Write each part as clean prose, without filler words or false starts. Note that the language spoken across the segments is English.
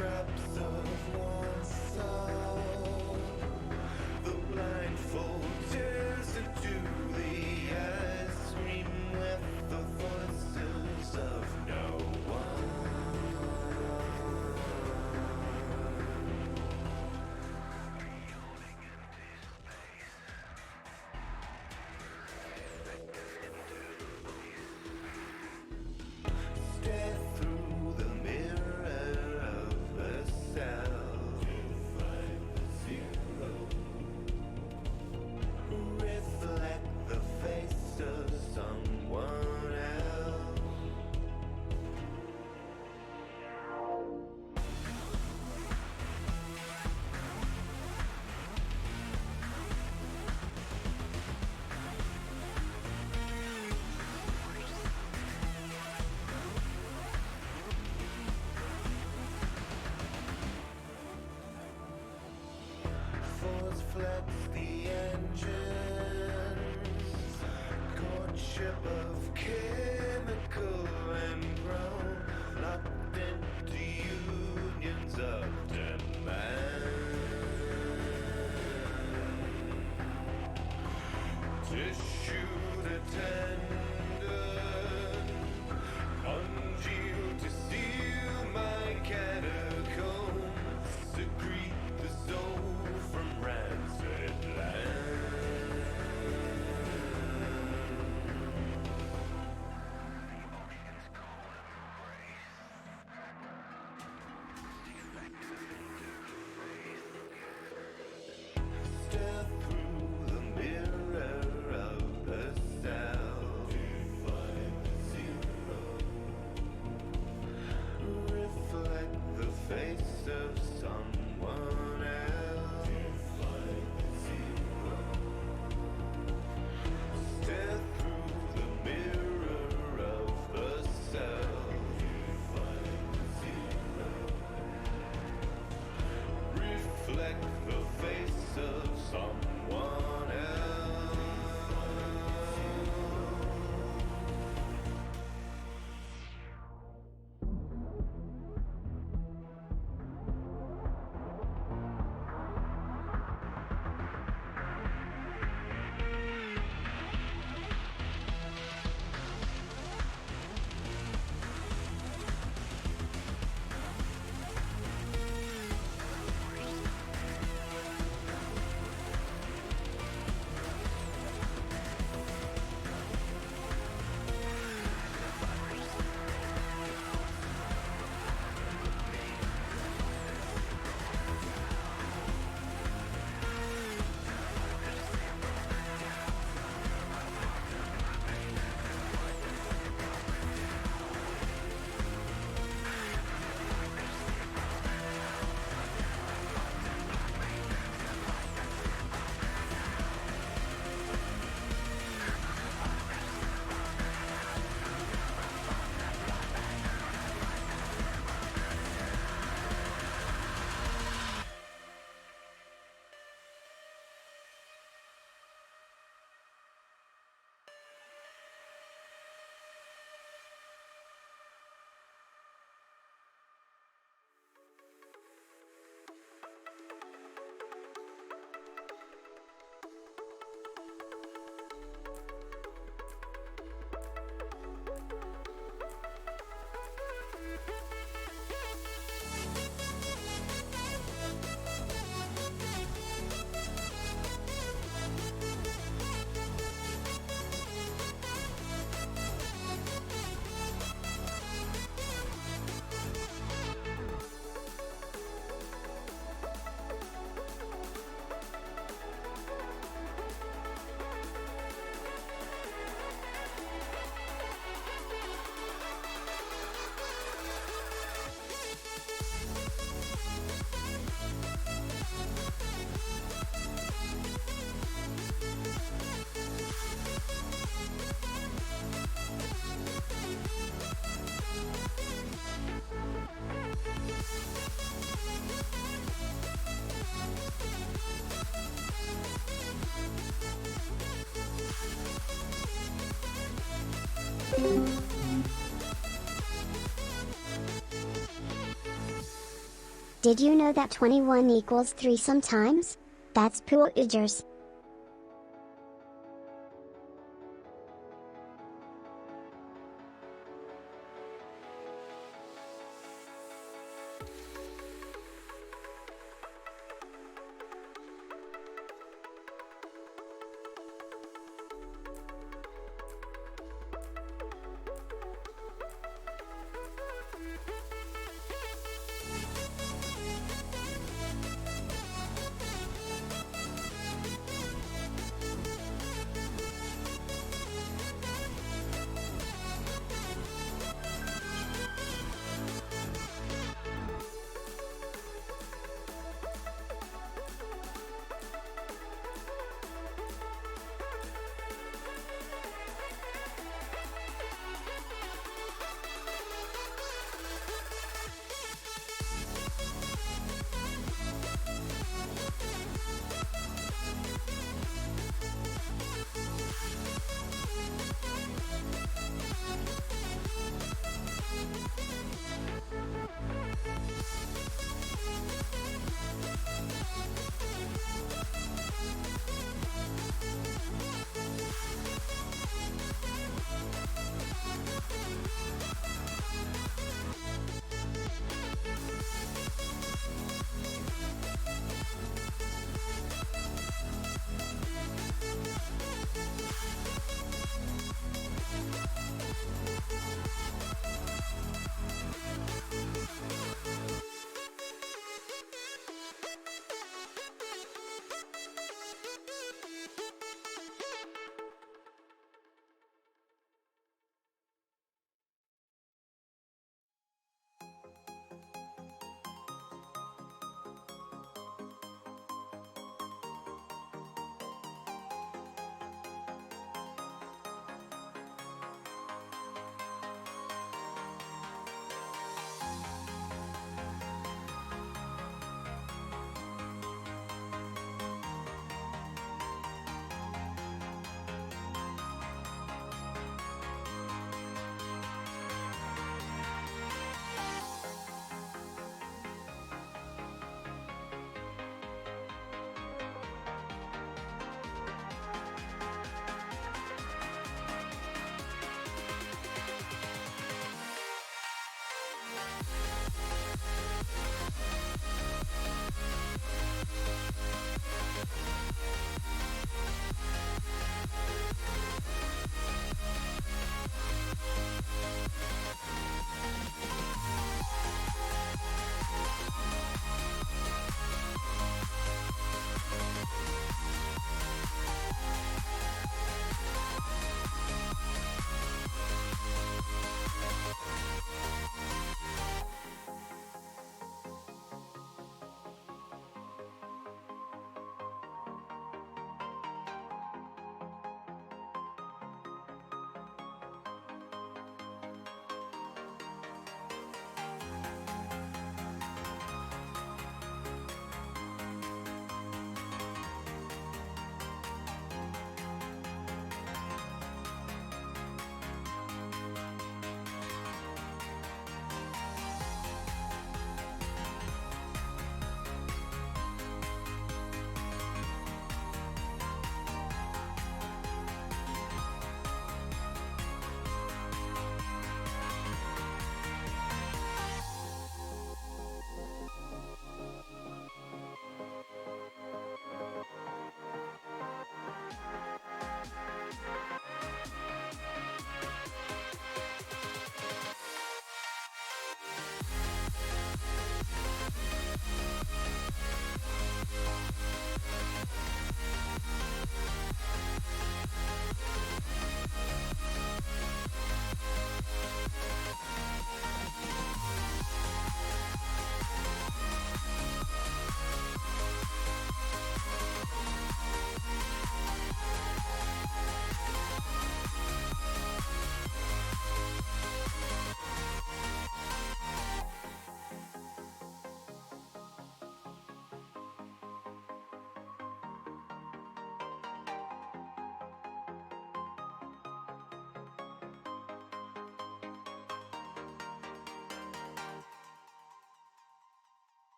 scraps of one soul. The blindfold tears into the eyes, scream with the voices of no one. Stare through the mirror of herself to find the zero. Reflect the face of someone else. Force floods the engines, courtship of chemical and grown, locked into unions of demand. Tissue to tendon, congeal to seal my catacombs, secrete the soul from rancid land. Stare through the mirror of herself to find the zero. Reflect the face of someone else to find the zero. Stare through the mirror of herself to find the zero. Reflect the face of someone else. Did you know that 21 equals 3 sometimes? That's poojers.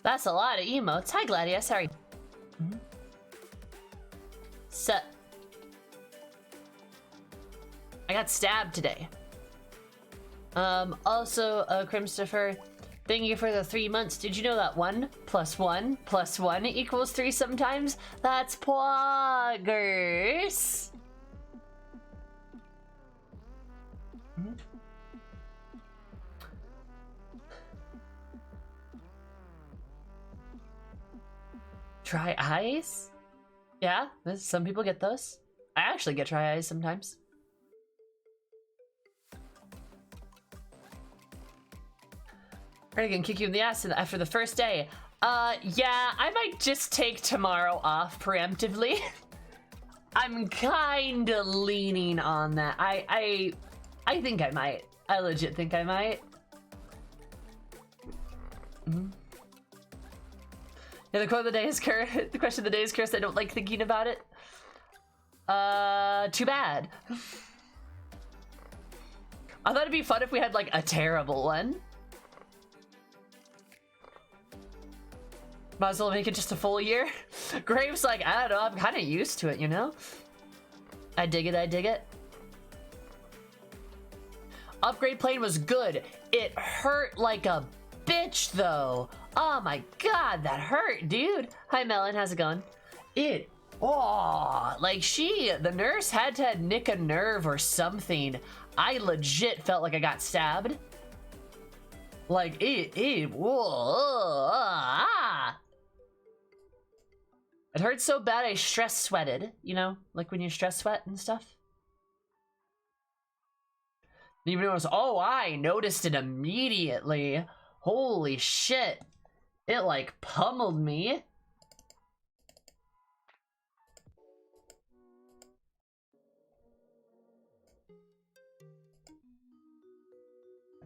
That's a lot of emotes. Hi, Gladia. Sorry. So, I got stabbed today. Also, Crimstopher, thank you for the 3 months. Did you know that 1 + 1 + 1 equals 3 sometimes? That's poggers. Dry eyes? Yeah, some people get those. I actually get dry eyes sometimes. Are gonna kick you in the ass after the first day? Yeah, I might just take tomorrow off preemptively. I'm kinda leaning on that. I think I might. I legit think I might. Yeah, the quote of the day is cursed. The question of the day is cursed. I don't like thinking about it. Too bad. I thought it'd be fun if we had like a terrible one. Might as well make it just a full year. Graves like, I don't know, I'm kind of used to it, you know? I dig it, I dig it. Upgrade plane was good. It hurt like a bitch though. Oh my god, that hurt, dude. Hi Melon, how's it going? Like the nurse had to nick a nerve or something. I legit felt like I got stabbed. Like It hurt so bad I stress sweated, you know? Like when you stress sweat and stuff. Even though it was, I noticed it immediately. Holy shit. It like pummeled me.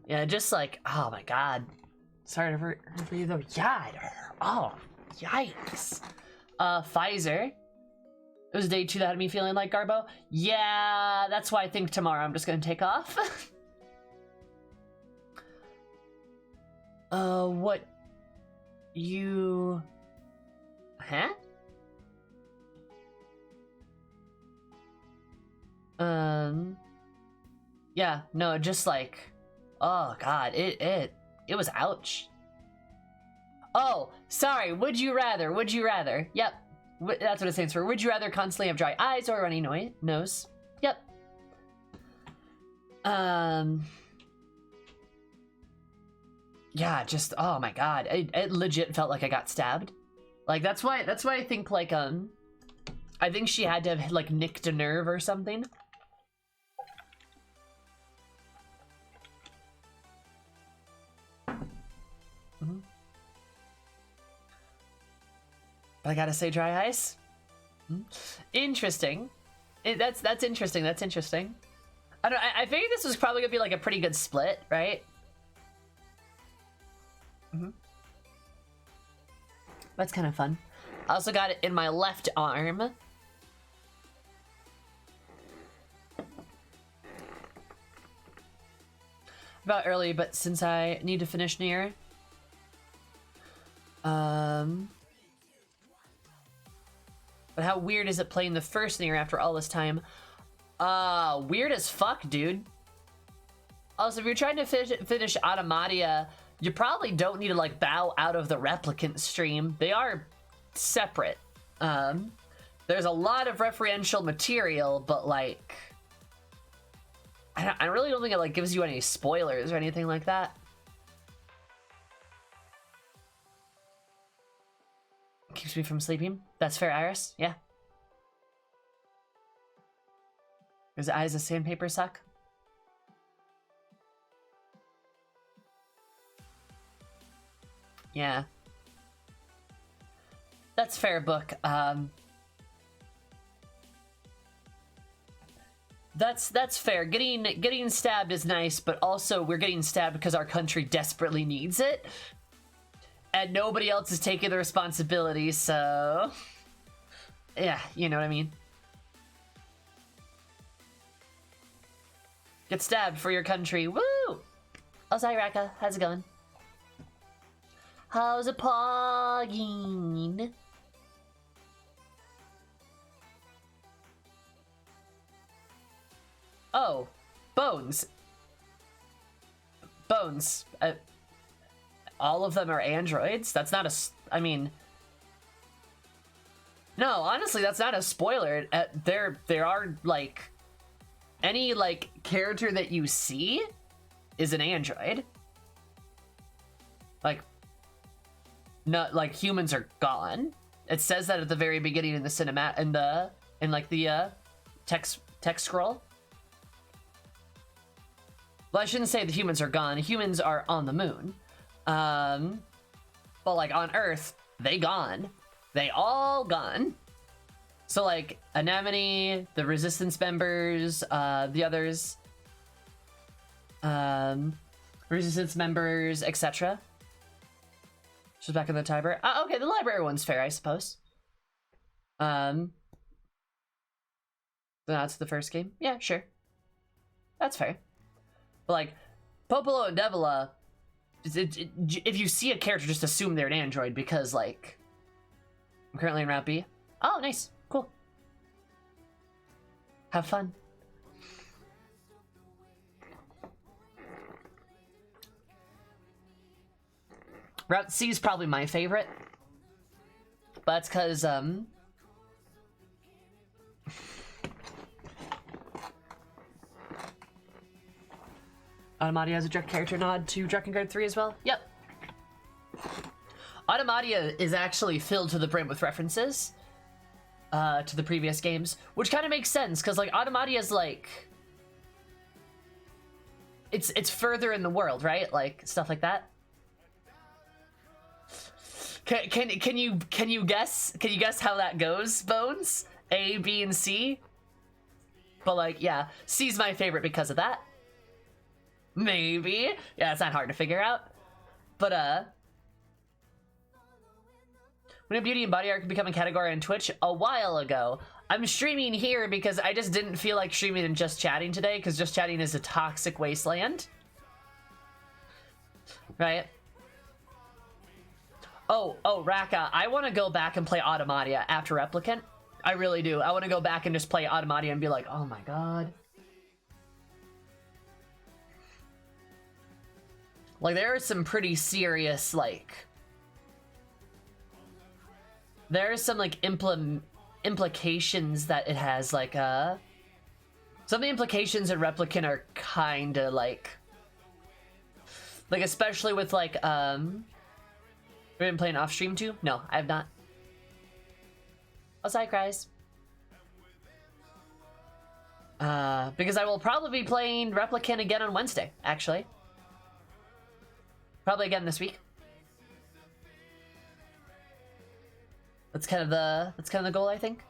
Yeah, just like, oh my god. Sorry to hurt you though. Yeah, it hurt. Oh, yikes. Pfizer. It was day 2 that had me feeling like Garbo. Yeah, that's why I think tomorrow I'm just gonna take off. What you... Huh? Yeah, no, just like, oh god, it was ouch. Oh, sorry, would you rather? Yep, that's what it stands for. Would you rather constantly have dry eyes or runny nose? Yep. Yeah, just, oh my god, it legit felt like I got stabbed. Like, that's why I think, like, I think she had to have, like, nicked a nerve or something. But I gotta say dry eyes. Interesting. That's interesting. That's interesting. I figured this was probably gonna be like a pretty good split, right? That's kind of fun. I also got it in my left arm. About early, but since I need to finish near. But how weird is it playing the first Nier after all this time? Weird as fuck, dude. Also, if you're trying to finish Automatia, you probably don't need to, like, bow out of the Replicant stream. They are separate. There's a lot of referential material, but, like... I really don't think it, like, gives you any spoilers or anything like that. Keeps me from sleeping. That's fair, Iris. Yeah. His eyes of sandpaper suck. Yeah. That's fair, book. That's fair. Getting stabbed is nice, but also we're getting stabbed because our country desperately needs it. And nobody else is taking the responsibility, so... Yeah, you know what I mean. Get stabbed for your country. Woo! Oh, hi, Raka. How's it going? How's it pogging? Oh, Bones. Bones. All of them are androids? That's not a... I mean... No, honestly, that's not a spoiler. There are, like... Any, like, character that you see is an android. Like... No, like, humans are gone. It says that at the very beginning in the cinema... in the text scroll. Well, I shouldn't say the humans are gone. Humans are on the moon. But like on Earth, they gone. They all gone. So like Anemone, the Resistance members, the others, Resistance members, etc. She's back in the Tiber. Okay, the library one's fair, I suppose. That's the first game. Yeah, sure. That's fair. But like, Popolo and Devila, if you see a character, just assume they're an android because, like, I'm currently in Route B. Oh, nice. Cool. Have fun. Route C is probably my favorite. But that's because, Automatia has a direct character nod to Drakengard 3 as well? Yep. Automatia is actually filled to the brim with references to the previous games, which kind of makes sense, because, like, Automatia is, like... It's further in the world, right? Like, stuff like that. Can you guess how that goes, Bones? A, B, and C? But, like, yeah, C's my favorite because of that. Maybe. Yeah, it's not hard to figure out. But, when a beauty and body art could become a category on Twitch a while ago. I'm streaming here because I just didn't feel like streaming and just chatting today, because just chatting is a toxic wasteland. Right? Oh, Raka, I want to go back and play Automatia after Replicant. I really do. I want to go back and just play Automatia and be like, oh my god. Like, there are some pretty serious, like... There are some, like, implications that it has, like, some of the implications in Replicant are kinda, like, especially with, like, have you been playing off stream too? No, I have not. Oh, sorry, Cries. Because I will probably be playing Replicant again on Wednesday, actually. Probably again this week. That's kind of the goal, I think.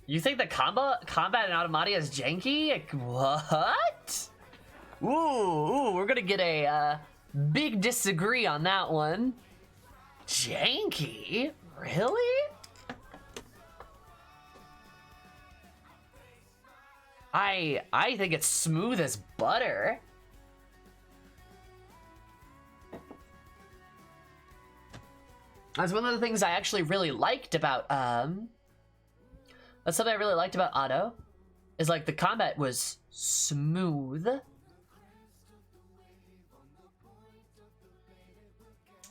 You think the combat in Automatia is janky? Like, what? Ooh, we're gonna get a big disagree on that one. Janky? Really? I think it's smooth as butter. That's one of the things I actually really liked about, that's something I really liked about Auto, is, like, the combat was smooth.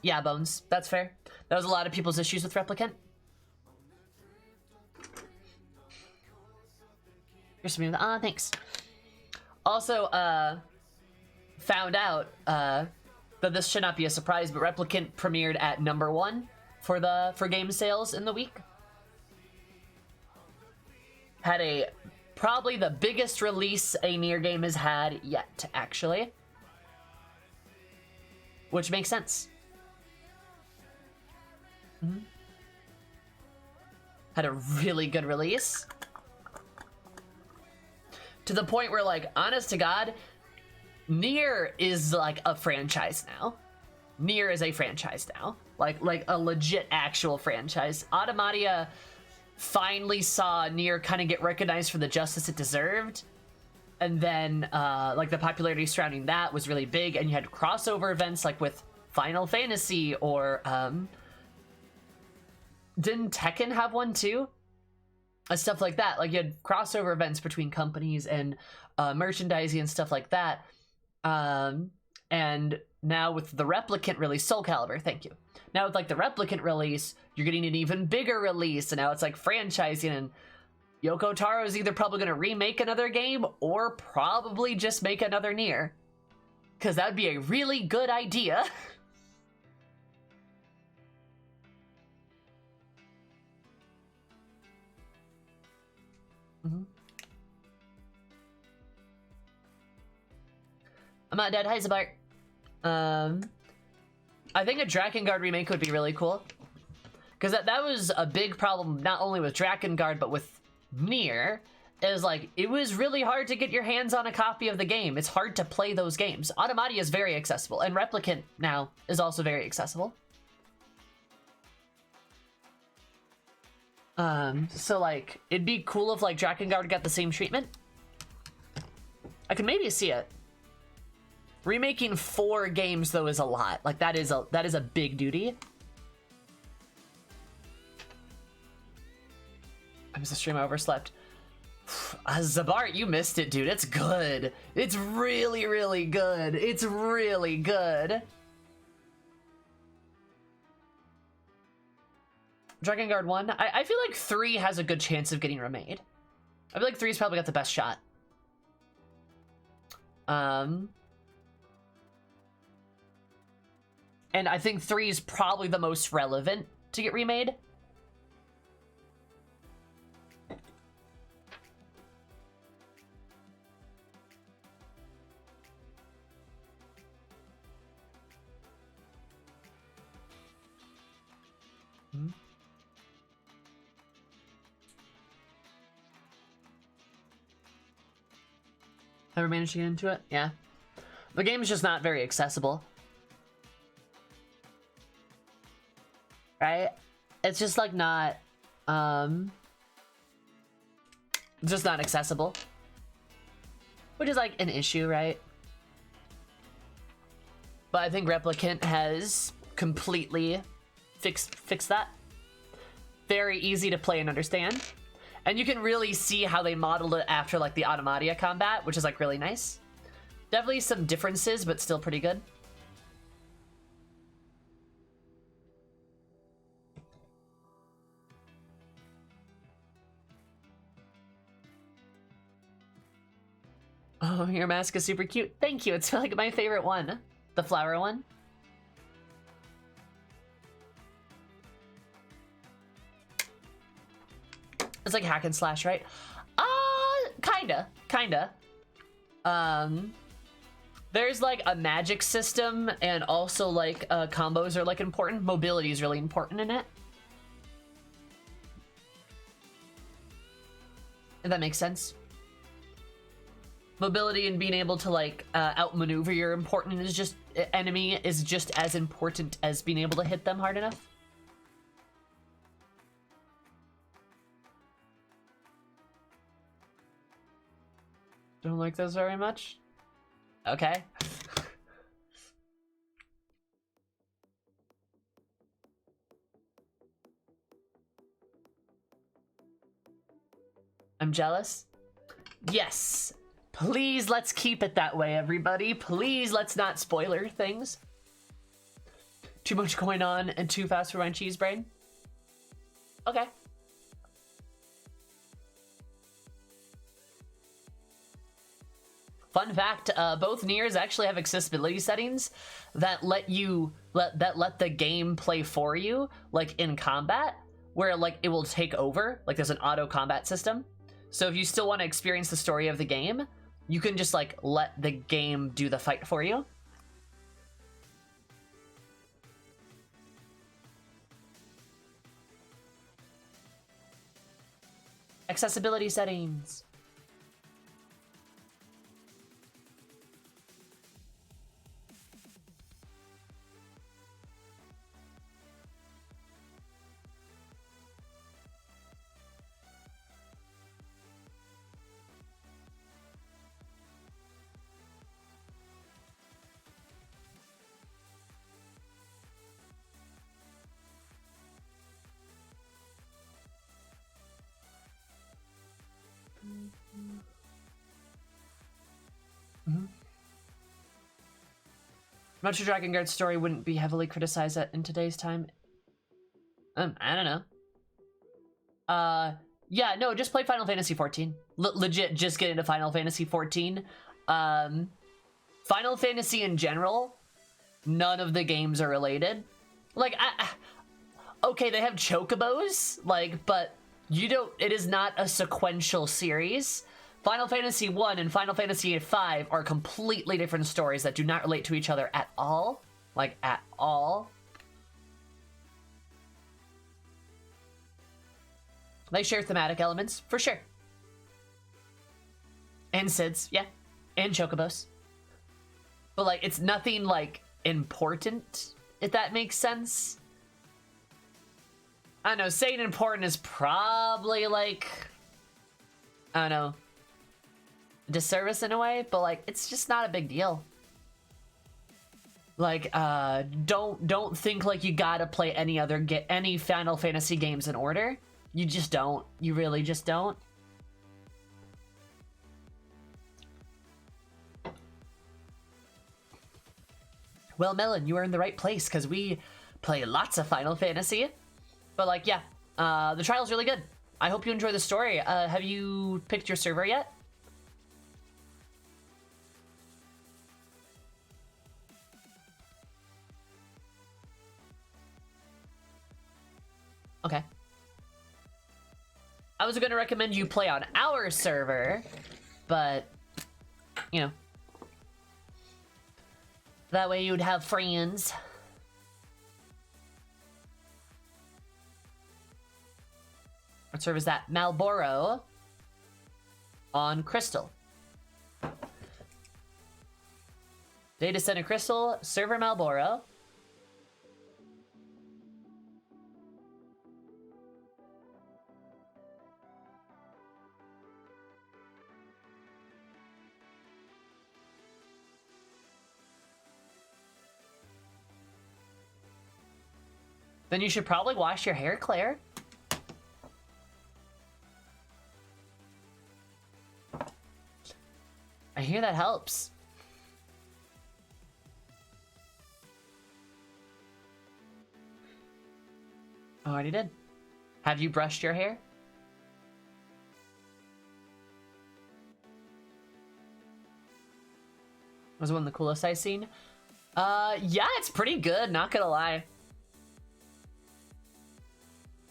Yeah, Bones, that's fair. That was a lot of people's issues with Replicant. You're smooth. Thanks. Also, found out, that this should not be a surprise, but Replicant premiered at #1 for game sales in the week. Had probably the biggest release a Nier game has had yet, actually. Which makes sense. Mm-hmm. Had a really good release. To the point where, like, honest to God, Nier is, like, a franchise now. Nier is a franchise now. Like a legit actual franchise. Automatia finally saw Nier kind of get recognized for the justice it deserved. And then like the popularity surrounding that was really big, and you had crossover events like with Final Fantasy, or didn't Tekken have one too? Stuff like that. Like you had crossover events between companies and merchandising and stuff like that. And now with the Replicant release, Soul Calibur, thank you. Now with like the Replicant release, you're getting an even bigger release, and now it's like franchising, and Yoko Taro is either probably going to remake another game or probably just make another Nier. Because that would be a really good idea. I'm not dead. Hi, Zabart. I think a Drakengard remake would be really cool. Because that was a big problem, not only with Drakengard, but with Nier. Is like, it was really hard to get your hands on a copy of the game. It's hard to play those games. Automatia is very accessible, and Replicant now is also very accessible. So like, it'd be cool if like Drakengard got the same treatment. I could maybe see it. Remaking 4 games though is a lot. Like that is a big duty. I was the stream I overslept. Zabart, you missed it, dude. It's good. It's really, really good. It's really good. Drakengard 1. I feel like 3 has a good chance of getting remade. I feel like 3's probably got the best shot. And I think 3 is probably the most relevant to get remade. Ever managed to get into it? Yeah. The game is just not very accessible. Right? It's just like not, just not accessible. Which is like an issue, right? But I think Replicant has completely fixed that. Very easy to play and understand. And you can really see how they modeled it after like the Automatia combat, which is like really nice. Definitely some differences, but still pretty good. Oh, your mask is super cute. Thank you. It's like my favorite one. The flower one. It's like hack and slash, right? Kinda. There's like a magic system, and also like combos are like important. Mobility is really important in it. If that makes sense. Mobility and being able to like outmaneuver your important is just enemy is just as important as being able to hit them hard enough. Don't like those very much. Okay. I'm jealous. Yes. Please, let's keep it that way, everybody. Please, let's not spoiler things. Too much going on and too fast for my cheese brain. Okay. Fun fact, both Niers actually have accessibility settings that let the game play for you, like in combat, where like it will take over, like there's an auto combat system. So if you still want to experience the story of the game, you can just like let the game do the fight for you. Accessibility settings. Much of Dragon Guard's story wouldn't be heavily criticized in today's time. I don't know. Yeah, no, just play Final Fantasy 14. Legit, just get into Final Fantasy 14. Final Fantasy in general, none of the games are related. Like, okay, they have chocobos, like, but you don't, it is not a sequential series. Final Fantasy 1 and Final Fantasy 5 are completely different stories that do not relate to each other at all. Like, at all. They share thematic elements, for sure. And SIDS, yeah. And chocobos. But, like, it's nothing, like, important, if that makes sense. I don't know, saying important is probably, like, I don't know, disservice in a way, but, like, it's just not a big deal. Like, don't think like you gotta play any Final Fantasy games in order. You just don't. You really just don't. Well, Melon, you are in the right place, because we play lots of Final Fantasy. But, like, yeah, the trial's really good. I hope you enjoy the story. Have you picked your server yet? Okay. I was going to recommend you play on our server, but, you know, that way you'd have friends. What server is that? Malboro on Crystal. Data Center Crystal, server Malboro. Then you should probably wash your hair, Claire. I hear that helps. Oh, I already did. Have you brushed your hair? Was one of the coolest I've seen? Yeah, it's pretty good, not gonna lie.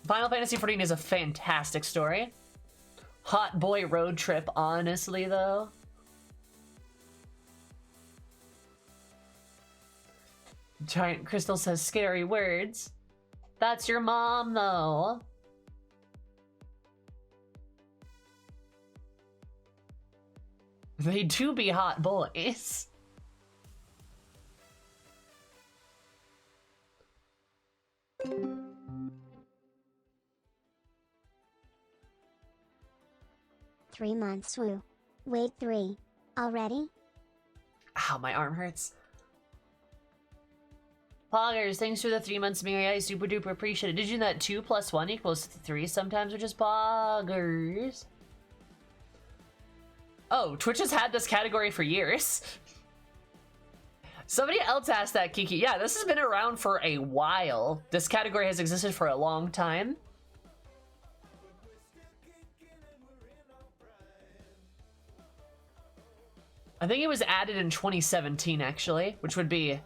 Final Fantasy XIV is a fantastic story. Hot boy road trip, honestly, though. Giant Crystal says scary words. That's your mom, though. They do be hot boys. Three months, woo. Wait, 3. Already? Ow, my arm hurts. Poggers, thanks for the 3 months, Mary. I super duper appreciate it. Did you know that 2 + 1 = 3 sometimes, which is poggers? Oh, Twitch has had this category for years. Somebody else asked that, Kiki. Yeah, this has been around for a while. This category has existed for a long time. I think it was added in 2017, actually, which would be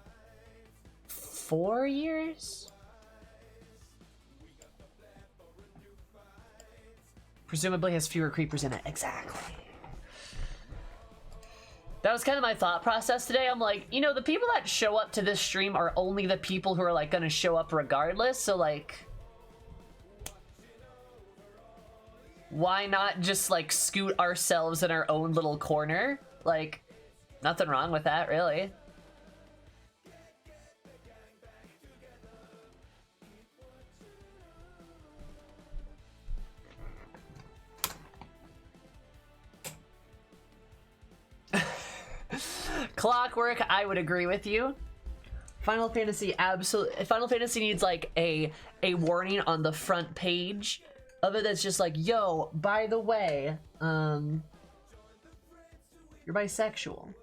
4 years? Presumably has fewer creepers in it. Exactly. That was kind of my thought process today. I'm like, you know, the people that show up to this stream are only the people who are, like, gonna show up regardless, so, like, why not just, like, scoot ourselves in our own little corner? Like, nothing wrong with that, really. Clockwork, I would agree with you. Final Fantasy needs like a warning on the front page of it that's just like, yo, by the way, you're bisexual.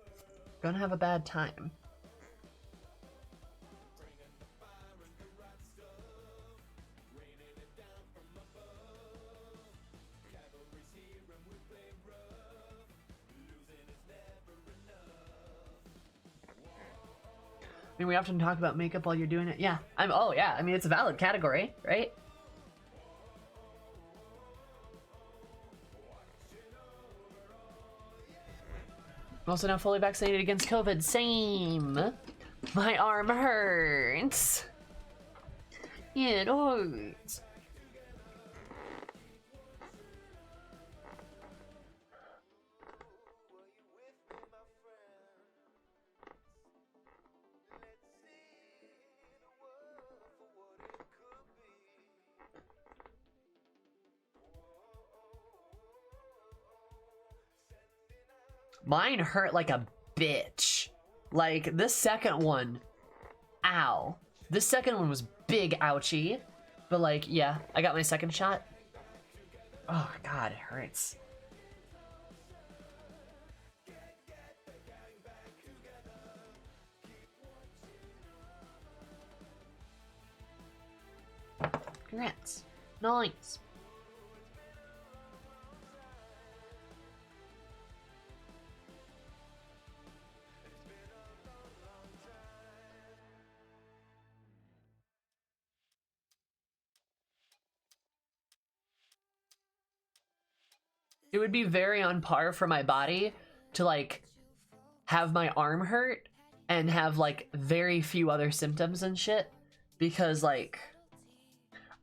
Gonna have a bad time. mean, we often talk about makeup while you're doing it. Yeah, oh yeah, I mean, it's a valid category, right? I'm also now fully vaccinated against COVID. Same. My arm hurts. Yeah, it hurts. Mine hurt like a bitch. Like, this second one, ow. This second one was big ouchie. But like, yeah, I got my second shot. Oh god, it hurts. Congrats. Nice. It would be very on par for my body to like have my arm hurt and have like very few other symptoms and shit, because like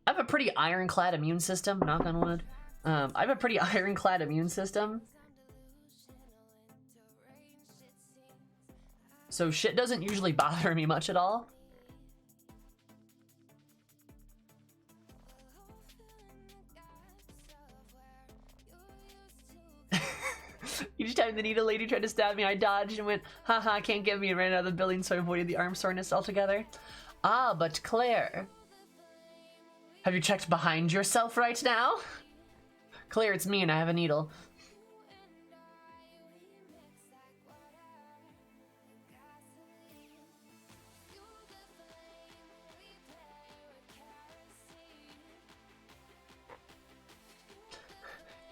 I have a pretty ironclad immune system, knock on wood. I have a pretty ironclad immune system, so shit doesn't usually bother me much at all. Each time the needle lady tried to stab me, I dodged and went, haha, can't get me, and ran out of the building, so I avoided the arm soreness altogether. Ah, but Claire, have you checked behind yourself right now? Claire, it's me and I have a needle.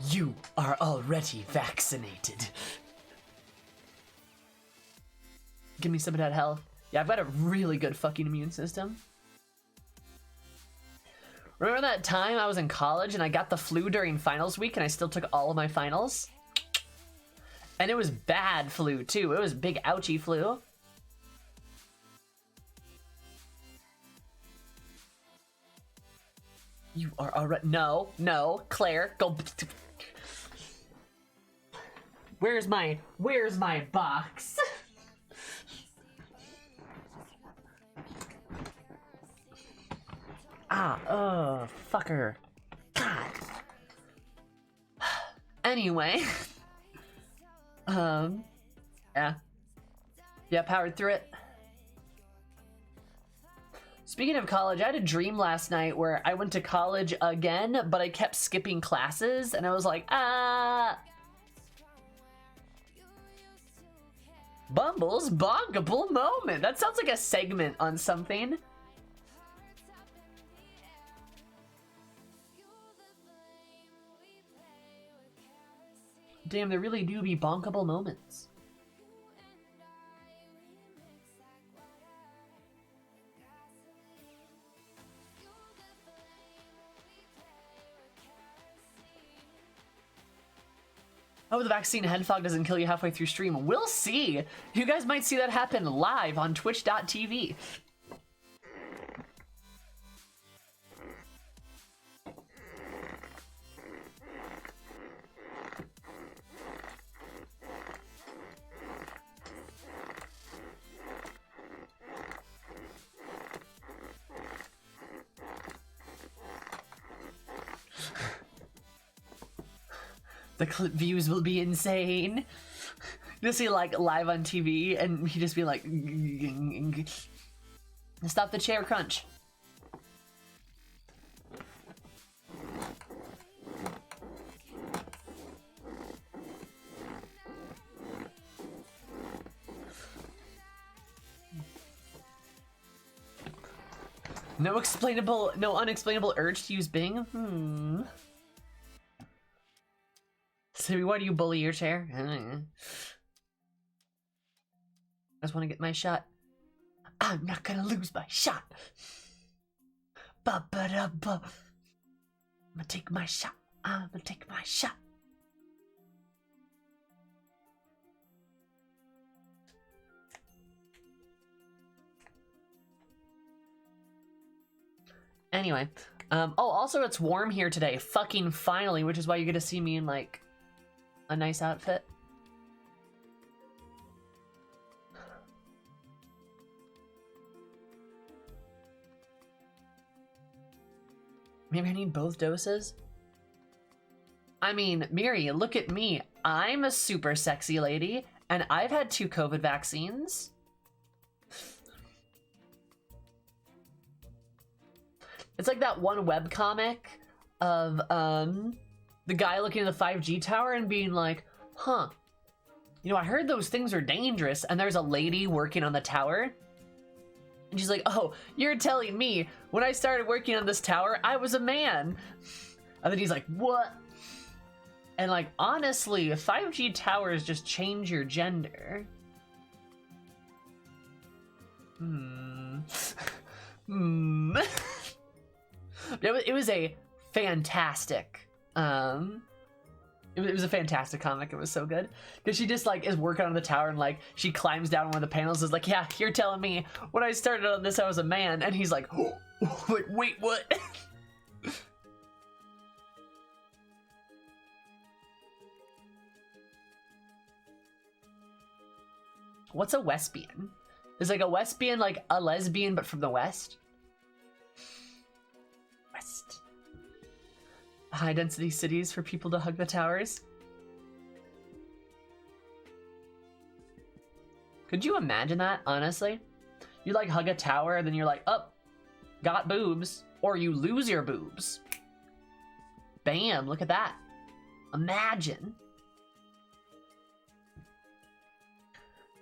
You are already vaccinated. Give me some of that health. Yeah, I've got a really good fucking immune system. Remember that time I was in college and I got the flu during finals week and I still took all of my finals? And it was bad flu too. It was big ouchy flu. You are already— no, Claire, go. Where's my box? Fucker. God. Anyway. Yeah, powered through it. Speaking of college, I had a dream last night where I went to college again, but I kept skipping classes, and I was like, Bumble's bonkable moment. That sounds like a segment on something. Damn, there really do be bonkable moments. Oh, the vaccine head fog doesn't kill you halfway through stream. We'll see. You guys might see that happen live on twitch.tv. The views will be insane. You'll see like live on TV and he just be like, stop the chair crunch. No unexplainable urge to use Bing. So why do you bully your chair? I just want to get my shot. I'm not gonna lose my shot. Ba-ba-da-ba. I'm gonna take my shot. I'm gonna take my shot. Anyway, oh, also it's warm here today, fucking finally, which is why you get to see me in, like, a nice outfit. Maybe I need both doses? I mean, Miri, look at me. I'm a super sexy lady, and I've had 2 COVID vaccines. It's like that one webcomic of the guy looking at the 5G tower and being like, huh, you know, I heard those things are dangerous, and there's a lady working on the tower. And she's like, oh, you're telling me when I started working on this tower, I was a man. And then he's like, what? And like, honestly, 5G towers just change your gender. It was a fantastic, it was a fantastic comic. It was so good because she just like is working on the tower and like she climbs down one of the panels and is like, yeah, you're telling me when I started on this I was a man. And he's like, oh, like, wait, what? What's a Westbian? Is like a Westbian like a lesbian but from the West? West. High density cities for people to hug the towers. Could you imagine that, honestly? You like hug a tower and then you're like, oh, got boobs. Or you lose your boobs. Bam, look at that. Imagine.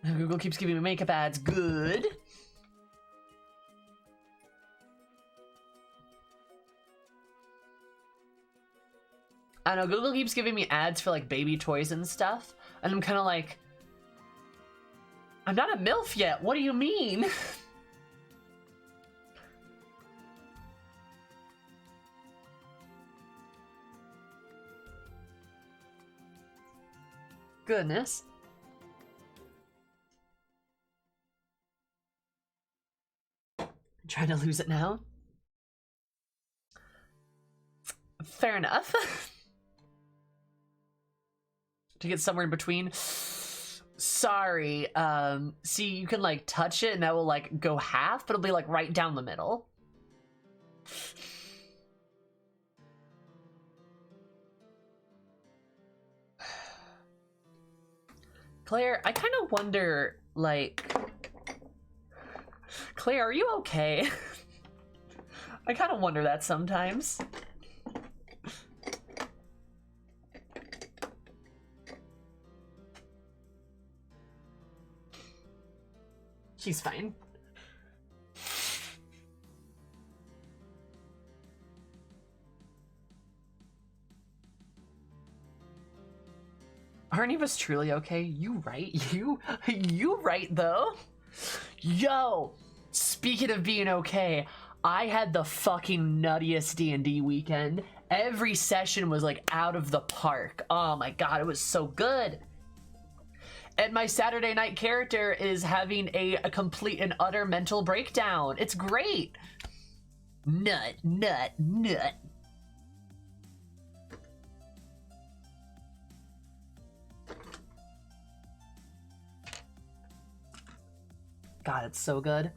Google keeps giving me makeup ads. Good. I don't know, Google keeps giving me ads for like baby toys and stuff. And I'm kind of like, I'm not a MILF yet. What do you mean? Goodness. I'm trying to lose it now. Fair enough. To get somewhere in between. Sorry. See, you can like touch it and that will like go half, but it'll be like right down the middle. Claire, I kind of wonder, like, Claire, are you okay? I kind of wonder that sometimes. She's fine. Aren't any of us truly okay? You right? You right though? Yo, speaking of being okay, I had the fucking nuttiest D&D weekend. Every session was like out of the park. Oh my god, it was so good. And my Saturday night character is having a complete and utter mental breakdown. It's great. Nut, nut, nut. God, it's so good.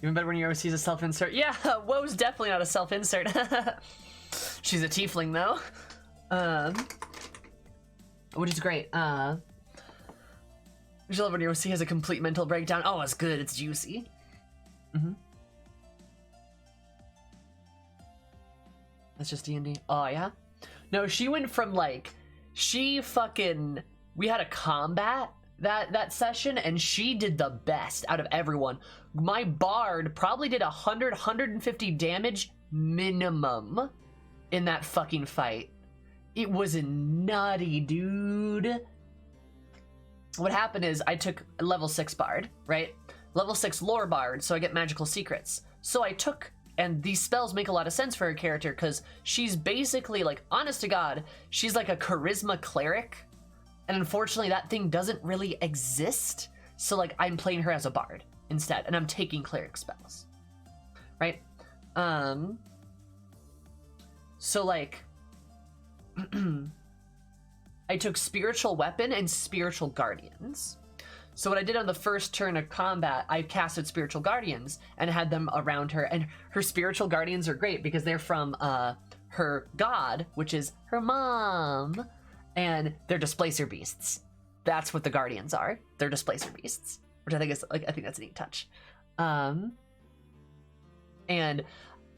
Even better when your OC is a self-insert. Yeah, Woe's definitely not a self-insert. She's a tiefling, though. Which is great. I just love when your OC has a complete mental breakdown. Oh, it's good. It's juicy. That's just D&D. Oh, yeah? No, she went from, like... we had a combat that session, and she did the best out of everyone. My bard probably did 150 damage minimum in that fucking fight. It was nutty, dude. What happened is I took a level 6 bard, right? Level 6 lore bard, so I get magical secrets. So I took, and these spells make a lot of sense for her character because she's basically like, honest to God, she's like a charisma cleric. And unfortunately that thing doesn't really exist. So like I'm playing her as a bard instead, and I'm taking cleric spells, right? So like, I took spiritual weapon and spiritual guardians. So what I did on the first turn of combat, I casted spiritual guardians and had them around her, and her spiritual guardians are great because they're from her god, which is her mom, and they're displacer beasts. That's what the guardians are. They're displacer beasts, which I think is like, I think that's a neat touch. And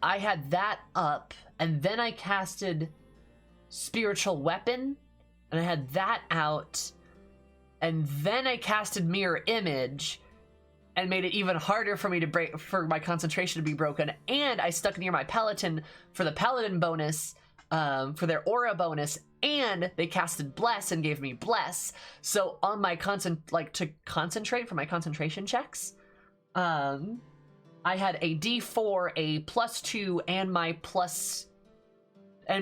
I had that up, and then I casted spiritual weapon, and I had that out, and then I casted mirror image and made it even harder for me to break, for my concentration to be broken. And I stuck near my paladin for the paladin bonus, for their aura bonus, and they casted bless and gave me bless. So on my to concentrate for my concentration checks, I had a D4, a +2, and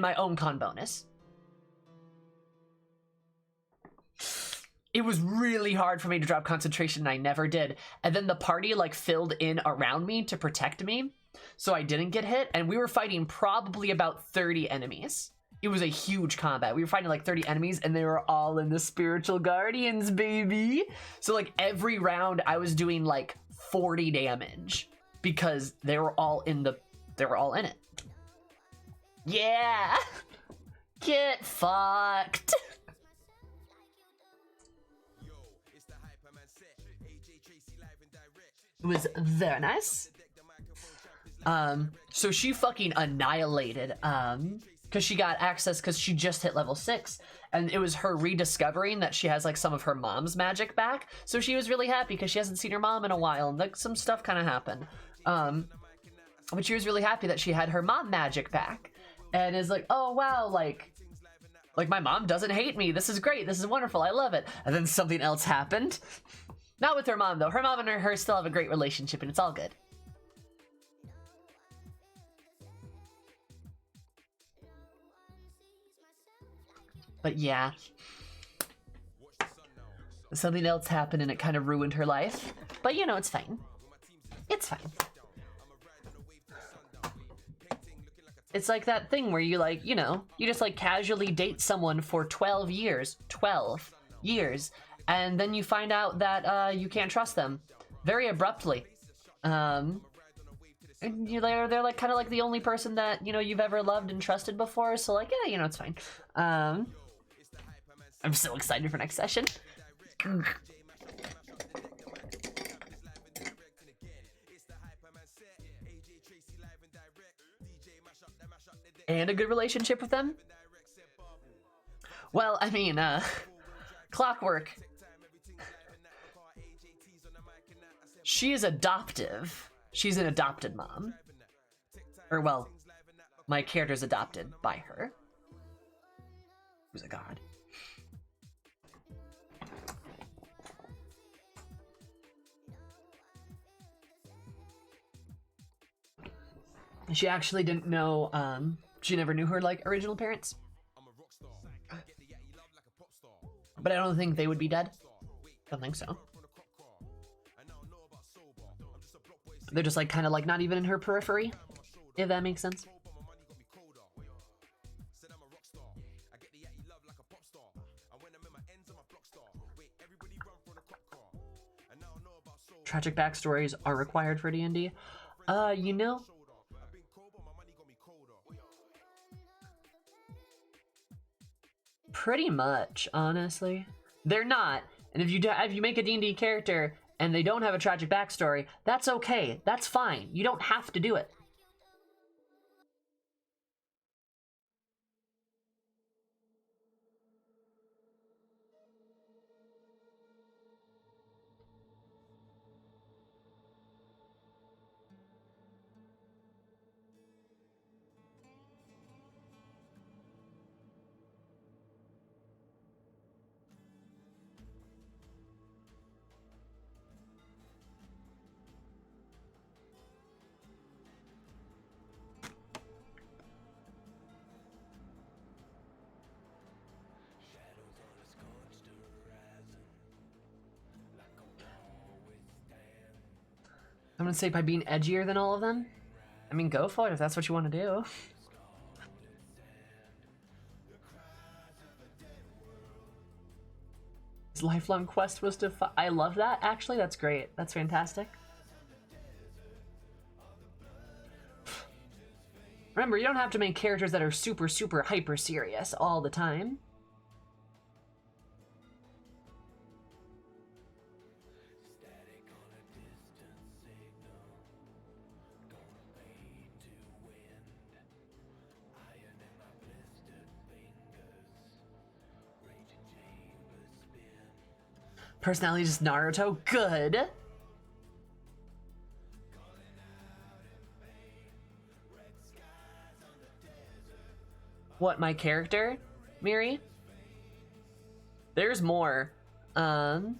my own con bonus. It was really hard for me to drop concentration, and I never did. And then the party like filled in around me to protect me, so I didn't get hit. And we were fighting probably about 30 enemies. It was a huge combat. We were fighting like 30 enemies, and they were all in the spiritual guardians, baby. So like every round I was doing like 40 damage because they were all in it. Yeah. Get fucked. It was very nice. So she fucking annihilated, because she got access because she just hit level 6, and it was her rediscovering that she has like some of her mom's magic back. So she was really happy because she hasn't seen her mom in a while, and like some stuff kind of happened. But she was really happy that she had her mom magic back, and is like, oh wow, like my mom doesn't hate me. This is great. This is wonderful. I love it. And then something else happened. Not with her mom, though. Her mom and her still have a great relationship, and it's all good. But yeah. Something else happened, and it kind of ruined her life. But, you know, it's fine. It's fine. It's like that thing where you, like, you know, you just, like, casually date someone for 12 years. 12 years. And then you find out that you can't trust them very abruptly. And they're like kind of like the only person that, you know, you've ever loved and trusted before. So like, yeah, you know, it's fine. I'm so excited for next session. And a good relationship with them. Well, I mean, Clockwork. She is adoptive. She's an adopted mom. Or, well, my character's adopted by her. Who's a god. She actually didn't know, she never knew her, like, original parents. But I don't think they would be dead. Don't think so. They're just like kind of like not even in her periphery, if that makes sense. Tragic backstories are required for D&D. You know, pretty much, honestly. They're not. And if you make a D&D character and they don't have a tragic backstory, that's okay. That's fine. You don't have to do it. I'm gonna say by being edgier than all of them. I mean, go for it if that's what you want to do. His lifelong quest was to I love that, actually. That's great. That's fantastic. Remember, you don't have to make characters that are super, super hyper serious all the time. Personality just Naruto. Good. What, my character, Miri? There's more. Or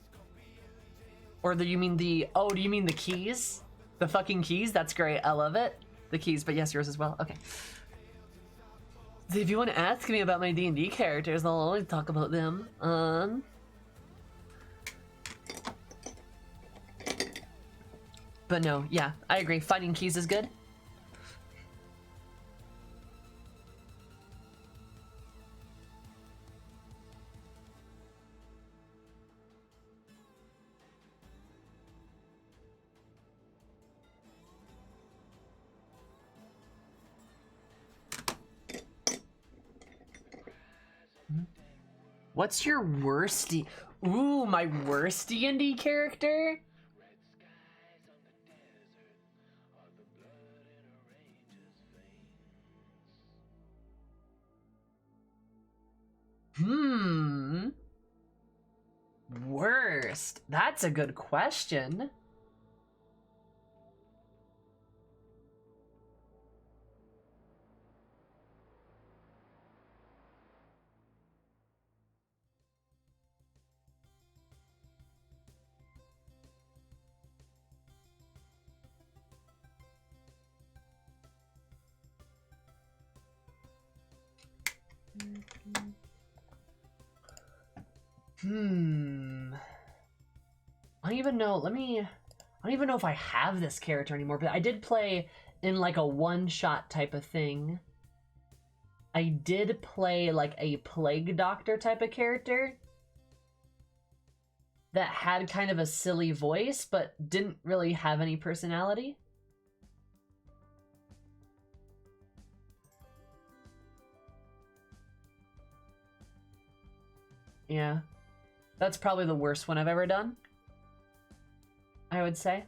you mean the, oh, do you mean the keys? The fucking keys? That's great. I love it. The keys, but yes, yours as well. Okay. So if you want to ask me about my D&D characters, I'll always talk about them. But no, yeah, I agree. Finding keys is good. What's your worst Ooh, my worst D&D character? Worst. That's a good question. I don't even know. I don't even know if I have this character anymore, but I did play in like a one-shot type of thing. I did play like a plague doctor type of character that had kind of a silly voice, but didn't really have any personality. Yeah. That's probably the worst one I've ever done, I would say.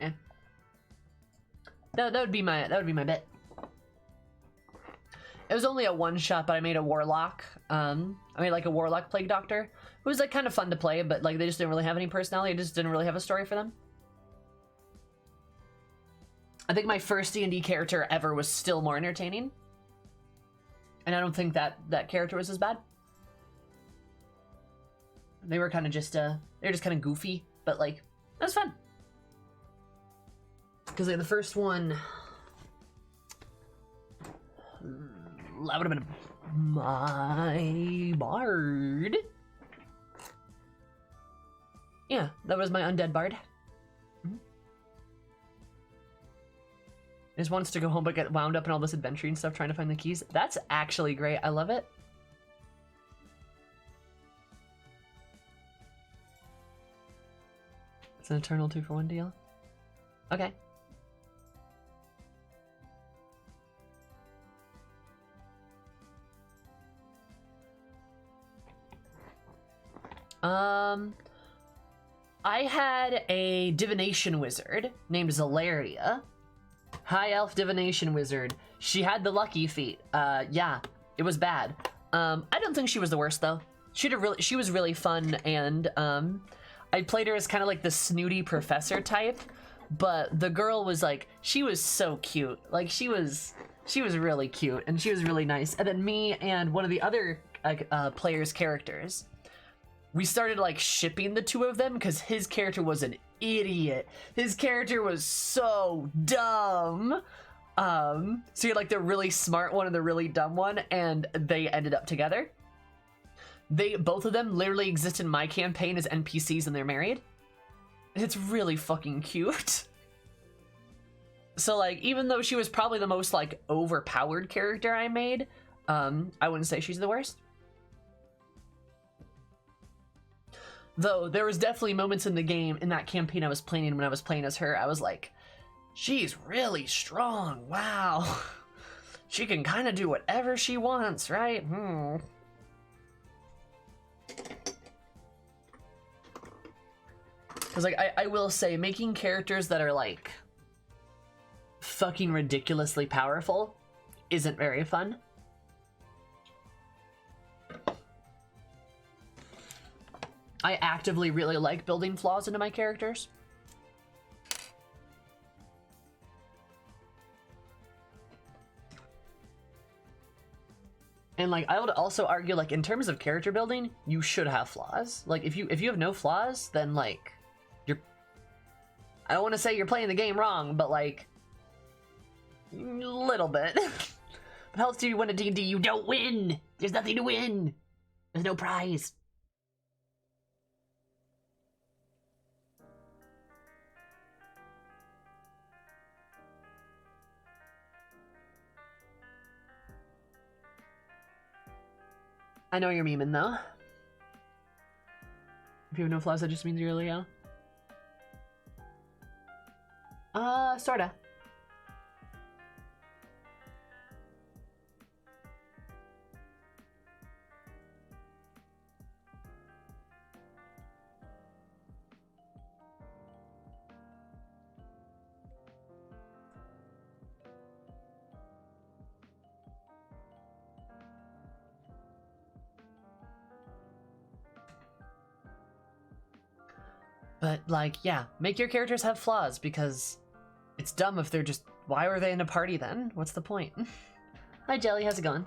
Yeah. That would be my bit. It was only a one shot, but I made a warlock. I made like a warlock plague doctor. It was like kind of fun to play, but like they just didn't really have any personality. I just didn't really have a story for them. I think my first D&D character ever was still more entertaining. And I don't think that character was as bad. They were kind of just, they were just kind of goofy, but like, that was fun. Because like the first one, that would have been my bard. Yeah, that was my undead bard. Just wants to go home but get wound up in all this adventuring stuff trying to find the keys. That's actually great. I love it. It's an eternal 2-for-1 deal. Okay. I had a divination wizard named Zalaria. High elf divination wizard. She had the lucky feat. Yeah, it was bad. I don't think she was the worst though. She was really fun, and I played her as kind of like the snooty professor type, but the girl was like, she was so cute. Like she was really cute, and she was really nice. And then me and one of the other players' characters, we started like shipping the two of them because his character was an idiot. His character was so dumb. So you're like the really smart one and the really dumb one, and they ended up together. both of them literally exist in my campaign as NPCs and they're married. It's really fucking cute. So like, even though she was probably the most like overpowered character I made, I wouldn't say she's the worst. Though there was definitely moments in the game, in that campaign I was playing when I was playing as her, I was like, she's really strong, wow. She can kind of do whatever she wants, right? Because like, I will say, making characters that are like fucking ridiculously powerful isn't very fun. I actively really like building flaws into my characters. And like, I would also argue, like, in terms of character building, you should have flaws. Like, if you have no flaws, then like, I don't want to say you're playing the game wrong, but like, a little bit. But how else do you win a D&D? You don't win! There's nothing to win! There's no prize. I know you're memeing though. If you have no flaws, that just means you're a Leo. Sorta. But like, yeah, make your characters have flaws, because it's dumb if they're just, why were they in a party then? What's the point? Hi Jelly, how's it going?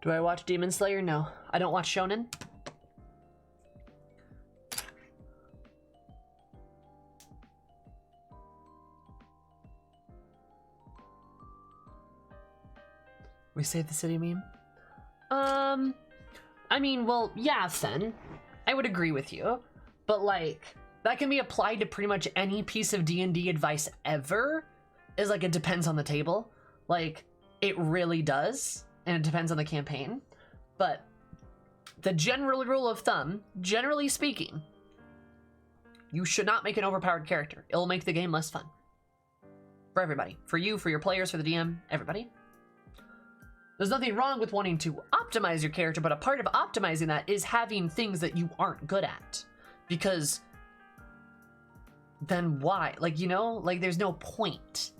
Do I watch Demon Slayer? No. I don't watch shonen. We save the city meme? I mean, well, yeah, Fen. I would agree with you. But like, that can be applied to pretty much any piece of D&D advice ever. Is like, it depends on the table. Like, it really does. And it depends on the campaign. But the general rule of thumb, generally speaking, you should not make an overpowered character. It'll make the game less fun. For everybody. For you, for your players, for the DM, everybody. There's nothing wrong with wanting to optimize your character, but a part of optimizing that is having things that you aren't good at. Because then why? Like, you know, like there's no point.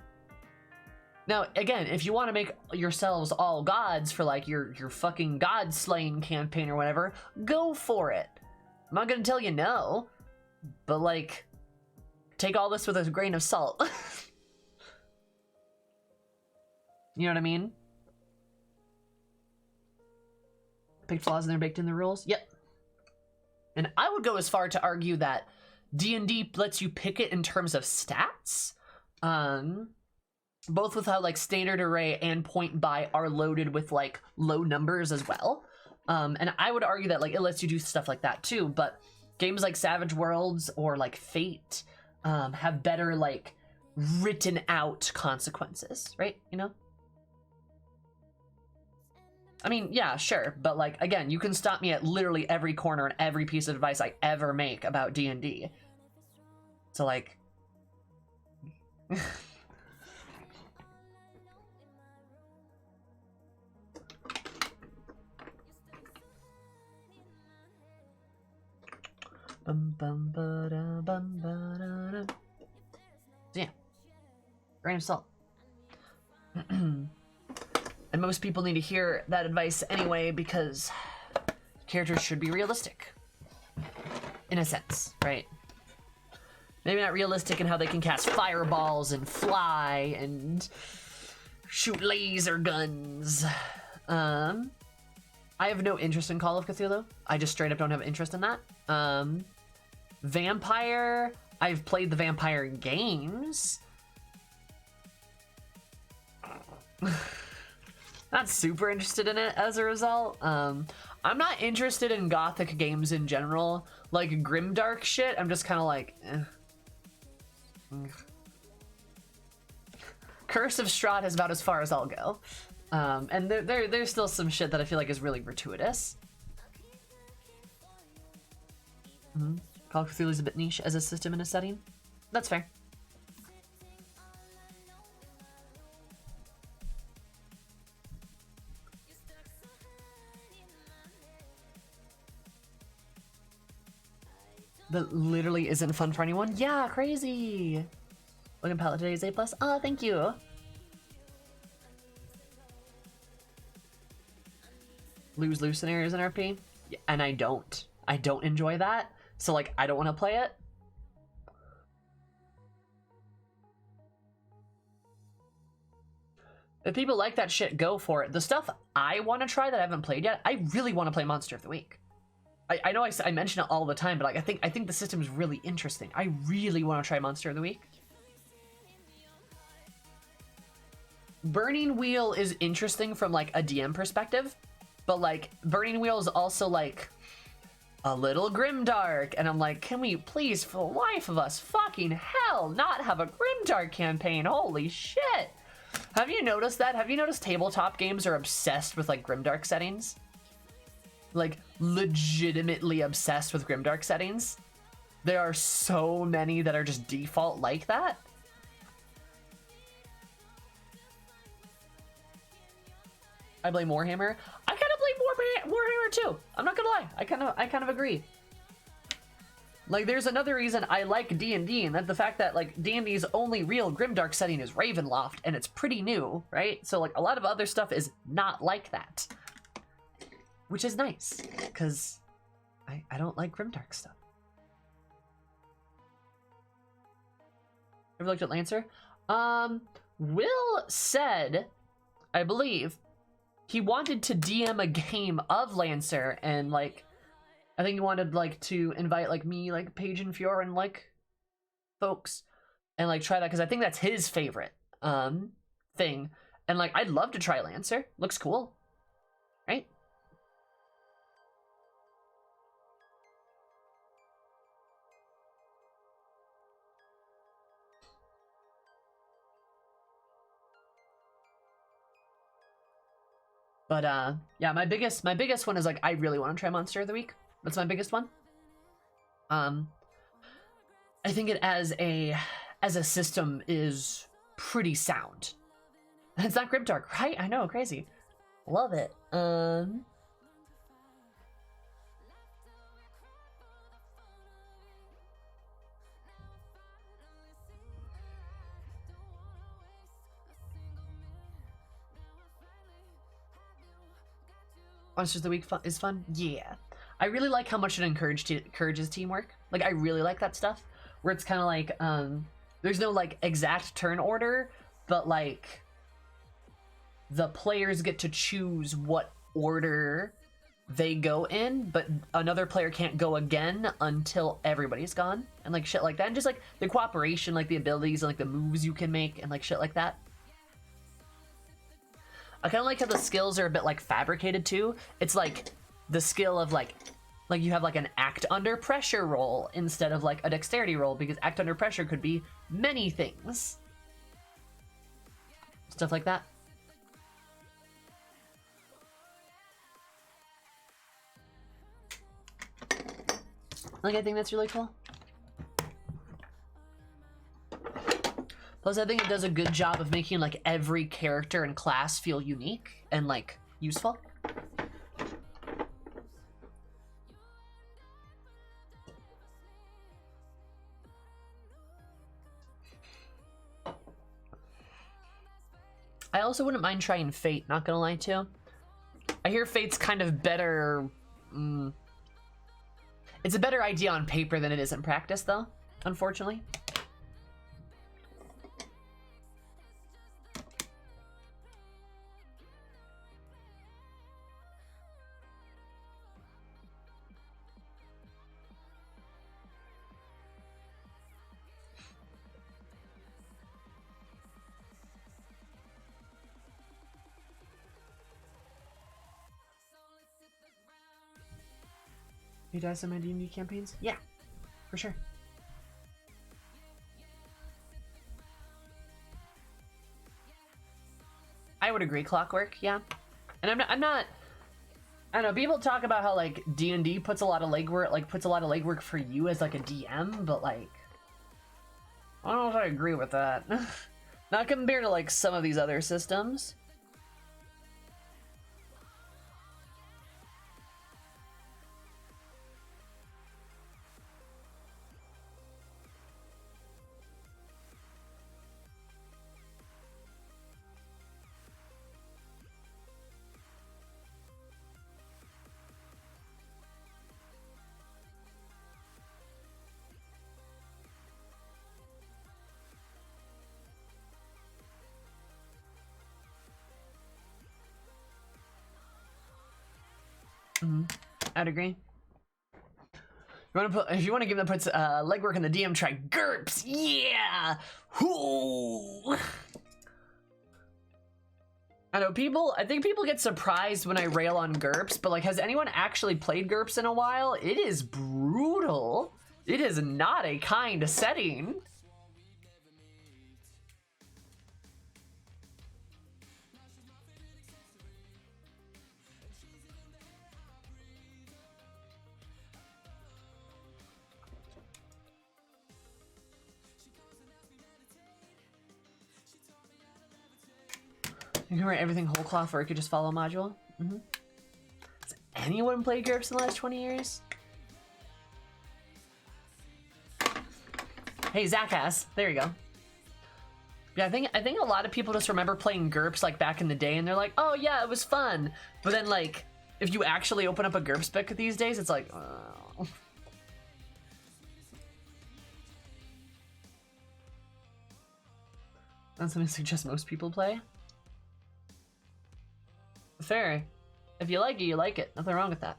Now, again, if you want to make yourselves all gods for like your fucking god slaying campaign or whatever, go for it. I'm not gonna tell you no, but like, take all this with a grain of salt. You know what I mean? Pick flaws and they're baked in the rules? Yep. And I would go as far to argue that D&D lets you pick it in terms of stats. Both with how like standard array and point buy are loaded with like low numbers as well. And I would argue that like it lets you do stuff like that too, but games like Savage Worlds or like Fate have better like written out consequences, right? You know? I mean, yeah, sure, but like, again, you can stop me at literally every corner and every piece of advice I ever make about D&D. So like... Bum, bum, ba-da, bum, ba-da-da. So yeah, grain of salt. And most people need to hear that advice anyway, because characters should be realistic. In a sense, right? Maybe not realistic in how they can cast fireballs and fly and shoot laser guns. I have no interest in Call of Cthulhu. I just straight up don't have interest in that. Vampire, I've played the vampire games. Not super interested in it as a result. I'm not interested in gothic games in general. Like grimdark shit, I'm just kind of like, eh. Curse of Strahd is about as far as I'll go. And there's still some shit that I feel like is really gratuitous. Call of Cthulhu is a bit niche as a system and a setting. That's fair. That literally isn't fun for anyone. Yeah, crazy. Logan Palette today is A+. Oh, thank you. Lose scenarios in RP. Yeah, and I don't enjoy that. So like, I don't want to play it. If people like that shit, go for it. The stuff I want to try that I haven't played yet, I really want to play Monster of the Week. I know I mention it all the time, but like I think the system is really interesting. I really want to try Monster of the Week. Burning Wheel is interesting from like a DM perspective, but like Burning Wheel is also like a little grimdark, and I'm like, can we please, for the life of us, fucking hell, not have a grimdark campaign? Holy shit! Have you noticed that? Have you noticed tabletop games are obsessed with like grimdark settings? Like legitimately obsessed with grimdark settings. There are so many that are just default like that. I blame Warhammer. I kind of blame Warhammer too. I'm not gonna lie. I kind of agree. Like, there's another reason I like D&D, and that the fact that like D&D's only real grimdark setting is Ravenloft, and it's pretty new, right? So like a lot of other stuff is not like that, which is nice because I don't like grimdark stuff. Ever looked at Lancer? Will said, I believe, he wanted to DM a game of Lancer, and like, I think he wanted like to invite like me, like Paige and Fiora and like folks, and like try that because I think that's his favorite thing. And like, I'd love to try Lancer. Looks cool, right? But yeah, my biggest one is like, I really want to try Monster of the Week. That's my biggest one. I think it as a system is pretty sound. And it's not grimdark, right? I know, crazy. Love it. Monsters of the Week is fun? Yeah. I really like how much it encourages teamwork. Like, I really like that stuff. Where it's kind of like, there's no, like, exact turn order, but, like, the players get to choose what order they go in, but another player can't go again until everybody's gone. And, like, shit like that. And just, like, the cooperation, like, the abilities and, like, the moves you can make and, like, shit like that. I kind of like how the skills are a bit like fabricated too. It's like the skill of like you have like an act under pressure roll instead of like a dexterity roll, because act under pressure could be many things. Stuff like that. Like, I think that's really cool. Plus, I think it does a good job of making, like, every character and class feel unique and, like, useful. I also wouldn't mind trying Fate, not gonna lie too. I hear Fate's kind of better. It's a better idea on paper than it is in practice, though, unfortunately. You guys in my D&D campaigns? Yeah, for sure. I would agree, Clockwork, yeah. And I'm not, I don't know, people talk about how, like, D&D puts a lot of legwork, for you as, like, a DM, but, like, I don't know if I agree with that. Not compared to, like, some of these other systems. I'd agree. If you want to give them puts legwork in the DM, try GURPS. Yeah. Ooh. I know I think people get surprised when I rail on GURPS, but like, has anyone actually played GURPS in a while? It is brutal. It is not a kind setting. You can write everything whole cloth, or you could just follow a module. Has anyone played GURPS in the last 20 years? Hey, Zach has. There you go. Yeah, I think a lot of people just remember playing GURPS like back in the day, and they're like, "Oh yeah, it was fun." But then, like, if you actually open up a GURPS book these days, it's like, oh. That's something I suggest most people play. Fair. If you like it, you like it. Nothing wrong with that.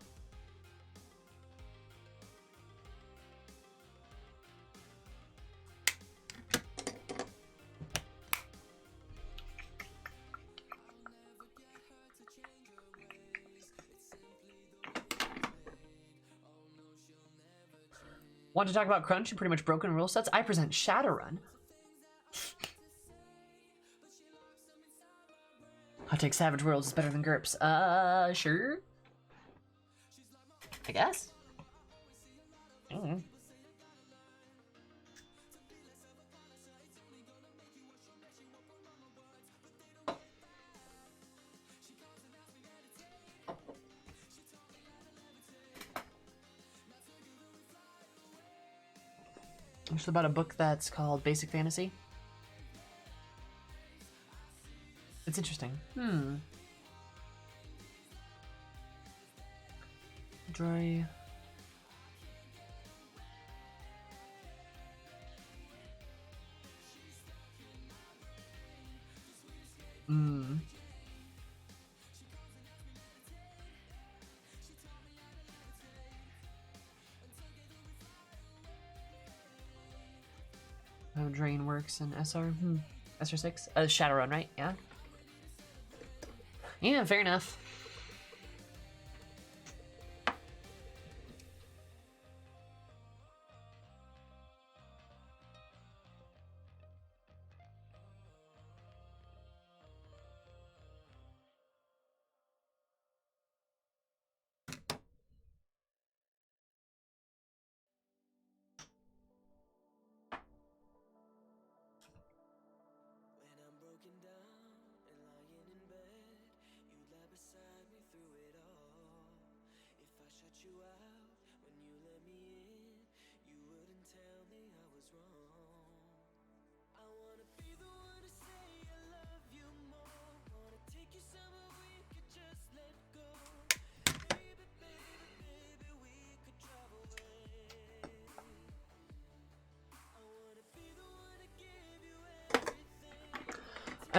Want to talk about crunch and pretty much broken rule sets? I present Shadowrun. I'll take Savage Worlds is better than GURPS. Sure. I guess. It's about a book that's called Basic Fantasy. It's interesting. Dry. How Drain works in SR? SR6? Shadowrun, right? Yeah. Yeah, fair enough.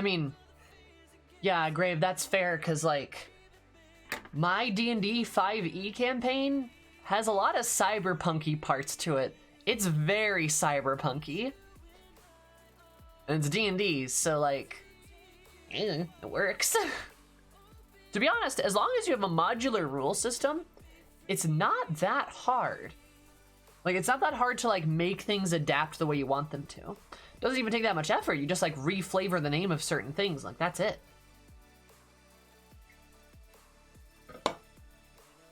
I mean, yeah, Grave, that's fair, because, like, my D&D 5e campaign has a lot of cyberpunky parts to it. It's very cyberpunky. And it's D&D, so, like, it works. To be honest, as long as you have a modular rule system, it's not that hard. Like, it's not that hard to, like, make things adapt the way you want them to. It doesn't even take that much effort. You just, like, re-flavor the name of certain things. Like, that's it.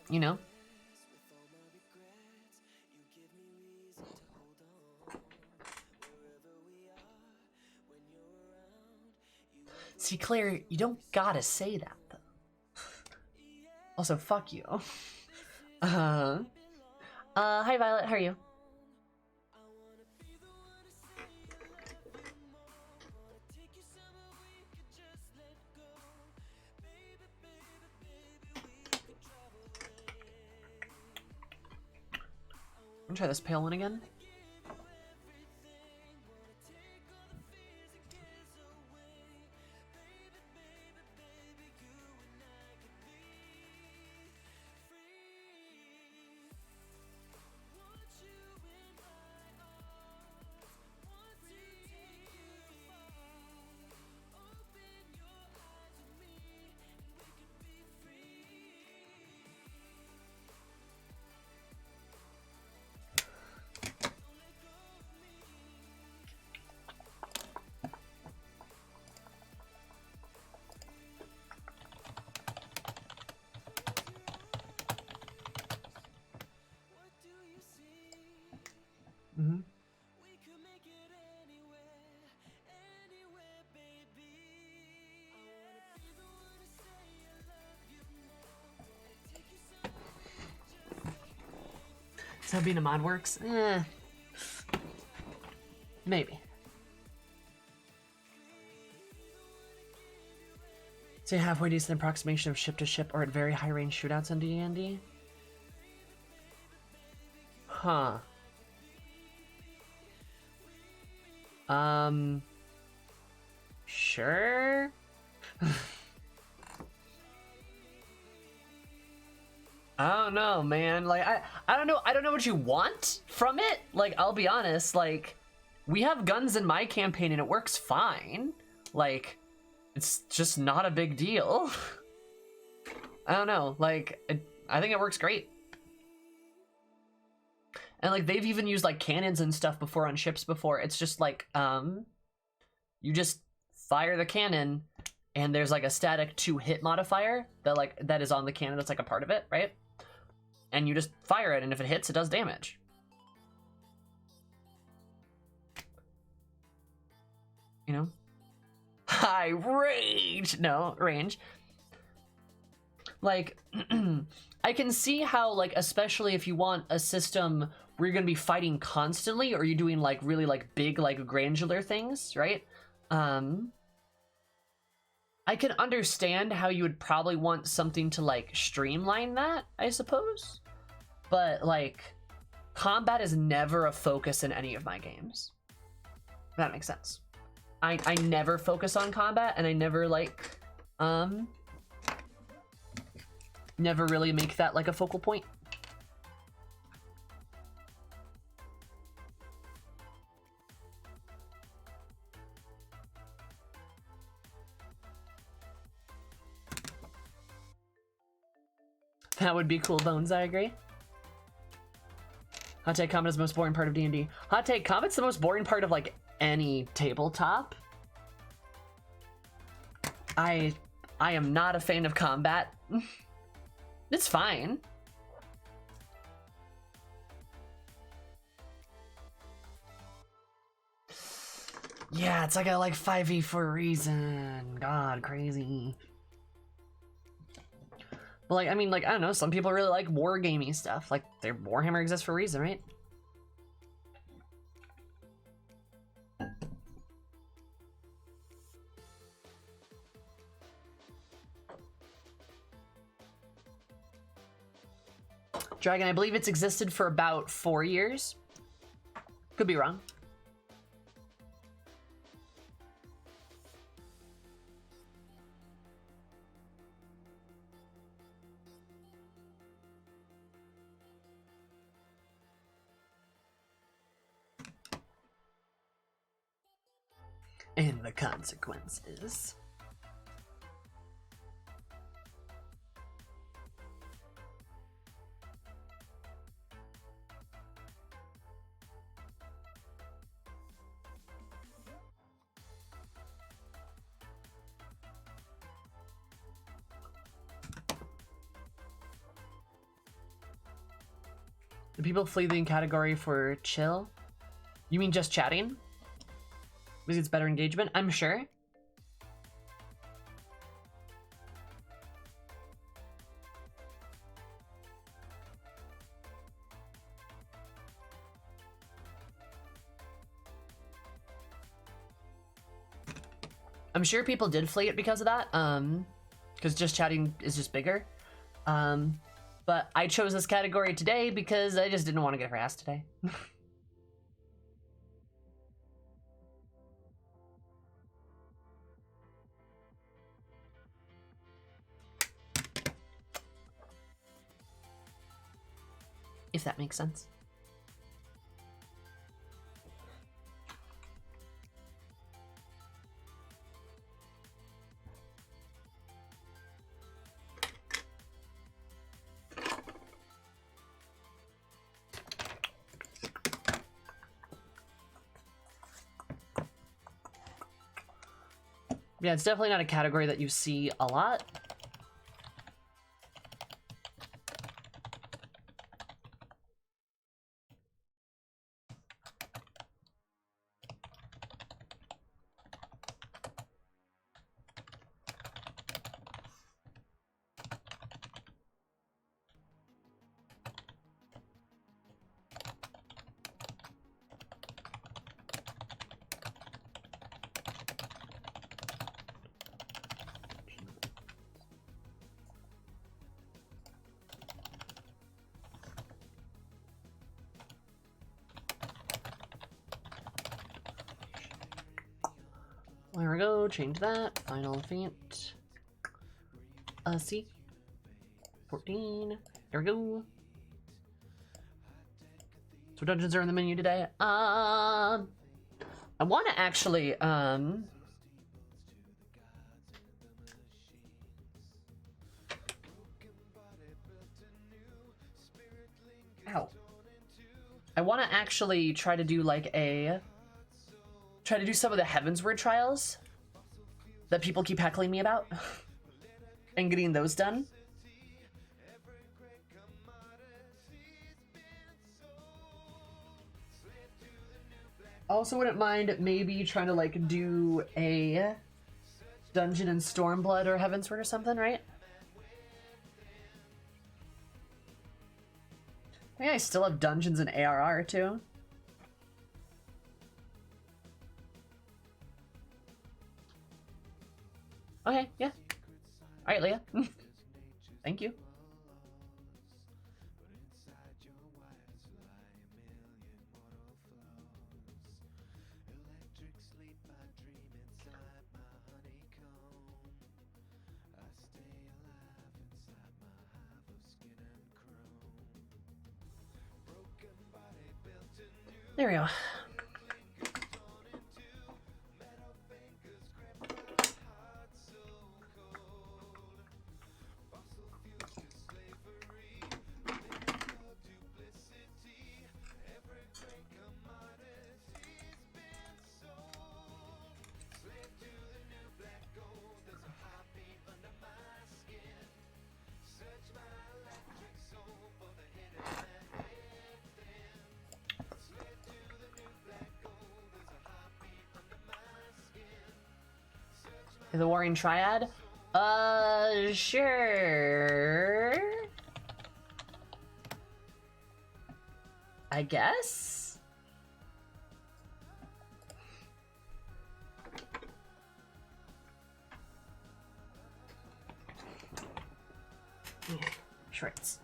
You know? See, Claire, you don't gotta say that, though. Also, fuck you. Hi, Violet, how are you? I'm gonna try this pale one again. Mm-hmm. Is that being a mod works? Maybe. Say halfway decent approximation of ship to ship or at very high range shootouts in D&D? Huh. Sure. I don't know, man. Like, I don't know what you want from it. Like, I'll be honest, like, we have guns in my campaign and it works fine. Like, it's just not a big deal. I don't know, like, I think it works great. And, like, they've even used, like, cannons and stuff before on ships before. It's just, like, you just fire the cannon, and there's, like, a static 2-hit modifier that, like, that is on the cannon that's, like, a part of it, right? And you just fire it, and if it hits, it does damage. You know? High range! No, range. Like, I can see how, like, especially if you want a system where you're gonna be fighting constantly, or you're doing, like, really, like, big, like, granular things, right? I can understand how you would probably want something to, like, streamline that, I suppose. But, like, combat is never a focus in any of my games. If that makes sense. I never focus on combat, and I never, like, never really make that, like, a focal point. That would be cool, Bones, I agree. Hot take, combat is the most boring part of D&D. Hot take, combat's the most boring part of, like, any tabletop. I am not a fan of combat. It's fine. Yeah, it's like a, like, 5e for a reason. God, crazy. But, like, I mean, like, I don't know, some people really like wargamey stuff. Like, their Warhammer exists for a reason, right? Dragon, I believe it's existed for about 4 years. Could be wrong. and the consequences. Do people flee the category for chill? You mean just chatting? Because it's better engagement? I'm sure. I'm sure people did flee it because of that. Because just chatting is just bigger. But I chose this category today because I just didn't want to get harassed today. If that makes sense. Yeah, it's definitely not a category that you see a lot. There we go, change that. Final Faint. C. 14. There we go. So dungeons are in the menu today. I want to actually, Ow. I want to actually try to do like some of the Heavensward trials that people keep heckling me about and getting those done. I also wouldn't mind maybe trying to like do a dungeon in Stormblood or Heavensward or something, right? I think I still have dungeons in ARR too. Okay, yeah. Alright, Leah. Thank you. There we go. The Warring Triad? Sure. I guess? Shorts.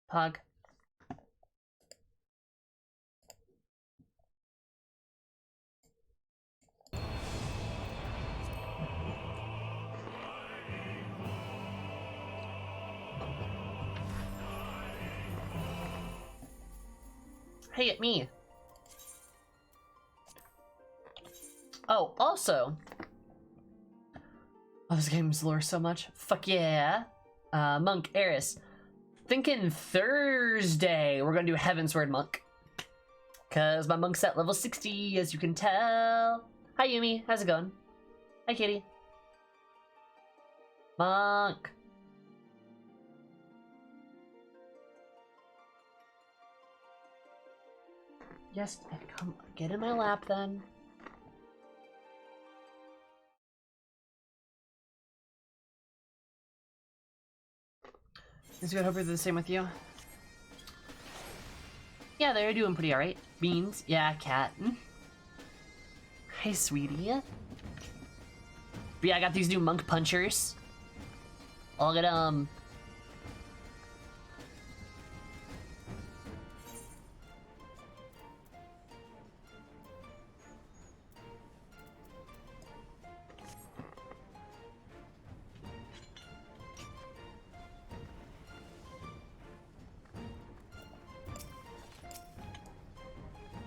Pug. Hey, it me. Oh, also. Oh, this game's lore so much. Fuck yeah. Monk, Eris. Thinking Thursday we're gonna do Heavensward Monk. Cause my monk's at level 60, as you can tell. Hi Yumi, how's it going? Hi kitty. Monk. Yes, come get in my lap then. It's good. Hope you're the same with you. Yeah, they're doing pretty alright. Beans. Yeah, cat. Hey, sweetie. But yeah, I got these new monk punchers. I'll get,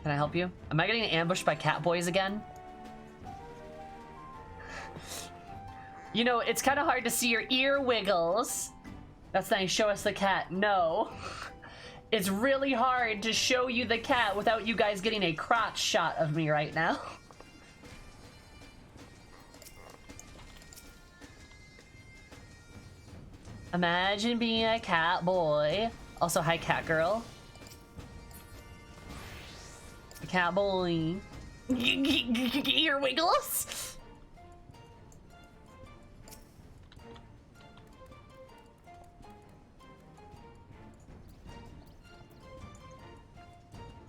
Can I help you? Am I getting ambushed by cat boys again? You know, it's kind of hard to see your ear wiggles. That's nice. Show us the cat. No. It's really hard to show you the cat without you guys getting a crotch shot of me right now. Imagine being a cat boy. Also, hi, cat girl. Cat boy. Ear wiggles.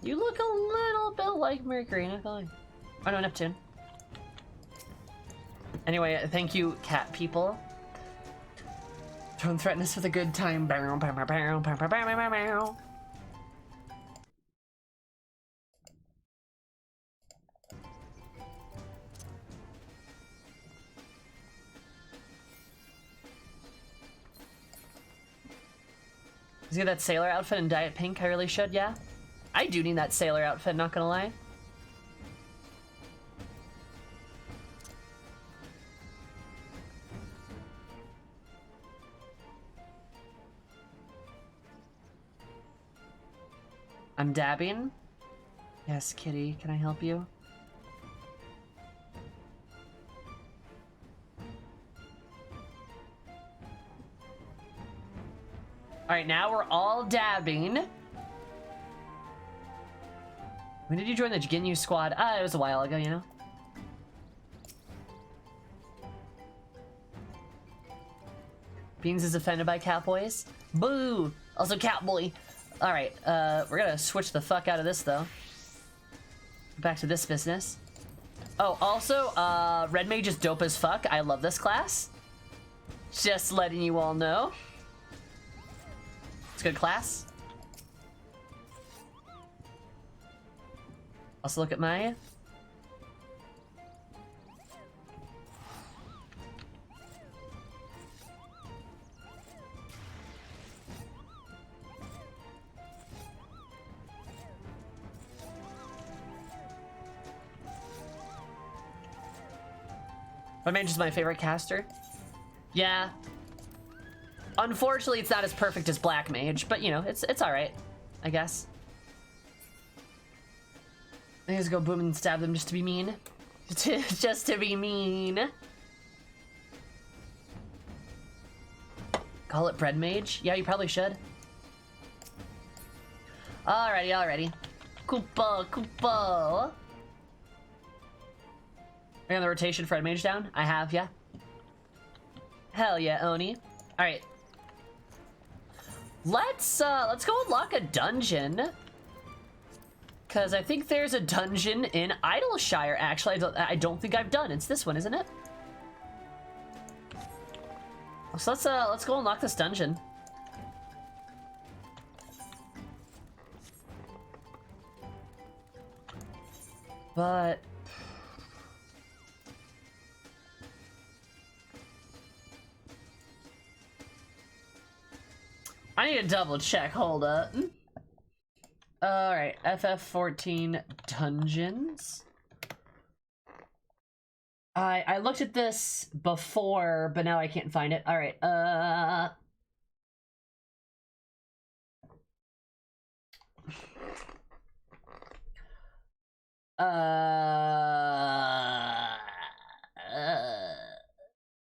You look a little bit like Mercury, not going. Oh no, Neptune. Anyway, thank you, cat people. Don't threaten us with a good time. Is he that sailor outfit in Diet Pink? I really should, yeah? I do need that sailor outfit, not gonna lie. I'm dabbing. Yes, kitty, can I help you? Alright, now we're all dabbing. When did you join the Ginyu squad? It was a while ago, you know? Beans is offended by catboys. Boo! Also catboy. Alright, we're gonna switch the fuck out of this, though. Back to this business. Oh, also, Red Mage is dope as fuck. I love this class. Just letting you all know. It's a good class. Also look at my... Red Mage is my favorite caster. Yeah. Unfortunately, it's not as perfect as Black Mage, but you know, it's alright, I guess. I just go boom and stab them just to be mean. Just to be mean. Call it Bread Mage? Yeah, you probably should. Alrighty. Koopa. Are you on the rotation for Red Mage down? I have, yeah. Hell yeah, Oni. Alright. Let's go unlock a dungeon. Cause I think there's a dungeon in Idleshire, actually. I don't think I've done. It's this one, isn't it? So let's go unlock this dungeon. But I need to double check. Hold up. All right, FF14 Dungeons. I looked at this before, but now I can't find it. All right.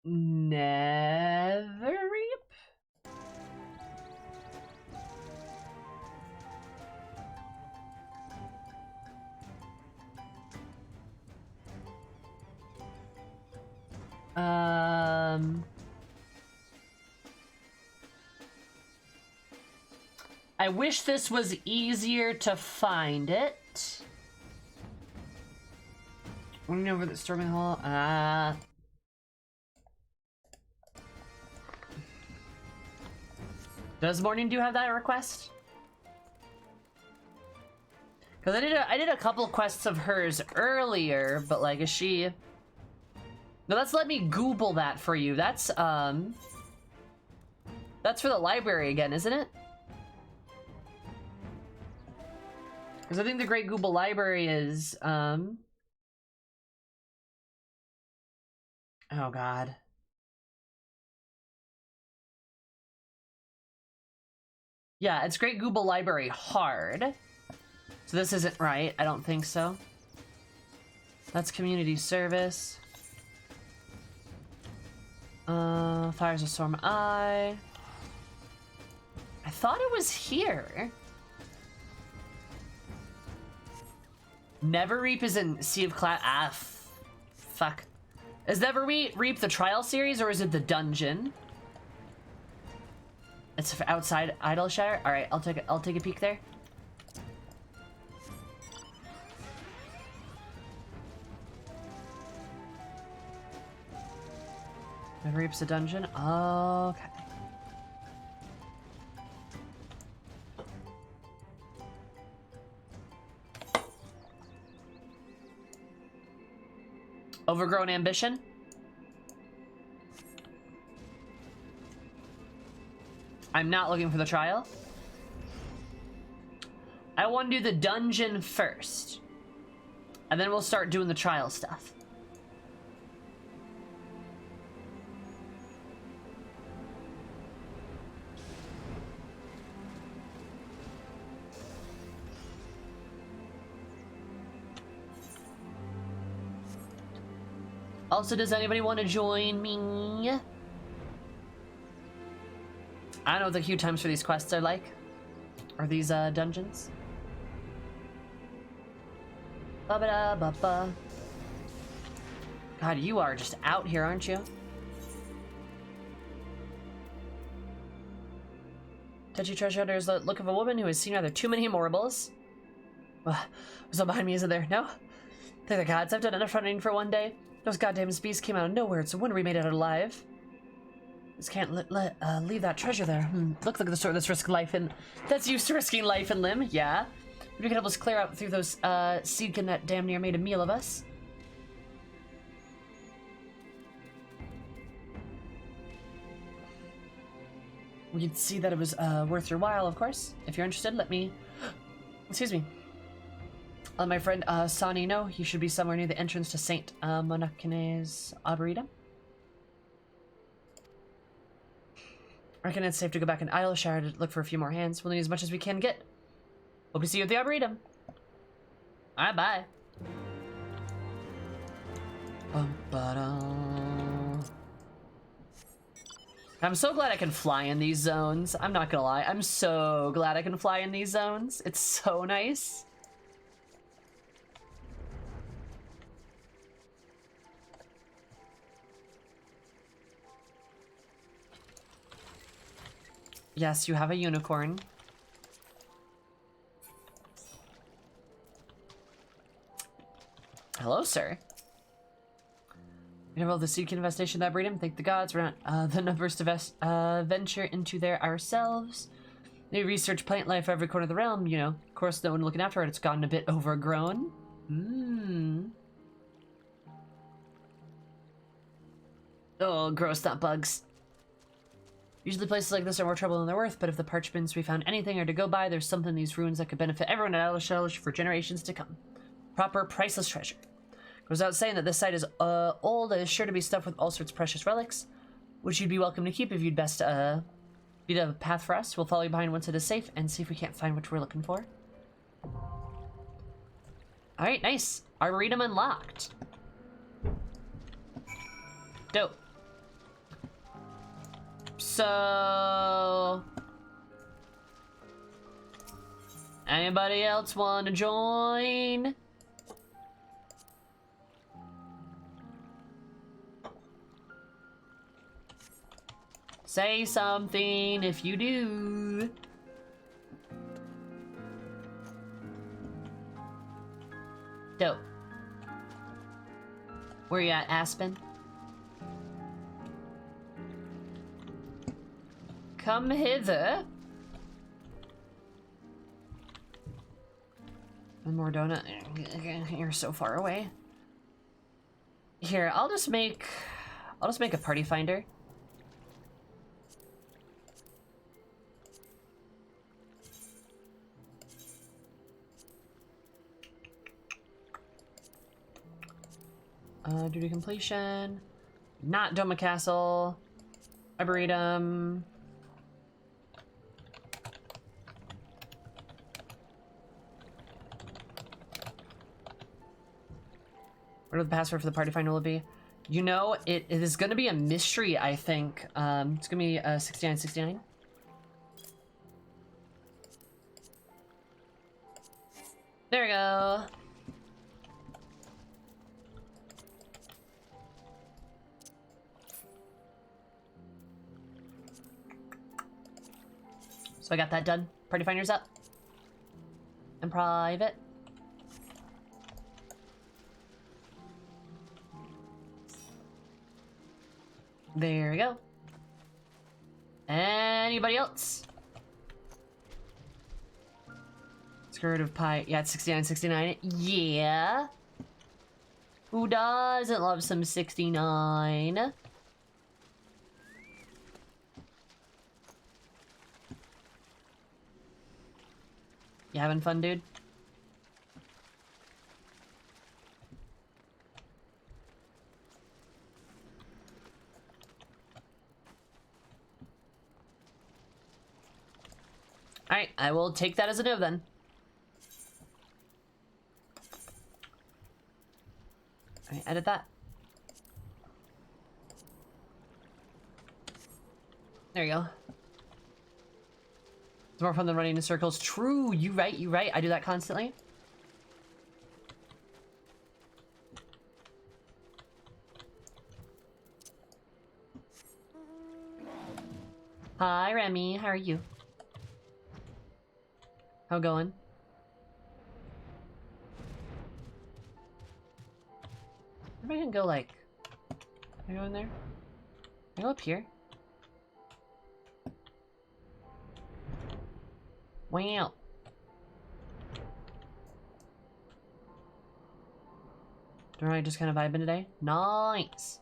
Never Reap? I wish this was easier to find it. Running over the storming hall. Does Morning Dew have that request? Because I did a couple quests of hers earlier, but like, is she? No, let's let me Google that for you. That's for the library again, isn't it? Because I think the Great Google Library is oh god. Yeah, it's Great Google Library hard. So this isn't right. I don't think so. That's community service. Fires of Storm Eye. I thought it was here. Never Reap is in Sea of Cloud. Fuck. Is Never Reap the trial series or is it the dungeon? It's outside Idleshire. All right, I'll take a peek there. Never Reap's a dungeon. Okay. Overgrown ambition. I'm not looking for the trial. I want to do the dungeon first. And then we'll start doing the trial stuff. Also, does anybody want to join me? I don't know what the queue times for these quests are like. Or these dungeons. Ba-ba-da-ba-ba. God, you are just out here, aren't you? Touchy treasure hunter is the look of a woman who has seen rather too many horribles. So behind me, isn't there? No? Thank the gods, I've done enough running for one day. Those goddamn beasts came out of nowhere. It's a wonder we made it out alive. Just can't leave that treasure there. Looks like the sort that's risk life and that's used to risking life and limb. Yeah, maybe you can help us clear out through those seedkin that damn near made a meal of us. We can see that it was worth your while, of course. If you're interested, let me. Excuse me. Let my friend Sani know. He should be somewhere near the entrance to Saint Monacane's Arboretum. I reckon it's safe to go back in Idleshire to look for a few more hands. We'll need as much as we can get. Hope to see you at the Arboretum. Alright, bye. I'm so glad I can fly in these zones. I'm not gonna lie. I'm so glad I can fly in these zones. It's so nice. Yes, you have a unicorn. Hello, sir. We have all the seedkin infestation that breed him. Thank the gods. We're not the numbers to venture into there ourselves. They research plant life every corner of the realm, you know. Of course, no one looking after it. It's gotten a bit overgrown. Oh, gross, not bugs. Usually places like this are more trouble than they're worth, but if the parchments we found anything are to go by, there's something in these ruins that could benefit everyone at Elish for generations to come. Proper, priceless treasure. Goes without saying that this site is old and is sure to be stuffed with all sorts of precious relics, which you'd be welcome to keep if you'd best beat a path for us. We'll follow you behind once it is safe and see if we can't find what we're looking for. Alright, nice. Arboretum unlocked. Dope. So... anybody else want to join? Say something if you do. Dope. Where you at, Aspen? Come hither. One more donut. You're so far away. Here, I'll just make a party finder. Duty completion. Not Doma Castle. Arboretum. What the password for the party finder will be? You know, it is going to be a mystery, I think. It's going to be 6969. There we go. So I got that done. Party finder's up. And private. There we go. Anybody else? Skirt of pie. Yeah, it's 6969. Yeah. Who doesn't love some 69? You having fun, dude? Alright, I will take that as a no then. Alright, edit that. There you go. It's more fun than running in circles. True, you right. I do that constantly. Hi, Remy. How are you? How going? Maybe I can go like... Can I go in there? Can I go up here? Wow. Don't I just kind of vibing today? Nice.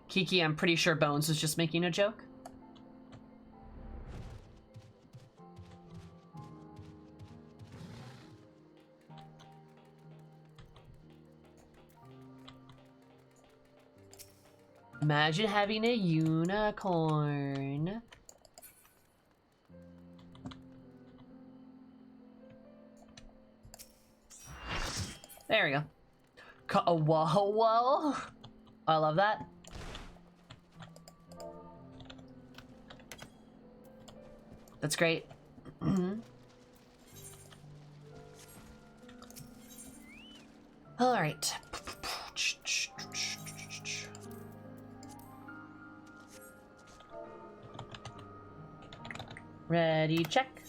Kiki, I'm pretty sure Bones was just making a joke. Imagine having a unicorn. There we go. Whoa. I love that. That's great. All right. Ready, check.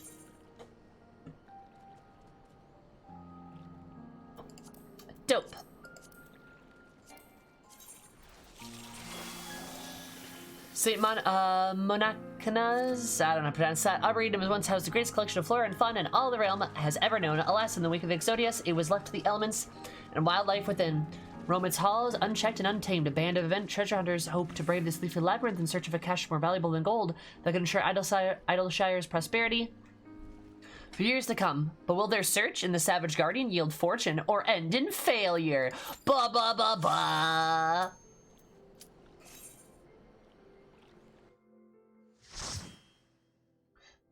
Dope. Saint Monarch Arachnas. I don't know how to pronounce that. Arboretum was once housed the greatest collection of flora and fauna and all the realm has ever known. Alas, in the wake of Exodius, it was left to the elements and wildlife within. Roam its halls, unchecked and untamed. A band of event treasure hunters hope to brave this leafy labyrinth in search of a cache more valuable than gold that can ensure Idleshire's prosperity for years to come. But will their search in the Savage Guardian yield fortune or end in failure? Ba ba ba ba.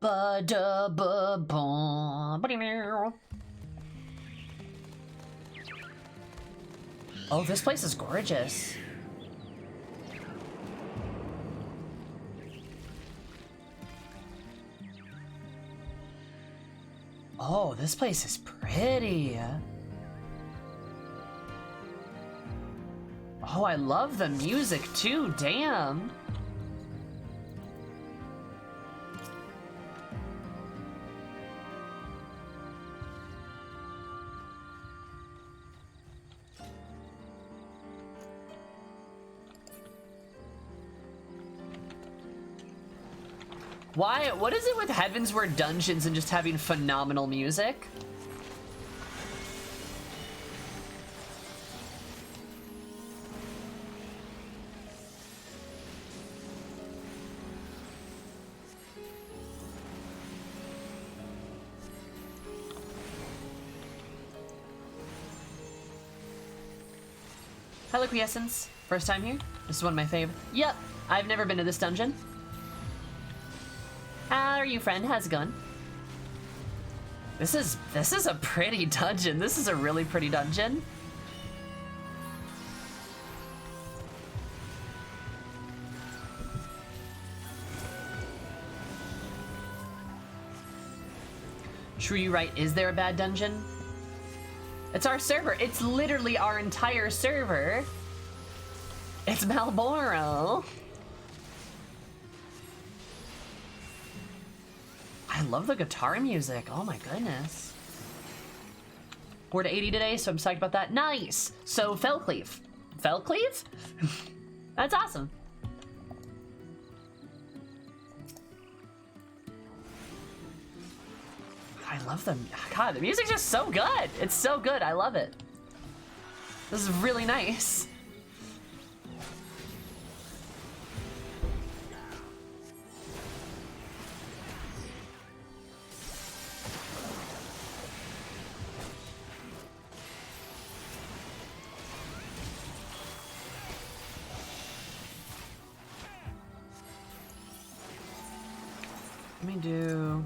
Ba da ba ba. Oh, this place is gorgeous. Oh, this place is pretty. Oh, I love the music too, damn. Why? What is it with Heavensward Dungeons and just having phenomenal music? Hello, Quiescence. First time here? This is one of my favorite. Yep, I've never been to this dungeon. How are you, friend? How's it going? This is a pretty dungeon. This is a really pretty dungeon. True, you right. Is there a bad dungeon? It's our server. It's literally our entire server. It's Malboro. I love the guitar music. Oh my goodness. We're to 80 today, so I'm psyched about that. Nice. So Fellcleave. Fellcleave? That's awesome. I love them. God, the music's just so good. It's so good. I love it. This is really nice. Let me do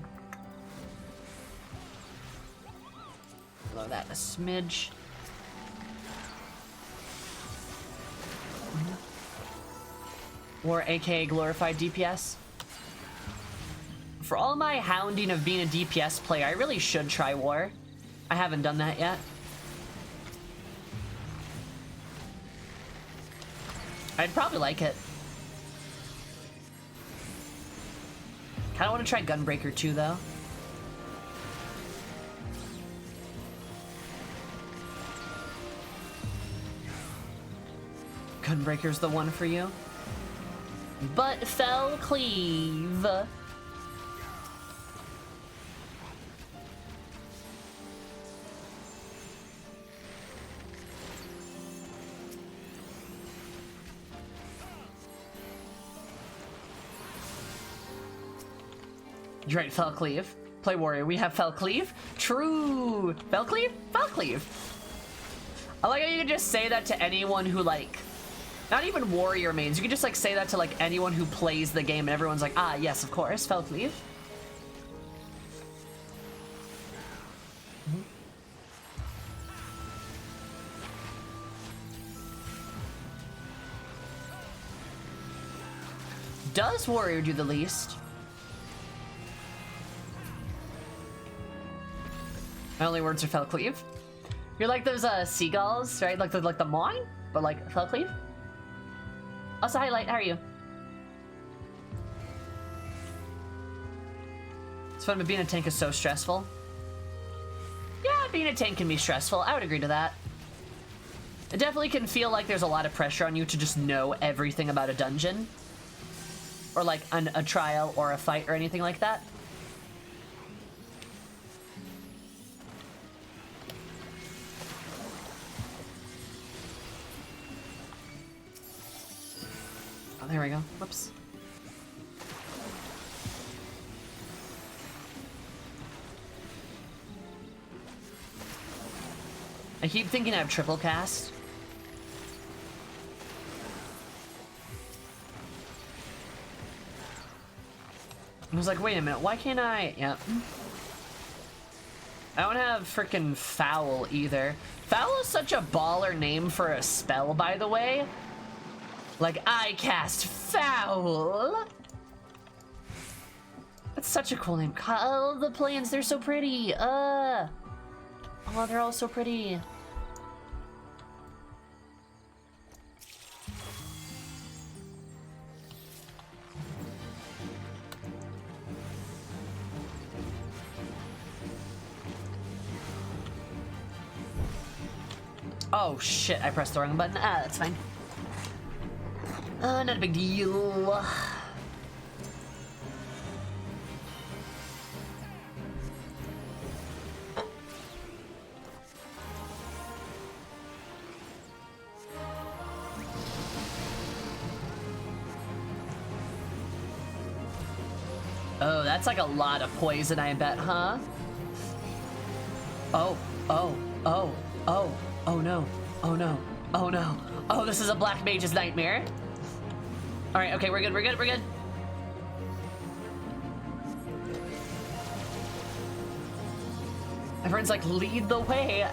below that a smidge. Or aka glorified DPS. For all my hounding of being a DPS player, I really should try War. I haven't done that yet. I'd probably like it. Kinda wanna try Gunbreaker too, though. Gunbreaker's the one for you. But Fellcleave. You're right, Fellcleave. Play warrior. We have Fellcleave. True. Fellcleave? Fellcleave. I like how you can just say that to anyone who, like, not even warrior mains. You can just, like, say that to, like, anyone who plays the game and everyone's like, ah, yes, of course, Fellcleave. Does warrior do the least? My only words are Fellcleave. You're like those seagulls, right? Like the mine, but like Fellcleave. Also, hi Light, how are you? It's fun, but being a tank is so stressful. Yeah, being a tank can be stressful. I would agree to that. It definitely can feel like there's a lot of pressure on you to just know everything about a dungeon. or like a trial or a fight or anything like that. Oh, there we go. Whoops. I keep thinking I have triple cast. I was like, wait a minute, why can't I? Yep. I don't have frickin' Foul either. Foul is such a baller name for a spell, by the way. Like, I cast Foul. That's such a cool name. Oh, the plants, they're so pretty. Oh, they're all so pretty. Oh shit, I pressed the wrong button. Ah, that's fine. Not a big deal. Oh, that's like a lot of poison, I bet, huh? Oh, oh, oh, oh, oh no, oh no, oh no. Oh, this is a black mage's nightmare. All right, okay, we're good, we're good, we're good. Everyone's like, lead the way.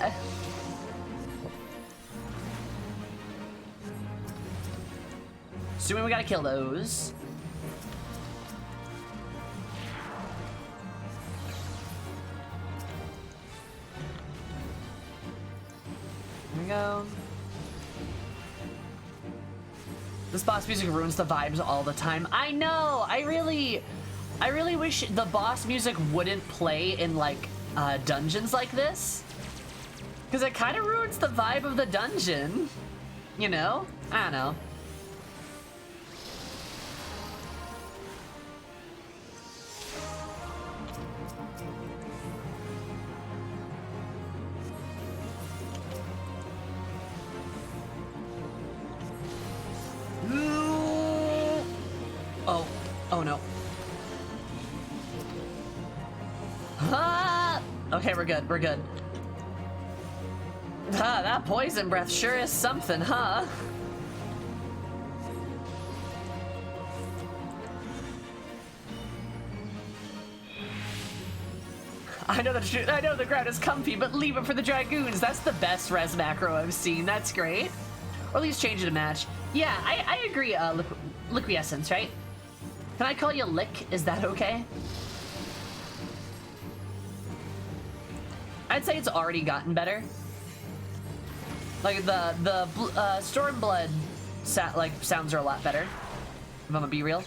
Assuming we gotta kill those. There we go. This boss music ruins the vibes all the time. I know. I really wish the boss music wouldn't play in like dungeons like this, because it kind of ruins the vibe of the dungeon. You know? I don't know. Oh, oh no. Ah! Okay, we're good, we're good. Ah, that poison breath sure is something, huh? I know the ground is comfy, but leave it for the dragoons. That's the best res macro I've seen. That's great. Or at least change it to match. Yeah, I agree, Liquiescence, right? Can I call you Lick? Is that okay? I'd say it's already gotten better. Like the Stormblood sounds are a lot better. If I'm gonna be real.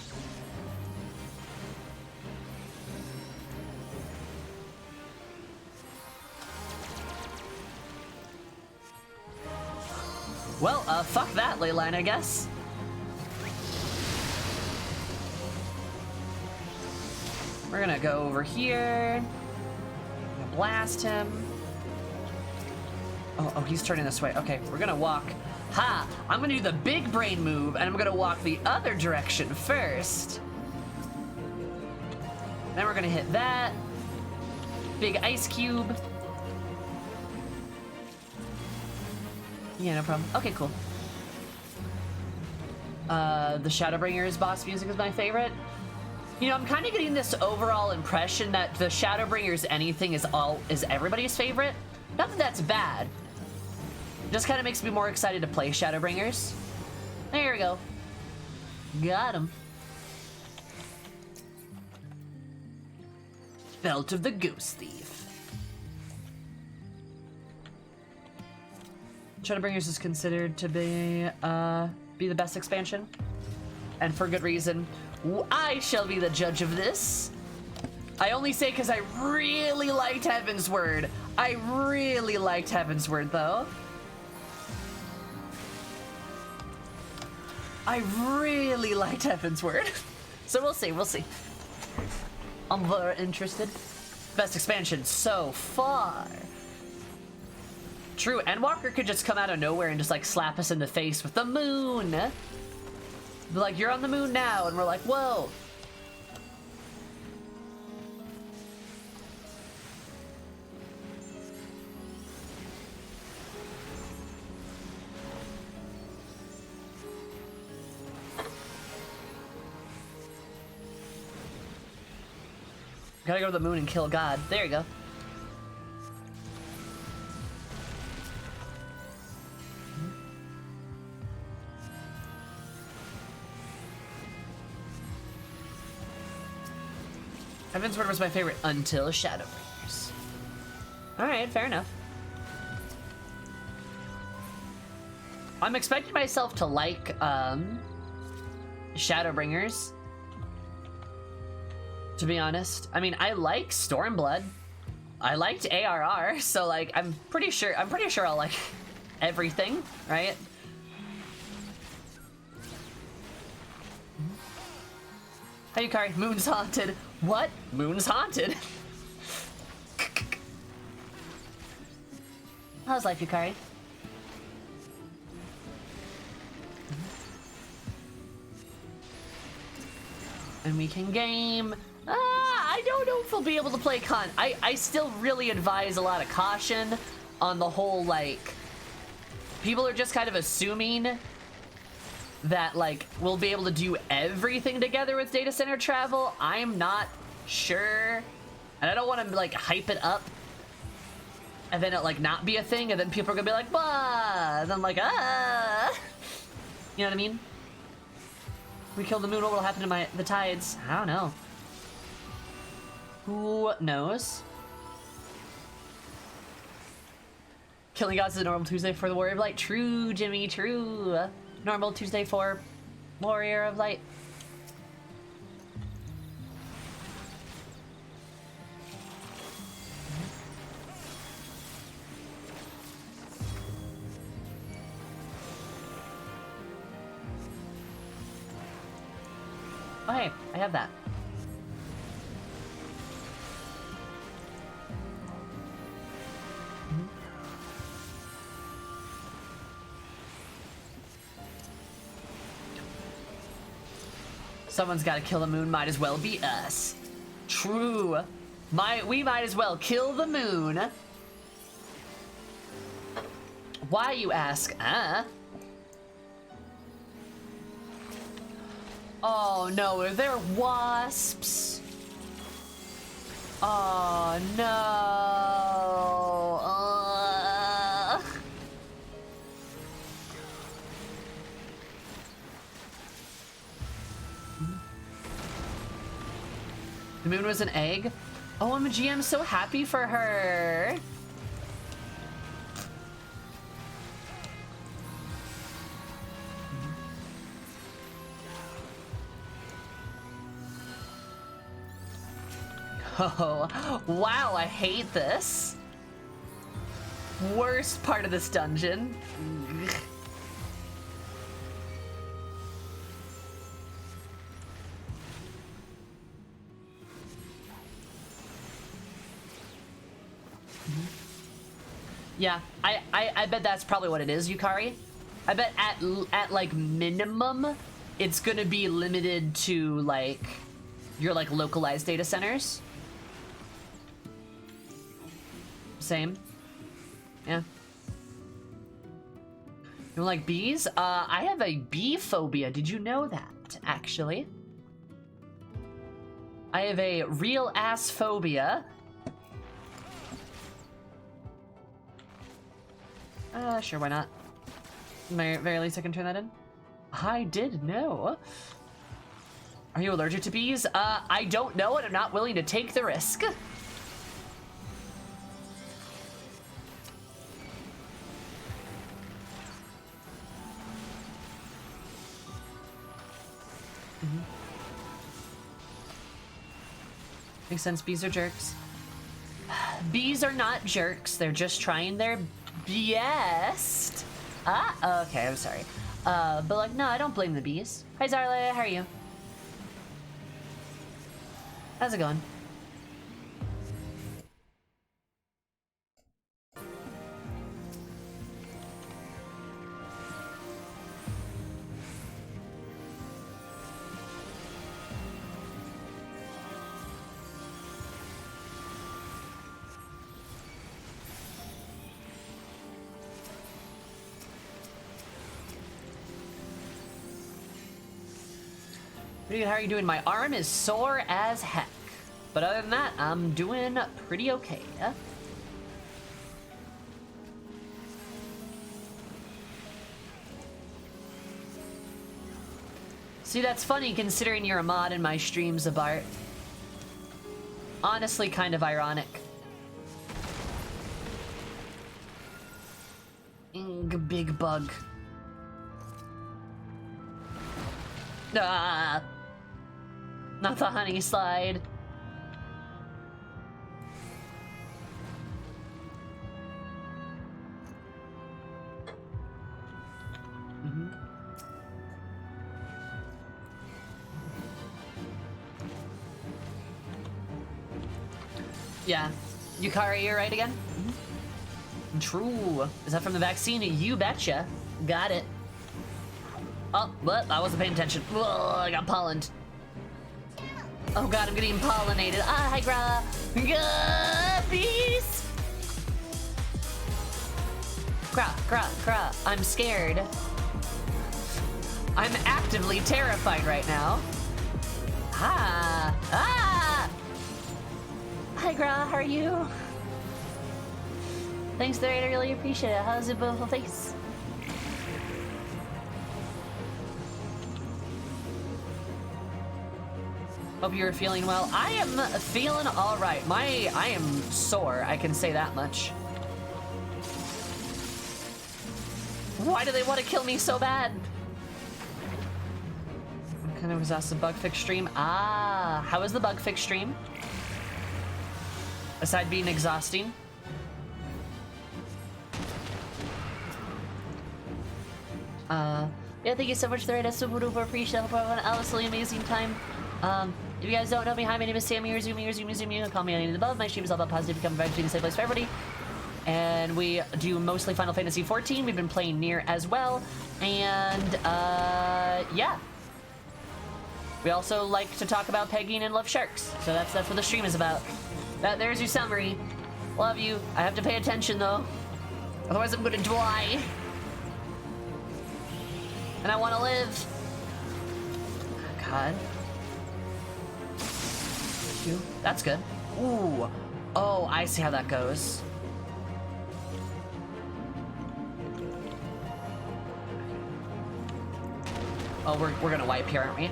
Well, fuck that, Leyline, I guess. We're gonna go over here. I'm gonna blast him. Oh, he's turning this way. Okay, we're gonna walk. Ha! I'm gonna do the big brain move, and I'm gonna walk the other direction first. Then we're gonna hit that. Big ice cube. Yeah, no problem. Okay, cool. The Shadowbringers boss music is my favorite. You know, I'm kind of getting this overall impression that the Shadowbringers anything is everybody's favorite. Not that that's bad. It just kind of makes me more excited to play Shadowbringers. There we go. Got him. Belt of the Ghost Thief. Shadowbringers is considered to be the best expansion, and for good reason. I shall be the judge of this. I only say because I really liked Heavensward. I really liked Heavensward, though. I really liked Heavensward. So we'll see, we'll see. I'm very interested. Best expansion so far. True, Endwalker could just come out of nowhere and just like slap us in the face with the moon. Be like, you're on the moon now, and we're like, whoa. Gotta go to the moon and kill God. There you go. Heavensward was my favorite until Shadowbringers. Alright, fair enough. I'm expecting myself to like Shadowbringers. To be honest. I mean, I like Stormblood. I liked ARR, so like I'm pretty sure I'll like everything, right? Hey Yukari, Moon's haunted. What? Moon's haunted? How's life, Yukari? And we can game. I don't know if we'll be able to play con. I still really advise a lot of caution on the whole, like, people are just kind of assuming that, like, we'll be able to do everything together with data center travel. I'm not sure. And I don't want to, like, hype it up and then it, like, not be a thing, and then people are gonna be like, bah! And I'm like, ah! You know what I mean? We kill the moon, what will happen to the tides? I don't know. Who knows? Killing gods is a normal Tuesday for the Warrior of Light. True, Jimmy, true. Normal Tuesday for Warrior of Light. Oh hey, I have that. Someone's gotta kill the moon, might as well be us. True. We might as well kill the moon. Why, you ask? Oh no, are there wasps? Oh no. The moon was an egg? OMG, I'm so happy for her. Oh, wow, I hate this. Worst part of this dungeon. Yeah, I bet that's probably what it is, Yukari. I bet at like minimum, it's gonna be limited to like your like localized data centers. Same. Yeah. You don't like bees? I have a bee phobia. Did you know that, actually? I have a real ass phobia. Sure, why not? Very least I can turn that in. I did know. Are you allergic to bees? I don't know, and I'm not willing to take the risk. Makes sense, bees are jerks. Bees are not jerks, they're just trying their best. Okay, I'm sorry. But like, no, I don't blame the bees. Hi Zarla, how are you? How's it going? Pretty good, how are you doing? My arm is sore as heck. But other than that, I'm doing pretty okay. See, that's funny considering you're a mod in my streams, Abart. Honestly, kind of ironic. Big bug. Ah! Not the honey slide. Yeah. Yukari, you're right again? True. Is that from the vaccine? You betcha. Got it. Oh, what? I wasn't paying attention. Whoa, I got pollened. Oh god, I'm getting pollinated. Ah, hi, Gra. Peace. Gra. I'm scared. I'm actively terrified right now. Ah. Hi, Gra. How are you? Thanks, the raid. I really appreciate it. How's your beautiful face? Hope you're feeling well. I am feeling all right. I am sore. I can say that much. Why do they want to kill me so bad? I'm kind of exhausted. Bug fix stream. Ah, how is the bug fix stream? Aside being exhausting. Yeah, thank you so much, Thread. I super duper appreciate it. Have an absolutely amazing time. If you guys don't know me, hi, my name is Sammy or Zumi. Call me on any of the above. My stream is all about positive, become a safe place for everybody. And we do mostly Final Fantasy XIV. We've been playing Nier as well. And, yeah. We also like to talk about pegging and love sharks. So that's what the stream is about. There's your summary. Love you. I have to pay attention, though. Otherwise, I'm gonna die. And I want to live. Oh, God. That's good. Ooh. Oh, I see how that goes. Oh, we're gonna wipe here, aren't we?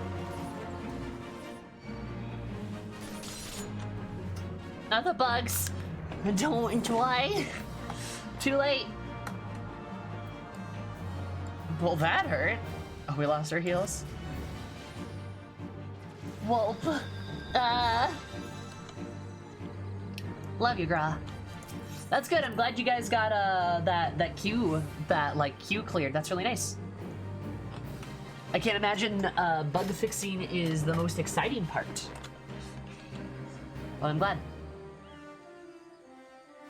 Not the bugs. Don't die. Too late. Well, that hurt. Oh, we lost our heals. Whoa. Love you, Gra. That's good. I'm glad you guys got that queue cleared. That's really nice. I can't imagine bug fixing is the most exciting part. Well, I'm glad.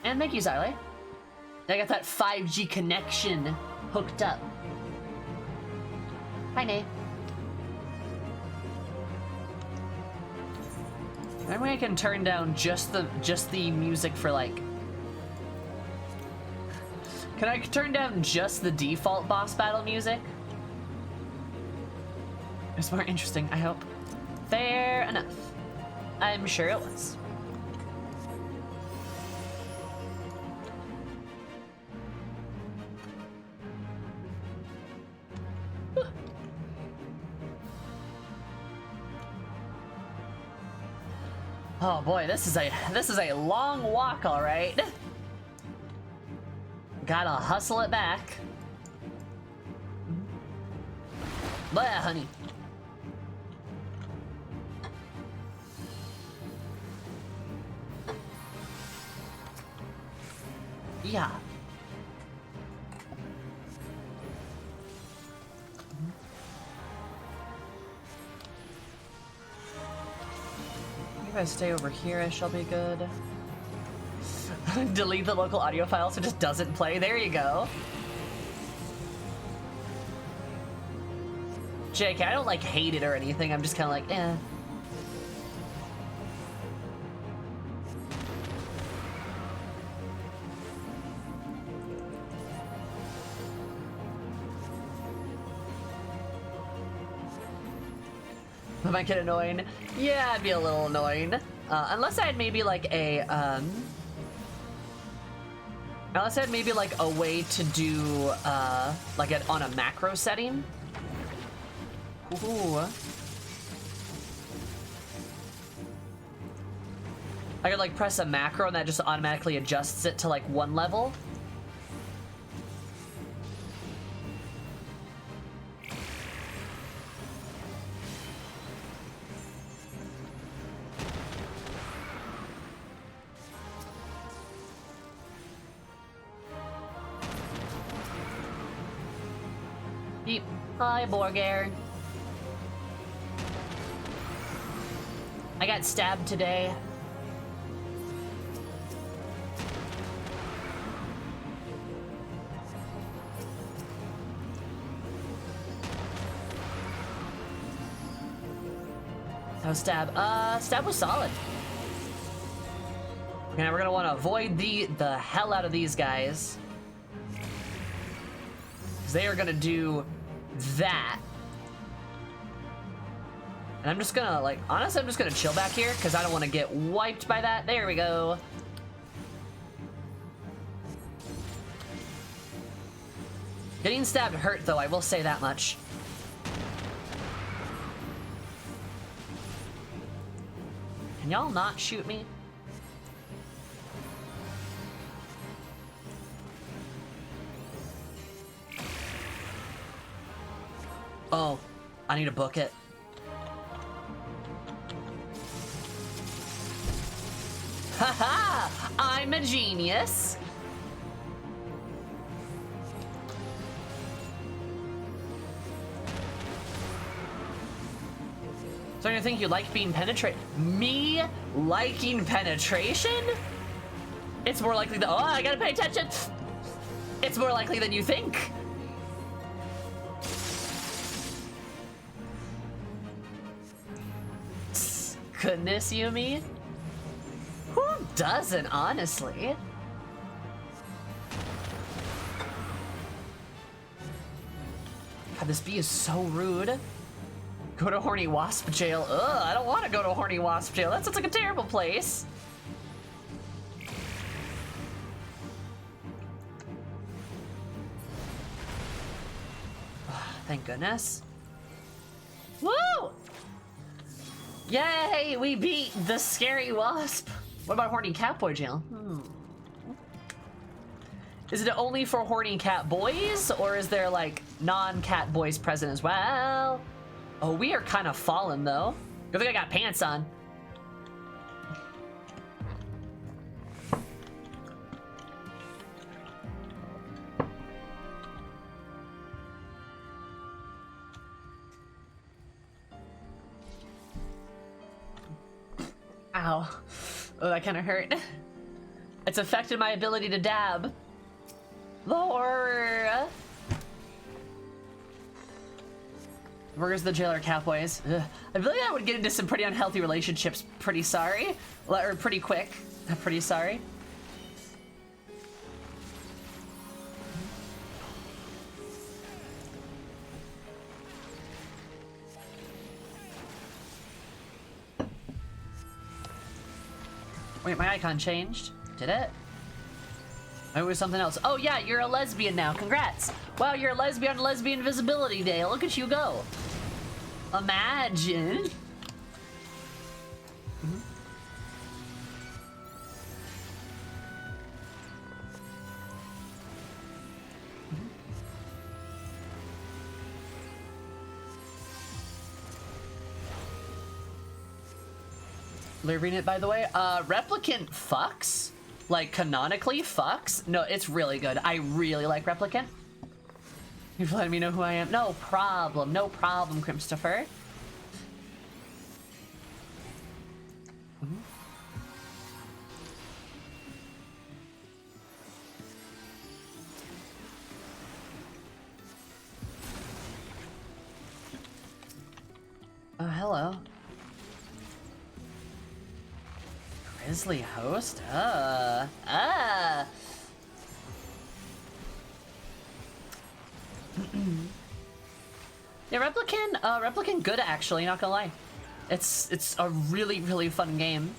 And thank you, Zarle. I got that 5G connection hooked up. Hi, Nate. Maybe I can turn down just the music for like. Can I turn down just the default boss battle music? It's more interesting, I hope. Fair enough. I'm sure it was. Oh boy, this is a long walk, all right. Gotta hustle it back. Blah, honey. Yeah. If I stay over here, I shall be good. Delete the local audio file so it just doesn't play. There you go. JK, I don't like hate it or anything. I'm just kind of like, eh. That might get annoying. Yeah, it'd be a little annoying. Unless I had maybe like a, unless I had maybe like a way to do, like it on a macro setting. Ooh. I could like press a macro and that just automatically adjusts it to like one level. Yeep. Hi, Borgare. I got stabbed today. That was stab. Stab was solid. Okay, we're gonna want to avoid the hell out of these guys. They are gonna do that. And I'm just gonna, like, honestly, I'm just gonna chill back here because I don't want to get wiped by that. There we go. Getting stabbed hurt, though, I will say that much. Can y'all not shoot me? Oh, I need to book it. Haha! I'm a genius! So you think you like being penetrated? Me liking penetration? It's more likely that— oh, I gotta pay attention! It's more likely than you think. Goodness, Yumi. Who doesn't, honestly? God, this bee is so rude. Go to horny wasp jail. Ugh, I don't want to go to horny wasp jail. That sounds like a terrible place. Thank goodness. Woo! Yay, we beat the scary wasp. What about horny catboy jail? Is it only for horny cat boys, or is there like non-cat boys present as well? Oh, we are kind of fallen though. Good thing I got pants on. Ow. Oh, that kind of hurt. It's affected my ability to dab. The horror. Where's the jailer cowboys? Ugh. I feel like I would get into some pretty unhealthy relationships pretty sorry. Or pretty quick. Pretty sorry. Wait, my icon changed. Did it? Maybe it was something else. Oh yeah, you're a lesbian now. Congrats. Wow, you're a lesbian on Lesbian Visibility Day. Look at you go. Imagine. Leaving it, by the way. Replicant fucks? Like, canonically fucks? No, it's really good. I really like Replicant. You've let me know who I am. No problem, Christopher. Oh, hello. Grizzly host? Yeah, Replicant good actually, not gonna lie. It's a really, really fun game.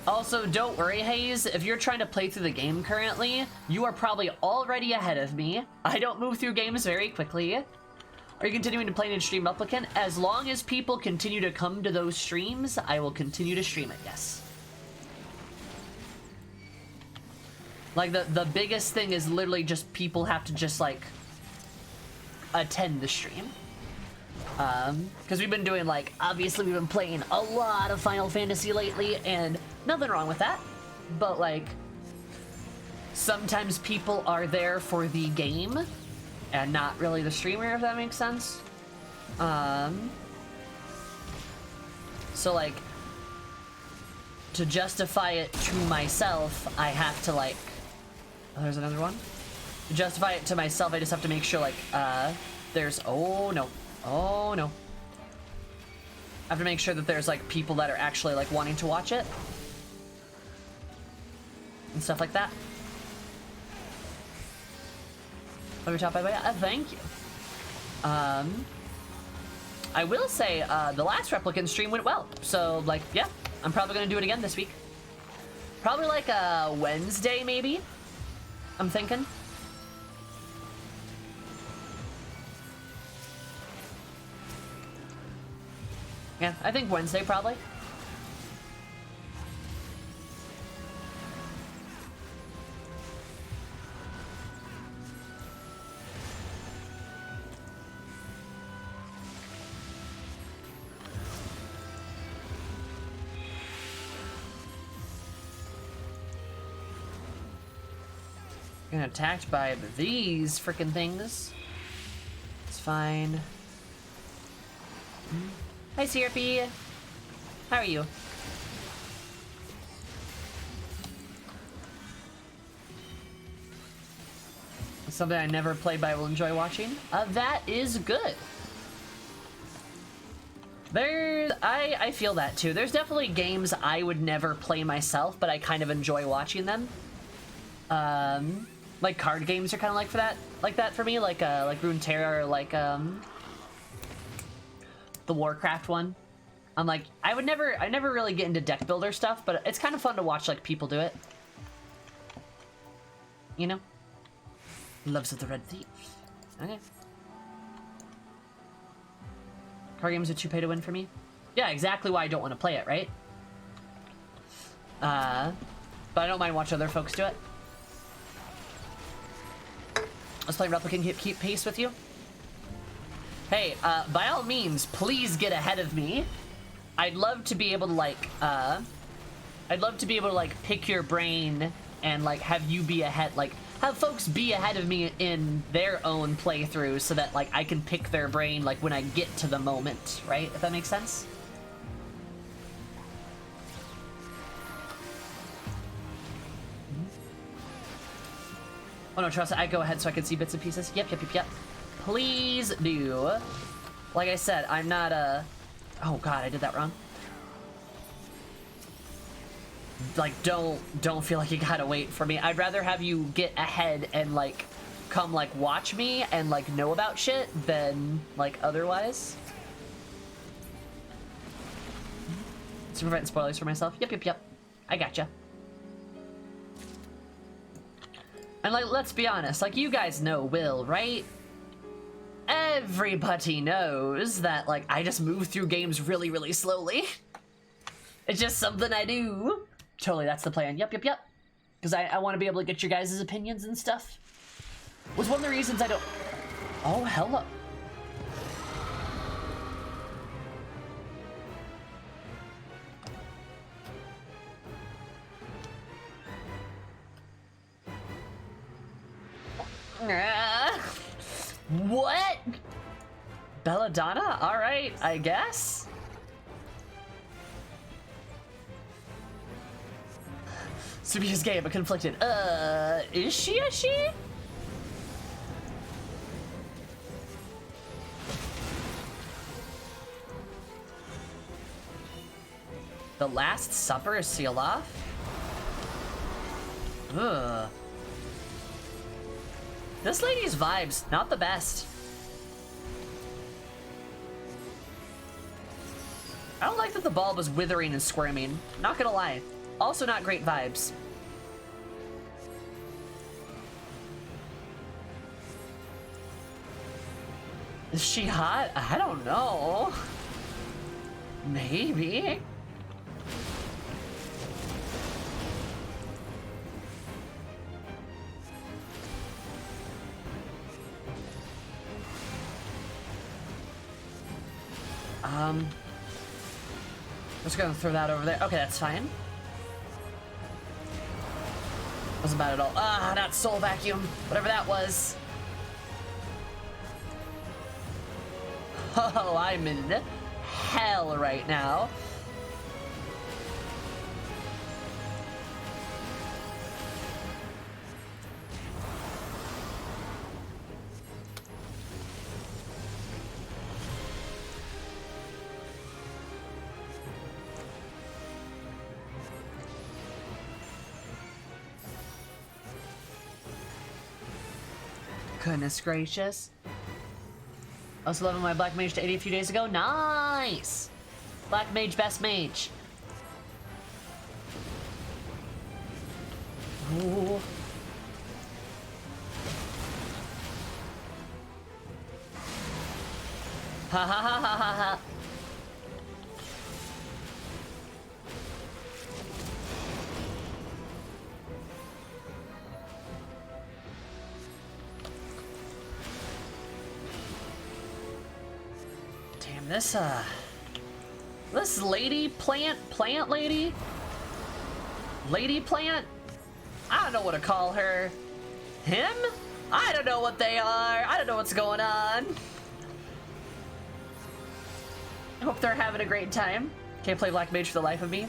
Also, don't worry, Hayes, if you're trying to play through the game currently, you are probably already ahead of me. I don't move through games very quickly. Are you continuing to play and stream Replicant? As long as people continue to come to those streams, I will continue to stream it, yes. Like, the biggest thing is literally just people have to just, like, attend the stream. Because we've been doing, like, obviously we've been playing a lot of Final Fantasy lately, and nothing wrong with that. But, like, sometimes people are there for the game and not really the streamer, if that makes sense. So, like, to justify it to myself, I have to, like... Oh, there's another one. To justify it to myself, I just have to make sure, like, there's... Oh, no. Oh, no. I have to make sure that there's, like, people that are actually, like, wanting to watch it. And stuff like that. Over top, thank you. I will say, the last Replicant stream went well. So, like, yeah, I'm probably gonna do it again this week. Probably, like, a Wednesday, maybe? I'm thinking. Yeah, I think Wednesday, probably. Getting attacked by these freaking things. It's fine. Hi, CRP. How are you? Something I never played but I will enjoy watching. That is good. I feel that too. There's definitely games I would never play myself, but I kind of enjoy watching them. Like card games are kind of like that for me, like Runeterra or like the Warcraft one. I'm like, I never really get into deck builder stuff, but it's kind of fun to watch like people do it. You know? Loves of the Red Thief. Okay. Card games are too pay to win for me. Yeah, exactly why I don't want to play it, right? But I don't mind watching other folks do it. Let's play Replicant, keep pace with you. Hey, by all means, please get ahead of me. I'd love to be able to like, pick your brain and like have you be ahead, like have folks be ahead of me in their own playthrough so that like I can pick their brain like when I get to the moment, right? If that makes sense. Oh no, trust it, I go ahead so I can see bits and pieces. Yep. Please do. Like I said, I'm not a... Oh god, I did that wrong. Like, don't feel like you gotta wait for me. I'd rather have you get ahead and like, come like watch me and like know about shit than like otherwise. To prevent spoilers for myself. Yep. I gotcha. And like, let's be honest, like you guys know Will, right? Everybody knows that like I just move through games really, really slowly. It's just something I do. Totally, that's the plan. Yep. Because I want to be able to get your guys' opinions and stuff. Was one of the reasons I don't... Oh, hello. What? Belladonna? Alright, I guess. Subia's gay but conflicted. Is she a she? The Last Supper is sealed off? Ugh. This lady's vibes, not the best. I don't like that the bulb is withering and squirming. Not gonna lie. Also not great vibes. Is she hot? I don't know. Maybe. Just gonna throw that over there. Okay, that's fine. Wasn't bad at all. Ah, not soul vacuum. Whatever that was. Oh, I'm in hell right now. Goodness gracious. I was leveling my Black Mage to 80 a few days ago. Nice! Black Mage, best mage. Ooh. Ha ha ha ha ha ha. This lady plant lady? Lady plant? I don't know what to call her. Him? I don't know what they are. I don't know what's going on. I hope they're having a great time. Can't play Black Mage for the life of me.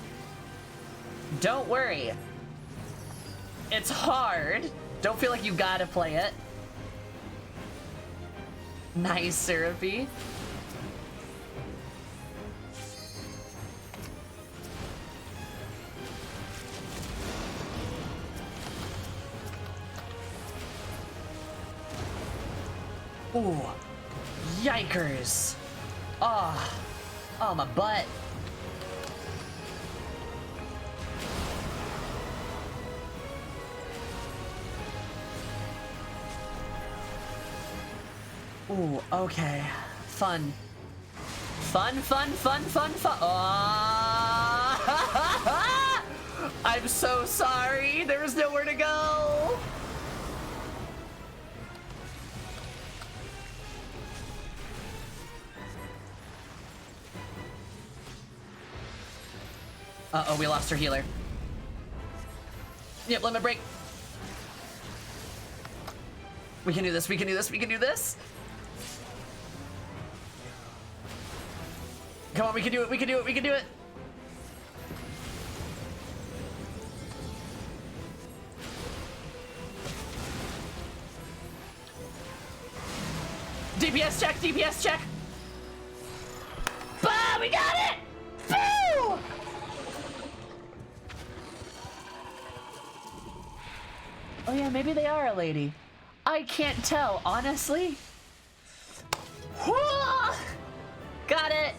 Don't worry. It's hard. Don't feel like you gotta play it. Nice, Syrupy. Ooh, yikers. Oh, my butt. Ooh, okay. Fun. Fun. I'm so sorry. There was nowhere to go. Uh-oh, we lost our healer. Yep, limit break. We can do this, we can do this, we can do this. Come on, we can do it, we can do it, we can do it. DPS check, DPS check. Bah, we got it! Boo! Oh yeah, maybe they are a lady. I can't tell, honestly. Got it!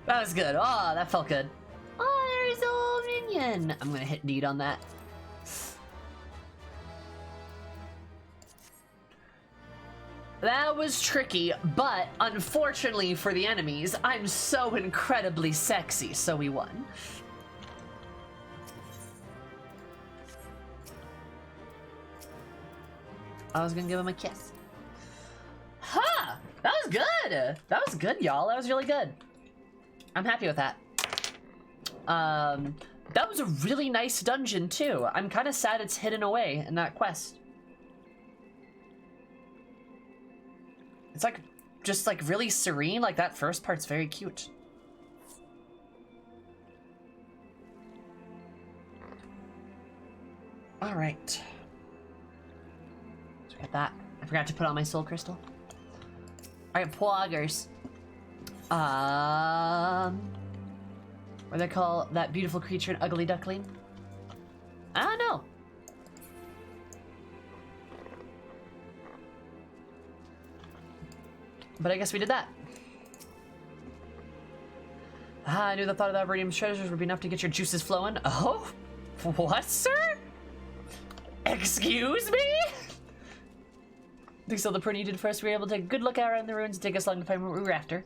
That was good. Oh, that felt good. Oh, there's a little minion. I'm gonna hit need on that. That was tricky, but unfortunately for the enemies, I'm so incredibly sexy, so we won. I was gonna give him a kiss. Ha! That was good. That was good, y'all. That was really good. I'm happy with that. That was a really nice dungeon too. I'm kind of sad it's hidden away in that quest. It's like just like really serene. Like that first part's very cute. All right. So we got that. I forgot to put on my soul crystal. All right, poggers. What do they call that beautiful creature, an ugly duckling? I don't know. But I guess we did that. Ah, I knew the thought of the Arboretum's treasures would be enough to get your juices flowing. Oh? What, sir? Excuse me? Thanks to all the pruning you did for us, we were able to take a good look around the ruins and take us along to find what we were after.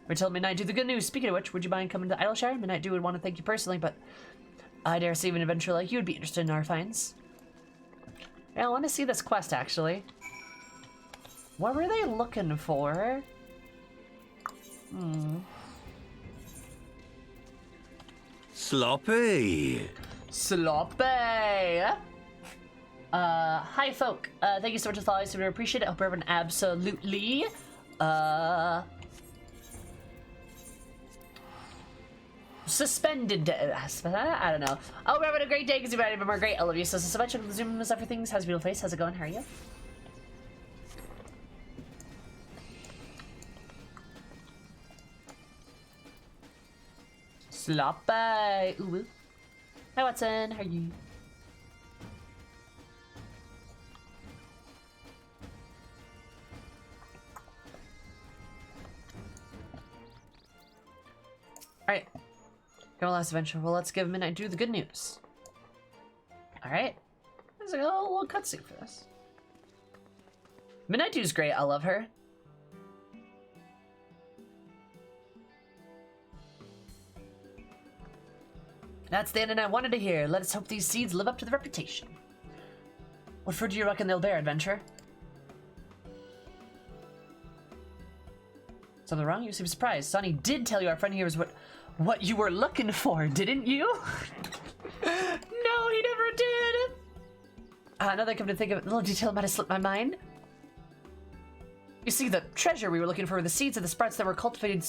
We told Midnight Dew the good news. Speaking of which, would you mind coming to Idleshire? Midnight Dew would want to thank you personally, but I dare say an adventurer like you would be interested in our finds. Yeah, I want to see this quest, actually. What were they looking for? Sloppy. Sloppy! Hi, folk. Thank you so much for following. I appreciate it. I hope everyone absolutely, suspended. I don't know. Oh, we're having a great day because you've had more great. I love you so much. I'm zooming with everything. How's your beautiful face? How's it going? How are you? Sloppy. Ooh. Hi, Watson. How are you? Alright. Got my last adventure. Well, let's give Midnight Dew the good news. Alright. There's like a little cutscene for this. Midnight Dew's great. I love her. That's the ending I wanted to hear. Let us hope these seeds live up to the reputation. What fruit do you reckon they'll bear, adventurer? Something wrong? You seem surprised. Sonny did tell you our friend here was what you were looking for, didn't you? No, he never did. Now that I come to think of it, a little detail might have slipped my mind. You see, the treasure we were looking for were the seeds of the sprouts that were cultivated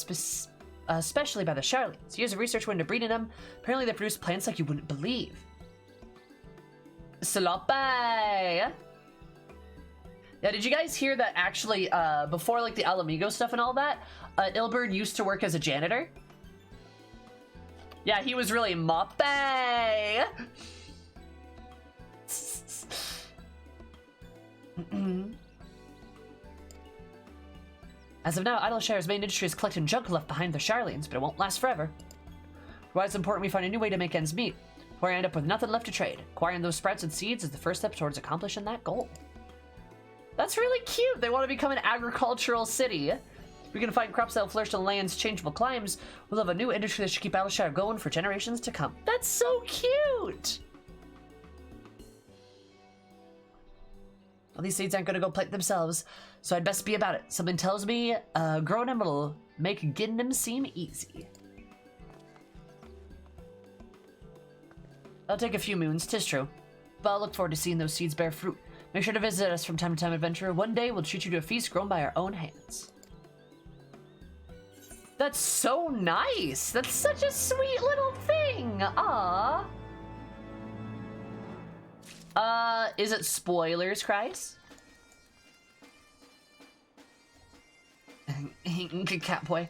especially by the Charlie's. Years of research went into breeding them. Apparently they produce plants like you wouldn't believe. Sloppy! Yeah, did you guys hear that actually, before like the Alamigo stuff and all that, Ilberd used to work as a janitor? Yeah, he was really moppy! As of now, Idleshire's main industry is collecting junk left behind the Charlians, but it won't last forever. Why it's important we find a new way to make ends meet, or I end up with nothing left to trade. Acquiring those sprouts and seeds is the first step towards accomplishing that goal. That's really cute. They want to become an agricultural city. If we can find crops that will flourish in the land's changeable climes, we'll have a new industry that should keep Idleshire going for generations to come. That's so cute! Well, these seeds aren't going to go plant themselves, so I'd best be about it. Something tells me growing them will make getting them seem easy. It'll take a few moons, 'tis true, but I'll look forward to seeing those seeds bear fruit. Make sure to visit us from time to time, adventurer. One day we'll treat you to a feast grown by our own hands. That's so nice! That's such a sweet little thing! Aww! Is it spoilers, Christ? Cat boy.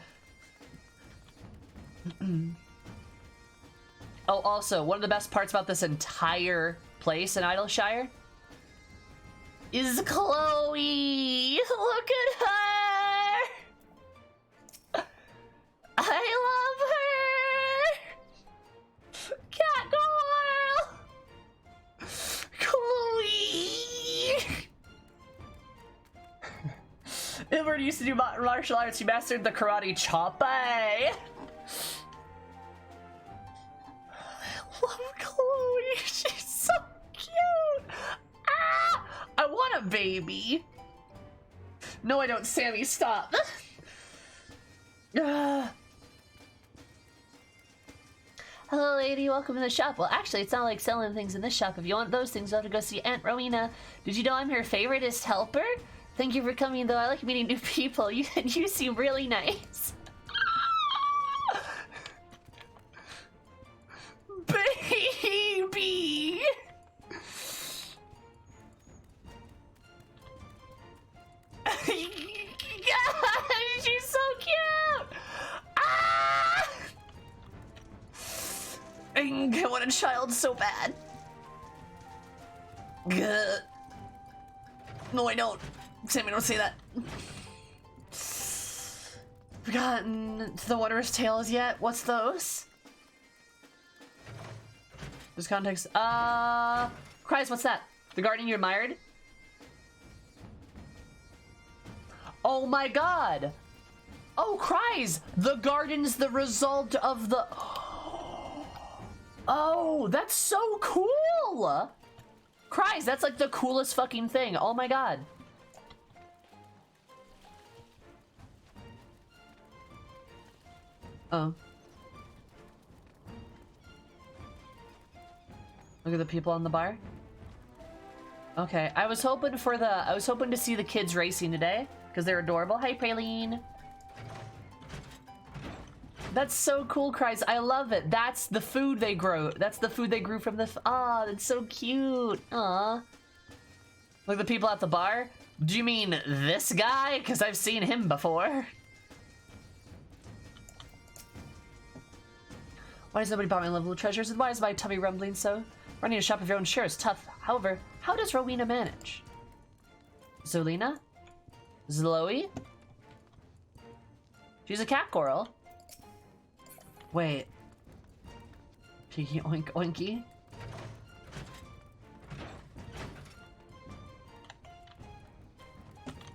Oh, also, one of the best parts about this entire place in Idleshire is Chloe! Look at her! I love her! Cat girl! Chloe! Ilberd used to do martial arts. He mastered the karate chop. I love Chloe. She's so cute. Ah! I want a baby. No, I don't, Sammy, stop. Hello, lady. Welcome to the shop. Well, actually, it's not like selling things in this shop. If you want those things, you'll have to go see Aunt Rowena. Did you know I'm her favoriteest helper? Thank you for coming, though. I like meeting new people. You seem really nice. Baby! God, she's so cute! Ah! I want a child so bad. Gah. No, I don't. Sammy, don't say that. Forgotten the Wondrous Tales yet? What's those? There's context. Cries, what's that? The garden you admired? Oh my god! Oh, Cries! The garden's the result of the... Oh, that's so cool! Cries, that's like the coolest fucking thing. Oh my god. Oh. Look at the people on the bar. Okay, I was hoping to see the kids racing today because they're adorable. Hi, Praline. That's so cool, Cries. I love it. That's the food they grow. That's the food they grew from the... that's so cute. Aw. Look at the people at the bar. Do you mean this guy? Because I've seen him before. Why does nobody buy my lovely treasures? And why is my tummy rumbling so? Running a shop of your own sure is tough. However, how does Rowena manage? Zolina? Zloe? She's a cat girl. Wait. Peeky oink oinky?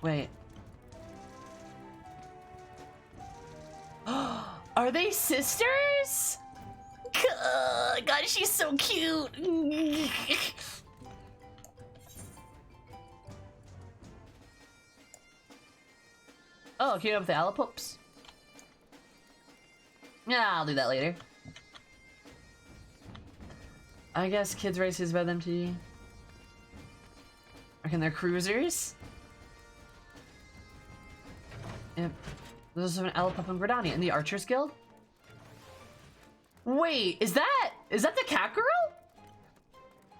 Wait. Are they sisters? God, she's so cute. Oh, keep up with the Alapops. Yeah, I'll do that later. I guess kids races better than MTG. Reckon they're cruisers? Yep. There's also an Alapop and Gradani in the Archers Guild. Wait, is that the cat girl?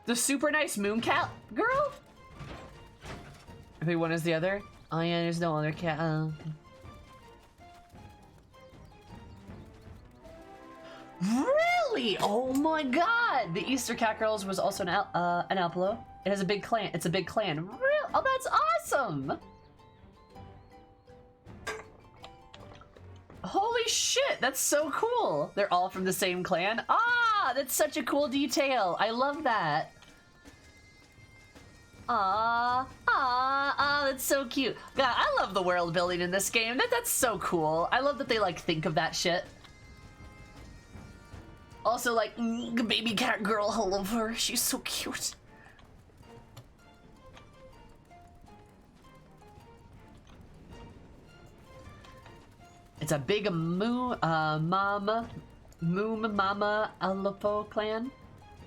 The super nice moon cat girl? I think one is the other. Oh yeah, there's no other cat. Really? Oh my god! The Easter Cat Girls was also an Alpolo. It has a big clan. It's a big clan. Real? Oh, that's awesome! Holy shit, that's so cool. They're all from the same clan. Ah, that's such a cool detail. I love that. That's so cute. God, I love the world building in this game. That's so cool. I love that they like think of that shit. Also, like, baby cat girl, I love her. She's so cute. It's a big mama Alopo clan.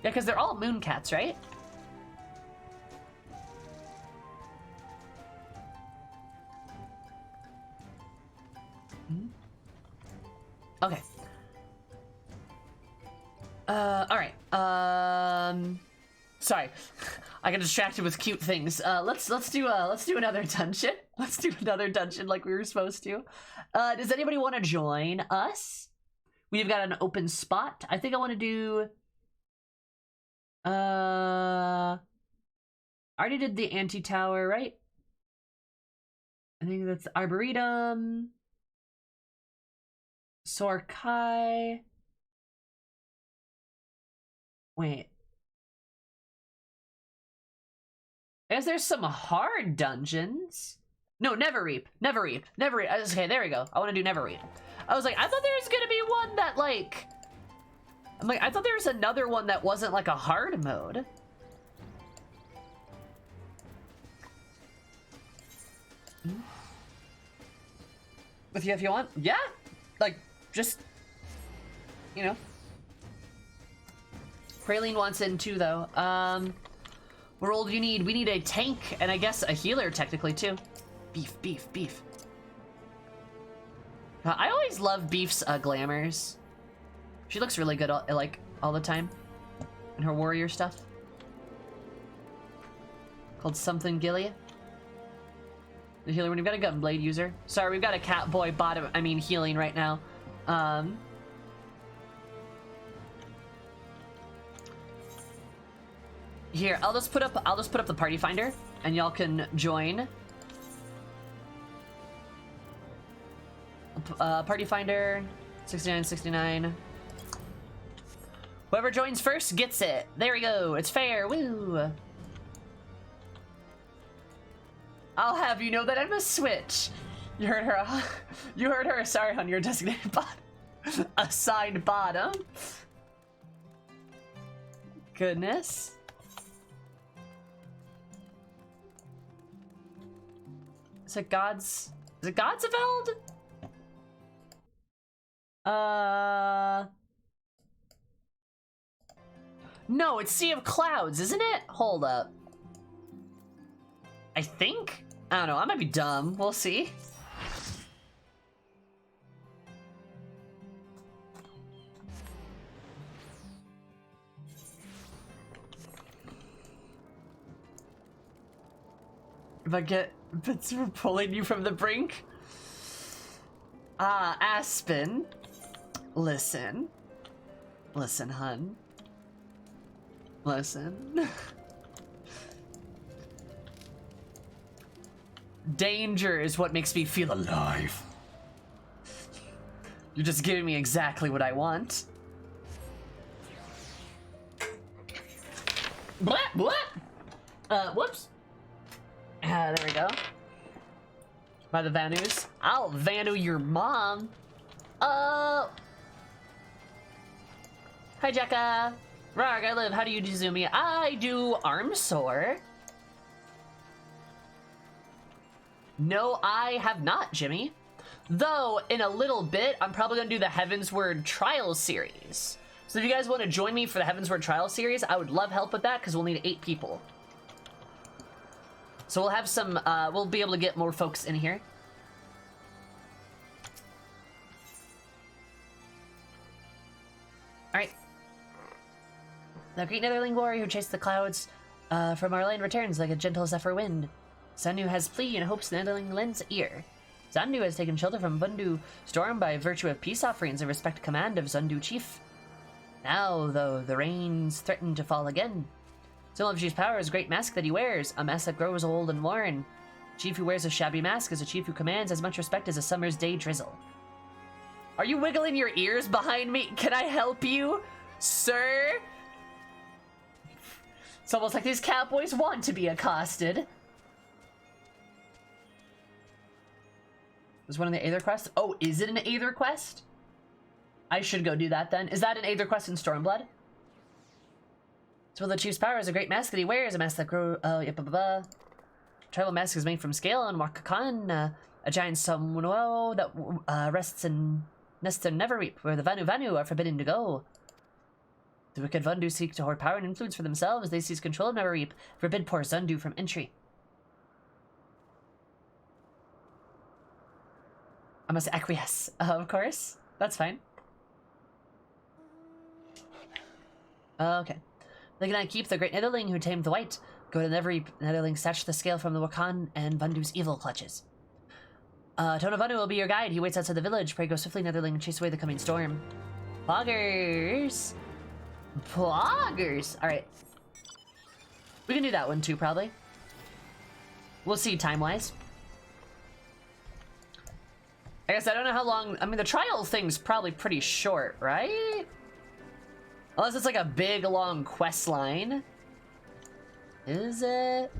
Yeah, because they're all moon cats, right? Okay. Alright. Sorry. I got distracted with cute things. Let's do another dungeon. Let's do another dungeon like we were supposed to. Does anybody want to join us? We've got an open spot. I think I want to do I already did the anti-tower, right? I think that's Arboretum. Sorkai. Wait. I guess there's some hard dungeons. No, Neverreap. Neverreap. Okay, there we go. I want to do Neverreap. I was like, I thought there was gonna be one that like... I'm like, I thought there was another one that wasn't like a hard mode. with you if you want. Yeah, like just you know. Praline wants in too, though. What role do you need? We need a tank and I guess a healer technically too. Beef, beef, beef. I always love Beef's glamours. She looks really good like all the time in her warrior stuff. Called something Gilly. The healer when you've got a gunblade user. Sorry, we've got a cat boy bottom. I mean healing right now. Here, I'll just put up the party finder, and y'all can join. Party finder, 69. Whoever joins first gets it. There we go. It's fair. Woo. I'll have you know that I'm a switch. You heard her. You heard her. Sorry, on your designated bottom. Assigned bottom. Goodness. Is it God's Eveld? No, it's Sea of Clouds, isn't it? Hold up. I think? I don't know, I might be dumb. We'll see. If I get bits for pulling you from the brink. Aspen. Listen. Listen, hun. Listen. Danger is what makes me feel alive. You're just giving me exactly what I want. Blah, blah. Whoops. There we go. By the Vanus. I'll Vanu your mom. Hi, Jekka. Rarg, I live. How do you do Zoomy? I do Armsore. No, I have not, Jimmy. Though, in a little bit, I'm probably going to do the Heavensward Trial series. So if you guys want to join me for the Heavensward Trial series, I would love help with that, because we'll need 8 people. So we'll have some, we'll be able to get more folks in here. Alright. The great Netherling warrior who chased the clouds from our land returns like a gentle zephyr wind. Zandu has plea and hopes the Netherling lends ear. Zandu has taken shelter from Vundu storm by virtue of peace offerings and respect command of Zandu chief. Now, though, the rains threaten to fall again. Symbol of chief's power is a great mask that he wears, a mask that grows old and worn. A chief who wears a shabby mask is a chief who commands as much respect as a summer's day drizzle. Are you wiggling your ears behind me? Can I help you, sir? It's almost like these catboys want to be accosted. Was one of the Aether quests? Oh, is it an Aether quest? I should go do that then. Is that an Aether quest in Stormblood? So the chief's power is a great mask that he wears, a mask that grows. Tribal mask is made from scale and Wakakan, a giant Samuno that rests in nests in Neverreap, where the Vanu are forbidden to go. The wicked Vundu seek to hoard power and influence for themselves. They seize control of Neverreap, forbid poor Zundu from entry. I must acquiesce, of course. That's fine. Okay. They cannot keep the great Netherling who tamed the white. Go to Neverreap. Netherling snatch the scale from the Wakan and Vundu's evil clutches. Tona Vanu will be your guide. He waits outside the village. Pray go swiftly, Netherling, and chase away the coming storm. Poggers! Poggers! Alright. We can do that one too, probably. We'll see time-wise. I guess I don't know how long... I mean, the trial thing's probably pretty short, right? Unless it's like a big, long quest line. Is it?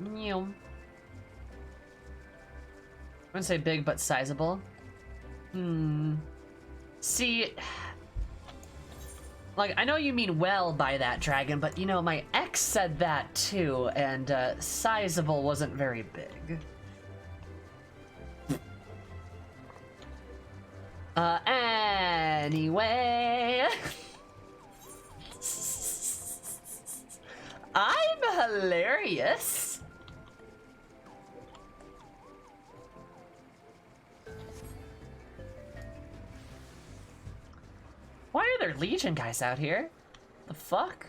I'm gonna say big but sizable. See, Like, I know you mean well by that, dragon, but you know, my ex said that too, and sizable wasn't very big. Anyway. I'm hilarious. Why are there Legion guys out here? The fuck?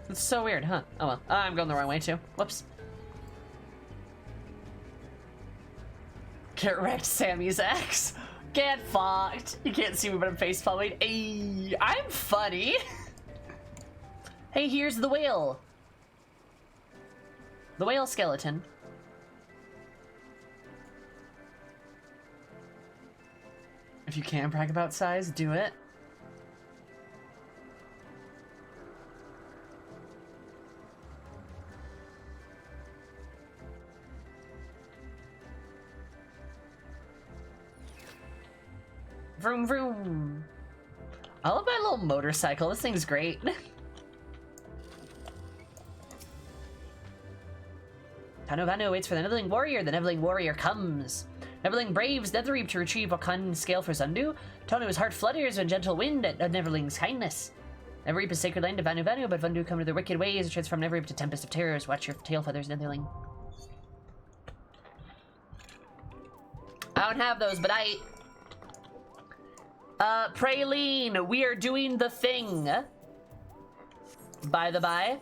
It's so weird, huh? Oh well. I'm going the wrong way too. Whoops. Get wrecked, Sammy's ex. Get fucked. You can't see me, but I'm face palming. Hey, I'm funny. Hey, here's the whale. The whale skeleton. If you can brag about size, do it. Vroom vroom. I love my little motorcycle. This thing's great. Vanu Vanu waits for the Neverling Warrior. The Neverling Warrior comes. Neverling braves Netherreap to retrieve Wakan scale for Zundu. Tonu's heart flutters when gentle wind at Neverling's kindness. Neverreap is sacred land to Vanu Vanu, but Vundu come to their wicked ways and transform Neverreap to Tempest of Terrors. Watch your tail feathers, Netherling. I don't have those, but Praline, we are doing the thing. By the by.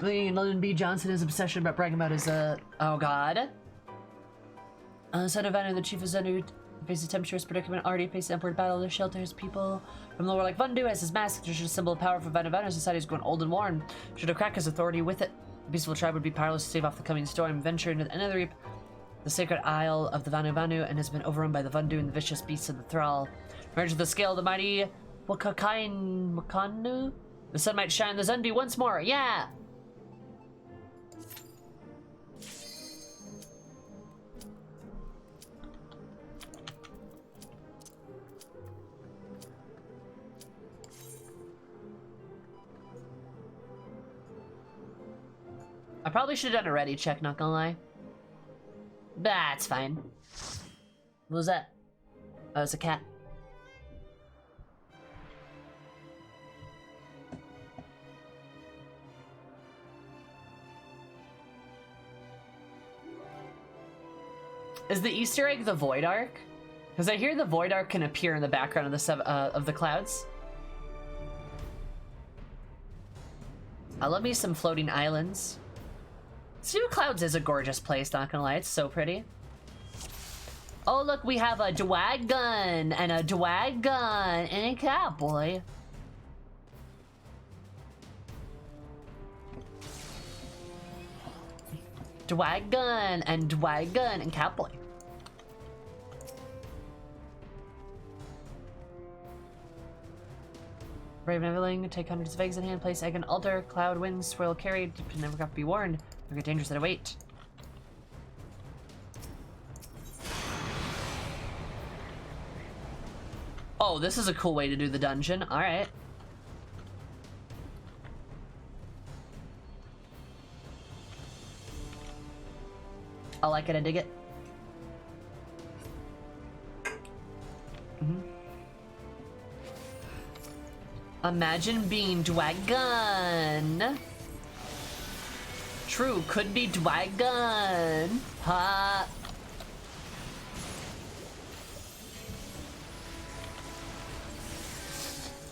London B. Johnson is obsession about bragging about his, oh god. Son of Vanu, the chief of Zenu, faces tempestuous predicament, already faces upward battle to shelter his people from the war like Vundu as his mask, which is a symbol of power for Vanu Vanu. Society is grown old and worn. Should have cracked his authority with it. The peaceful tribe would be powerless to stave off the coming storm. Venture into the Netherreap, the sacred isle of the Vanu Vanu, and has been overrun by the Vundu and the vicious beasts of the Thrall. Merge with the scale of the mighty Wakanu. The sun might shine the Zundu once more. Yeah! I probably should have done a ready check, not gonna lie. That's fine. What was that? Oh, it's a cat. Is the Easter egg the Void Ark? Because I hear the Void Ark can appear in the background of the clouds. I love me some floating islands. Sea Clouds is a gorgeous place, not gonna lie, it's so pretty. Oh look, we have a dragon and a dragon and a cowboy. Dragon and cowboy. Brave Neverling, take hundreds of eggs in hand, place egg in altar, cloud, wind, swirl, carried, never got to be warned. There are dangers that await. Oh, this is a cool way to do the dungeon. Alright. I like it, I dig it. Imagine being dragon. True, could be dragon. Ha.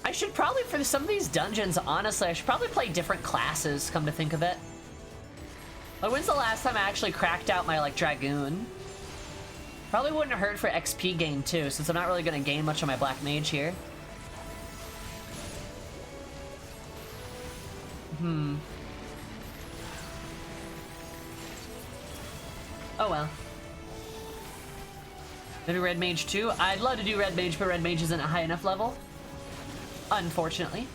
I should probably, for some of these dungeons, honestly, I should probably play different classes, come to think of it. Like, when's the last time I actually cracked out my, like, Dragoon? Probably wouldn't have hurt for XP gain, too, since I'm not really going to gain much on my Black Mage here. Oh well. Maybe Red Mage too? I'd love to do Red Mage, but Red Mage isn't a high enough level. Unfortunately.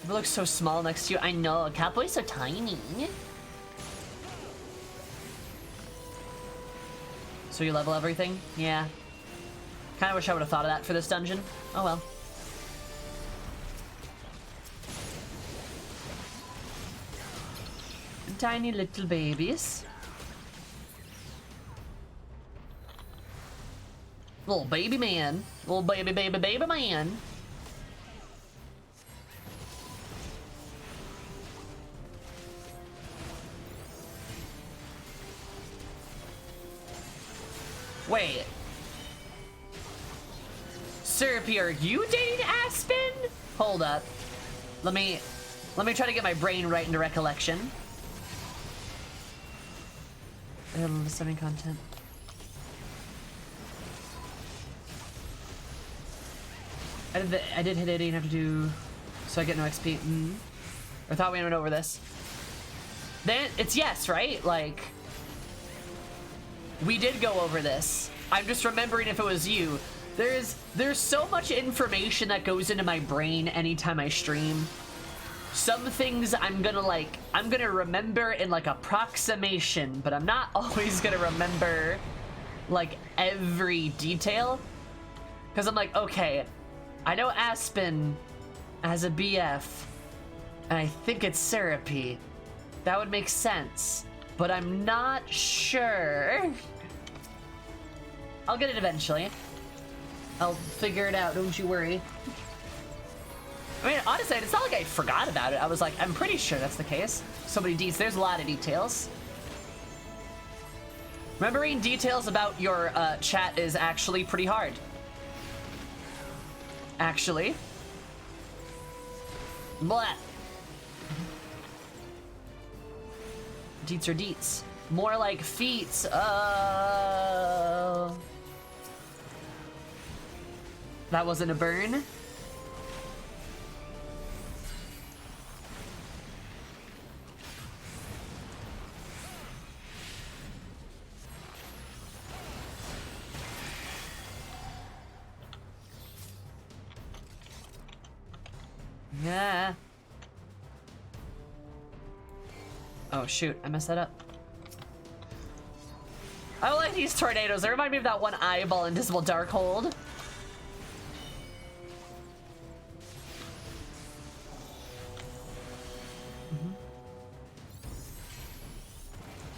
It looks so small next to you. I know, Catboy's so tiny. So you level everything? Yeah. Kinda wish I would have thought of that for this dungeon. Oh well. Tiny little babies. Little baby man. Little baby man. Wait. Syrupy, are you dating Aspen? Hold up. Let me try to get my brain right into recollection. Sending content. I did hit 80 and have to do so I get no XP. I thought we went over this. Then it's yes, right? Like we did go over this. I'm just remembering if it was you. There's so much information that goes into my brain anytime I stream. Some things I'm gonna remember in like approximation, but I'm not always gonna remember like every detail. Cause I'm like, okay, I know Aspen has a BF, and I think it's Syrupy. That would make sense, but I'm not sure. I'll get it eventually. I'll figure it out, don't you worry. I mean, honestly, it's not like I forgot about it. I was like, I'm pretty sure that's the case. So many details. There's a lot of details. Remembering details about your chat is actually pretty hard. Actually. Blah. Deets are deets. More like feats. That wasn't a burn. Yeah. Oh shoot, I messed that up. I don't like these tornadoes. They remind me of that one eyeball invisible dark hold.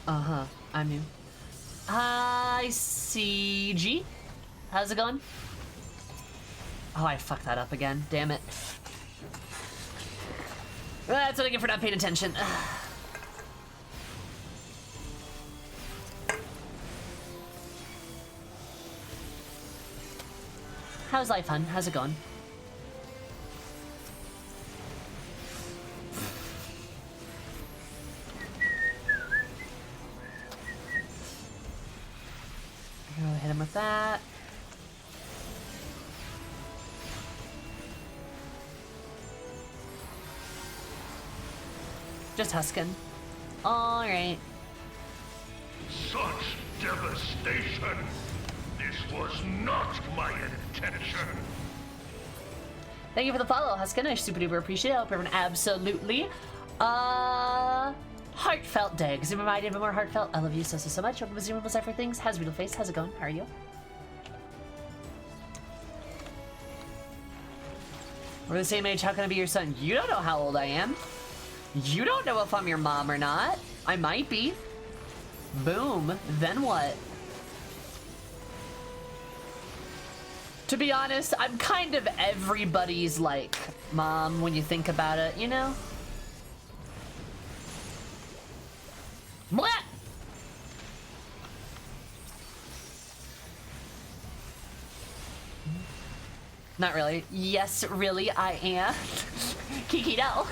Uh-huh, I'm new. Hi, CG. How's it going? Oh, I fucked that up again. Damn it. That's what I get for not paying attention. How's life, hun? How's it going? Go hit him with that. Just husking. Alright. Such devastation! This was not my intention! Thank you for the follow, Huskin. I super duper appreciate it. I hope everyone absolutely heartfelt day. Because it reminded me more heartfelt. I love you so much. Welcome to Zoom for things. How's Beetle Face? How's it going? How are you? We're the same age. How can I be your son? You don't know how old I am. You don't know if I'm your mom or not. I might be. Boom. Then what? To be honest, I'm kind of everybody's, like, mom when you think about it, you know? Blah! Not really. Yes, really, I am. Kiki, no.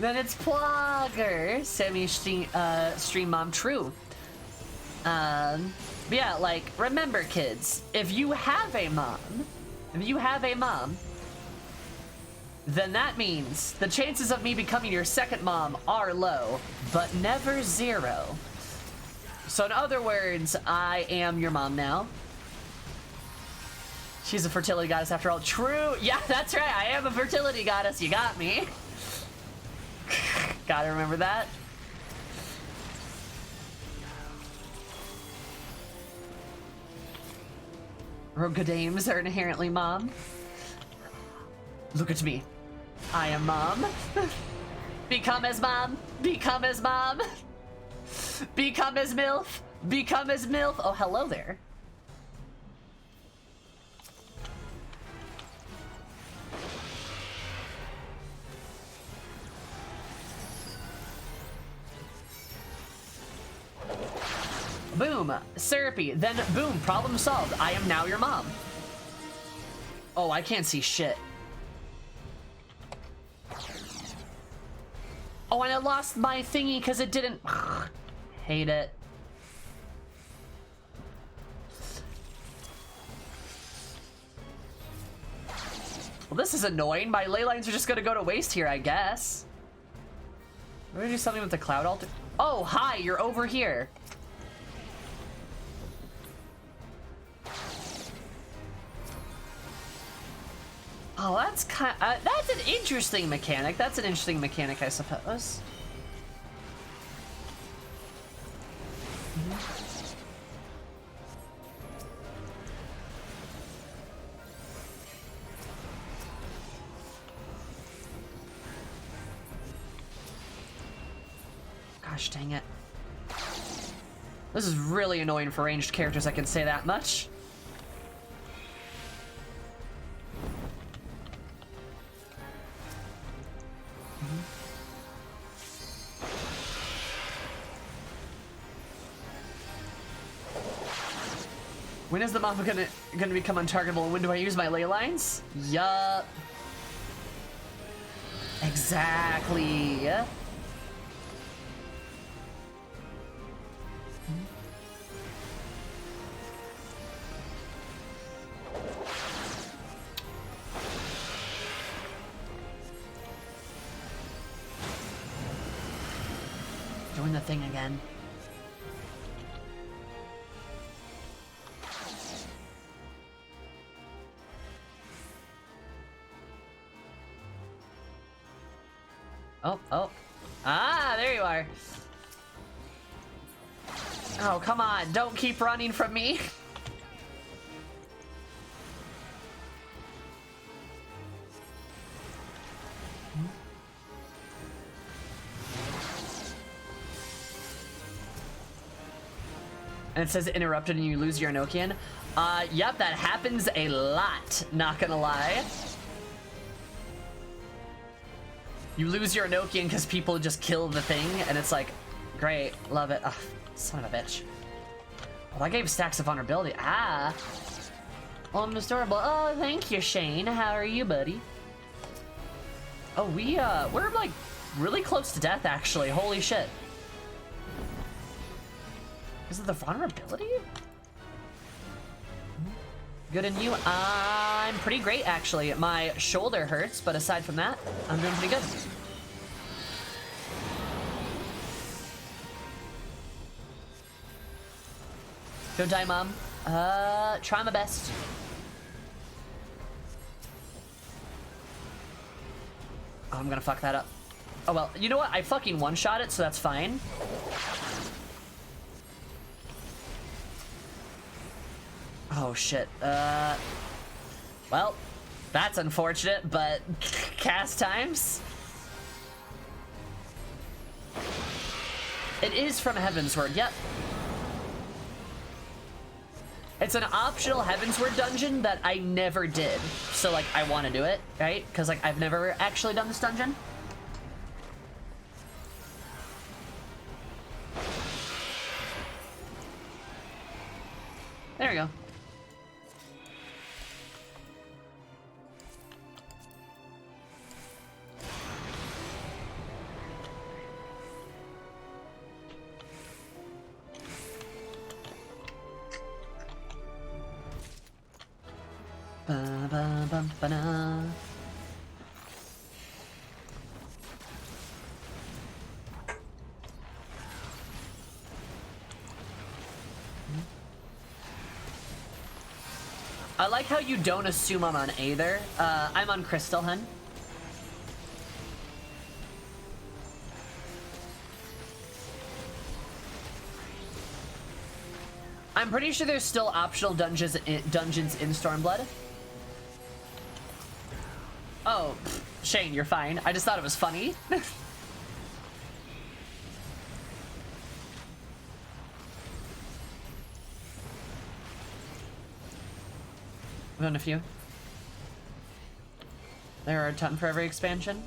Then it's Plogger. Stream mom, true. But yeah, like, remember, kids, if you have a mom, then that means the chances of me becoming your second mom are low, but never zero. So in other words, I am your mom now. She's a fertility goddess after all. True. Yeah, that's right. I am a fertility goddess. You got me. Gotta remember that. Rogodames are inherently mom. Look at me. I am mom. Become as mom. Become as mom. Become as MILF. Become as MILF. Oh, hello there. Boom, syrupy, then boom, problem solved. I am now your mom. Oh, I can't see shit. Oh, and I lost my thingy because it didn't. Hate it. Well, this is annoying. My ley lines are just gonna go to waste here, I guess. We're gonna do something with the cloud altar. Oh, hi, you're over here. Oh, that's kind. That's an interesting mechanic. That's an interesting mechanic, I suppose. Gosh dang it. This is really annoying for ranged characters, I can say that much. When is the mama gonna become untargetable? When do I use my ley lines? Yup. Exactly. Doing the thing again. Oh. Ah, there you are. Oh, come on. Don't keep running from me. And it says interrupted and you lose your Enochian. Yep, that happens a lot, not gonna lie. You lose your Enochian because people just kill the thing, and it's like, great, love it. Ugh, son of a bitch. Oh, that gave stacks of vulnerability. Ah. Oh, I'm adorable. Oh, thank you, Shane. How are you, buddy? Oh, we're like really close to death, actually. Holy shit. Is it the vulnerability? Good in you. I'm pretty great, actually. My shoulder hurts, but aside from that, I'm doing pretty good. Don't die, Mom. Try my best. Oh, I'm gonna fuck that up. Oh, well, you know what? I fucking one-shot it, so that's fine. Oh, shit. Well, that's unfortunate, but cast times. It is from Heavensward, yep. It's an optional Heavensward dungeon that I never did. So, like, I want to do it, right? Because, like, I've never actually done this dungeon. There we go. Ba-ba-bum-ba-da. I like how you don't assume I'm on Aether. I'm on Crystal Hun. I'm pretty sure there's still optional dungeons in Stormblood. Oh, Shane, you're fine. I just thought it was funny. I've done a few. There are a ton for every expansion.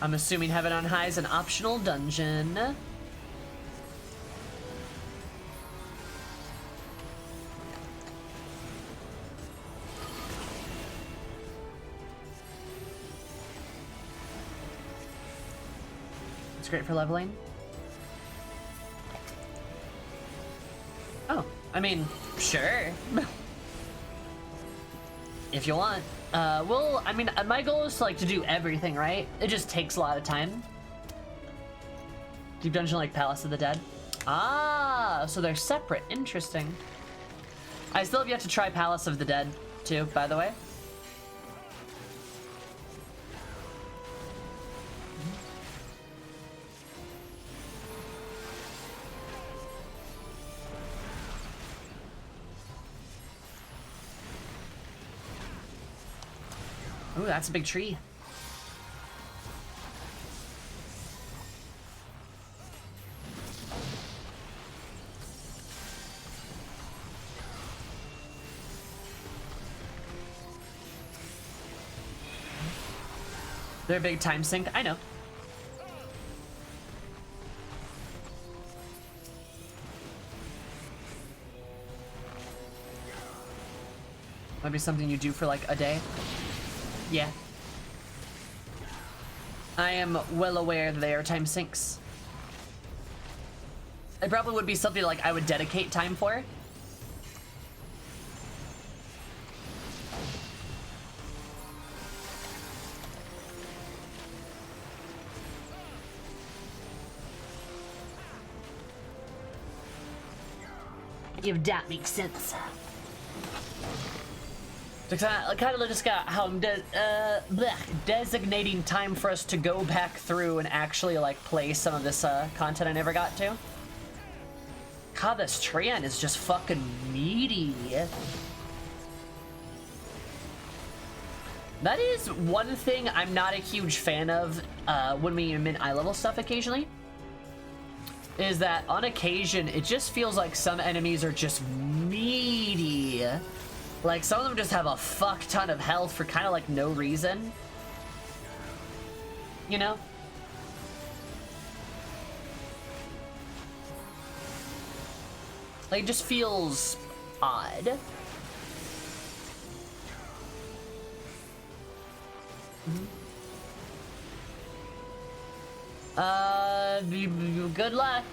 I'm assuming Heaven on High is an optional dungeon. It's great for leveling. Oh, I mean, sure. If you want. Well, I mean, my goal is to, like, to do everything, right? It just takes a lot of time. Deep Dungeon like Palace of the Dead. Ah, so they're separate. Interesting. I still have yet to try Palace of the Dead, too, by the way. Ooh, that's a big tree. They're a big time sink. I know. Might be something you do for like a day. Yeah. I am well aware that they are time sinks. It probably would be something like I would dedicate time for. If that makes sense. I kind of just got how I'm designating time for us to go back through and actually like play some of this content I never got to. God, this Triad is just fucking meaty. That is one thing I'm not a huge fan of when we mint eye level stuff occasionally. Is that on occasion it just feels like some enemies are just meaty. Like, some of them just have a fuck ton of health for kind of, like, no reason. You know? Like, it just feels odd. Good luck.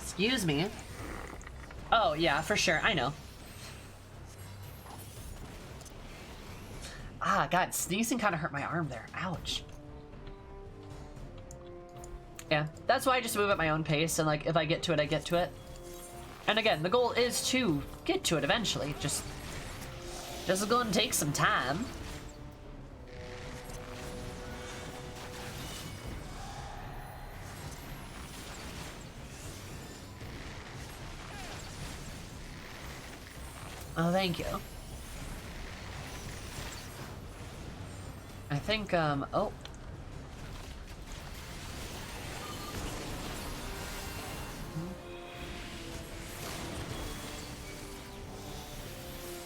Excuse me. Oh, yeah, for sure. I know. Ah, God, sneezing kind of hurt my arm there. Ouch. Yeah, that's why I just move at my own pace, and, like, if I get to it, I get to it. And again, the goal is to get to it eventually. Just going to take some time. Oh, thank you. I think, oh.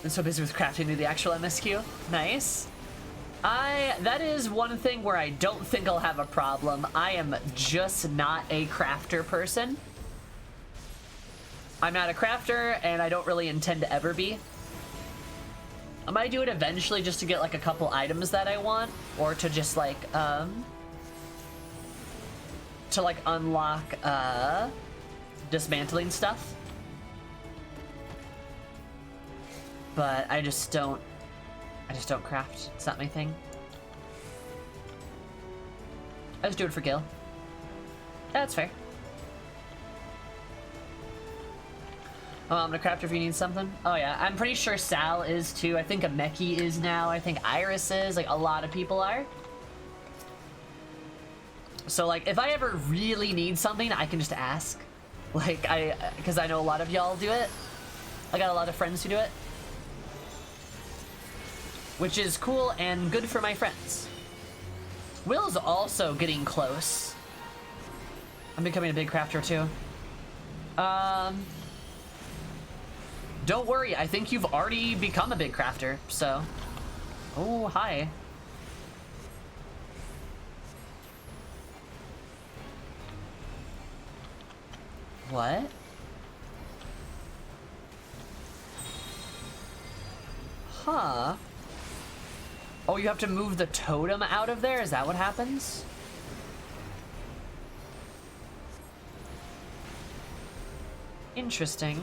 I'm so busy with crafting the actual MSQ. Nice. That is one thing where I don't think I'll have a problem. I am just not a crafter person. I'm not a crafter, and I don't really intend to ever be. I might do it eventually just to get like a couple items that I want, or to just like to like unlock dismantling stuff. But I just don't craft. It's not my thing. I just do it for Gil. That's fair. Oh, I'm gonna craft if you need something. Oh yeah, I'm pretty sure Sal is too. I think Ameki is now. I think Iris is. Like, a lot of people are. So, like, if I ever really need something, I can just ask. Like, because I know a lot of y'all do it. I got a lot of friends who do it. Which is cool and good for my friends. Will's also getting close. I'm becoming a big crafter too. Don't worry, I think you've already become a big crafter, so. Oh, hi. What? Huh. Oh, you have to move the totem out of there? Is that what happens? Interesting.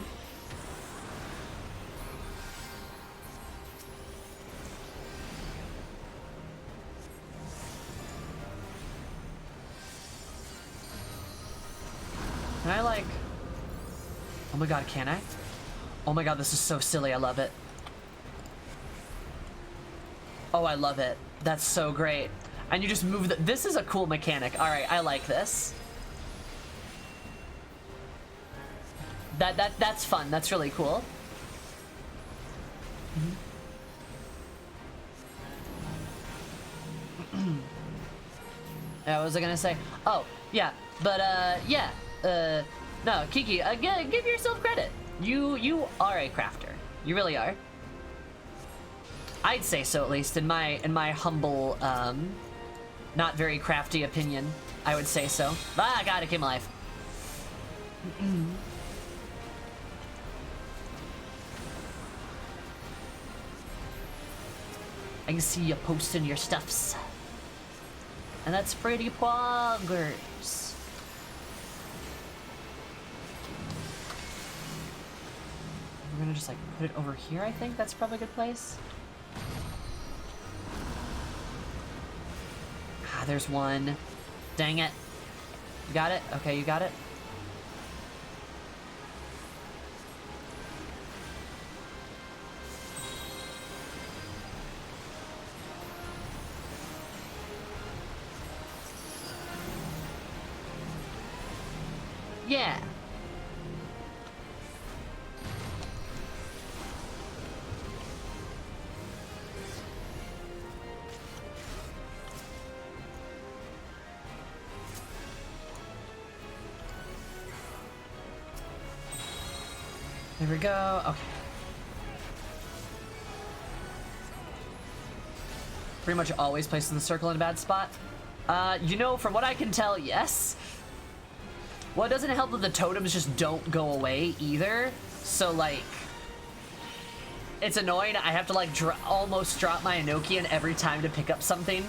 Can I, like... Oh my god, can I? Oh my god, this is so silly. I love it. Oh, I love it. That's so great. And you just move the... This is a cool mechanic. Alright, I like this. That's fun. That's really cool. Yeah, what was I gonna say? Oh, yeah. But, yeah. No, Kiki, give yourself credit. You are a crafter. You really are. I'd say so, at least in my humble, not very crafty opinion. I would say so. Ah, God, it came alive. I can see you posting your stuffs, and that's pretty poggers. We're gonna just like put it over here. I think that's probably a good place. Ah, there's one. Dang it. You got it? Okay, you got it. Yeah. There we go. Okay. Pretty much always placing the circle in a bad spot. You know, from what I can tell, yes. Well, it doesn't help that the totems just don't go away either. So, like, it's annoying. I have to, like, almost drop my Enochian every time to pick up something.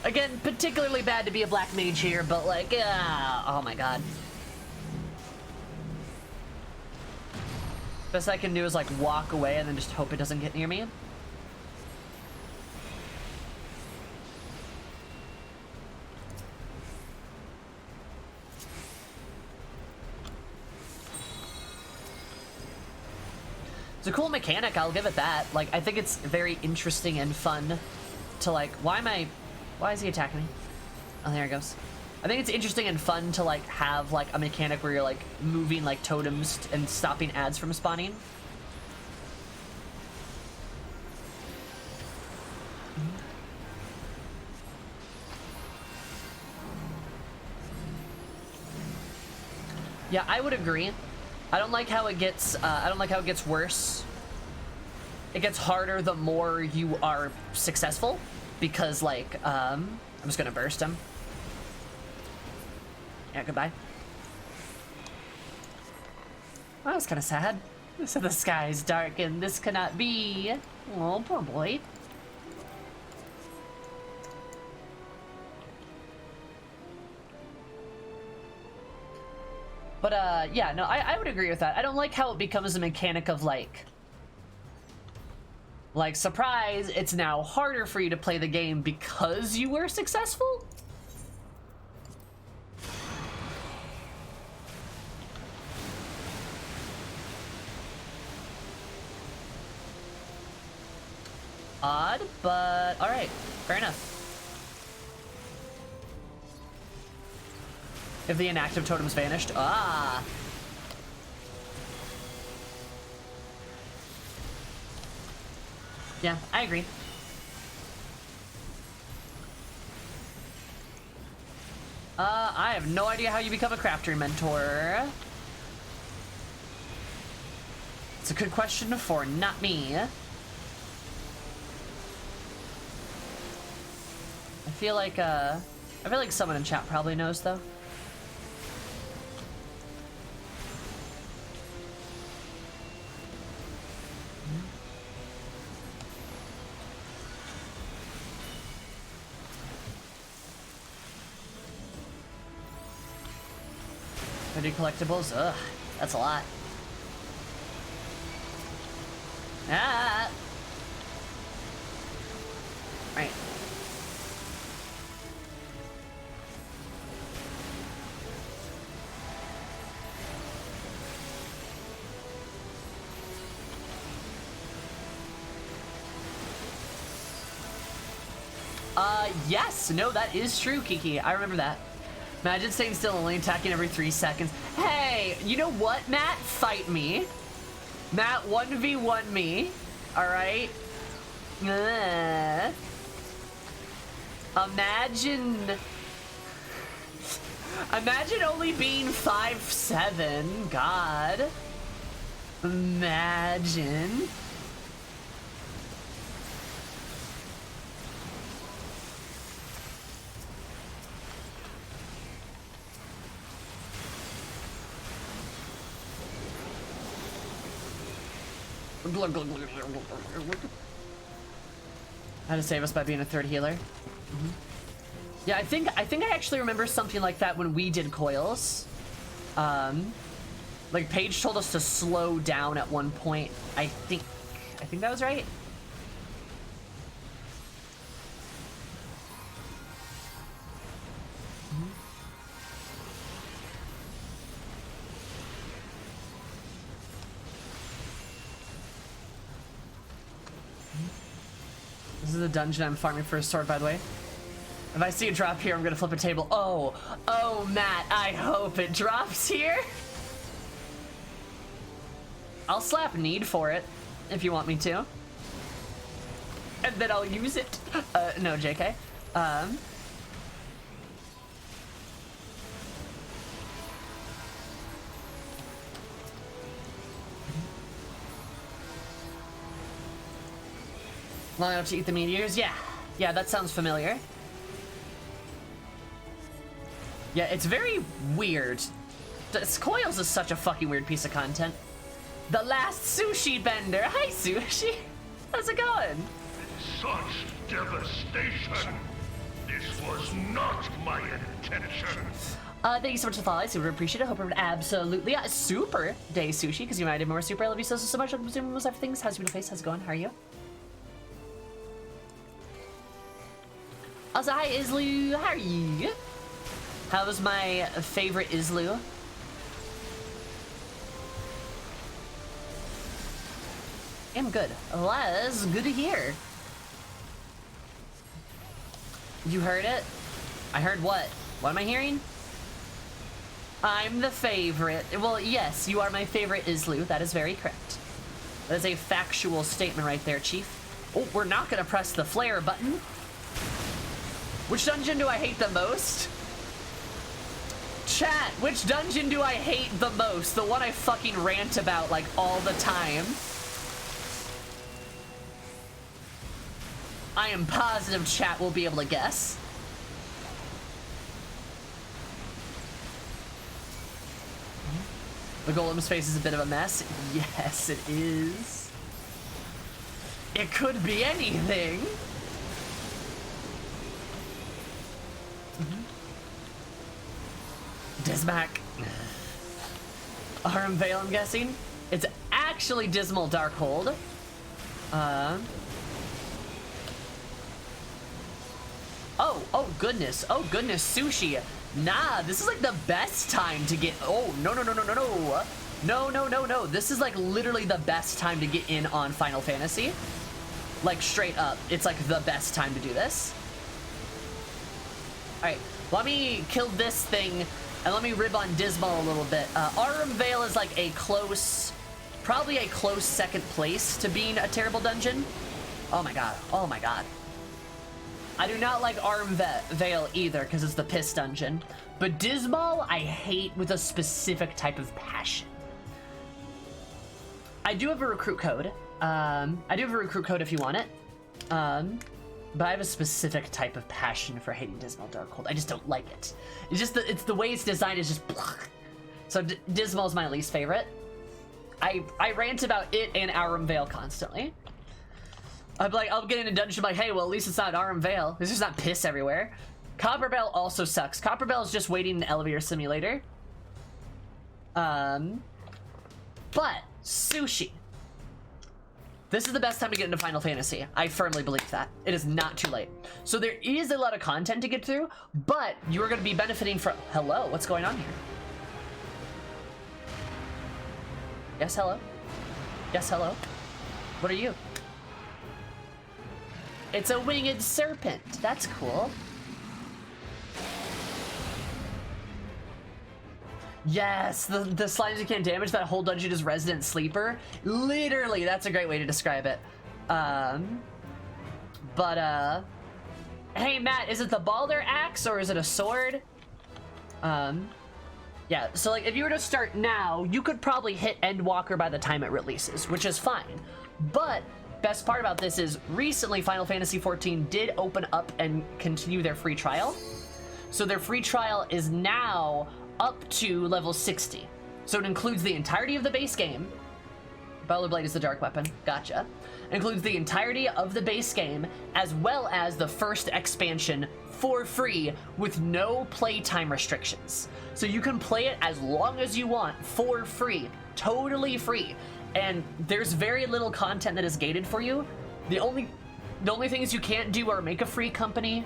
Again, particularly bad to be a black mage here, but, like, oh my god. Best I can do is, like, walk away and then just hope it doesn't get near me. It's a cool mechanic, I'll give it that. Like, I think it's very interesting and fun to, like, why is he attacking me? Oh, there he goes. I think it's interesting and fun to, like, have, like, a mechanic where you're, like, moving, like, totems and stopping ads from spawning. Yeah, I would agree. I don't like how it gets, worse. It gets harder the more you are successful, because, like, I'm just gonna burst him. Yeah, goodbye. Well, that was kind of sad. So the sky is dark and this cannot be. Oh, poor boy. But, yeah, no, I would agree with that. I don't like how it becomes a mechanic of, like, surprise, it's now harder for you to play the game because you were successful? Odd, but alright, fair enough. If the inactive totems vanished. Ah! Yeah, I agree. I have no idea how you become a crafter mentor. It's a good question for not me. I feel like someone in chat probably knows though. Do collectibles? Ugh, that's a lot. Ah! Right. Yes! No, that is true, Kiki. I remember that. Imagine staying still and only attacking every 3 seconds. Hey, you know what, Matt? Fight me. Matt, 1v1 me. Alright? Imagine only being 5'7". God. Imagine. How to save us by being a third healer. Yeah, I think I actually remember something like that when we did coils. Like Paige told us to slow down at one point. I think that was right. This is a dungeon I'm farming for a sword, by the way. If I see a drop here, I'm gonna flip a table. Oh, Matt, I hope it drops here. I'll slap need for it, if you want me to. And then I'll use it. No, JK. Long enough to eat the meteors? Yeah, that sounds familiar. Yeah, it's very weird. Coils is such a fucking weird piece of content. The last sushi bender. Hi, Sushi. How's it going? Such devastation. This was not my intention. Thank you so much for the follow. I super appreciate it. Hope everyone absolutely super day, Sushi, because you might have more super. I love you so much. I'm assuming most everything. How's your face? How's it going? How are you? Also, hi, Islu. How are you? How was my favorite Islu? I'm good. Les, good to hear. You heard it? I heard what? What am I hearing? I'm the favorite. Well, yes, you are my favorite Islu. That is very correct. That is a factual statement right there, Chief. Oh, we're not gonna press the flare button. Which dungeon do I hate the most? Chat, which dungeon do I hate the most? The one I fucking rant about, like, all the time. I am positive chat will be able to guess. The golem's face is a bit of a mess. Yes, it is. It could be anything. Dismac. Arum Veil, I'm guessing. It's actually Dismal Darkhold. Oh goodness. Oh goodness, Sushi. Nah, this is like the best time to get... Oh, no. No. This is like literally the best time to get in on Final Fantasy. Like straight up. It's like the best time to do this. All right, let me kill this thing and let me rib on Dismal a little bit. Arum Veil is like a close, probably a close second place to being a terrible dungeon. Oh my god. I do not like Arum Veil either because it's the piss dungeon. But Dismal, I hate with a specific type of passion. I do have a recruit code. If you want it. But I have a specific type of passion for hating Dismal Darkhold. I just don't like it. It's just it's the way it's designed is just... So Dismal is my least favorite. I rant about it and Arum Veil constantly. I'll get in a dungeon like, hey, well, at least it's not Arum Veil. There's just not piss everywhere. Copper Bell also sucks. Copper Bell is just waiting in the elevator simulator. But Sushi. This is the best time to get into Final Fantasy. I firmly believe that. It is not too late. So there is a lot of content to get through, but you are going to be benefiting from... Hello, what's going on here? Yes, hello? Yes, hello? What are you? It's a winged serpent. That's cool. Yes, the slimes you can't damage. That whole dungeon is Resident Sleeper. Literally, that's a great way to describe it. Hey Matt, is it the Balder axe or is it a sword? Yeah, so like if you were to start now, you could probably hit Endwalker by the time it releases, which is fine. But best part about this is recently Final Fantasy XIV did open up and continue their free trial. So their free trial is now up to level 60. So it includes the entirety of the base game. Bowler Blade is the dark weapon. Gotcha. It includes the entirety of the base game as well as the first expansion for free with no playtime restrictions. So you can play it as long as you want for free. Totally free. And there's very little content that is gated for you. The only things you can't do are make a free company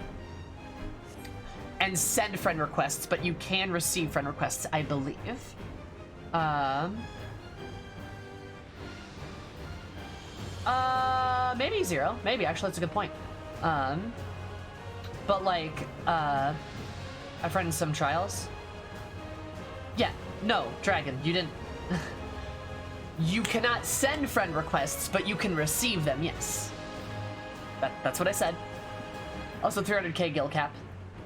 and send friend requests, but you can receive friend requests, I believe. Maybe 0. Maybe, actually, that's a good point. But like, I friended some trials. Yeah, no, Dragon, you didn't. You cannot send friend requests, but you can receive them, yes. That's what I said. Also 300k gil cap.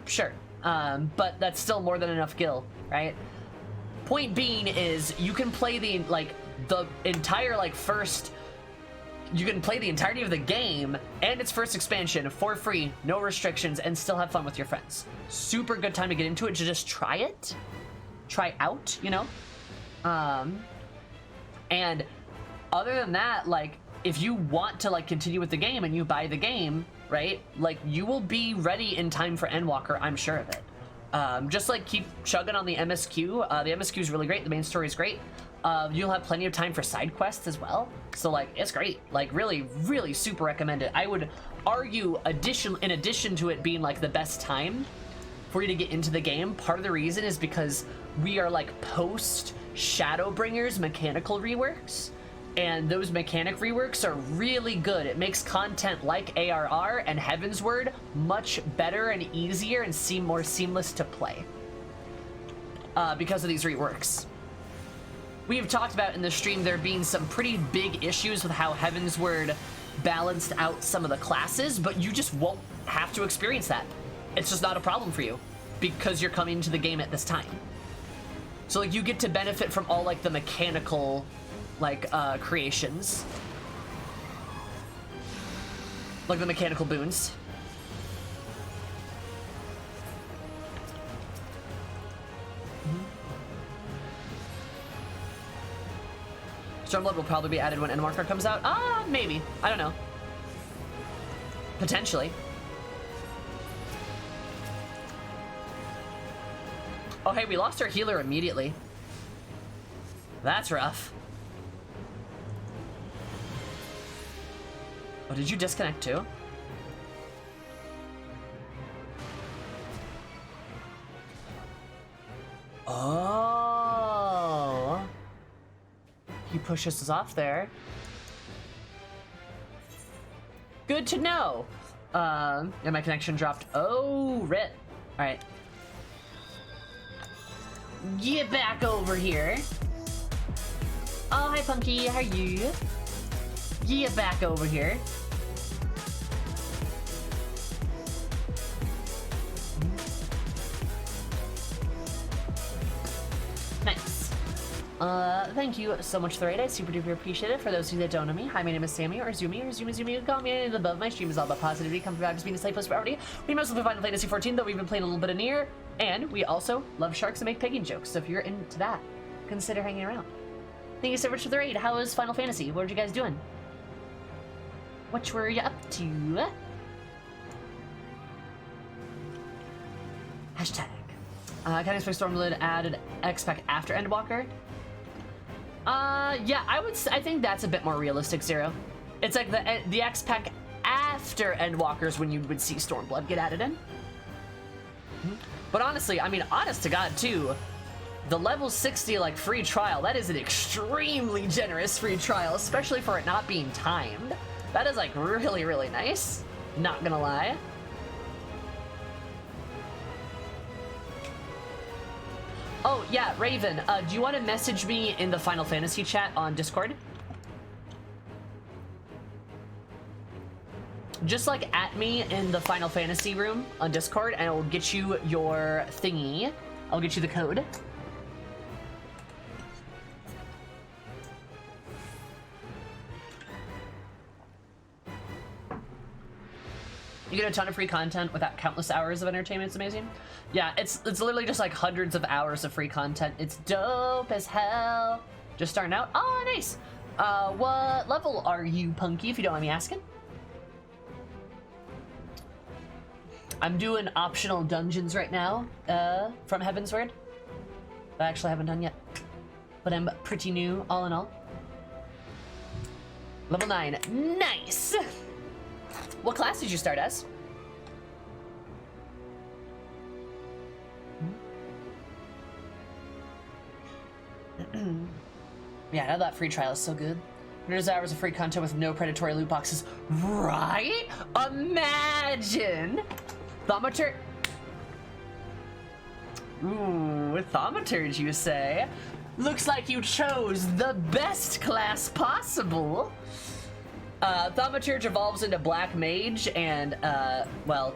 Sure, but that's still more than enough gil, right? Point being is you can play the entire first... You can play the entirety of the game and its first expansion for free, no restrictions, and still have fun with your friends. Super good time to get into it, to just try it. Try out, you know? And other than that, like, if you want to continue with the game and you buy the game, right? Like, you will be ready in time for Endwalker, I'm sure of it. Just keep chugging on the MSQ. The MSQ is really great. The main story is great. You'll have plenty of time for side quests as well. So it's great. Really, really super recommend it. I would argue in addition to it being the best time for you to get into the game, part of the reason is because we are post Shadowbringers mechanical reworks. And those mechanic reworks are really good. It makes content like ARR and Heavensward much better and easier and seem more seamless to play. Because of these reworks. We have talked about in the stream there being some pretty big issues with how Heavensward balanced out some of the classes, but you just won't have to experience that. It's just not a problem for you because you're coming to the game at this time. So you get to benefit from all the mechanical creations. The mechanical boons. Stormblood will probably be added when Endwalker comes out. Maybe. I don't know. Potentially. Oh, hey, we lost our healer immediately. That's rough. Oh, did you disconnect too? Oh. He pushes us off there. Good to know. And my connection dropped. Oh, rip. All right. Get back over here. Oh, hi, Punky. How are you? Get back over here. Nice. Thank you so much for the raid. I super duper appreciate it. For those of you that don't know me, hi, my name is Sammy, or Zumi. You call me anything above. My stream is all about positivity, comfort vibes, being a safe place for everybody. We mostly play Final Fantasy 14, though we've been playing a little bit of Nier, and we also love sharks and make pegging jokes. So if you're into that, consider hanging around. Thank you so much for the raid. How was Final Fantasy? What were you guys doing? What were you up to? Hashtag. Can I expect Stormblood added X-Pack after Endwalker? Yeah, I think that's a bit more realistic, Zero. It's like the X-Pack after Endwalkers when you would see Stormblood get added in. But honestly, I mean, honest to God, too, the level 60, like, free trial, that is an extremely generous free trial, especially for it not being timed. That is, like, really, really nice. Not gonna lie. Oh, yeah, Raven, do you want to message me in the Final Fantasy chat on Discord? Just, like, at me in the Final Fantasy room on Discord, and I will get you your thingy. I'll get you the code. You get a ton of free content without countless hours of entertainment. It's amazing. Yeah, it's literally just like hundreds of hours of free content. It's dope as hell. Just starting out. Oh, nice. What level are you, Punky, if you don't mind me asking? I'm doing optional dungeons right now, from Heavensward. That I actually haven't done yet. But I'm pretty new, all in all. Level 9. Nice! What class did you start as? Yeah, I know that free trial is so good. 100 hours of free content with no predatory loot boxes. Right? Imagine! Thaumaturge. Ooh, Thaumaturge, you say? Looks like you chose the best class possible. Thaumaturge evolves into Black Mage, and, well,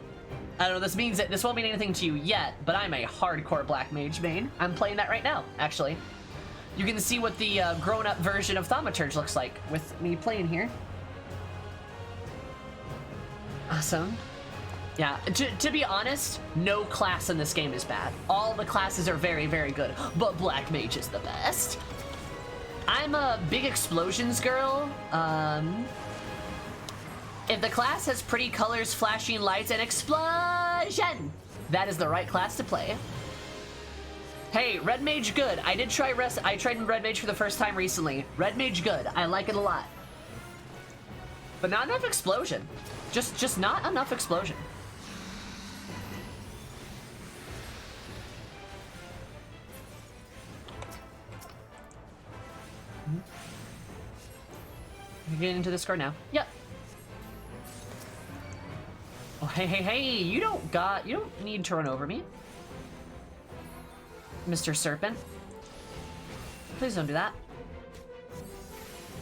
I don't know, this means that this won't mean anything to you yet, but I'm a hardcore Black Mage main. I'm playing that right now, actually. You can see what the grown-up version of Thaumaturge looks like with me playing here. Awesome. Yeah, to be honest, no class in this game is bad. All the classes are very, very good, but Black Mage is the best. I'm a big explosions girl. If the class has pretty colors, flashing lights, and explosion, that is the right class to play. Hey, Red Mage good. I did try I tried Red Mage for the first time recently. Red Mage good. I like it a lot. But not enough explosion. Just not enough explosion. You're getting into Discord now. Yep. Oh, hey, you don't need to run over me. Mr. Serpent. Please don't do that.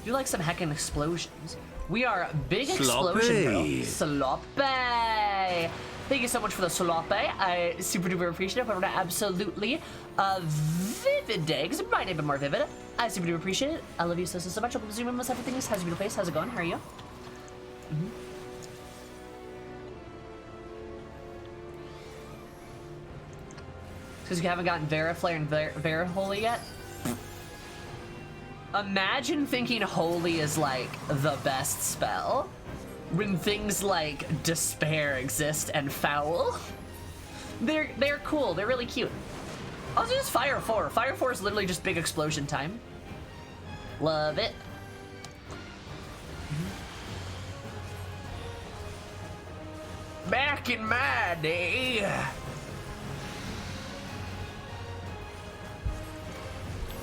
Do like some heckin' explosions. We are a big explosion, bro. Sloppy. Thank you so much for the sloppy. I super duper appreciate it. But absolutely vivid day, because it might have been more vivid. I super duper appreciate it. I love you so much. I hope you almost everything is. How's your beautiful face? How's it going? How are you? Because you haven't gotten Veriflare and Veriholy yet? Imagine thinking Holy is like the best spell. when things like despair exist and foul. They're cool. They're really cute. Also, just Fire 4. Fire 4 is literally just big explosion time. Love it. Back in my day.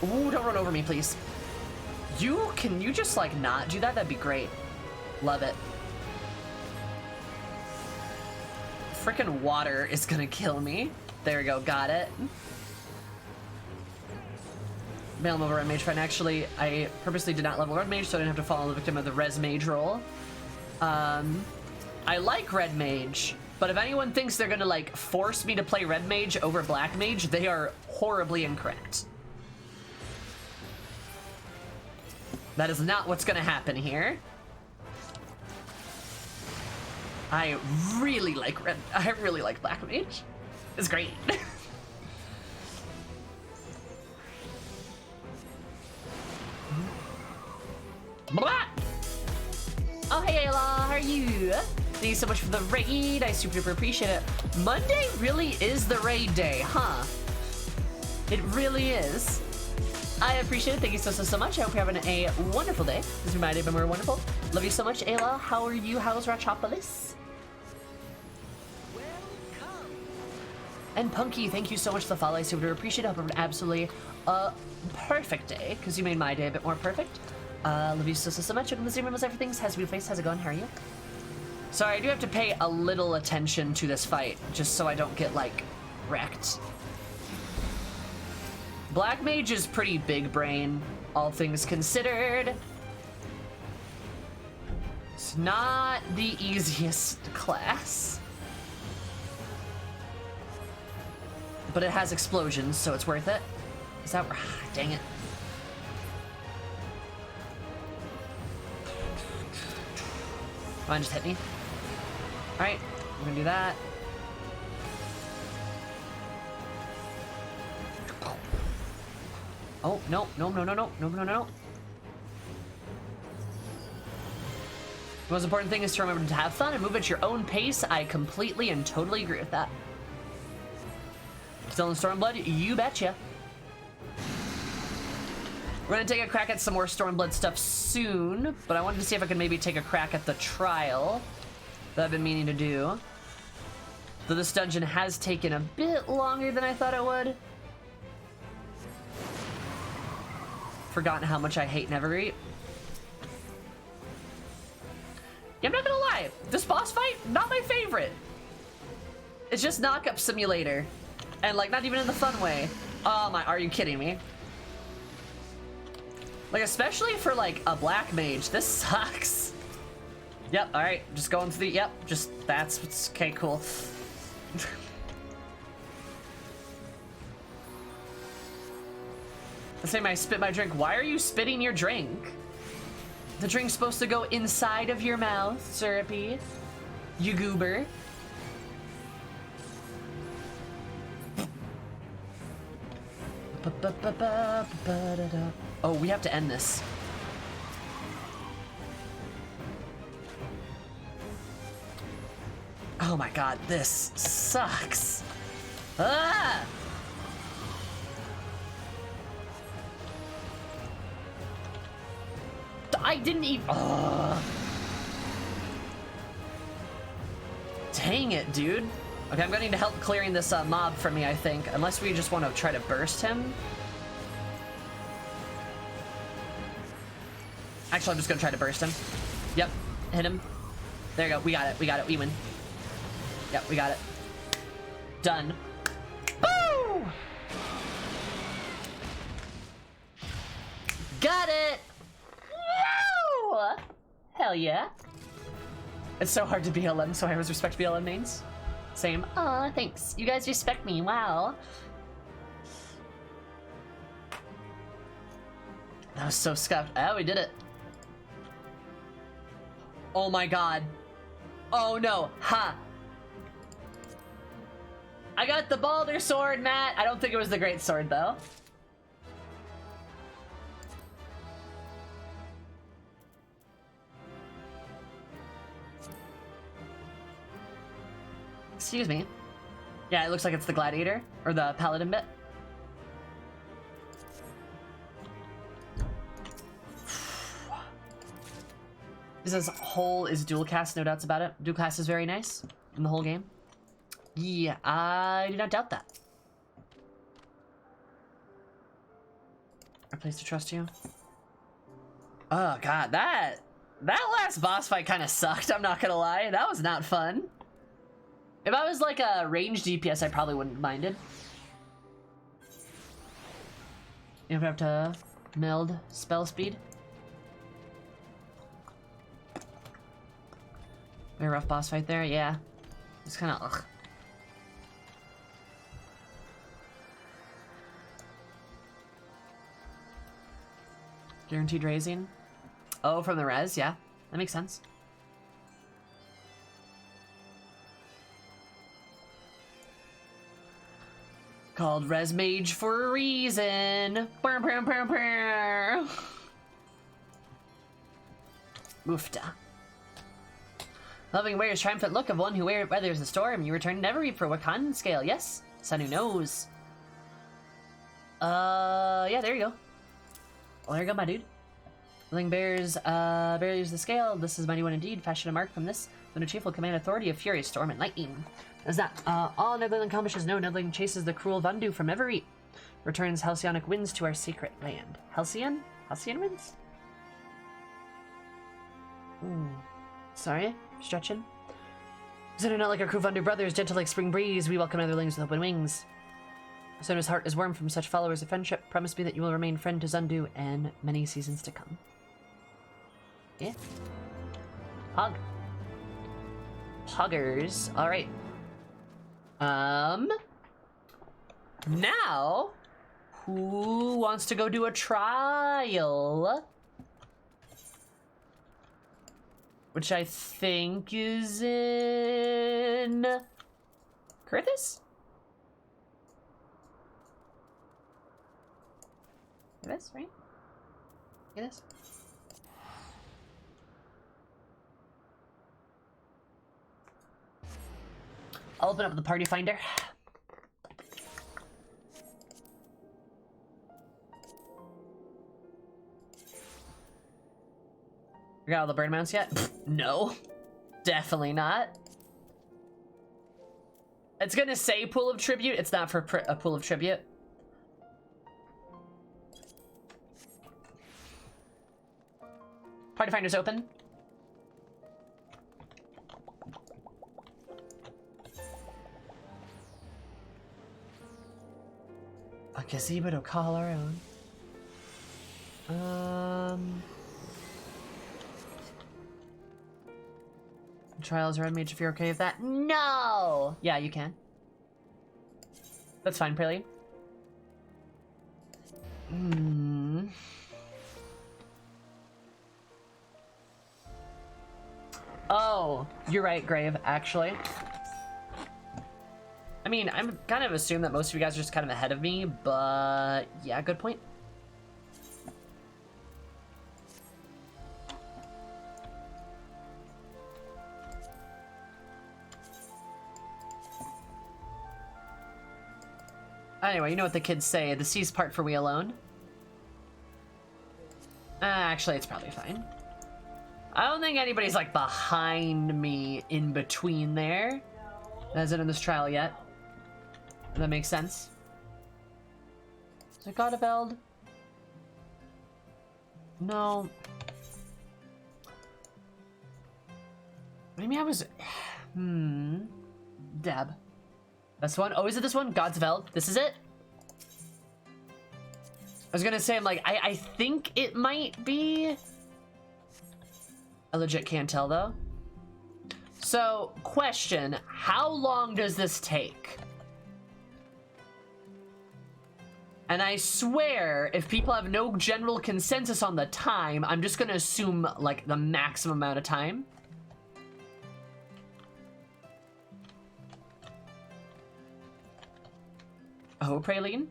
Ooh, don't run over me, please. Can you just like not do that? That'd be great. Love it. Frickin' water is gonna kill me. There we go, got it. Mail him over Red Mage Friend. Actually, I purposely did not level Red Mage so I didn't have to fall the victim of the Res Mage roll. I like Red Mage, but if anyone thinks they're gonna like force me to play Red Mage over Black Mage, they are horribly incorrect. That is not what's gonna happen here. I really like Black Mage. It's great. Blah! Oh, hey, Ayla, how are you? Thank you so much for the raid. I super duper appreciate it. Monday really is the raid day, huh? It really is. I appreciate it. Thank you so much. I hope you're having a wonderful day. This is my day, but more wonderful. Love you so much, Ayla. How are you? How's Ratchopolis? Welcome. And Punky, thank you so much for the follow. I super duper appreciate it. I hope you're having an absolutely perfect day, because you made my day a bit more perfect. Love you so much. Welcome to the Zoom room. Everything has to be face. How's it going? How are you? Sorry, I do have to pay a little attention to this fight, just so I don't get, like, wrecked. Black Mage is pretty big brain, all things considered. It's not the easiest class. But it has explosions, so it's worth it. Is that... dang it. Come on, just hit me. Alright, we're gonna do that. Oh, no. The most important thing is to remember to have fun and move at your own pace. I completely and totally agree with that. Still in Stormblood? You betcha. We're gonna take a crack at some more Stormblood stuff soon, but I wanted to see if I could maybe take a crack at the trial that I've been meaning to do. Though this dungeon has taken a bit longer than I thought it would. Forgotten how much I hate Neverreap. Yeah, I'm not gonna lie, this boss fight, not my favorite. It's just knock-up simulator. And like, not even in the fun way. Oh my, are you kidding me? Like, especially for like a Black Mage, this sucks. Yep, alright, just going through the, yep, just, that's what's, okay, cool. The same I spit my drink. Why are you spitting your drink? The drink's supposed to go inside of your mouth, Syrupy. You goober. Oh, we have to end this. Oh my god, this sucks. Ah! I didn't even. Dang it, dude. Okay, I'm gonna need help clearing this mob for me, I think. Unless we just want to try to burst him. Actually, I'm just gonna try to burst him. Yep, hit him. There you go. We got it. We got it. We win. Yep, we got it. Done. Boo! Got it! Woo! Hell yeah. It's so hard to BLM, so I always respect BLM mains. Same. Aw, thanks. You guys respect me. Wow. That was so scuffed. Oh, we did it. Oh my god. Oh no. Ha. I got the Balder sword, Matt. I don't think it was the great sword, though. Excuse me. Yeah, it looks like it's the gladiator, or the paladin bit. This whole is dual cast, no doubts about it. Dual cast is very nice in the whole game. Yeah, I do not doubt that. A place to trust you. Oh god, that last boss fight kind of sucked, I'm not gonna lie. That was not fun. If I was like a ranged DPS, I probably wouldn't have minded. You don't have to meld spell speed. Very rough boss fight there, yeah. It's kind of ugh. Guaranteed raising. Oh, from the res, yeah. That makes sense. Called Res Mage for a reason. Brr, brr, brr, brr. Oofta. Loving Wear's triumphant look of one who weathers the storm, you return never reap for Wakandan scale. Yes, son who knows. Yeah, there you go. Well, there you go, my dude. Living bears the scale. This is mighty one indeed. Fashion a mark from this. When a chief will command authority of furious storm and lightning. As that, all Nedling accomplishes no, Nedling chases the cruel Vandu from Every. Returns halcyonic winds to our secret land. Halcyon? Halcyon winds? Sorry? Stretching? Is it not like our crew Vandu brothers, gentle like spring breeze, we welcome Netherlings with open wings. Sona's heart is warm from such followers of friendship. Promise me that you will remain friend to Zundu and many seasons to come. Yeah. Hug. Huggers. Alright. Now, who wants to go do a trial? Which I think is in Kurthus? This, right? Get this? I'll open up the party finder. You got all the burn mounts yet? No. Definitely not. It's gonna say pool of tribute. It's not for a pool of tribute. Party finder's open. A gazebo to call our own. Trials are mage if you're okay with that. No! Yeah, you can. That's fine, Prelude. Oh, you're right, Grave, actually. I mean, I'm kind of assuming that most of you guys are just kind of ahead of me, but yeah, good point. Anyway, you know what the kids say, the C's part for we alone. Actually, it's probably fine. I don't think anybody's like behind me in between there. Hasn't in this trial yet. That makes sense. Is it Godaveld? No. Maybe I was... Deb. This one? Oh, is it this one? Godsveld? This is it? I was gonna say, I'm like, I think it might be... I legit can't tell, though. So, question. How long does this take? And I swear, if people have no general consensus on the time, I'm just gonna assume, like, the maximum amount of time. Oh, Praline?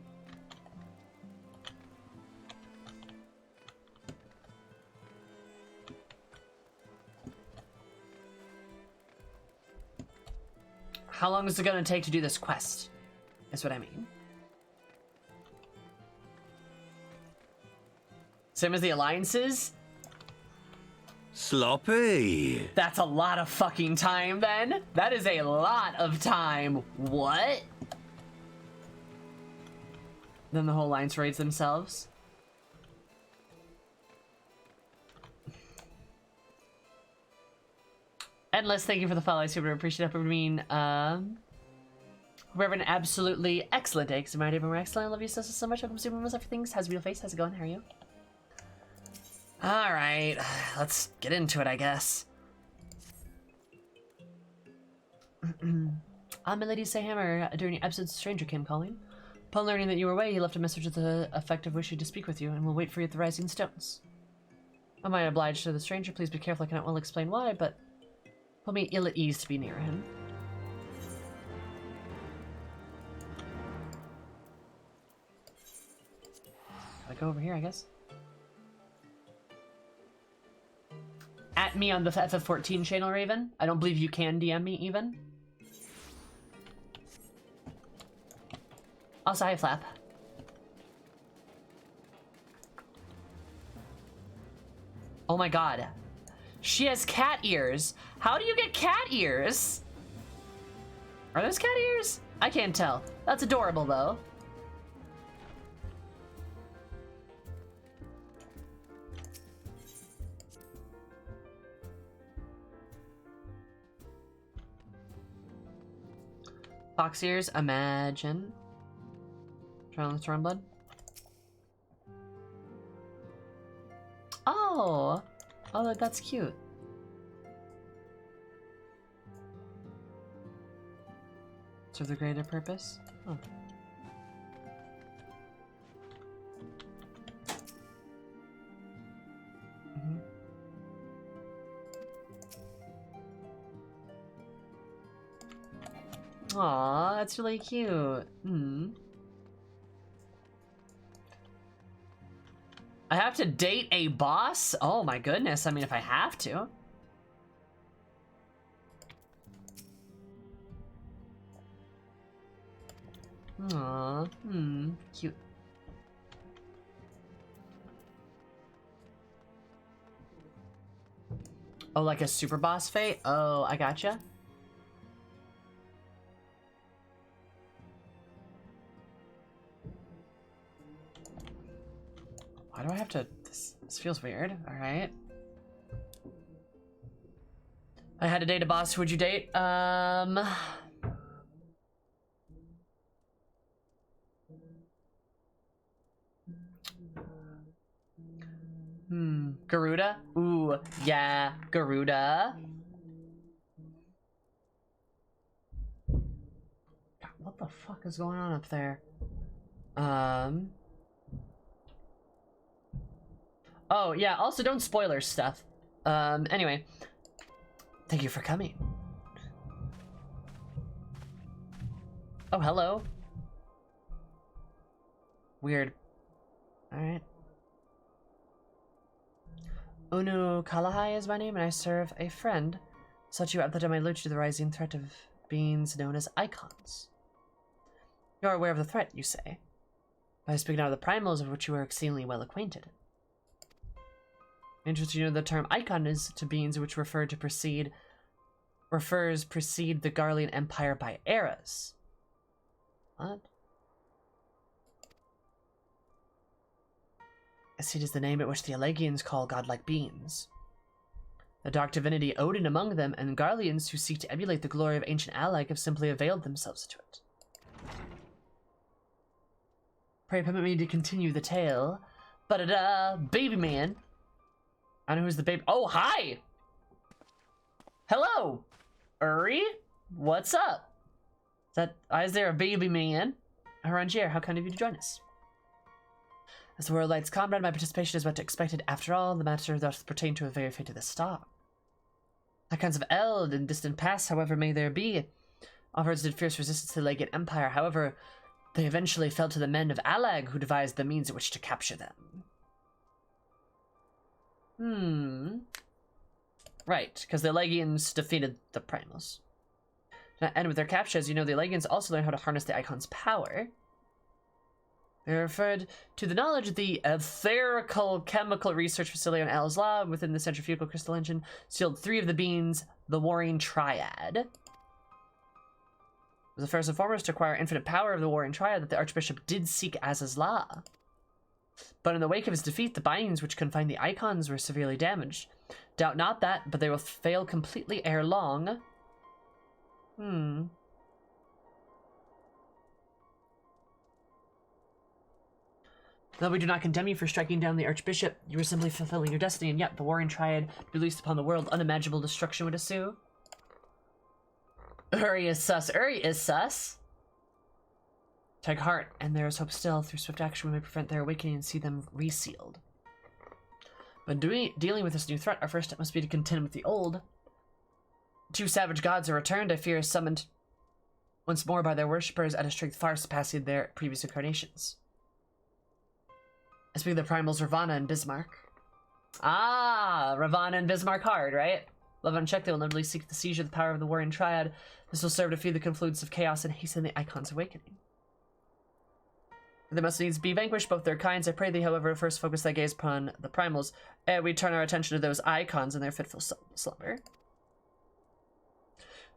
How long is it gonna take to do this quest? Is what I mean. Same as the alliances? Sloppy. That's a lot of fucking time then. That is a lot of time. What? Then the whole alliance raids themselves. Endless, thank you for the follow. I super appreciate it. I mean, we're having an absolutely excellent day. Because my day, we're excellent. I love you so much. Welcome to Super Most Everything's. How's your beautiful face? How's it going? How are you? All right, let's get into it, I guess. Milady Sayhammer, during your absence, a stranger came calling. Upon learning that you were away, he left a message with the effect of wishing to speak with you, and will wait for you at the Rising Stones. Am I obliged to the stranger? Please be careful. I cannot well explain why, but put me ill at ease to be near him. Gotta go over here, I guess. At me on the FF14 channel, Raven. I don't believe you can DM me, even. Also, hi, Flap. Oh my god. She has cat ears. How do you get cat ears? Are those cat ears? I can't tell. That's adorable, though. Fox ears, imagine. Try on the Stormblood. Oh! Oh, that's cute. Serve the greater purpose? Oh. Aw, that's really cute. I have to date a boss? Oh my goodness, I mean, if I have to. Aw, cute. Oh, like a super boss fight? Oh, I gotcha. Why do I have to... This feels weird. Alright. I had to date a boss. Who would you date? Garuda? Ooh, yeah, Garuda. God, what the fuck is going on up there? Oh, yeah, also don't spoiler stuff. Anyway. Thank you for coming. Oh, hello. Weird. Alright. Unu Kalahai is my name, and I serve a friend. Sought you out that I might alert you to the rising threat of beings known as icons. You are aware of the threat, you say. By speaking out of the primals of which you are exceedingly well acquainted. Interesting to know the term icon is to beings which precede the Garlean Empire by eras. What? It is the name at which the Elegians call godlike beings. The dark divinity Odin among them, and Garleans who seek to emulate the glory of ancient Allag have simply availed themselves to it. Pray permit me to continue the tale. Baby man. I know who's the baby. Oh, hi! Hello! Uri? What's up? Is there a baby man? Harangier, how kind of you to join us? As the world lights comrade, my participation is what expected. After all, the matter doth pertain to a very fate of the star. Icons of Eld in distant past, however, may there be. Offers did fierce resistance to the Legion Empire, however, they eventually fell to the men of Allag, who devised the means at which to capture them. Right, because the Legions defeated the Primals. And with their capture, as you know, the Legions also learn how to harness the Icon's power. They referred to the knowledge of the etherical chemical research facility on Al's lab within the centrifugal crystal engine sealed 3 of the beings, the Warring Triad. It was the first and foremost to acquire infinite power of the Warring Triad that the Archbishop did seek as his law. But in the wake of his defeat, the bindings which confined the icons were severely damaged. Doubt not that, but they will fail completely ere long. Though we do not condemn you for striking down the Archbishop, you were simply fulfilling your destiny, and yet the Warring Triad released upon the world unimaginable destruction would ensue. Uri is sus. Uri is sus. Take heart, and there is hope still. Through swift action, we may prevent their awakening and see them resealed. But dealing with this new threat, our first step must be to contend with the old. 2 savage gods are returned, I fear, summoned once more by their worshippers at a strength far surpassing their previous incarnations. I speak of the primals Ravana and Bismarck. Ah, Ravana and Bismarck hard, right? Love unchecked, they will inevitably seek the seizure of the power of the Warring Triad. This will serve to feed the confluence of chaos and hasten the Icon's awakening. They must needs be vanquished, both their kinds. I pray thee, however, first focus thy gaze upon the primals, ere we turn our attention to those icons in their fitful slumber.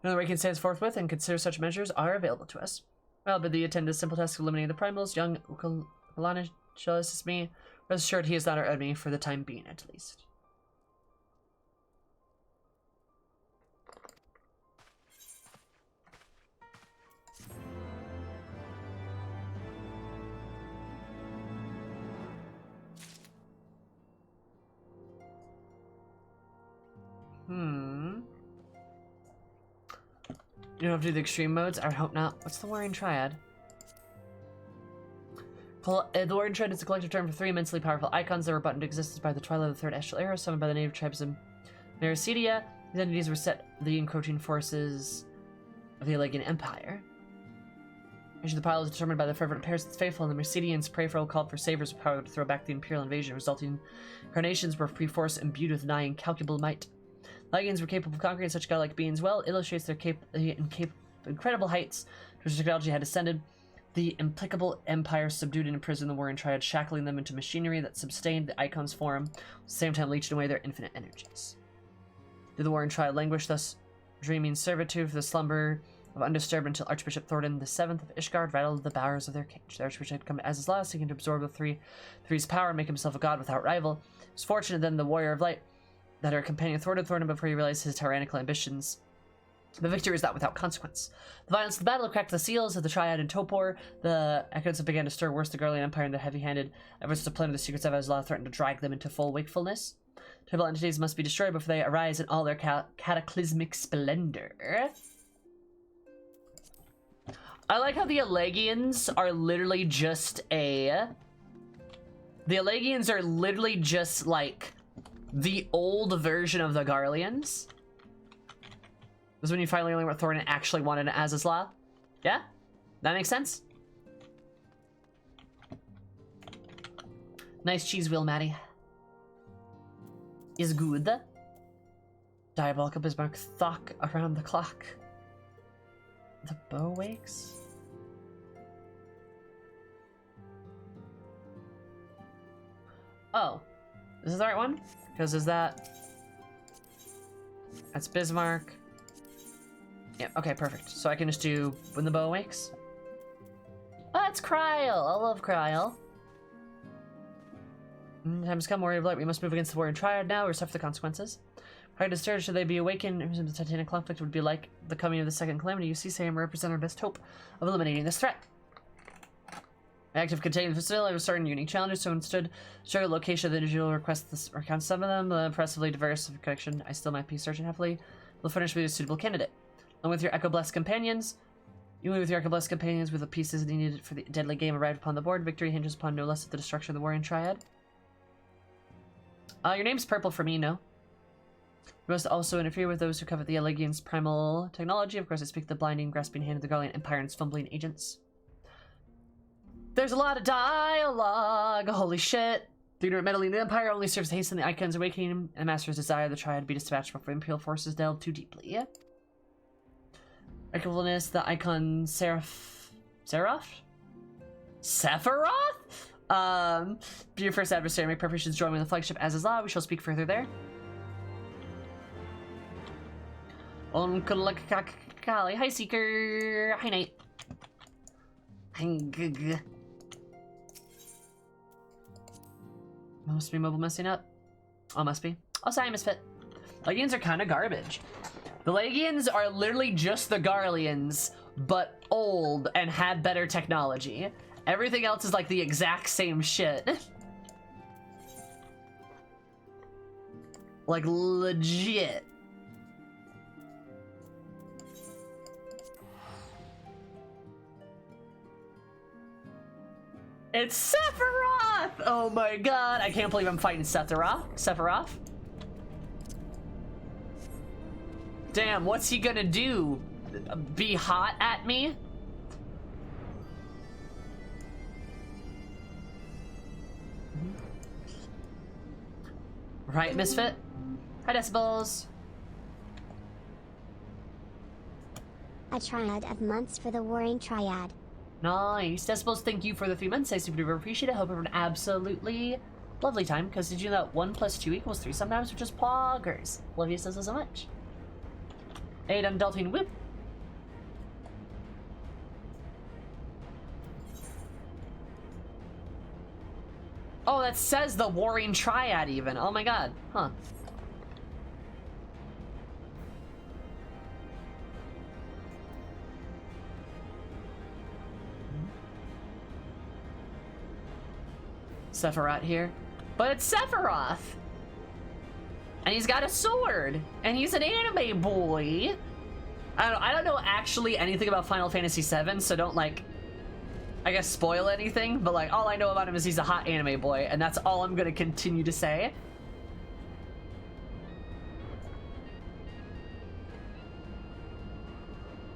Another way can stand forthwith, and consider such measures are available to us. I'll bid thee attend to the simple task of eliminating the primals. Young Ukalana shall assist me. Rest assured he is not our enemy, for the time being at least. You don't have to do the extreme modes? I would hope not. What's the Warring Triad? The Warring Triad is a collective term for 3 immensely powerful icons that were brought into existence by the twilight of the 3rd Astral Era, summoned by the native tribes of Mericidia. These entities were set the encroaching forces of the Allegian Empire. Actually, the pile is determined by the fervent prayers of the faithful, and the Mercidians pray for called for savers with power to throw back the Imperial invasion, resulting incarnations were free force imbued with nigh incalculable might. Legions were capable of conquering such godlike beings well, illustrates their incredible heights to which technology had ascended. The implacable empire subdued and imprisoned the Warring Triad, shackling them into machinery that sustained the Icon's form, at the same time leeching away their infinite energies. Did the Warring Triad languish thus, dreaming servitude for the slumber of undisturbed until Archbishop Thornton VII of Ishgard rattled the bowers of their cage. The Archbishop had come as his law, seeking to absorb the three's power and make himself a god without rival. It was fortunate then the Warrior of Light that her companion thwarted Thornton before he realized his tyrannical ambitions. The victory was not without consequence. The violence of the battle cracked the seals of the Triad and Topor. The echoes began to stir worse the Garlean Empire and their heavy-handed efforts to plunder the secrets of Azlaw threatened to drag them into full wakefulness. Terrible entities must be destroyed before they arise in all their cataclysmic splendor. I like how the Allegians are literally just the Allegians are literally just like the old version of the Garleans. This is when you finally learn what Thornton actually wanted as his law. Yeah? That makes sense? Nice cheese wheel, Maddie. Is good. Diabolical Bismarck Thock around the clock. The bow wakes? Oh. This is the right one? Because is that... That's Bismarck. Yeah, okay, perfect. So I can just do When the Bow Awakes. Oh, it's Kryl! I love Kryl. Time has come, Warrior of Light. We must move against the Warring Triad now or suffer the consequences. Prior to stir, should they be awakened, the Titanic conflict would be like the coming of the second calamity. You see, Sam represent our best hope of eliminating this threat. Active containing the facility with certain unique challenges, so instead, show the location of the individual requests recount some of them. The impressively diverse connection, I still might be searching heavily, will furnish me with a suitable candidate. Along with your Echo-Blessed companions, with the pieces needed for the deadly game arrived upon the board. Victory hinges upon no less than the destruction of the Warring Triad. Your name's purple for me, no? We must also interfere with those who covet the Allegian's primal technology. Of course, I speak the blinding, grasping hand of the Garlean Empire and its fumbling agents. There's a lot of dialogue. Holy shit. The ignorant meddling the Empire only serves to hasten the Icon's awakening and Master's desire the Triad be dispatched before Imperial forces delve too deeply. Equivalence, the icon Sephiroth? Be your first adversary. Make preparations to join me in the flagship as is law. We shall speak further there. Kali. Hi, Seeker. Hi, Knight. Must be mobile messing up. Oh, must be. Oh, sorry, Misfit. Legions are kind of garbage. The Legions are literally just the Garleans, but old and had better technology. Everything else is like the exact same shit. Like, legit. It's Sephiroth! Oh my god, I can't believe I'm fighting Sephiroth. Damn, what's he gonna do? Be hot at me? Right, Misfit? Hi, Decibels. A triad of months for the Warring Triad. Nice. Decibels, thank you for the 3 months. I super duper appreciate it. Hope everyone absolutely lovely time. Because did you know that 1 + 2 = 3 sometimes, which is poggers. Love you so much. 8 on Delphine Whip. Oh, that says the Warring Triad even. Oh my god. Huh. Sephiroth here. But it's Sephiroth! And he's got a sword! And he's an anime boy! I don't know actually anything about Final Fantasy VII, so don't, like, I guess spoil anything, but, like, all I know about him is he's a hot anime boy, and that's all I'm gonna continue to say.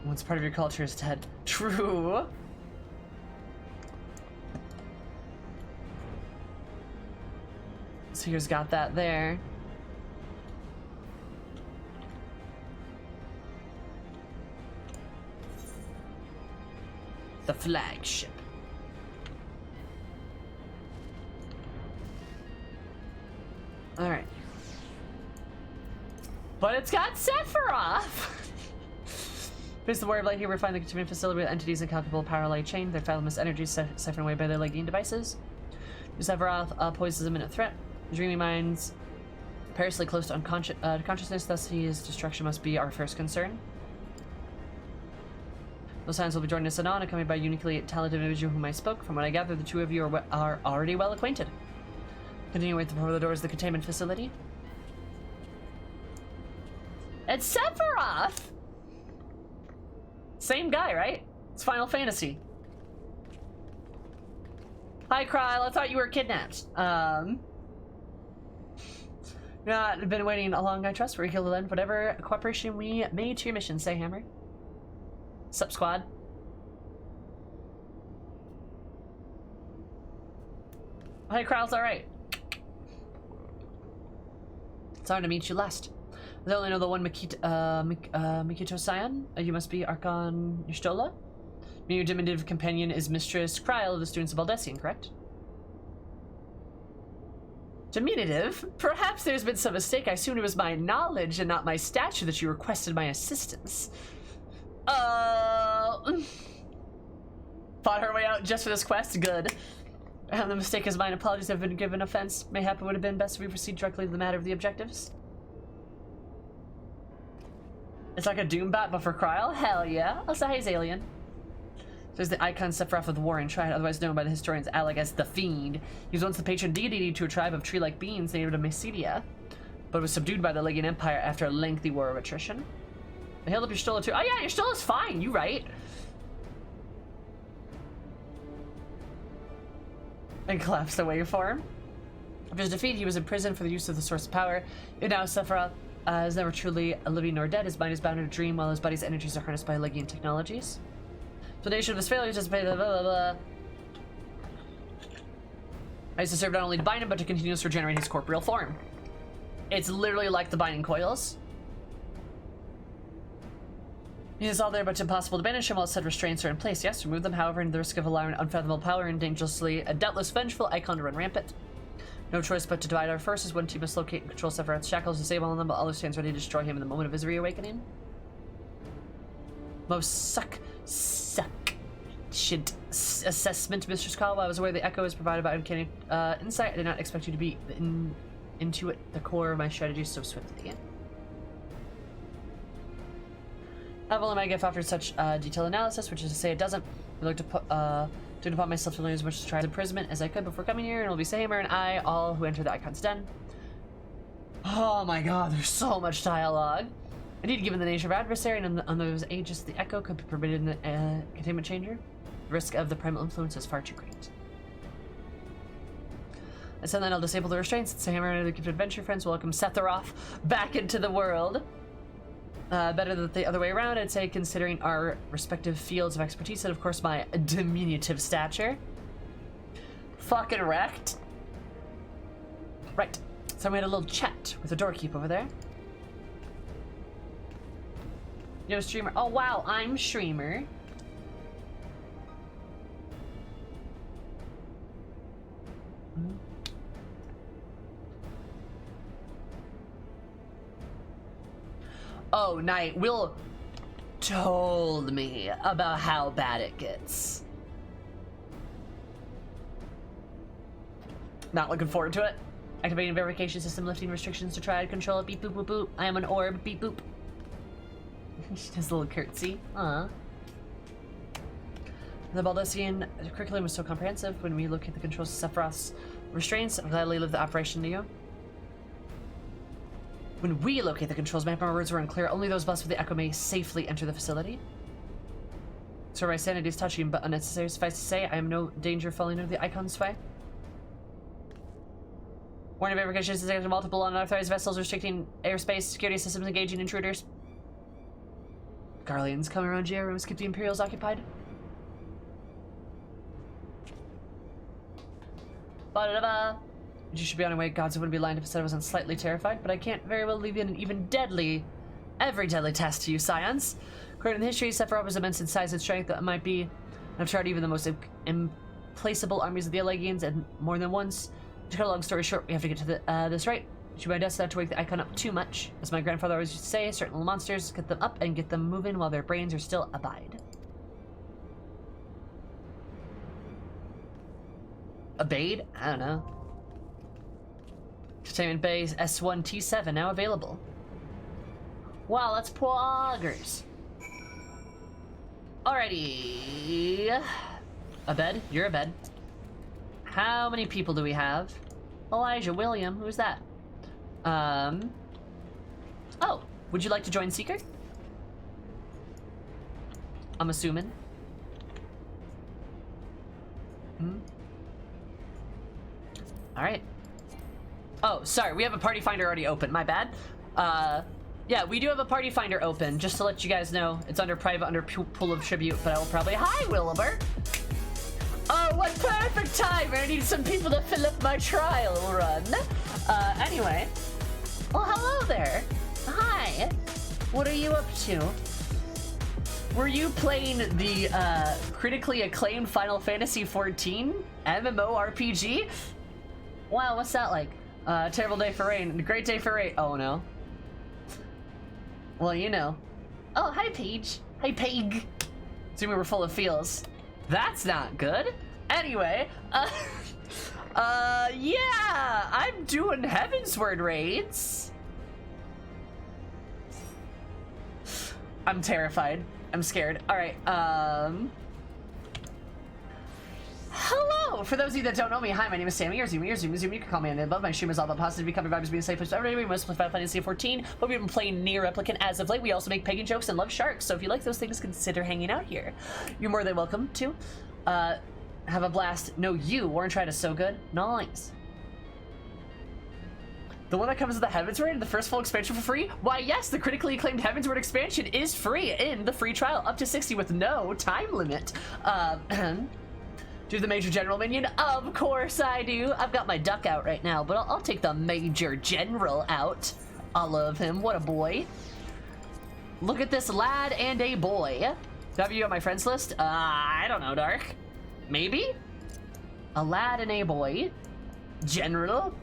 Once part of your culture is dead. True! So here's got that there. The flagship. Alright. But it's got Sephiroth! Here's the Warrior of Light. Here we find the containment facility with entities incalculable power light chain. Their fathomless energies siphoned away by their Legion devices. Sephiroth poses as a imminent threat. Dreamy minds perilously close to consciousness, thus his destruction must be our first concern. Those signs will be joining us anon, accompanied by a uniquely talented individual whom I spoke. From what I gather, the two of you are already well acquainted. Continue with before the doors of the containment facility. It's Sephiroth! Same guy, right? It's Final Fantasy. Hi, Kryl. I thought you were kidnapped. Not been waiting a long, I trust. We're going to lend whatever cooperation we made to your mission. Say, Hammer. Sup, squad. Hey, Kryl's alright. Sorry to meet you last. I only know the one Mikito Scion. You must be Archon Y'shtola. Your diminutive companion is Mistress Kryl of the Students of Baldessian, correct? Diminutive? Perhaps there's been some mistake. I assumed it was my knowledge and not my stature that you requested my assistance. Fought her way out just for this quest? Good. The mistake is mine. Apologies have been given offense. Mayhap it would have been best if we proceed directly to the matter of the objectives. It's like a Doombot, but for Kryl? Hell yeah. Also, hey, Alien. There's the icon Sephiroth of the Warring Triad, otherwise known by the historians Alec as the Fiend. He was once the patron deity to a tribe of tree-like beings native to Mycedia, but was subdued by the Legion Empire after a lengthy war of attrition. I hailed up Y'shtola too. Oh yeah, Y'shtola's fine, you right. And collapsed the waveform. After his defeat, he was imprisoned for the use of the source of power. And now Sephiroth is never truly living nor dead. His mind is bound in a dream while his body's energies are harnessed by Legion technologies. Explanation of his failure is just blah, blah, blah, blah. I used to serve not only to bind him, but to continuously regenerate his corporeal form. It's literally like the binding coils. He is all there, but it's impossible to banish him while said restraints are in place. Yes, remove them, however, in the risk of allowing unfathomable power and dangerously a doubtless vengeful icon to run rampant. No choice but to divide our forces. One team must locate and control Sephiroth's shackles, disable them, but others stands ready to destroy him in the moment of his reawakening. Most shit assessment, Mr. Call. While I was aware the echo is provided by uncanny insight, I did not expect you to be into it, the core of my strategy so swiftly. Not only my gift offered such detailed analysis, which is to say it doesn't. I looked to took upon myself to learn as much as tried imprisonment as I could before coming here, and it'll be Sahammer and I, all who enter the Icon's Den. Oh my god, there's so much dialogue. Indeed, given the nature of adversary and on those ages, the echo could be permitted in the containment chamber. The risk of the primal influence is far too great. I said then I'll disable the restraints. Sahammer and other gifted adventure friends will welcome Sephiroth back into the world. Better than the other way around, I'd say, considering our respective fields of expertise and, of course, my diminutive stature. Fucking wrecked. Right. So we had a little chat with the doorkeep over there. You know, streamer. Oh, wow, I'm streamer. Oh, Knight, Will told me about how bad it gets. Not looking forward to it. Activating verification system, lifting restrictions to Triad control. Beep boop boop boop. I am an orb. Beep boop. She does a little curtsy. The Baldosian curriculum was so comprehensive. When we look at the controls of Sephiroth's restraints, I'll gladly leave the operation to you. When we locate the controls map, our words were unclear. Only those blessed with the echo may safely enter the facility. So my sanity is touching, but unnecessary. Suffice to say, I am no danger of falling into the Icon's sway. Warning of verification systems to multiple unauthorized vessels restricting airspace, security systems engaging intruders. Garleans coming around GR rooms, keep the Imperials occupied. Ba-da-da-ba. You should be on your way. Gods, it wouldn't be lying if I said I wasn't slightly terrified, but I can't very well leave in an even every deadly test to you, scions. According to the history, Sephiroth was immense in size and strength that might be, I've tried even the most implacable armies of the Allegians, and more than once. To cut a long story short, we have to get to this right. Do my best not to wake the Icon up too much. As my grandfather always used to say, certain little monsters, get them up and get them moving while their brains are still abide. Abade? I don't know. Containment Bay S1T7 now available. Wow, that's poggers. Alrighty. A bed? You're a bed. How many people do we have? Elijah, William, who's that? Oh, would you like to join Seeker? I'm assuming. Alright. Oh, sorry, we have a party finder already open, my bad. Yeah, we do have a party finder open, just to let you guys know. It's under private, under pool of tribute, but I will probably... Hi, Williber! Oh, what perfect time! I need some people to fill up my trial run. Anyway. Well, hello there. Hi. What are you up to? Were you playing the, critically acclaimed Final Fantasy XIV MMORPG? Wow, what's that like? Terrible day for rain. Great day for rain. Oh, no. Well, you know. Oh, hi, Paige. Hi, Peg. Assuming we're full of feels. That's not good. Anyway, yeah, I'm doing Heavensward raids. I'm terrified. I'm scared. All right, hello! For those of you that don't know me, hi, my name is Sammy, or Zoomy, you can call me on the above. My stream is all about positive, becoming vibes, being safe, everybody. We mostly play Final Fantasy 14, but we've been playing Nier Replicant as of late. We also make pagan jokes and love sharks, so if you like those things, consider hanging out here. You're more than welcome to. Have a blast. No, you. Warring Triad is so good. Nice. The one that comes with the Heavensward, the first full expansion for free? Why, yes, the critically acclaimed Heavensward expansion is free in the free trial, up to 60 with no time limit. Do the Major General minion? Of course I do. I've got my duck out right now, but I'll take the Major General out. I love him. What a boy. Look at this lad and a boy. Do I have you on my friends list? I don't know, Dark. Maybe? A lad and a boy. General.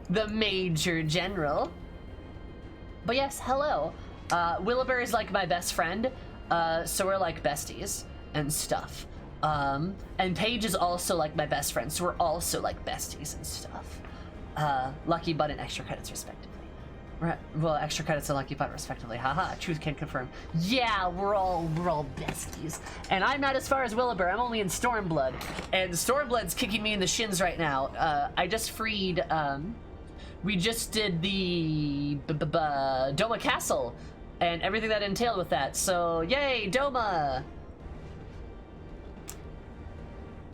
The Major General. But yes, hello. Wilbur is like my best friend, so we're like besties and stuff. And Paige is also like my best friend, so we're also like besties and stuff. Lucky Butt and extra credits respectively. Well, extra credits and Lucky Butt respectively. Haha, truth can confirm. Yeah, we're all besties. And I'm not as far as Wilbur, I'm only in Stormblood. And Stormblood's kicking me in the shins right now. I just freed, we just did the Doma Castle and everything that entailed with that. So, yay, Doma!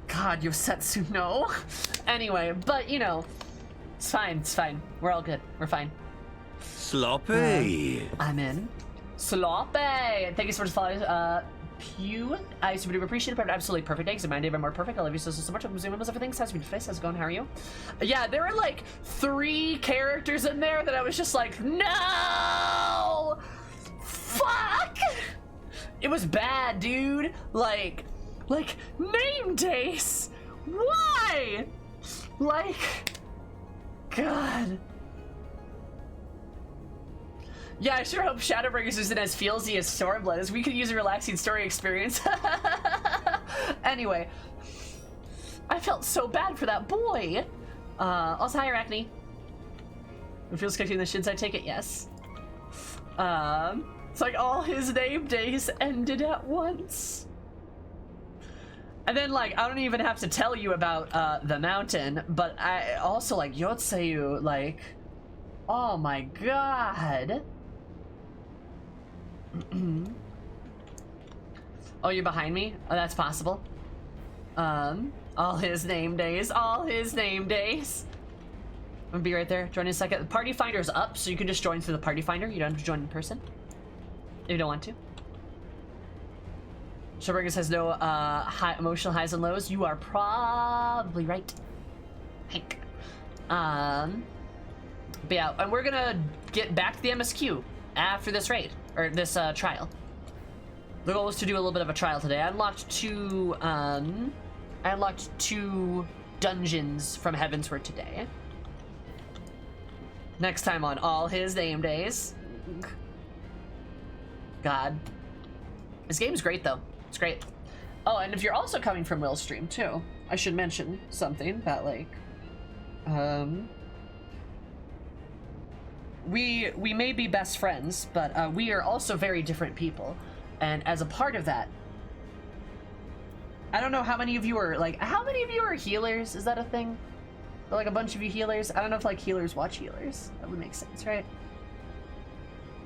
God, Yosetsu, no. Anyway, but you know, it's fine, it's fine. We're all good, we're fine. Sloppy. I'm in. Sloppy! Thank you so much for following, Pew. I super duper appreciate it, but absolutely perfect day, because my day more perfect. I love you so much. I'm zooming with everything. How's your face? How's it going? How are you? Yeah, there were like 3 characters in there that I was just like, no! Fuck! It was bad, dude. Like, name days. Why? Like, God. Yeah, I sure hope Shadowbringers isn't as feelsy as Stormblood, as we could use a relaxing story experience. Anyway, I felt so bad for that boy. Also, hi, Arachne. It feels kicking the shins, I take it, yes. It's like all his name days ended at once. And then, like, I don't even have to tell you about the mountain, but I also, like, Yotseyu, like, oh my god. Oh, you're behind me? Oh, that's possible. All his name days, all his name days. I'm gonna be right there. Join in a second. The party finder's up, so you can just join through the party finder. You don't have to join in person if you don't want to. Showbringers has no high emotional highs and lows. You are probably right, Hank. But yeah, and we're gonna get back to the MSQ after this raid, or this trial. The goal was to do a little bit of a trial today. I unlocked 2 dungeons from Heavensward today. Next time on all his name days. God. This game's great though. It's great. Oh, and if you're also coming from Will's stream too, I should mention something that like, we may be best friends, but we are also very different people. And as a part of that, I don't know how many of you are like, how many of you are healers? Is that a thing? Or, like a bunch of you healers? I don't know if like healers watch healers. That would make sense, right?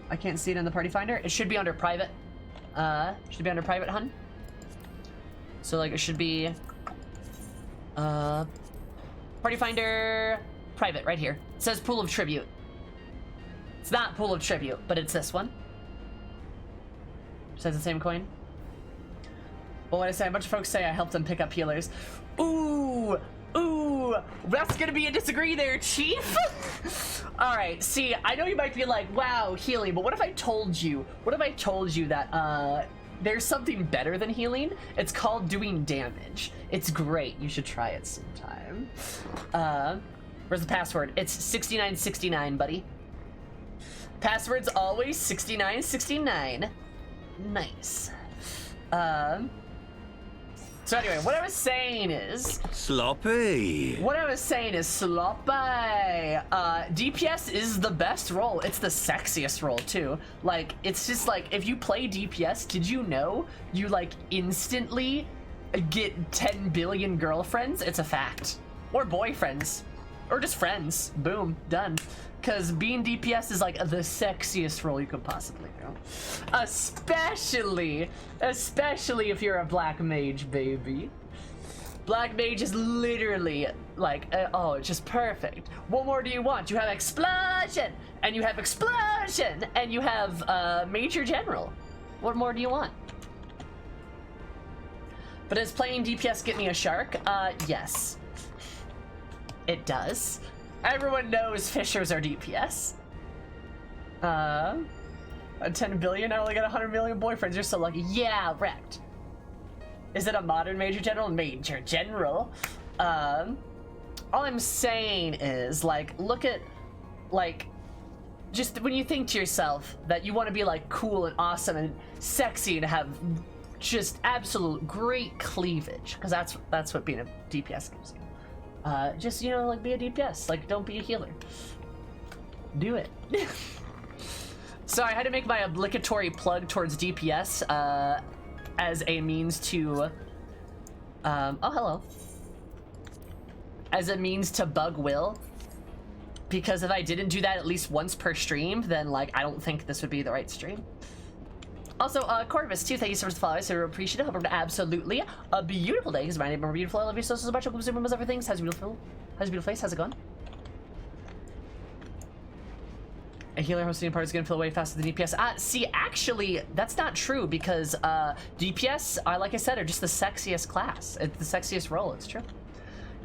I can't see it in the party finder. It should be under private. Should be under private, hun. So like it should be party finder private right here. It says pool of tribute. It's not pool of tribute, but it's this one. Says the same coin. Well, what I say, a bunch of folks say I helped them pick up healers. Ooh, that's gonna be a disagree there, Chief. All right, see, I know you might be like, wow, healing, but what if I told you that there's something better than healing? It's called doing damage. It's great. You should try it sometime. Where's the password? It's 6969, buddy. Password's always 6969. Nice. So anyway, what I was saying is... Sloppy. Sloppy. DPS is the best role. It's the sexiest role, too. Like, it's just like, if you play DPS, did you know you, like, instantly get 10 billion girlfriends? It's a fact. Or boyfriends. Or just friends. Boom. Done. Because being DPS is, like, the sexiest role you could possibly do. Especially if you're a black mage, baby. Black mage is literally, like, oh, it's just perfect. What more do you want? You have explosion! And you have explosion! And you have, Major General. What more do you want? But does playing DPS get me a shark? Yes. It does. Everyone knows fishers are DPS. A 10 billion? I only got 100 million boyfriends. You're so lucky. Yeah, wrecked. Is it a modern Major General? Major General. All I'm saying is, like, look at, like, just when you think to yourself that you want to be, like, cool and awesome and sexy and have just absolute great cleavage, because that's what being a DPS gives you. Just, you know, like, be a DPS. Like, don't be a healer. Do it. So I had to make my obligatory plug towards DPS as a means to oh, hello, as a means to bug Will, because if I didn't do that at least once per stream, then like I don't think this would be the right stream. Also, Corvus too, thank you so much for following. So appreciate it. Hope you're absolutely a beautiful day. Because my name is more beautiful. I love you so much. Hope you most everything. How's your beautiful face? How's it going? A healer hosting a party is gonna fill away faster than DPS. See, actually, that's not true because DPS, like I said, are just the sexiest class. It's the sexiest role. It's true.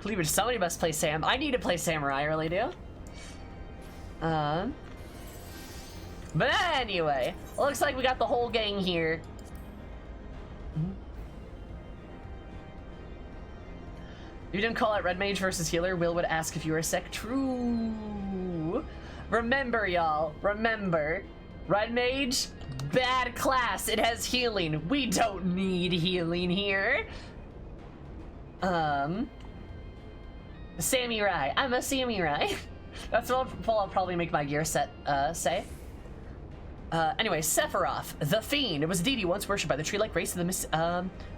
Cleavage. Somebody must play Sam. I need to play Samurai. I really do. But anyway, looks like we got the whole gang here. You didn't call out Red Mage versus healer. Will would ask if you were sick. True. Remember, y'all. Remember, Red Mage, bad class. It has healing. We don't need healing here. Samurai. I'm a samurai. That's what I'll probably make my gear set say. Anyway, Sephiroth, the Fiend. It was a deity once worshipped by the tree-like race of the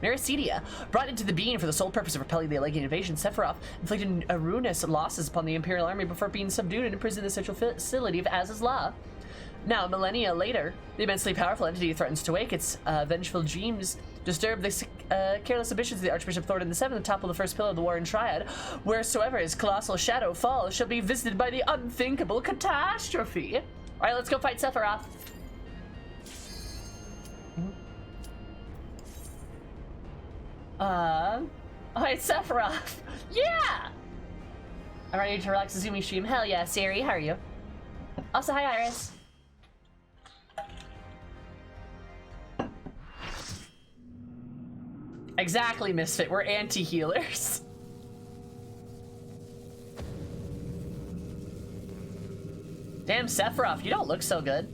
Meracedia. Brought into the being for the sole purpose of repelling the Elegian invasion, Sephiroth inflicted ruinous losses upon the Imperial army before being subdued and imprisoned in the central facility of Az's Law. Now, millennia later, the immensely powerful entity threatens to wake. Its vengeful dreams disturb the careless ambitions of the Archbishop Thornton VII, topple the first pillar of the Warring Triad. Wheresoever his colossal shadow falls, shall be visited by the unthinkable catastrophe. All right, let's go fight Sephiroth. Alright, Sephiroth. Yeah! I'm ready to relax the Zoomy stream. Hell yeah, Siri, how are you? Also, hi, Iris. Exactly, Misfit. We're anti-healers. Damn, Sephiroth, you don't look so good.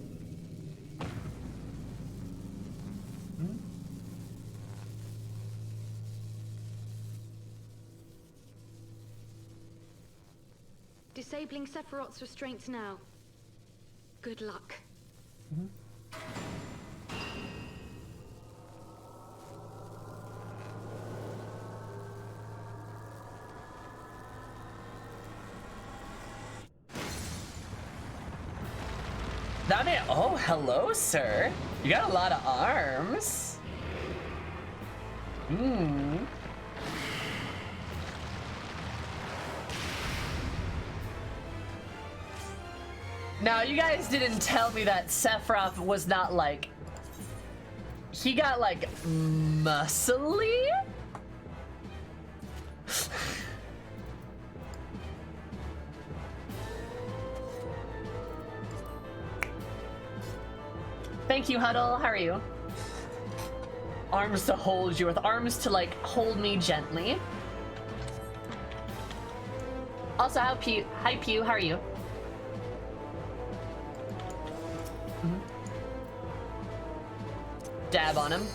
Disabling Sephiroth's restraints now. Good luck. That man, oh, hello, sir. You got a lot of arms. Now, you guys didn't tell me that Sephiroth was not, like... He got, like, muscly? Thank you, Huddle. How are you? Arms to hold you with. Arms to, like, hold me gently. Also, hi, Pew. How are you? Dab on him.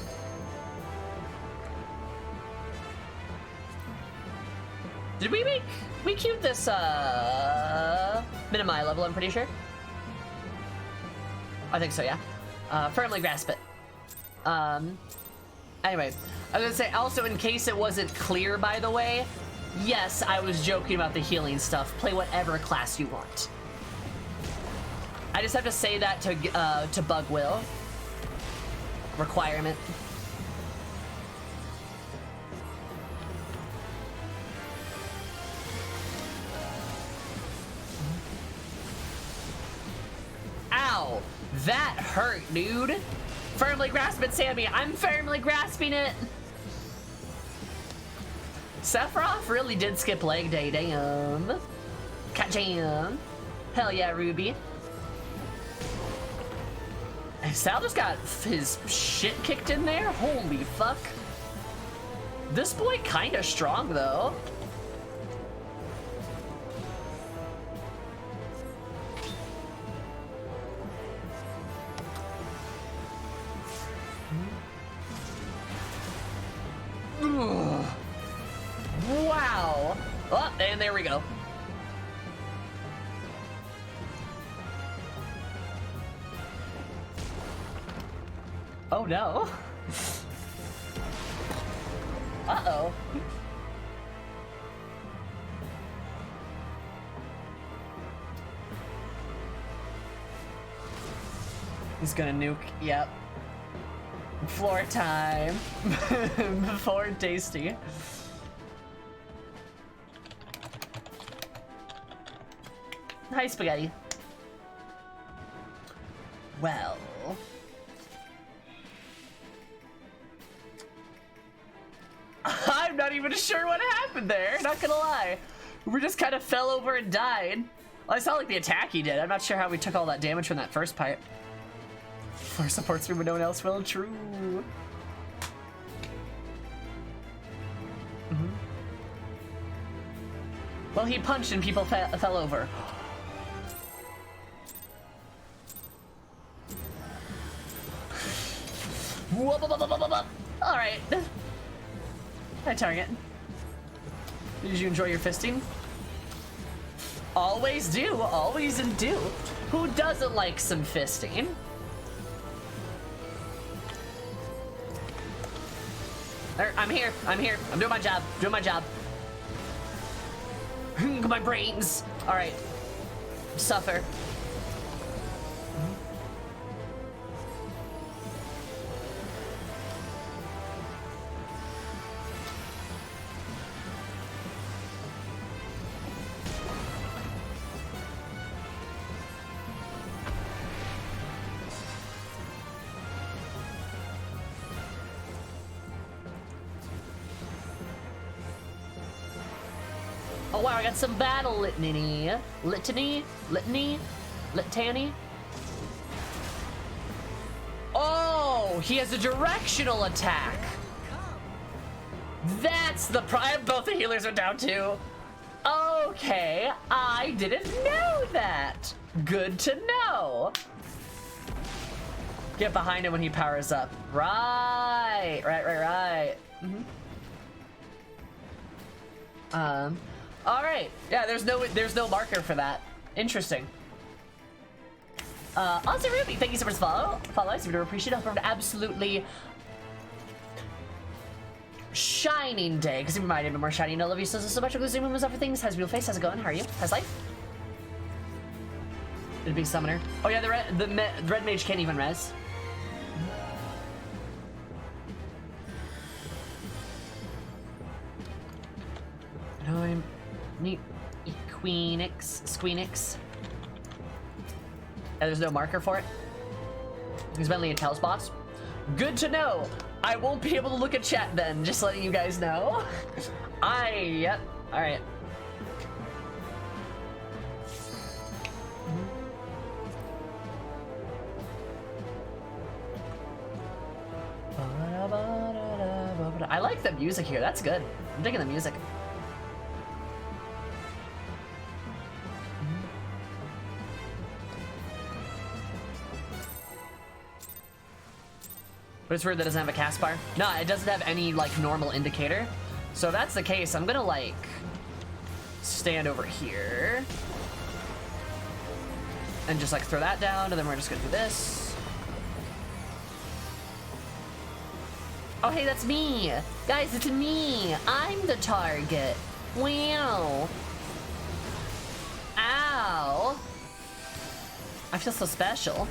Did we queued this minimi level, I'm pretty sure. I think so, yeah. Firmly grasp it. Anyway, I was gonna say, also in case it wasn't clear, by the way, yes, I was joking about the healing stuff. Play whatever class you want. I just have to say that to bug Will. Requirement. Ow! That hurt, dude. Firmly grasp it, Sammy. I'm firmly grasping it. Sephiroth really did skip leg day, damn. Ka-jam. Hell yeah, Ruby. Sal just got his shit kicked in there? Holy fuck. This boy kinda strong though. Ugh. Wow. Oh, and there we go. Oh no. Uh-oh. He's gonna nuke, yep. Floor time. Before tasty. Hi, Spaghetti. Well. I'm not even sure what happened there, not gonna lie. We just kind of fell over and died. Well, I saw like the attack he did. I'm not sure how we took all that damage from that first pipe. Floor supports me when no one else will. True. Well, he punched and people fell over. All right. Hi, Target. Did you enjoy your fisting? Always do. Always and do. Who doesn't like some fisting? I'm here. I'm here. I'm doing my job. Doing my job. My brains. All right. Suffer. Oh wow, I got some battle litany. Litany? Litany? Oh, he has a directional attack. That's the prime. Both the healers are down too. Okay, I didn't know that. Good to know. Get behind him when he powers up. Right. All right. Yeah, there's no marker for that. Interesting. Also, Ruby, thank you so much for follow. I super appreciate it. Hope an absolutely shining day. Because it reminded me more shiny. I love you so much. Losing moves over things. How's your face? How's it going? How are you? How's life? The big summoner. Oh yeah, the red mage can't even res. No, I'm neat. Squeenix. Yeah, there's no marker for it. He's mainly a Tells boss. Good to know. I won't be able to look at chat then, just letting you guys know. Yep. All right. I like the music here. That's good. I'm digging the music. But it's weird that it doesn't have a cast bar. No, it doesn't have any like normal indicator. So if that's the case, I'm gonna like stand over here and just like throw that down, and then we're just gonna do this. Oh, hey, that's me. Guys, it's me. I'm the target. Wow. Ow. I feel so special.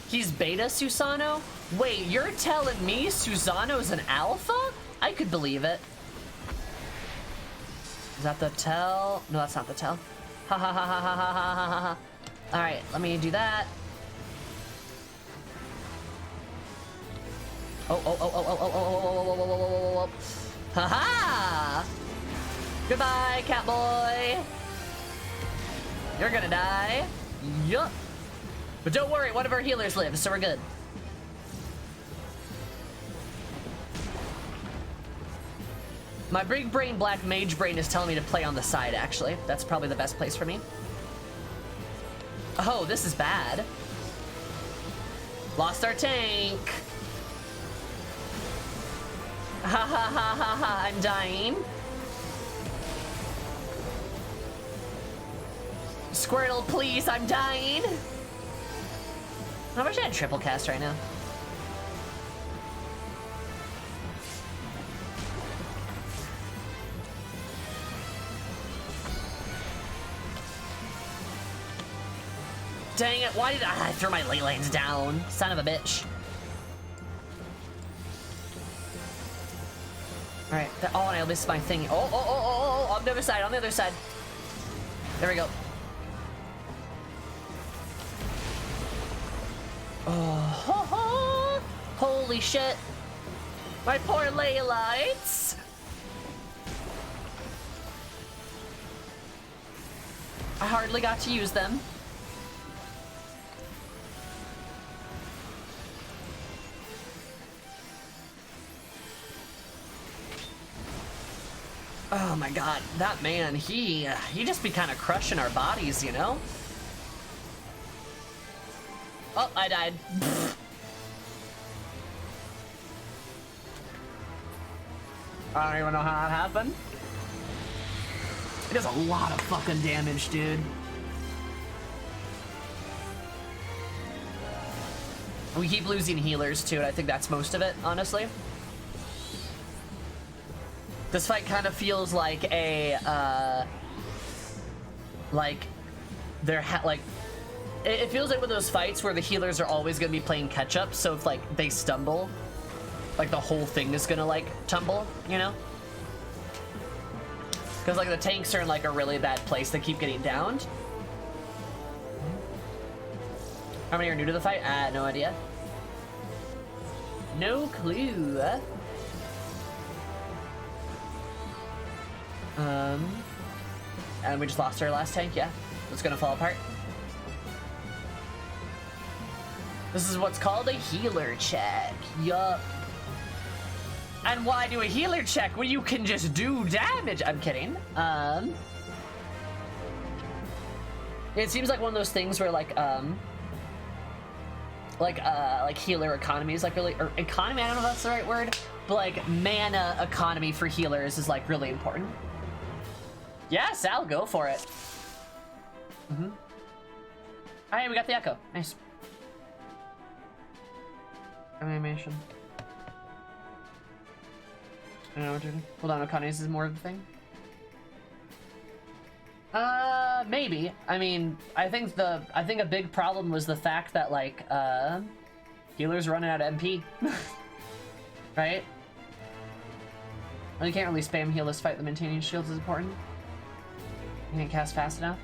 He's beta Susano? Wait, you're telling me Susano's an alpha? I could believe it. Is that the tell? No, that's not the tell. Ha ha ha ha ha ha ha ha ha. Alright, let me do that. Oh. Haha! Goodbye, Catboy! You're gonna die. Yup. But don't worry, one of our healers lives, so we're good. My big brain, black mage brain is telling me to play on the side, actually. That's probably the best place for me. Oh, this is bad. Lost our tank. Ha ha ha ha ha, I'm dying. Squirtle, please, I'm dying. I wish I had triple cast right now. Dang it, why did I throw my ley lines down? Son of a bitch. Alright, oh, and I missed my thing. Oh, on the other side, on the other side. There we go. Oh, ho, ho. Holy shit. My poor ley lights. I hardly got to use them. Oh my god, that man, he just be kind of crushing our bodies, you know? Oh, I died. I don't even know how that happened. It does a lot of fucking damage, dude. We keep losing healers too, and I think that's most of it, honestly. This fight kind of feels like a, like, it feels like one of those fights where the healers are always gonna be playing catch up, so if, like, they stumble, like, the whole thing is gonna, like, tumble, you know? Because, like, the tanks are in, like, a really bad place. They keep getting downed. How many are new to the fight? No idea. No clue. And we just lost our last tank, yeah. It's gonna fall apart. This is what's called a healer check. Yup. And why do a healer check when you can just do damage? I'm kidding. It seems like one of those things where like healer economy is like really, or economy, I don't know if that's the right word, but like mana economy for healers is like really important. Yes, I'll go for it. Mm-hmm. Alright, we got the echo. Nice. Animation. I don't know what to do. Hold on, economies is more of the thing. Maybe. I mean, I think a big problem was the fact that like healers running out of MP. Right? Well, you can't really spam heal this fight. The maintaining shields is important. You can't cast fast enough.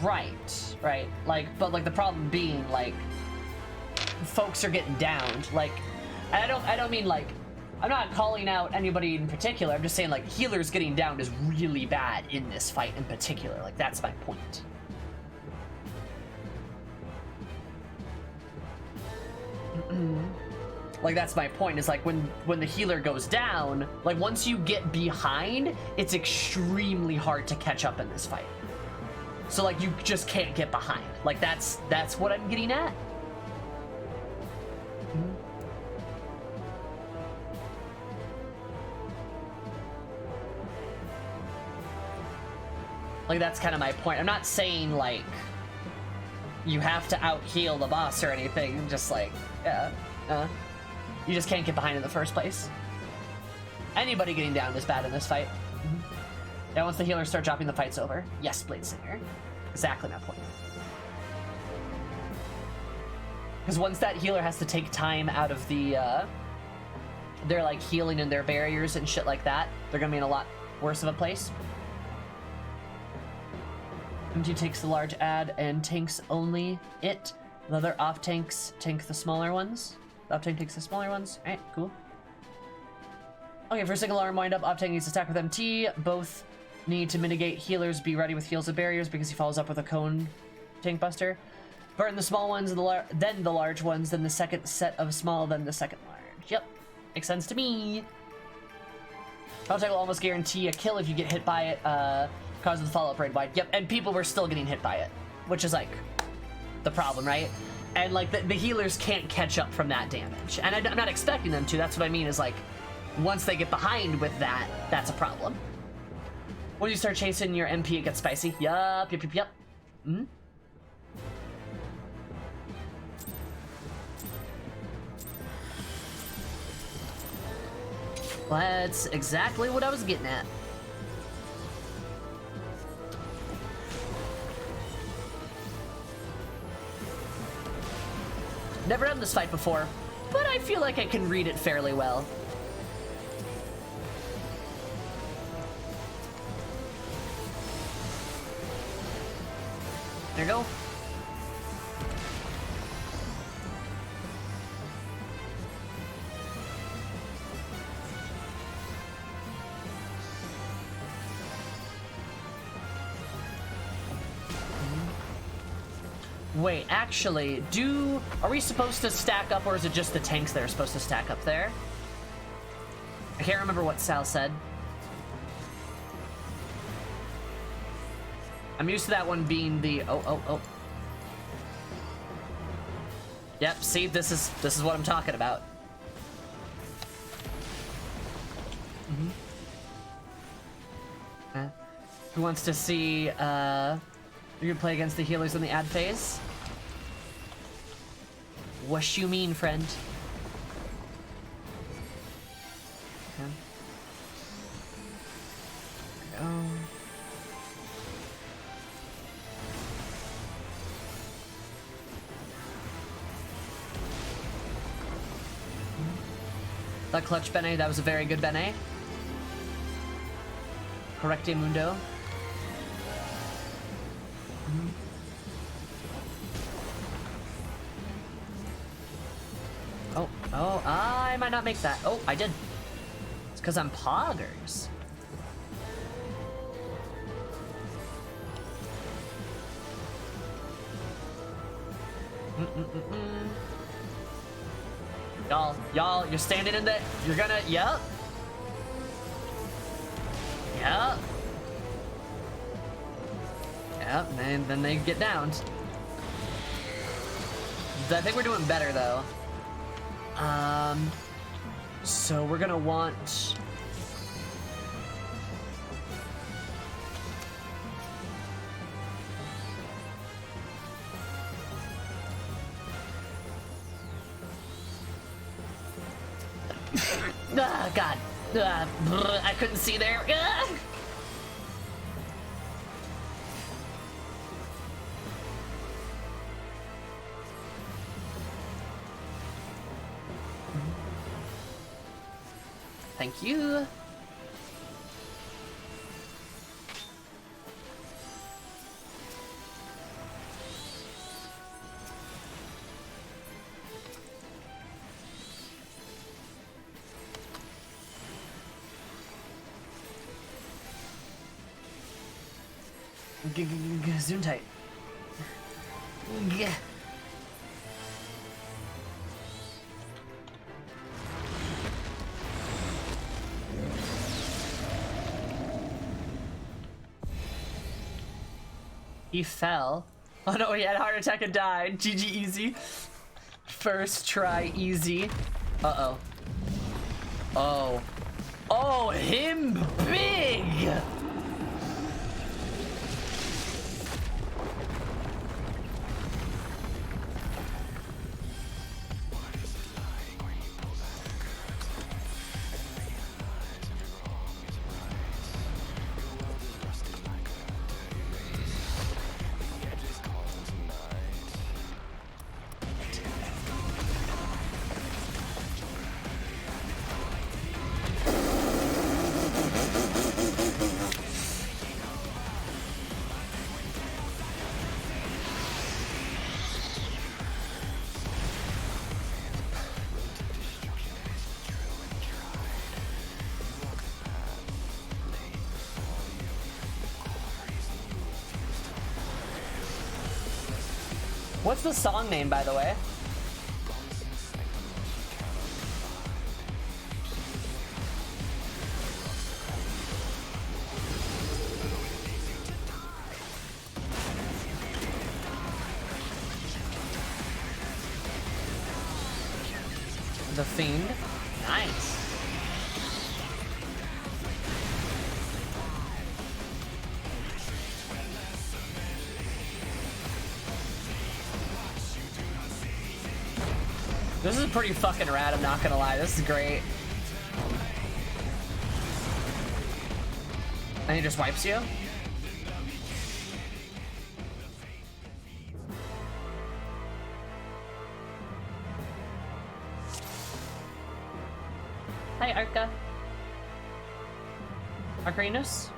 Right. Like, but like the problem being like folks are getting downed. Like, and I don't mean like, I'm not calling out anybody in particular. I'm just saying like healers getting downed is really bad in this fight in particular. Like that's my point. Like that's my point, is like when the healer goes down, like once you get behind, it's extremely hard to catch up in this fight. So like you just can't get behind. Like that's what I'm getting at. Like that's kind of my point. I'm not saying like you have to out heal the boss or anything. Just like, yeah, you just can't get behind in the first place. Anybody getting down is bad in this fight. Yeah, once the healers start dropping, the fight's over. Yes, Bladesinger. Exactly my point. Because once that healer has to take time out of the, their like healing and their barriers and shit like that, they're gonna be in a lot worse of a place. MG takes the large ad and tanks only it. The other off tanks tank the smaller ones. The off tank takes the smaller ones. Alright, cool. Okay, for single arm wind up, Optang needs to attack with MT. Both need to mitigate healers. Be ready with heals and barriers because he follows up with a cone tank buster. Burn the small ones, and then the large ones, then the second set of small, then the second large. Yep, makes sense to me. Optang will almost guarantee a kill if you get hit by it, cause of the follow-up raid wide. Yep, and people were still getting hit by it, which is like the problem, right? And like the healers can't catch up from that damage, and I'm not expecting them to. That's what I mean is like once they get behind with that, that's a problem. When you start chasing your MP, it gets spicy. Yup. Hmm. That's exactly what I was getting at. Never done this fight before, but I feel like I can read it fairly well. There you go. Wait, actually, are we supposed to stack up, or is it just the tanks that are supposed to stack up there? I can't remember what Sal said. I'm used to that one being the oh. Yep, see, this is what I'm talking about. Who wants to see you can play against the healers in the ad phase? What you mean, friend? Okay. There we go. That clutch Bene, that was a very good Bene. Correcte mundo. Oh, I might not make that. Oh, I did. It's because I'm poggers. Y'all, you're standing in the, you're gonna, yep. Yep. Yep, and then they get downed. I think we're doing better, though. So we're gonna want... Ah, God. I couldn't see there. Thank you. Zoom tight. He fell. Oh no, he had a heart attack and died. GG easy. First try easy. Uh-oh. Oh. Oh, him big! What's the song name, by the way? The Fiend. Nice. This is pretty fucking rad, I'm not gonna lie. This is great. And he just wipes you? Hi, Arca. Arcarinus?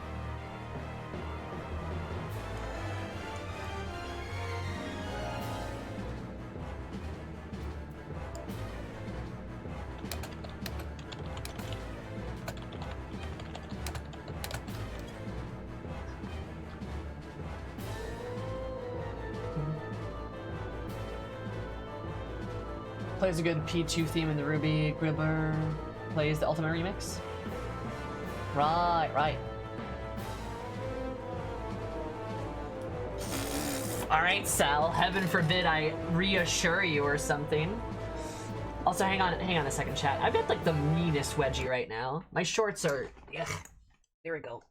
Plays a good P2 theme in the Ruby. Gribber plays the Ultimate Remix. Right. Alright, Sal. Heaven forbid I reassure you or something. Also, hang on a second, chat. I've got like the meanest wedgie right now. My shorts are... Ugh. There we go.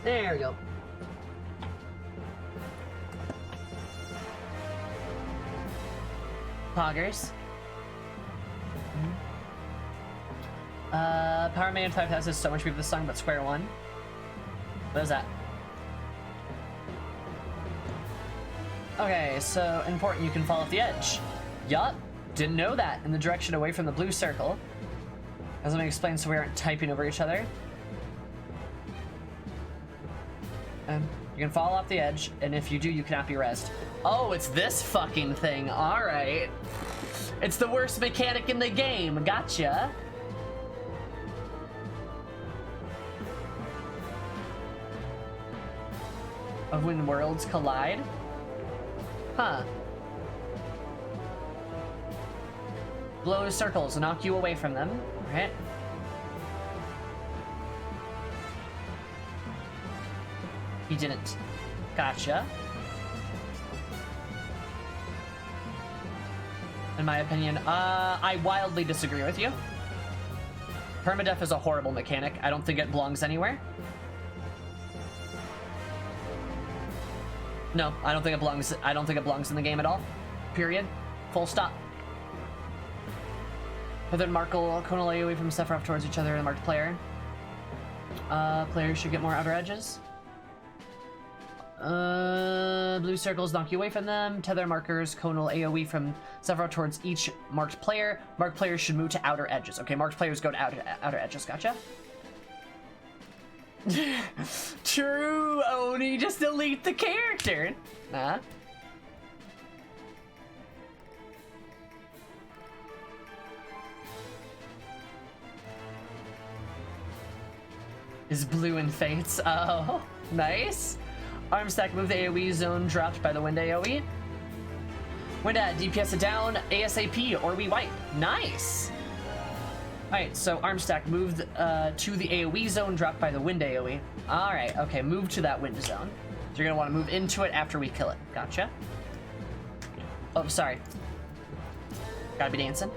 There we go. Poggers. Power Man 5000 is so much better this song, but square one. What is that? Okay, so important, you can fall off the edge. Yup, didn't know that. In the direction away from the blue circle. As let me explain so we aren't typing over each other. You can fall off the edge, and if you do, you cannot be rezzed. Oh, it's this fucking thing. Alright. It's the worst mechanic in the game. Gotcha. Of when worlds collide? Huh. Blow circles, knock you away from them. Right? He didn't. Gotcha. In my opinion, I wildly disagree with you. Permadeath is a horrible mechanic. I don't think it belongs anywhere. No, I don't think it belongs. I don't think it belongs in the game at all. Period. Full stop. But then Markle conal away from Sephiroth towards each other and marked player. Players should get more outer edges. Blue circles knock you away from them. Tether markers, conal AoE from Sephiroth towards each marked player. Marked players should move to outer edges. Okay, marked players go to outer edges. Gotcha. True, Oni. Just delete the character. Nah. Is blue in Fates. Oh, nice. Arm stack, move the AoE zone dropped by the wind AoE. Wind at DPS it down ASAP or we wipe. Nice. Alright, so arm stack, move to the AoE zone dropped by the wind AoE. Alright, okay, move to that wind zone. So you're gonna want to move into it after we kill it. Gotcha. Oh, sorry. Gotta be dancing.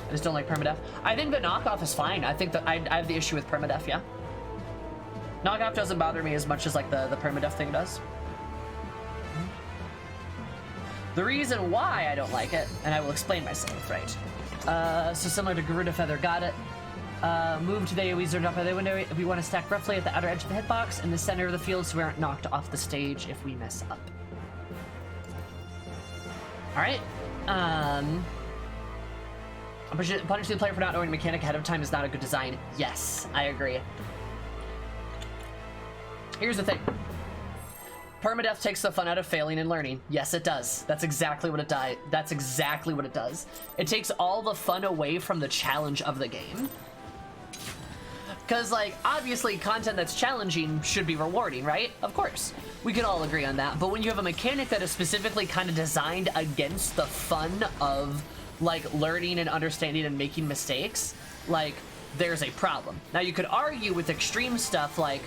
I just don't like permadeath. I think the knockoff is fine. I think that I have the issue with permadeath, yeah. Knockoff doesn't bother me as much as like the permadeath thing does. The reason why I don't like it, and I will explain myself, right? So similar to Garuda Feather, got it. Move to the AoE zone up by the window. We want to stack roughly at the outer edge of the hitbox in the center of the field so we aren't knocked off the stage if we mess up. Alright. Punishing the player for not knowing a mechanic ahead of time is not a good design. Yes, I agree. Here's the thing. Permadeath takes the fun out of failing and learning. Yes, it does. That's exactly what it does. That's exactly what it does. It takes all the fun away from the challenge of the game. Because, like, obviously content that's challenging should be rewarding, right? Of course. We can all agree on that. But when you have a mechanic that is specifically kind of designed against the fun of, like, learning and understanding and making mistakes, like, there's a problem. Now, you could argue with extreme stuff, like,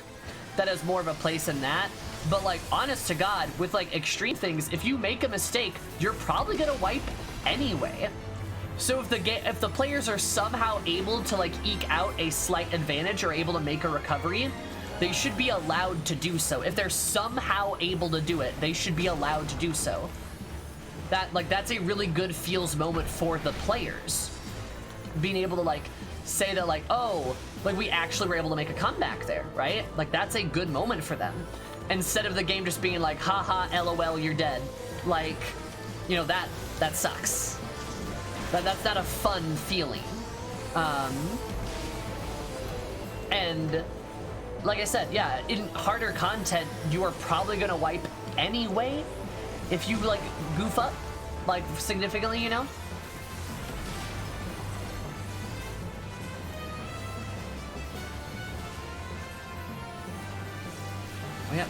that has more of a place in that. But, like, honest to God, with, like, extreme things, if you make a mistake, you're probably gonna wipe anyway. So if the players are somehow able to, like, eke out a slight advantage or able to make a recovery, they should be allowed to do so. If they're somehow able to do it, they should be allowed to do so. That's a really good feels moment for the players. Being able to, like, say that, like, oh, like, we actually were able to make a comeback there, right? Like, that's a good moment for them. Instead of the game just being like, haha, LOL, you're dead. Like, you know, that sucks. That's not a fun feeling. And like I said, yeah, in harder content, you are probably gonna wipe anyway if you, like, goof up, like, significantly, you know? Oh, yeah.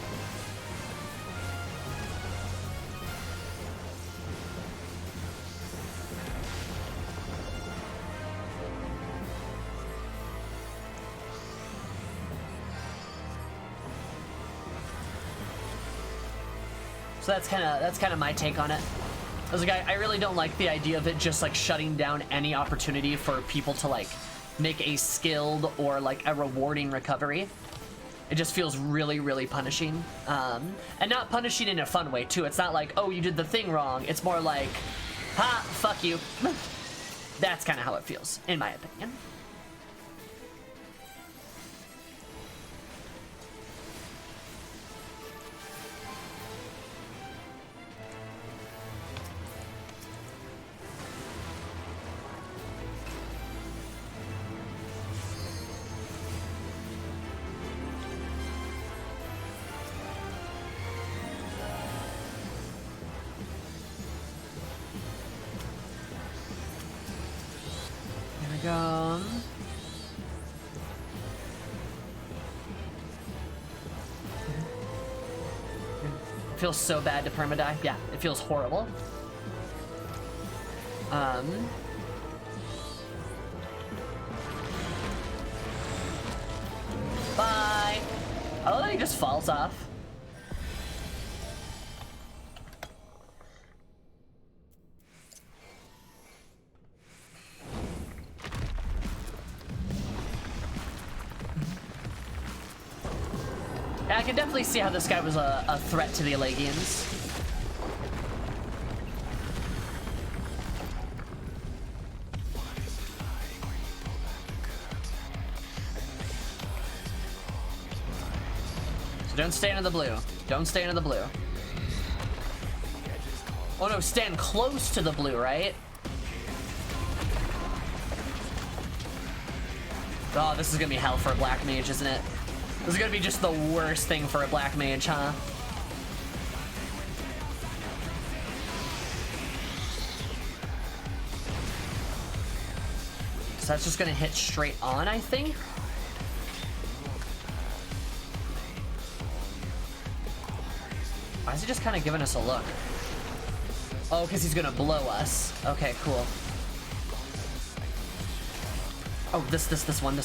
So that's kind of my take on it. I was like, I really don't like the idea of it just, like, shutting down any opportunity for people to, like, make a skilled or, like, a rewarding recovery. It just feels really, really punishing. And not punishing in a fun way, too. It's not like, oh, you did the thing wrong. It's more like, ha, fuck you. That's kind of how it feels, in my opinion. Go. It feels so bad to permadie. Yeah, it feels horrible. Bye. Oh, he just falls off. I can definitely see how this guy was a threat to the Elegians. So don't stand in the blue. Don't stand in the blue. Oh no, stand close to the blue, right? Oh, this is gonna be hell for a black mage, isn't it? This is gonna be just the worst thing for a black mage, huh? So that's just gonna hit straight on, I think? Why is he just kind of giving us a look? Oh, because he's gonna blow us. Okay, cool. Oh, this one.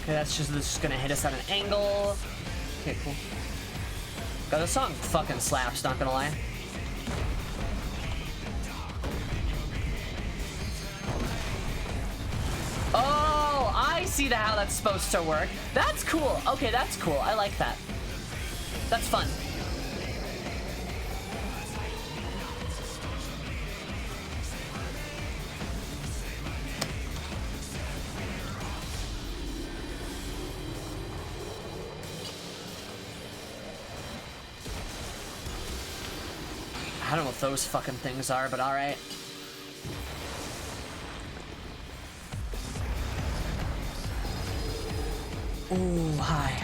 Okay, this is just gonna hit us at an angle. Okay, cool. God, this song fucking slaps, not gonna lie. Oh, I see how that's supposed to work. That's cool. Okay, that's cool. I like that. That's fun. I don't know what those fucking things are, but alright. Ooh, hi.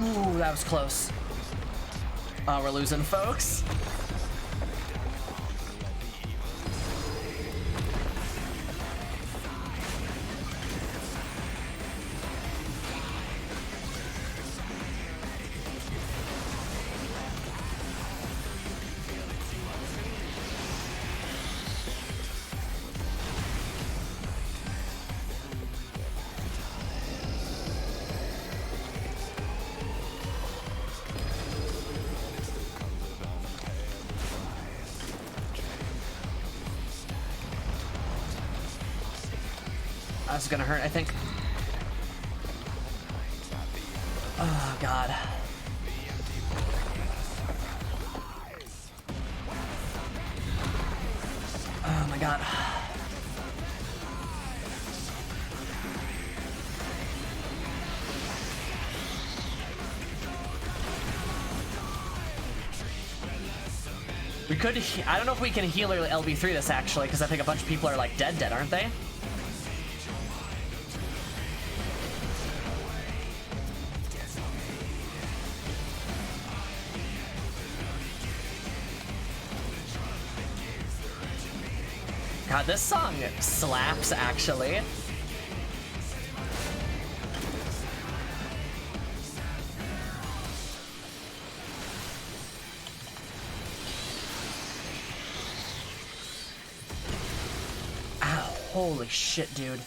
Ooh, that was close. Oh, we're losing, folks. That's gonna hurt, I think. Oh, God. Oh, my God. We could, I don't know if we can healer LB3 this actually, because I think a bunch of people are like dead, aren't they? God, this song slaps, actually. Ow, holy shit, dude.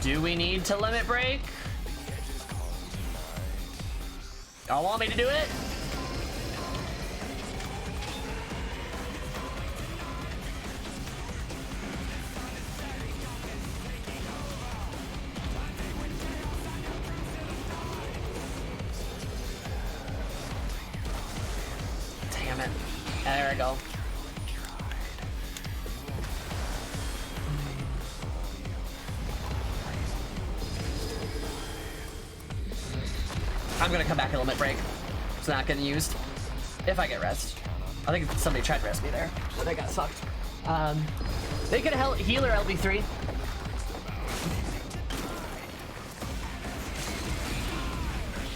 Do we need to limit break? Y'all want me to do it? Damn it. There we go. I'm gonna come back and limit break. It's not getting used. If I get rest. I think somebody tried to rest me there, but they got fucked. They could healer LB3.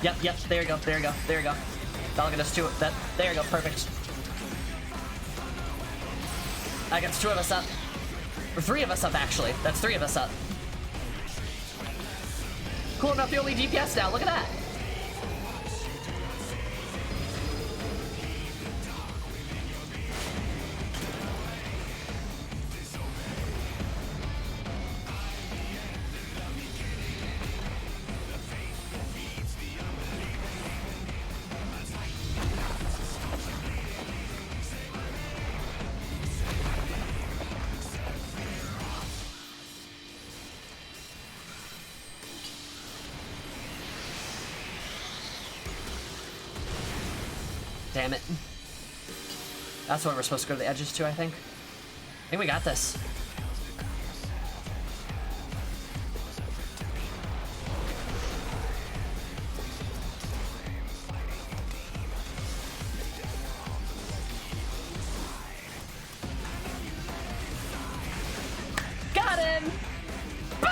Yep, there you go, there you go, there you go. That'll get us to it. There you go, perfect. That gets 2 of us up. Or 3 of us up, actually. That's 3 of us up. Cool, I'm not the only DPS now, look at that. Damn it. That's why we're supposed to go to the edges too, I think. I think we got this. Got him! Boo!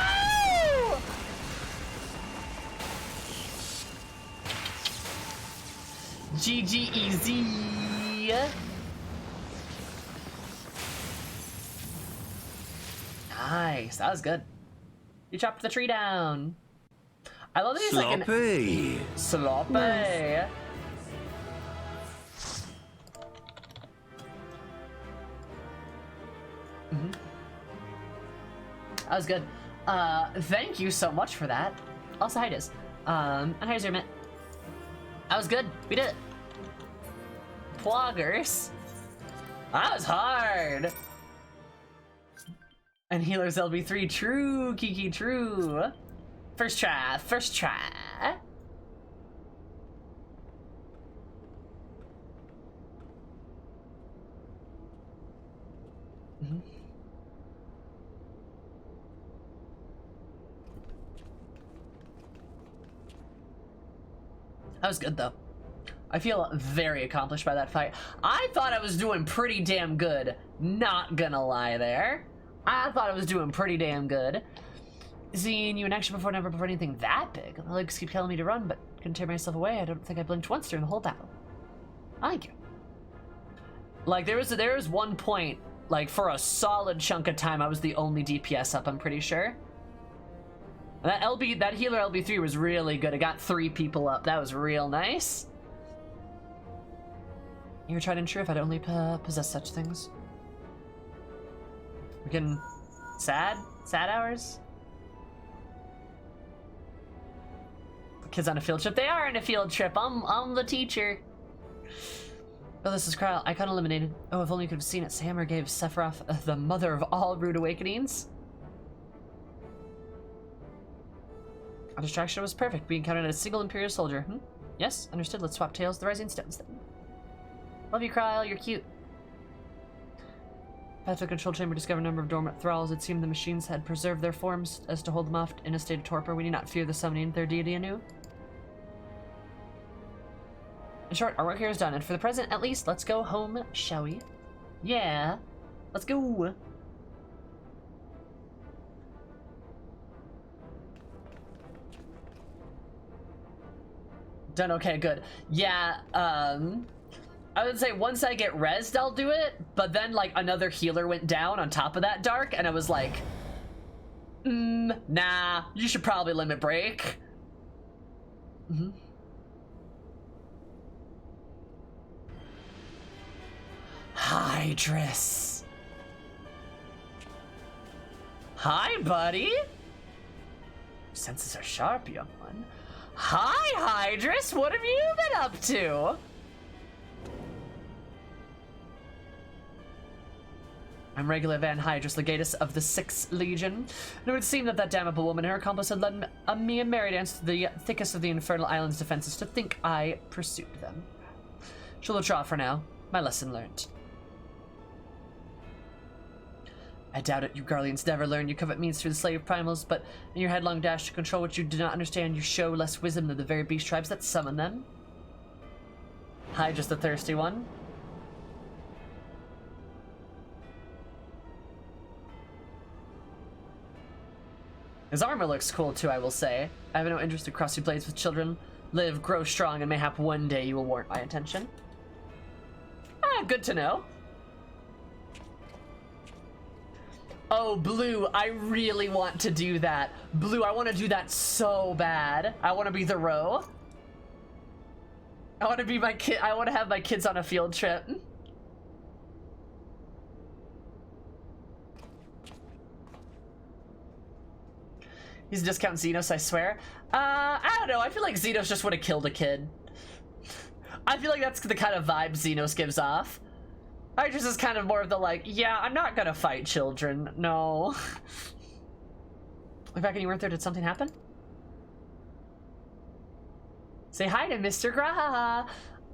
GG easy. Nice, that was good. You chopped the tree down. I love that he's like an sloppy. Nice. That was good. Thank you so much for that. Also, hi, Diz. And hi, Zermit. That was good. We did it. Ploggers. That was hard. And healers LB3. True, Kiki, true. First try, first try. That was good, though. I feel very accomplished by that fight. I thought I was doing pretty damn good. Not gonna lie there. I thought I was doing pretty damn good. Seeing you in action before, never before anything that big. My legs keep telling me to run, but couldn't tear myself away. I don't think I blinked once during the whole battle. Thank you. Like, there was one point, like, for a solid chunk of time, I was the only DPS up, I'm pretty sure. That healer LB3 was really good. It got 3 people up. That was real nice. You were tried and true if I'd only possess such things. We're getting sad hours. Kids on a field trip. They are on a field trip. I'm the teacher. Oh, this is Kyle. Icon eliminated. Oh, if only you could have seen it. Sammer gave Sephiroth the mother of all rude awakenings. Our distraction was perfect. We encountered a single Imperial soldier. Yes, understood. Let's swap tails. The Rising Stones then. Love you, Kyle. You're cute. Path to the control chamber discovered a number of dormant thralls. It seemed the machines had preserved their forms as to hold them off in a state of torpor. We need not fear the summoning their deity anew. In short, our work here is done, and for the present, at least, let's go home, shall we? Yeah, let's go. Done. Okay, good. Yeah, I would say once I get rezzed, I'll do it, but then, like, another healer went down on top of that dark, and I was like, nah, you should probably limit break. Hydrus. Hi, buddy. Senses are sharp, young one. Hi, Hydrus. What have you been up to? I'm Regula Van Hydrus, legatus of the 6th Legion, and it would seem that that damnable woman and her accomplice had led me a merry dance to the thickest of the Infernal Island's defenses to think I pursued them. She'll withdraw for now. My lesson learned. I doubt it, you Garleans never learn. You covet means through the slave primals, but in your headlong dash to control what you do not understand, you show less wisdom than the very beast tribes that summon them. Hydrus the thirsty one. His armor looks cool too, I will say. I have no interest in crossing blades with children. Live, grow strong, and mayhap one day you will warrant my attention. Ah, good to know. Oh, Blue, I really want to do that. Blue, I want to do that so bad. I want to be the row. I want to be my kid. I want to have my kids on a field trip. He's a discount Xenos, I swear. I don't know. I feel like Xenos just would have killed a kid. I feel like that's the kind of vibe Xenos gives off. Hydrus is kind of more of the like, yeah, I'm not gonna fight children. No. Look back and you weren't there. Did something happen? Say hi to Mr. Graha.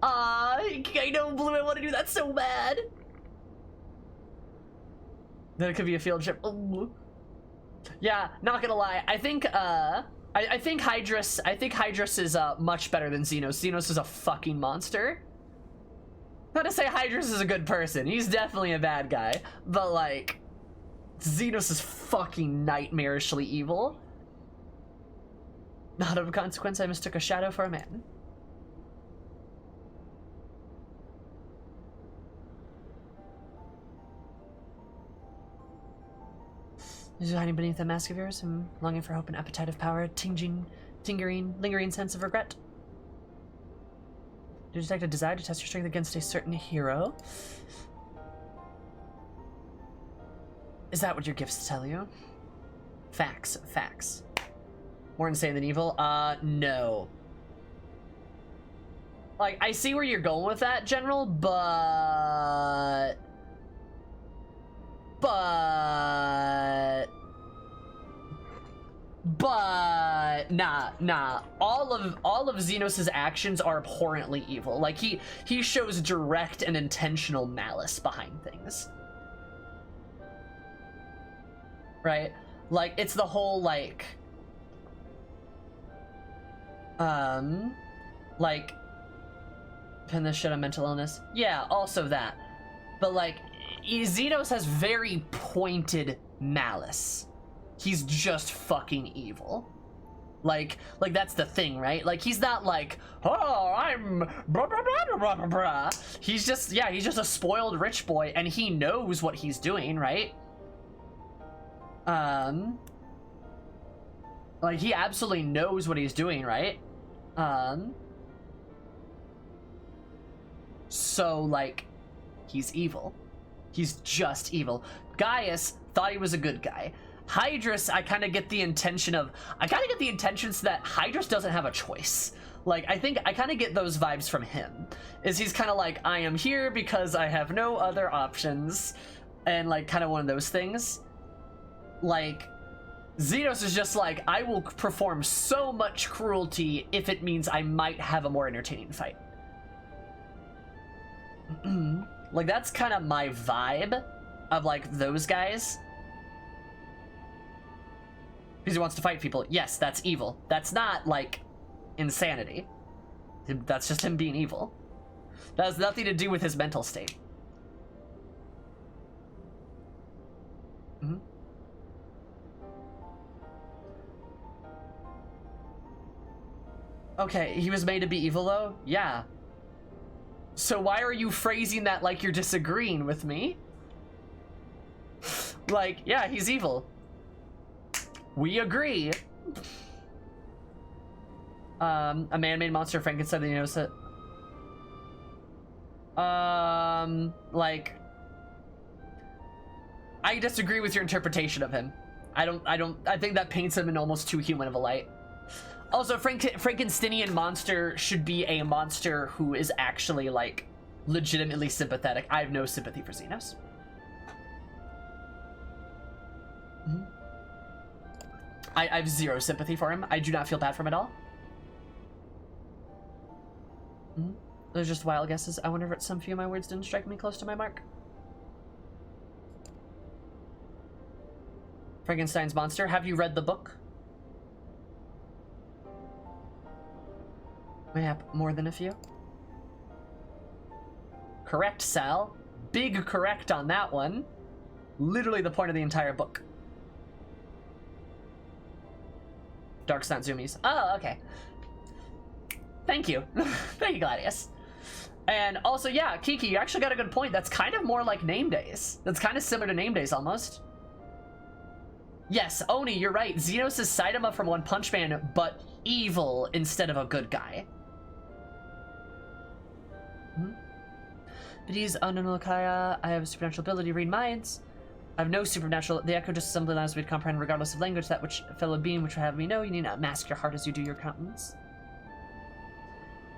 I know, Blue, I want to do that so bad. Then it could be a field trip. Ooh. Yeah, not gonna lie. I think Hydrus is much better than Xenos. Xenos is a fucking monster. Not to say Hydrus is a good person. He's definitely a bad guy. But like, Xenos is fucking nightmarishly evil. Not of consequence, I mistook a shadow for a man. Is hiding beneath that mask of yours? I'm longing for hope and appetite of power, lingering sense of regret. Do you detect a desire to test your strength against a certain hero? Is that what your gifts tell you? Facts, facts. More insane than evil? No. Like, I see where you're going with that, General, but nah. All of Xenos' actions are abhorrently evil. Like, he shows direct and intentional malice behind things. Right? Like, it's the whole, like, Like, pin this shit on mental illness. Yeah, also that. But like, Xenos has very pointed malice. He's just fucking evil. Like that's the thing, right? Like, he's not like, oh, I'm blah, blah, blah, blah, blah, blah. He's just, yeah, he's just a spoiled rich boy, and he knows what he's doing, right? Like, he absolutely knows what he's doing, right? So, like, he's evil. He's just evil. Gaius thought he was a good guy. Hydrus, I kind of get the intentions that Hydrus doesn't have a choice. Like, I kind of get those vibes from him. Is he's kind of like, I am here because I have no other options. And, like, kind of one of those things. Like, Xenos is just like, I will perform so much cruelty if it means I might have a more entertaining fight. Like, that's kind of my vibe of, like, those guys. Because he wants to fight people. Yes, that's evil. That's not, like, insanity. That's just him being evil. That has nothing to do with his mental state. Okay, he was made to be evil, though? Yeah. So why are you phrasing that like you're disagreeing with me? Like, yeah, he's evil. We agree. A man-made monster, Frankenstein, you notice it? Like, I disagree with your interpretation of him. I think that paints him in almost too human of a light. Also, Frankensteinian monster should be a monster who is actually, like, legitimately sympathetic. I have no sympathy for Xenos. I have zero sympathy for him. I do not feel bad for him at all. Those are just wild guesses. I wonder if some few of my words didn't strike me close to my mark. Frankenstein's monster. Have you read the book? Mayhap more than a few. Correct, Sal. Big correct on that one. Literally the point of the entire book. Dark's not zoomies. Oh, okay. Thank you. Thank you, Gladius. And also, yeah, Kiki, you actually got a good point. That's kind of more like Name Days. That's kind of similar to Name Days, almost. Yes, Oni, you're right. Xenos is Saitama from One Punch Man, but evil instead of a good guy. But he's Ananokaya. I have a supernatural ability to read minds. I have no supernatural. The echo just simply allows me to comprehend regardless of language that which fellow being which would have me know. You need not mask your heart as you do your countenance.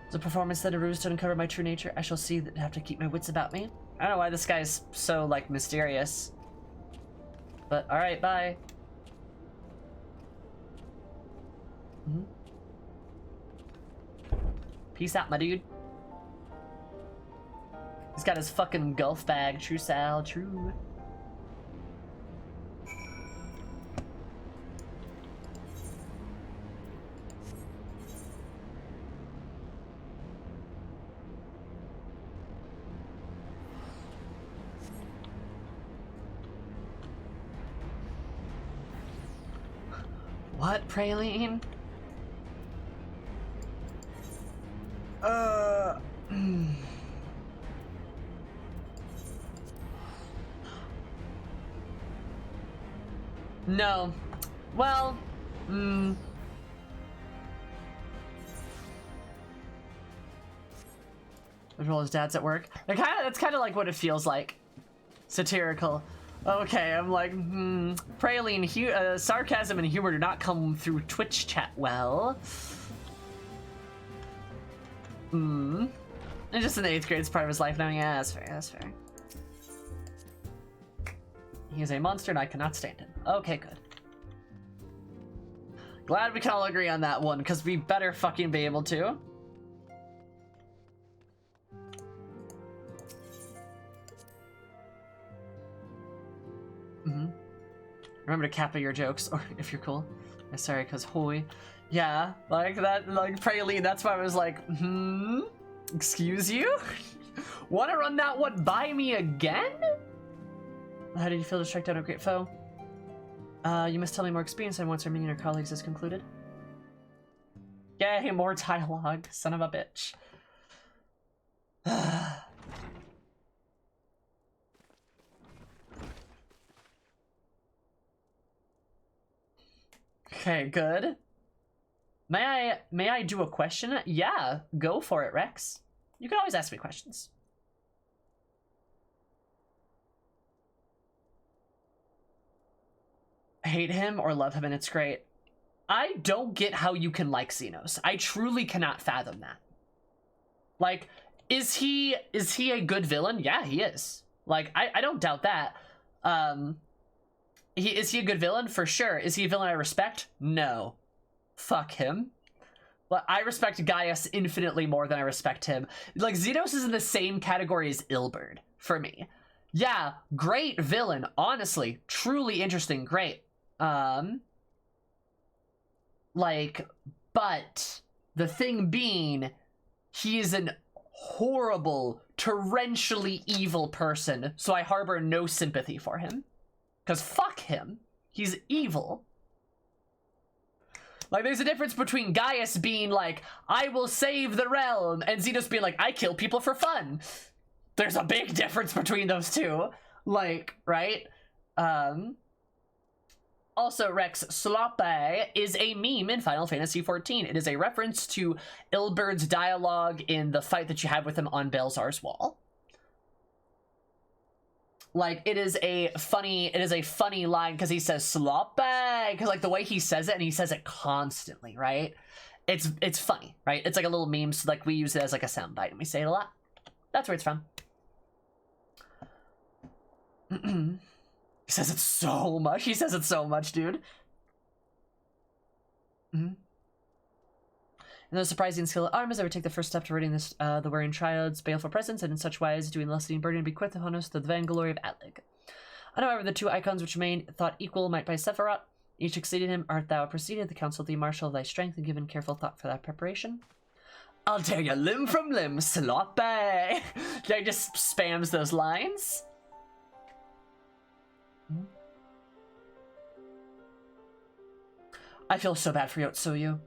It's a performance that arose to uncover my true nature. I shall see that I have to keep my wits about me. I don't know why this guy's so, like, mysterious. But, alright, bye. Peace out, my dude. He's got his fucking golf bag. True, Sal, true. What, Praline? No. Well, Well, his dad's at work. That's kind of like what it feels like. Satirical. Okay, I'm like, Praline, sarcasm and humor do not come through Twitch chat well. And just in the 8th grade, it's part of his life now. Yeah, that's fair, that's fair. He is a monster and I cannot stand him. Okay, good. Glad we can all agree on that one, because we better fucking be able to. Remember to kappa your jokes, or if you're cool. Sorry, because holy. Yeah, like that, like Praline, that's why I was like, excuse you? Wanna run that one by me again? How did you feel to strike down a great foe? You must tell me more experience than once our minion or colleagues has concluded. Yay, more dialogue, son of a bitch. Okay, good. May I do a question? Yeah, go for it, Rex. You can always ask me questions. Hate him or love him, and it's great. I don't get how you can like Xenos. I truly cannot fathom that. Like, is he a good villain? Yeah, he is. Like, I don't doubt that. Is he a good villain? For sure. Is he a villain I respect? No. Fuck him. But I respect Gaius infinitely more than I respect him. Like, Xenos is in the same category as Ilberd, for me. Yeah, great villain, honestly. Truly interesting, great. Like, but the thing being, he is an horrible, torrentially evil person, so I harbor no sympathy for him. Because fuck him. He's evil. Like, there's a difference between Gaius being like, I will save the realm, and Xenos being like, I kill people for fun. There's a big difference between those two. Like, right? Also, Rex, Slope is a meme in Final Fantasy XIV. It is a reference to Ilberd's dialogue in the fight that you have with him on Belzar's wall. Like, it is a funny line because he says Slope, because like the way he says it, and he says it constantly, right? It's funny, right? It's like a little meme, so like we use it as like a soundbite and we say it a lot. That's where it's from. He says it so much. He says it so much, dude. And the surprising skill of arms ever take the first step to ridding this the Warring Triad's baleful presence, and in such wise doing lusting burden be quit upon us the vain glory of Atlig. However, the two icons which remain thought equal might by Sephiroth, each exceeded him, art thou proceeded, the counsel thee marshal of thy strength, and given careful thought for thy preparation. I'll tear you limb from limb, Slope. Guy just spams those lines. I feel so bad for Yotsuyu.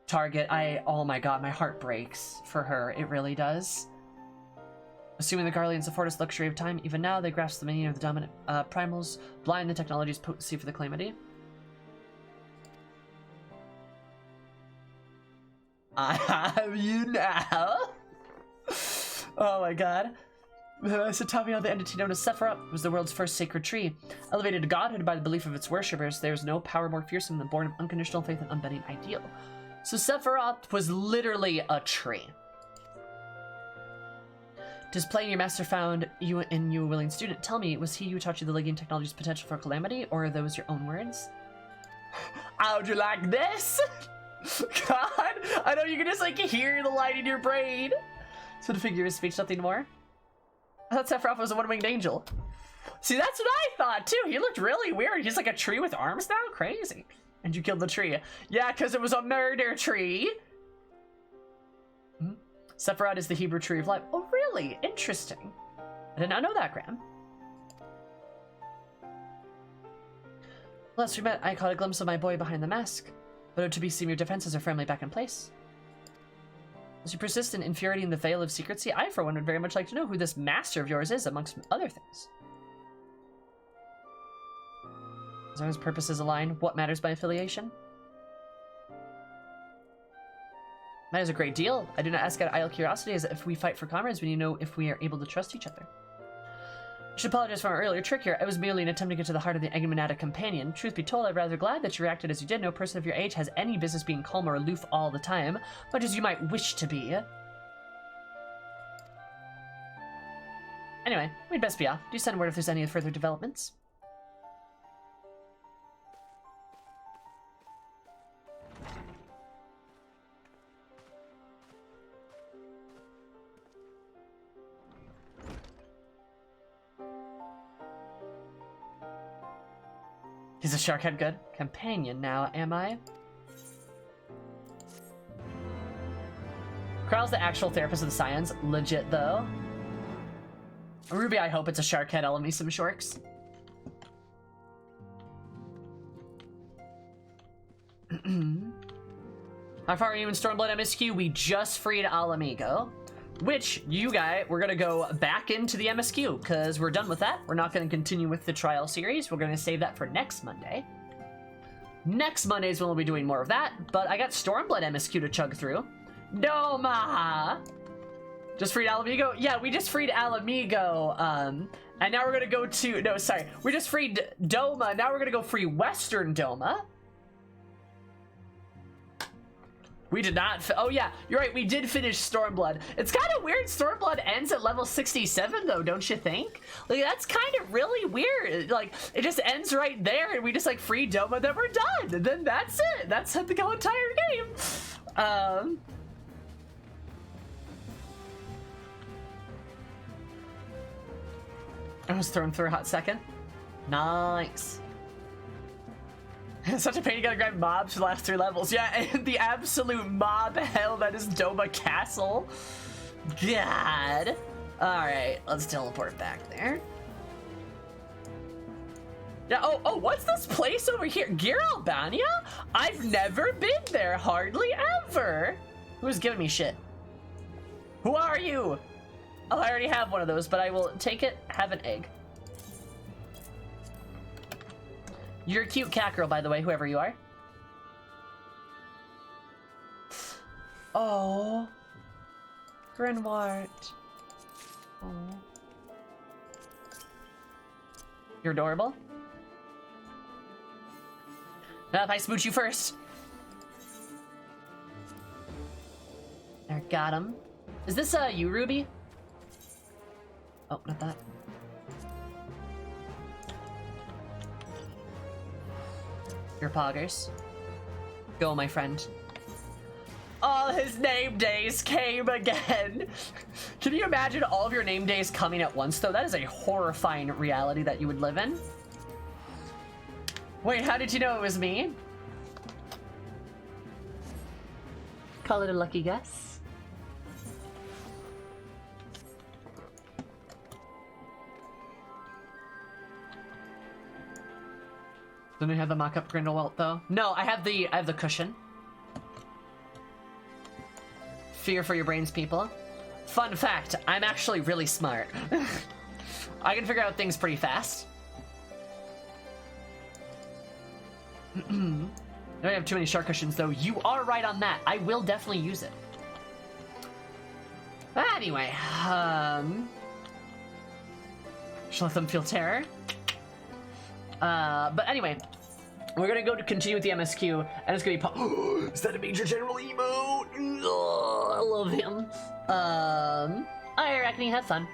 Target, oh my god, my heart breaks for her. It really does. Assuming the Garleans afford us luxury of time, even now they grasp the meaning of the dominant primals, blind the technology's potency for the calamity. I have you now. Oh my god. Satavio, the entity known as Sephiroth, was the world's first sacred tree. Elevated to godhood by the belief of its worshippers, there is no power more fearsome than born of unconditional faith and unbending ideal. So Sephiroth was literally a tree. Does playing your master found you in you a willing student? Tell me, was he who taught you the Legion technology's potential for calamity, or are those your own words? How'd you like this? God, I know you can just like hear the light in your brain. So to figure his speech, nothing more. I thought Sephiroth was a one-winged angel. See, that's what I thought too. He looked really weird. He's like a tree with arms now? Crazy. And you killed the tree. Yeah, because it was a murder tree. Sephiroth is the Hebrew tree of life. Oh, really? Interesting. I did not know that, Graham. Last we met, I caught a glimpse of my boy behind the mask. But to be seen, your defenses are firmly back in place. As you persist in infuriating the veil of secrecy, I, for one, would very much like to know who this master of yours is, amongst other things. As long as purposes align, what matters by affiliation? Matters a great deal. I do not ask out of idle curiosity, as if we fight for comrades, we need to know if we are able to trust each other. I should apologize for my earlier trick here. I was merely an attempt to get to the heart of the enigmatic companion. Truth be told, I'm rather glad that you reacted as you did. No person of your age has any business being calm or aloof all the time, much as you might wish to be. Anyway, we'd best be off. Do send word if there's any further developments. He's a shark head good companion now, am I? Trial's the actual therapist of the scions. Legit, though. Ruby, I hope it's a shark head. I'll love me some sharks. How far are you in Stormblood MSQ? We just freed Alamigo. Which, you guys, we're gonna go back into the MSQ, because we're done with that. We're not gonna continue with the trial series. We're gonna save that for next Monday. Next Monday is when we'll be doing more of that, but I got Stormblood MSQ to chug through. Doma! Just freed Alamigo? Yeah, we just freed Alamigo, and now we're gonna go to, no, sorry. We just freed Doma, now we're gonna go free Western Doma. We did not, oh yeah, you're right, we did finish Stormblood. It's kind of weird Stormblood ends at level 67 though, don't you think? Like, that's kind of really weird. Like, it just ends right there and we just like free Doma, then we're done. And then that's it. That's the whole entire game. I was thrown through a hot second. Nice. It's such a pain, you gotta grab mobs for the last 3 levels. Yeah, and the absolute mob hell that is Doma Castle. God. Alright, let's teleport back there. Yeah, oh, what's this place over here? Gear Albania? I've never been there, hardly ever. Who's giving me shit? Who are you? Oh, I already have one of those, but I will take it, have an egg. You're a cute cat girl, by the way, whoever you are. Oh. Grinwart. Oh. You're adorable. Now if I smooch you first. There, got him. Is this you, Ruby? Oh, not that. Your poggers. Go, my friend. All his name days came again. Can you imagine all of your name days coming at once, though? That is a horrifying reality that you would live in. Wait, how did you know it was me? Call it a lucky guess. Don't you have the mock-up Grindelwald though? No, I have the cushion. Fear for your brains, people. Fun fact, I'm actually really smart. I can figure out things pretty fast. I don't have too many shark cushions though. You are right on that. I will definitely use it. Anyway, should let them feel terror. But anyway, we're gonna go to continue with the MSQ, and it's gonna be is that a Major General emote? Oh, I love him. I reckon he had fun.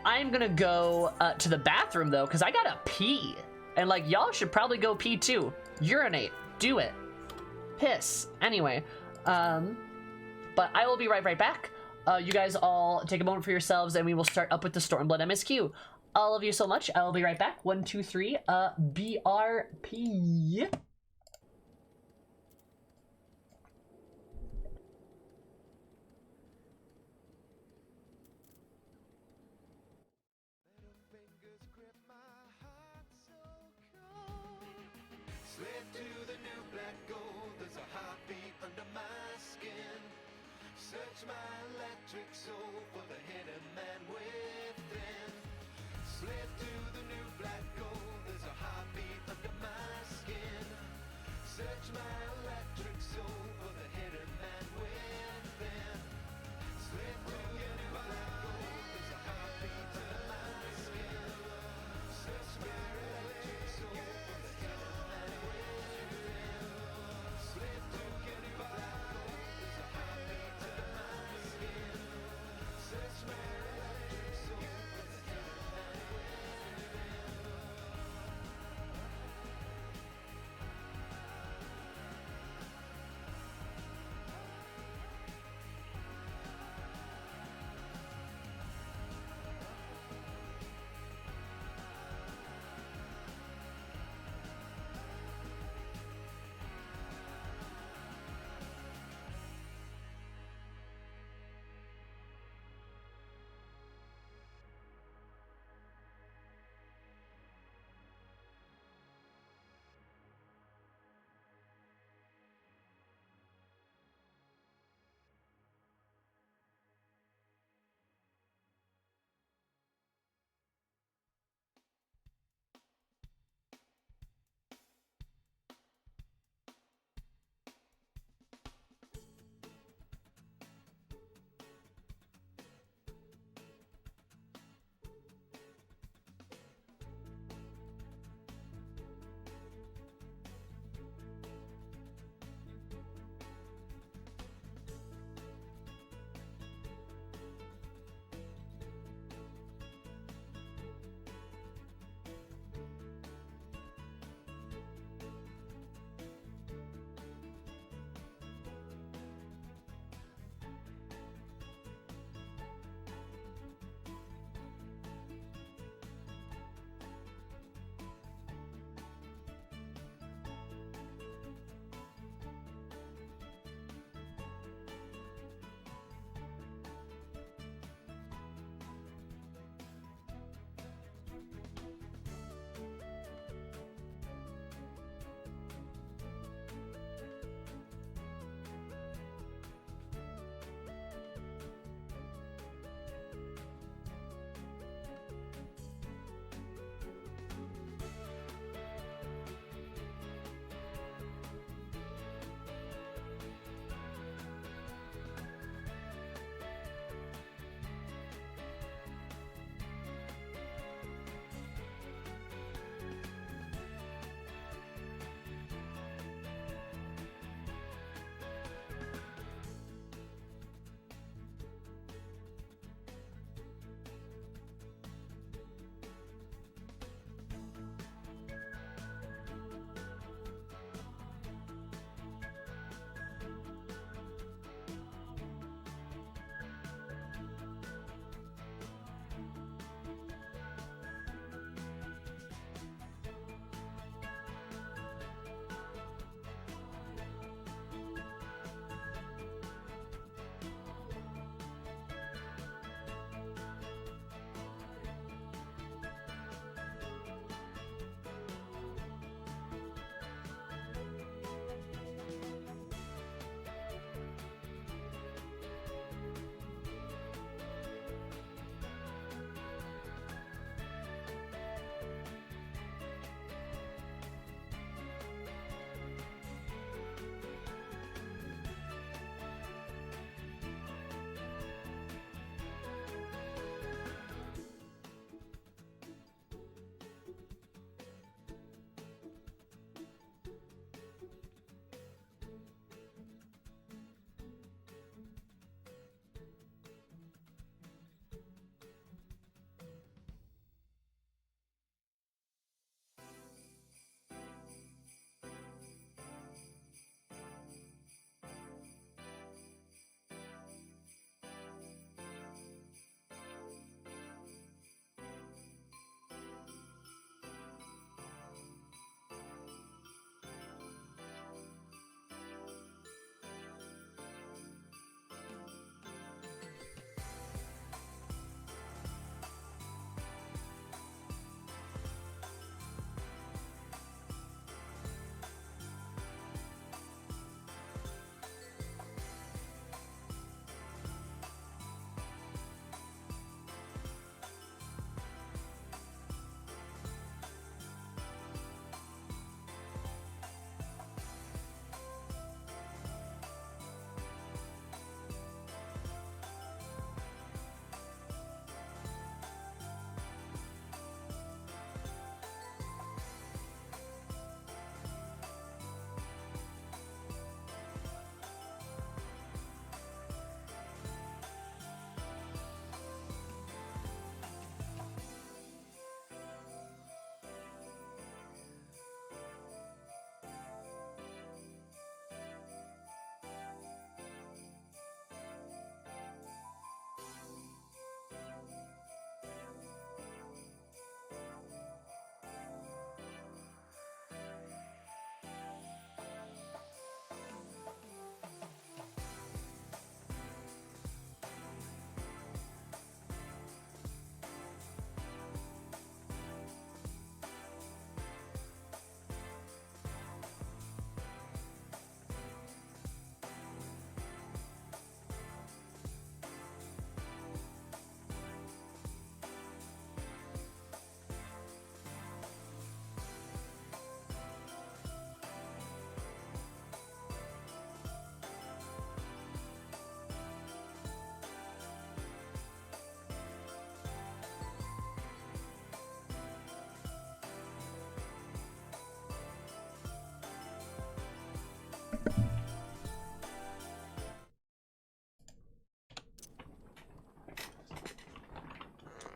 I'm gonna go to the bathroom though, because I gotta pee. And like, y'all should probably go pee too. Urinate, do it. Piss, anyway. But I will be right back. You guys all take a moment for yourselves, and we will start up with the Stormblood MSQ. I love you so much. I will be right back. 1, 2, 3. BRP. Slave to the new black gold, there's a heartbeat under my skin. Search my electric soul for the hidden man within. Slave to the new black gold, there's a heartbeat under my skin. Search my electric soul for the hidden man within. Slave to the new black gold, there's a heartbeat under my skin. Search my electric soul for the hidden man within. Slave to the new black gold, there's a heartbeat under my skin. Search my electric soul for the hidden man within.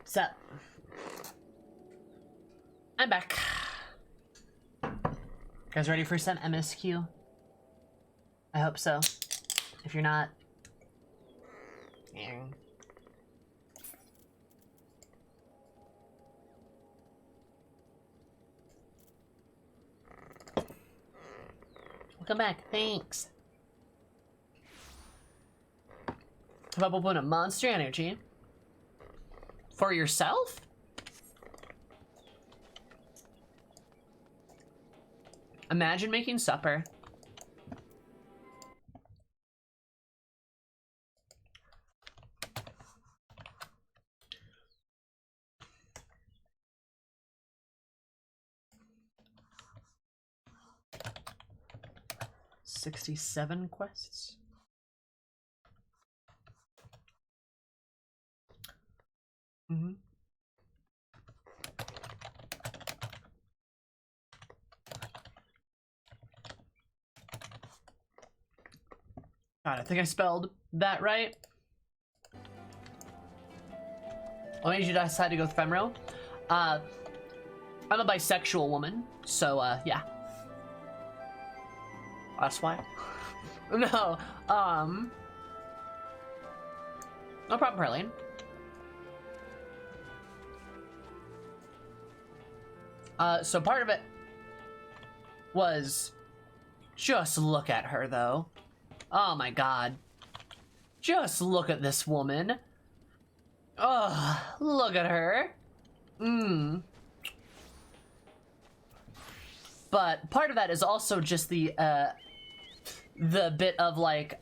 So, I'm back. Guys ready for some MSQ? I hope so. If you're not... Yeah. Welcome back, thanks. How about open a monster energy? For yourself? Imagine making supper. $67 quests. Mm-hmm. God, I think I spelled that right. What made you decide to go with Femro? I'm a bisexual woman, so yeah. That's why. No, no problem, Perlene. So part of it was just look at her, though. Oh my god. Just look at this woman. Oh, look at her. But part of that is also just the bit of like,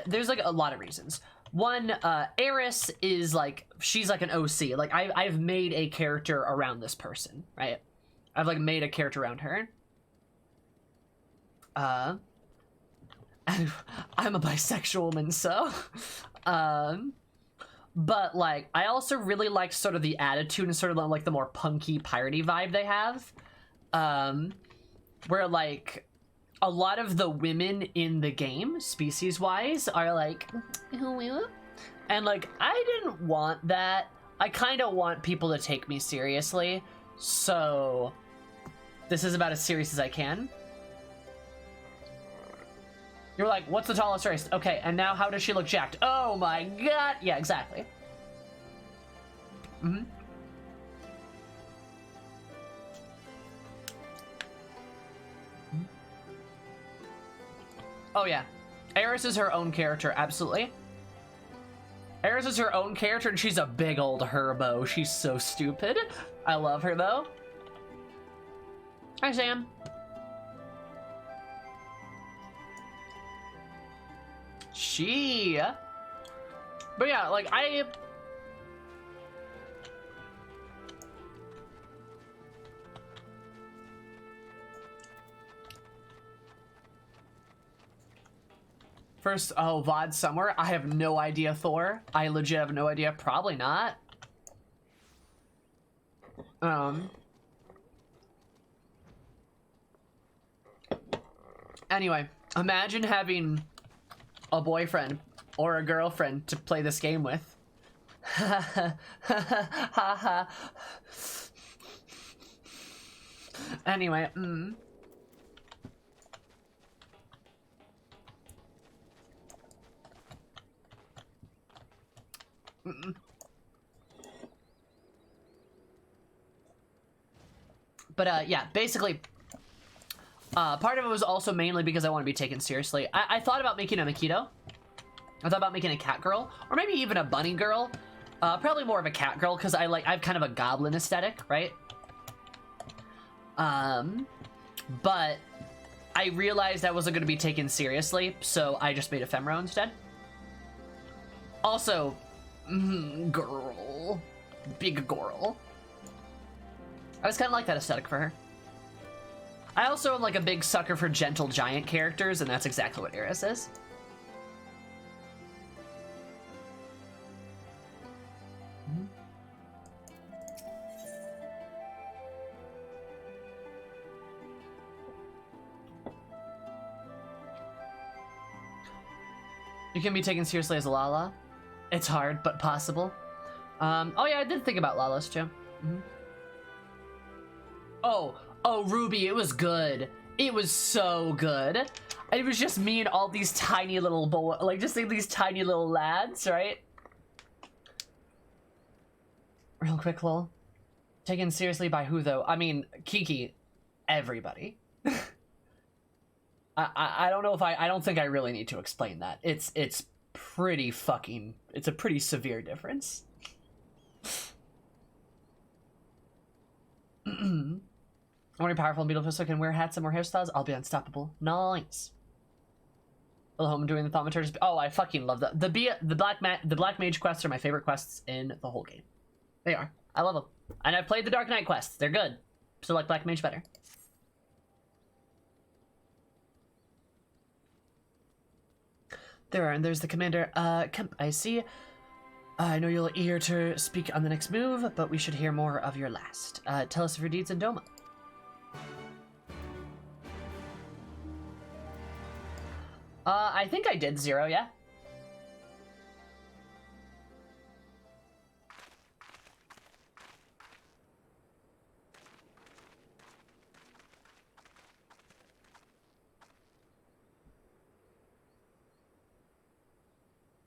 there's like a lot of reasons. One, Eris is like, she's like an OC. Like I've made a character around this person, right? I've like made a character around her. I'm a bisexual woman, so, but like, I also really like sort of the attitude and sort of like the more punky piratey vibe they have. Where like, a lot of the women in the game, species-wise, are like, and like, I didn't want that. I kind of want people to take me seriously, so this is about as serious as I can. You're like, what's the tallest race? Okay, and now how does she look jacked? Oh my god! Yeah, exactly. Mm-hmm. Oh yeah, Eris is her own character, absolutely. Eris is her own character, and she's a big old herbo. She's so stupid. I love her, though. Hi, Sam. But yeah, like, First, oh, VOD somewhere? I have no idea, Thor. I legit have no idea. Probably not. Anyway, imagine having a boyfriend or a girlfriend to play this game with. Anyway, But yeah, basically, part of it was also mainly because I want to be taken seriously. I thought about making a Mihgo. I thought about making a cat girl, or maybe even a bunny girl. Probably more of a cat girl, because I've kind of a goblin aesthetic, right? But I realized I wasn't going to be taken seriously, so I just made a Femro instead. Also, girl. Big girl. I was kind of like that aesthetic for her. I also am like a big sucker for gentle giant characters, and that's exactly what Eris is. You can be taken seriously as a Lala. It's hard, but possible. Oh yeah, I did think about Lawless too. Oh, Ruby, it was good. It was so good. It was just me and all these tiny little like just like these tiny little lads, right? Real quick, lol. Taken seriously by who though? I mean, Kiki, everybody. I don't know if I don't think I really need to explain that. It's pretty fucking, it's a pretty severe difference. Only powerful and beautiful so can wear hats and more hairstyles. I'll be unstoppable. Nice. Well, home doing the thaumaturge. Oh, I fucking love that. The Black Mage quests are my favorite quests in the whole game. They are. I love them. And I've played the Dark Knight quests. They're good. Still like Black Mage better. There's the commander. Kemp, I see. I know you're eager to speak on the next move, but we should hear more of your last. Tell us of your deeds in Doma. I think I did 0, yeah.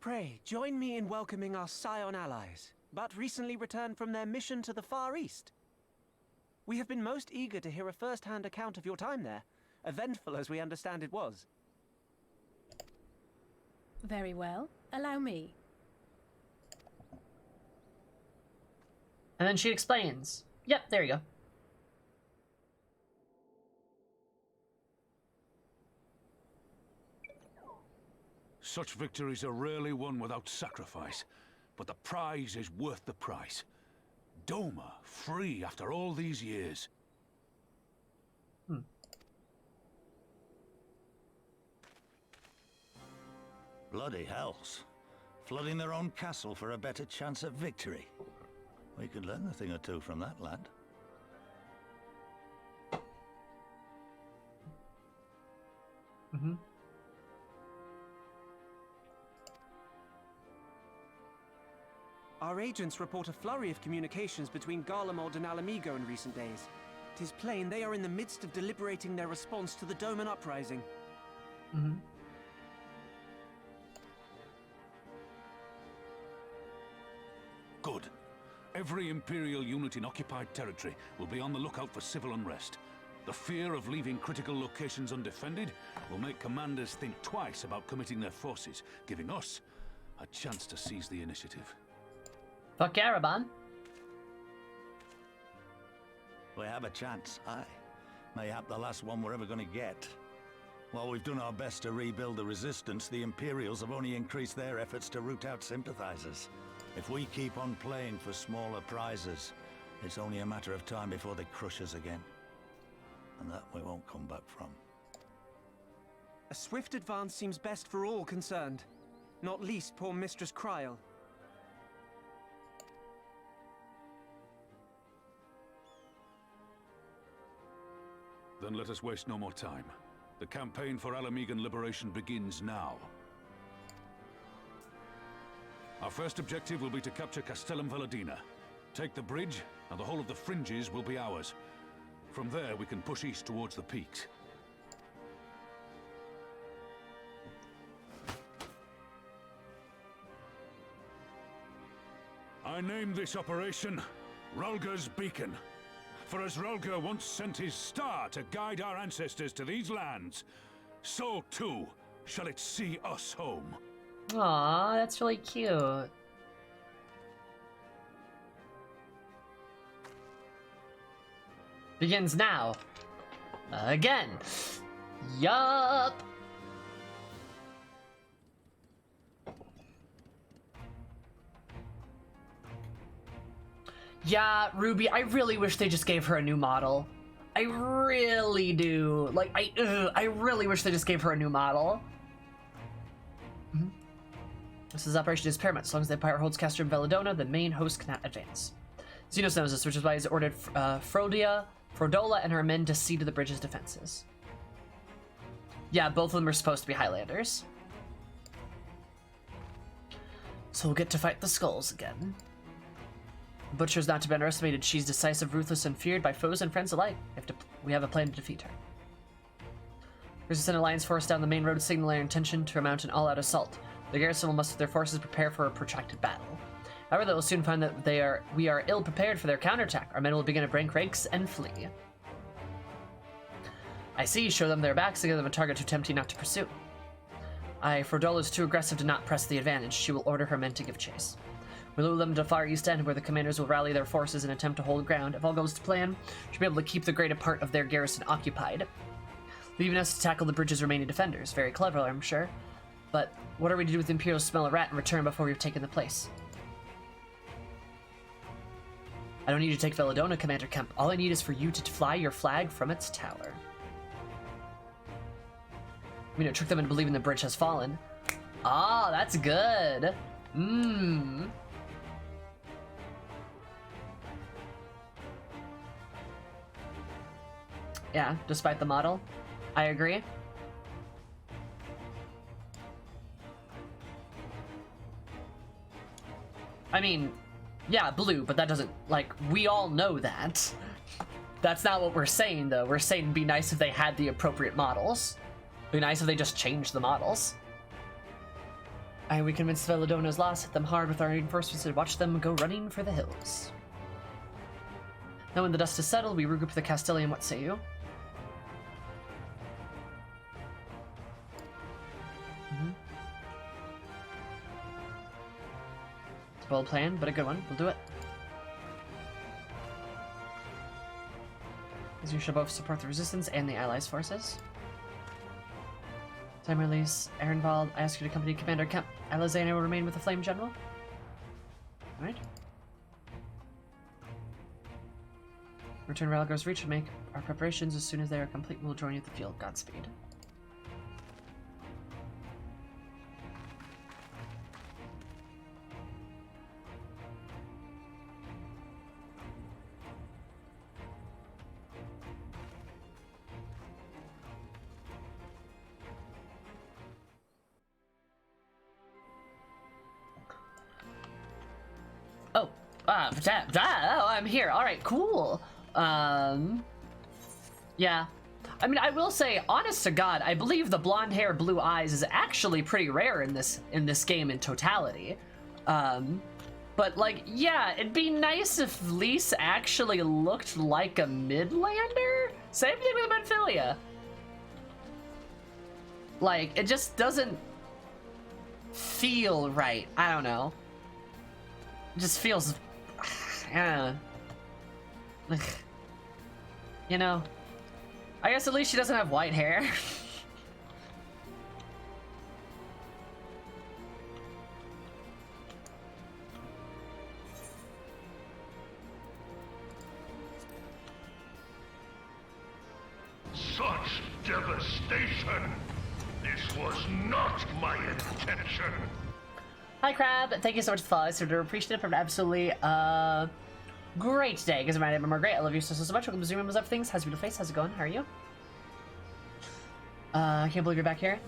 Pray, join me in welcoming our Scion allies, but recently returned from their mission to the Far East. We have been most eager to hear a first-hand account of your time there, eventful as we understand it was. Very well. Allow me. And then she explains. Yep, there you go. Such victories are rarely won without sacrifice, but the prize is worth the price. Doma, free after all these years. Bloody hells. Flooding their own castle for a better chance at victory. We could learn a thing or two from that lad. Our agents report a flurry of communications between Garlemald and Alamigo in recent days. 'Tis plain they are in the midst of deliberating their response to the Doman uprising. Good. Every Imperial unit in occupied territory will be on the lookout for civil unrest. The fear of leaving critical locations undefended will make commanders think twice about committing their forces, giving us a chance to seize the initiative. Fuck yeah, Raban. We have a chance, aye. Mayhap the last one we're ever gonna get. While we've done our best to rebuild the resistance, the Imperials have only increased their efforts to root out sympathizers. If we keep on playing for smaller prizes, it's only a matter of time before they crush us again. And that we won't come back from. A swift advance seems best for all concerned, not least poor Mistress Kryl. Then let us waste no more time. The campaign for Alamigan liberation begins now. Our first objective will be to capture Castellum Valadina. Take the bridge, and the whole of the fringes will be ours. From there, we can push east towards the peaks. I named this operation Rulga's Beacon. For as Rulga once sent his star to guide our ancestors to these lands, so too shall it see us home. Aw, that's really cute. Begins now. Again. Yup. Yeah, Ruby, I really wish they just gave her a new model. I really do. Like, I really wish they just gave her a new model. This is Operation is paramount. As long as the Empire holds Castor and Veladona, the main host cannot advance. Xenos knows this, which is why he's ordered Frodola and her men to see to the bridge's defenses. Yeah, both of them are supposed to be Highlanders. So we'll get to fight the skulls again. Butcher's not to be underestimated. She's decisive, ruthless, and feared by foes and friends alike. We have a plan to defeat her. Resist an alliance force down the main road, signaling their intention to mount an all-out assault. The garrison will muster their forces, prepare for a protracted battle. However, they will soon find that we are ill prepared for their counterattack. Our men will begin to break ranks and flee. I see. Show them their backs and give them a target too tempting not to pursue. Frodolo is too aggressive to not press the advantage. She will order her men to give chase. We lure them to Far East End, where the commanders will rally their forces and attempt to hold ground. If all goes to plan, she'll be able to keep the greater part of their garrison occupied, leaving us to tackle the bridge's remaining defenders. Very clever, I'm sure. But what are we to do with the Imperial smell a rat and return before we've taken the place? I don't need you to take Veladona, Commander Kemp. All I need is for you to fly your flag from its tower. We know, trick them into believing the bridge has fallen. Ah, that's good. Yeah, despite the model. I agree. I mean, yeah, blue, but that doesn't, like, we all know that. That's not what we're saying, though. We're saying it'd be nice if they had the appropriate models. Be nice if they just changed the models. We convinced Veladona's loss, hit them hard with our reinforcements, and watch them go running for the hills. Now when the dust is settled, we regroup the Castilian. What say you? It's a bold plan, but a good one. We'll do it. As you shall both support the resistance and the Allies' forces. Time release. Ehrenwald, I ask you to accompany Commander Kemp. Alexander will remain with the Flame General. Alright. Return Ralgar's reach and make our preparations. As soon as they are complete, we'll join you at the field. Godspeed. Oh, I'm here. All right, cool. Yeah. I mean, I will say, honest to God, I believe the blonde hair, blue eyes is actually pretty rare in this game in totality. But like, yeah, it'd be nice if Lise actually looked like a Midlander. Same thing with Menphilia. Like, it just doesn't feel right. I don't know. It just feels, yeah. You know, I guess at least she doesn't have white hair. Such devastation! This was not my intention! Hi, Crab. Thank you so much for the follow. So appreciative of an absolutely great day. Because my name is great. I love you so much. Welcome to Zoom Rooms of Things. How's your beautiful face? How's it going? How are you? I can't believe you're back here.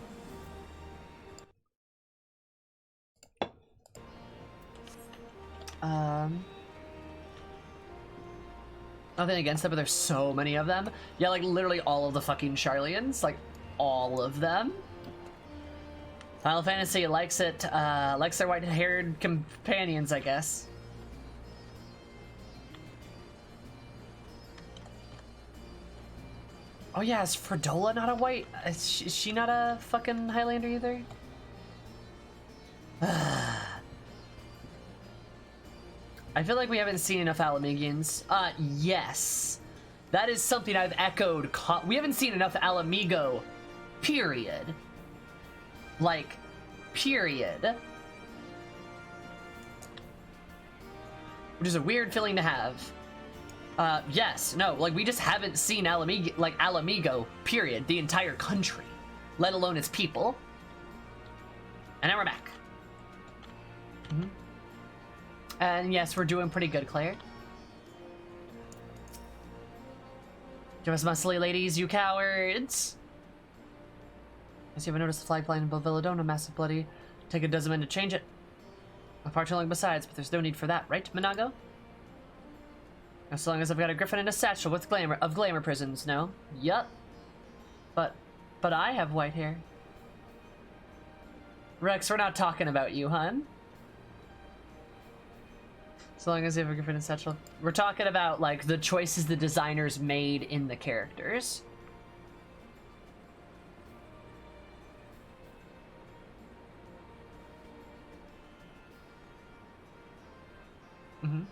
Nothing against them, but there's so many of them. Yeah, like literally all of the fucking Charlians. Like all of them. Final Fantasy likes it, likes their white-haired companions, I guess. Oh yeah, is Fredola not a white? Is she not a fucking Highlander either? I feel like we haven't seen enough Alamigians. Yes. That is something I've echoed. We haven't seen enough Alamigo, period. Like, period. Which is a weird feeling to have. Yes, no, like we just haven't seen Alamigo, period, the entire country, let alone its people. And now we're back. And yes, we're doing pretty good, Claire. Give us muscly ladies, you cowards. As you haven't noticed the flag flying above Veladona, massive bloody. Take a dozen men to change it. A far too long besides, but there's no need for that, right, Minago? As long as I've got a griffin and a satchel with glamour prisons, no? Yup. But I have white hair. Rex, we're not talking about you, hun. As long as you have a griffin and satchel. We're talking about, like, the choices the designers made in the characters. Mm-hmm.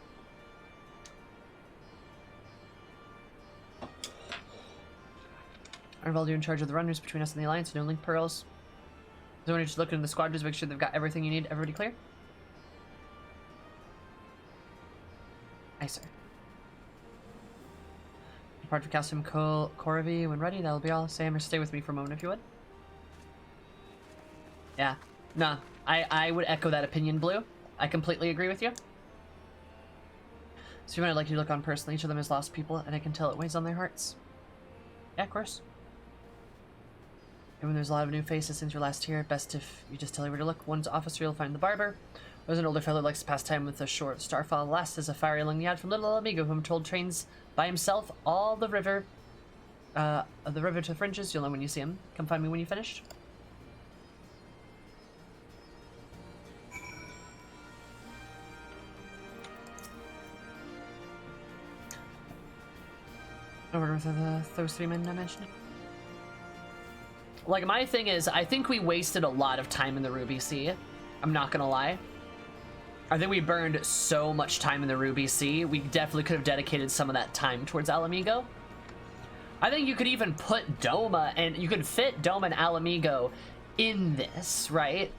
Arvaldo in charge of the runners between us and the Alliance. No link pearls. So when you just look into the squad, just make sure they've got everything you need. Everybody clear? Aye, sir. Depart for Calcium Corvi when ready. That'll be all. Sam, or stay with me for a moment if you would. Yeah. Nah. I would echo that opinion, Blue. I completely agree with you. So you might like you to look on personally. Each of them has lost people, and I can tell it weighs on their hearts. Yeah, of course. And when there's a lot of new faces since you're last here, best if you just tell her where to look. One's officer, you'll find the barber. There's an older fellow who likes to pass time with a short starfall. Last is a fiery young lad from little Mihgo, whom told trains by himself all the river to the fringes. You'll know when you see him. Come find me when you finished. Over with those three men I mentioned. Like, my thing is, I think we wasted a lot of time in the Ruby Sea. I'm not gonna lie. I think we burned so much time in the Ruby Sea. We definitely could have dedicated some of that time towards Alamigo. I think you could even put Doma, and you could fit Doma and Alamigo in this, right?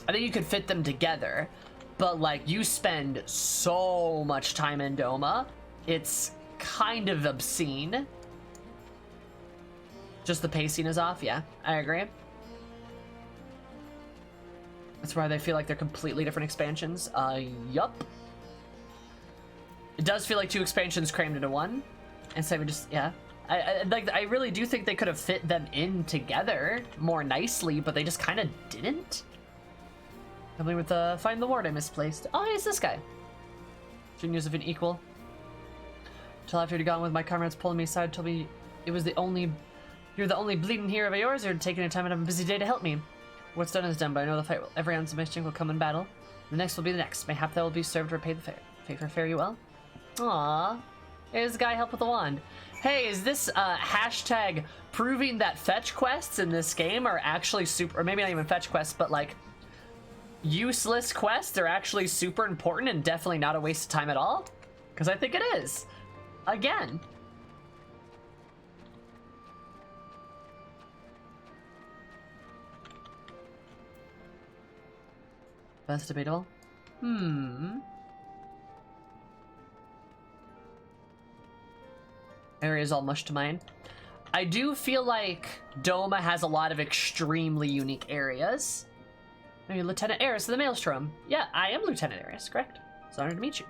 I think you could fit them together. But, like, you spend so much time in Doma. It's kind of obscene. Just the pacing is off, yeah, I agree. That's why they feel like they're completely different expansions. Yup. It does feel like two expansions crammed into one. And so we just, yeah. I really do think they could have fit them in together more nicely, but they just kind of didn't. Help me with the find the ward I misplaced. Oh, it's this guy. Shouldn't use of an equal. Till after you'd gone with my comrades pulling me aside, told me it was you're the only bleeding hero of yours, or taking your time and have a busy day to help me. What's done is done, but I know the fight every ounce of mischief will come in battle. The next will be the next. Mayhap that will be served or paid the favor. Fare you well. Aww. Here's the guy help with the wand. Hey, is this hashtag proving that fetch quests in this game are actually super, or maybe not even fetch quests, but like useless quests are actually super important and definitely not a waste of time at all? Because I think it is. Again. That's debatable. Area's all mush to mine. I do feel like Doma has a lot of extremely unique areas. Maybe Lieutenant Eris of the Maelstrom. Yeah, I am Lieutenant Eris, correct? It's an honor to meet you.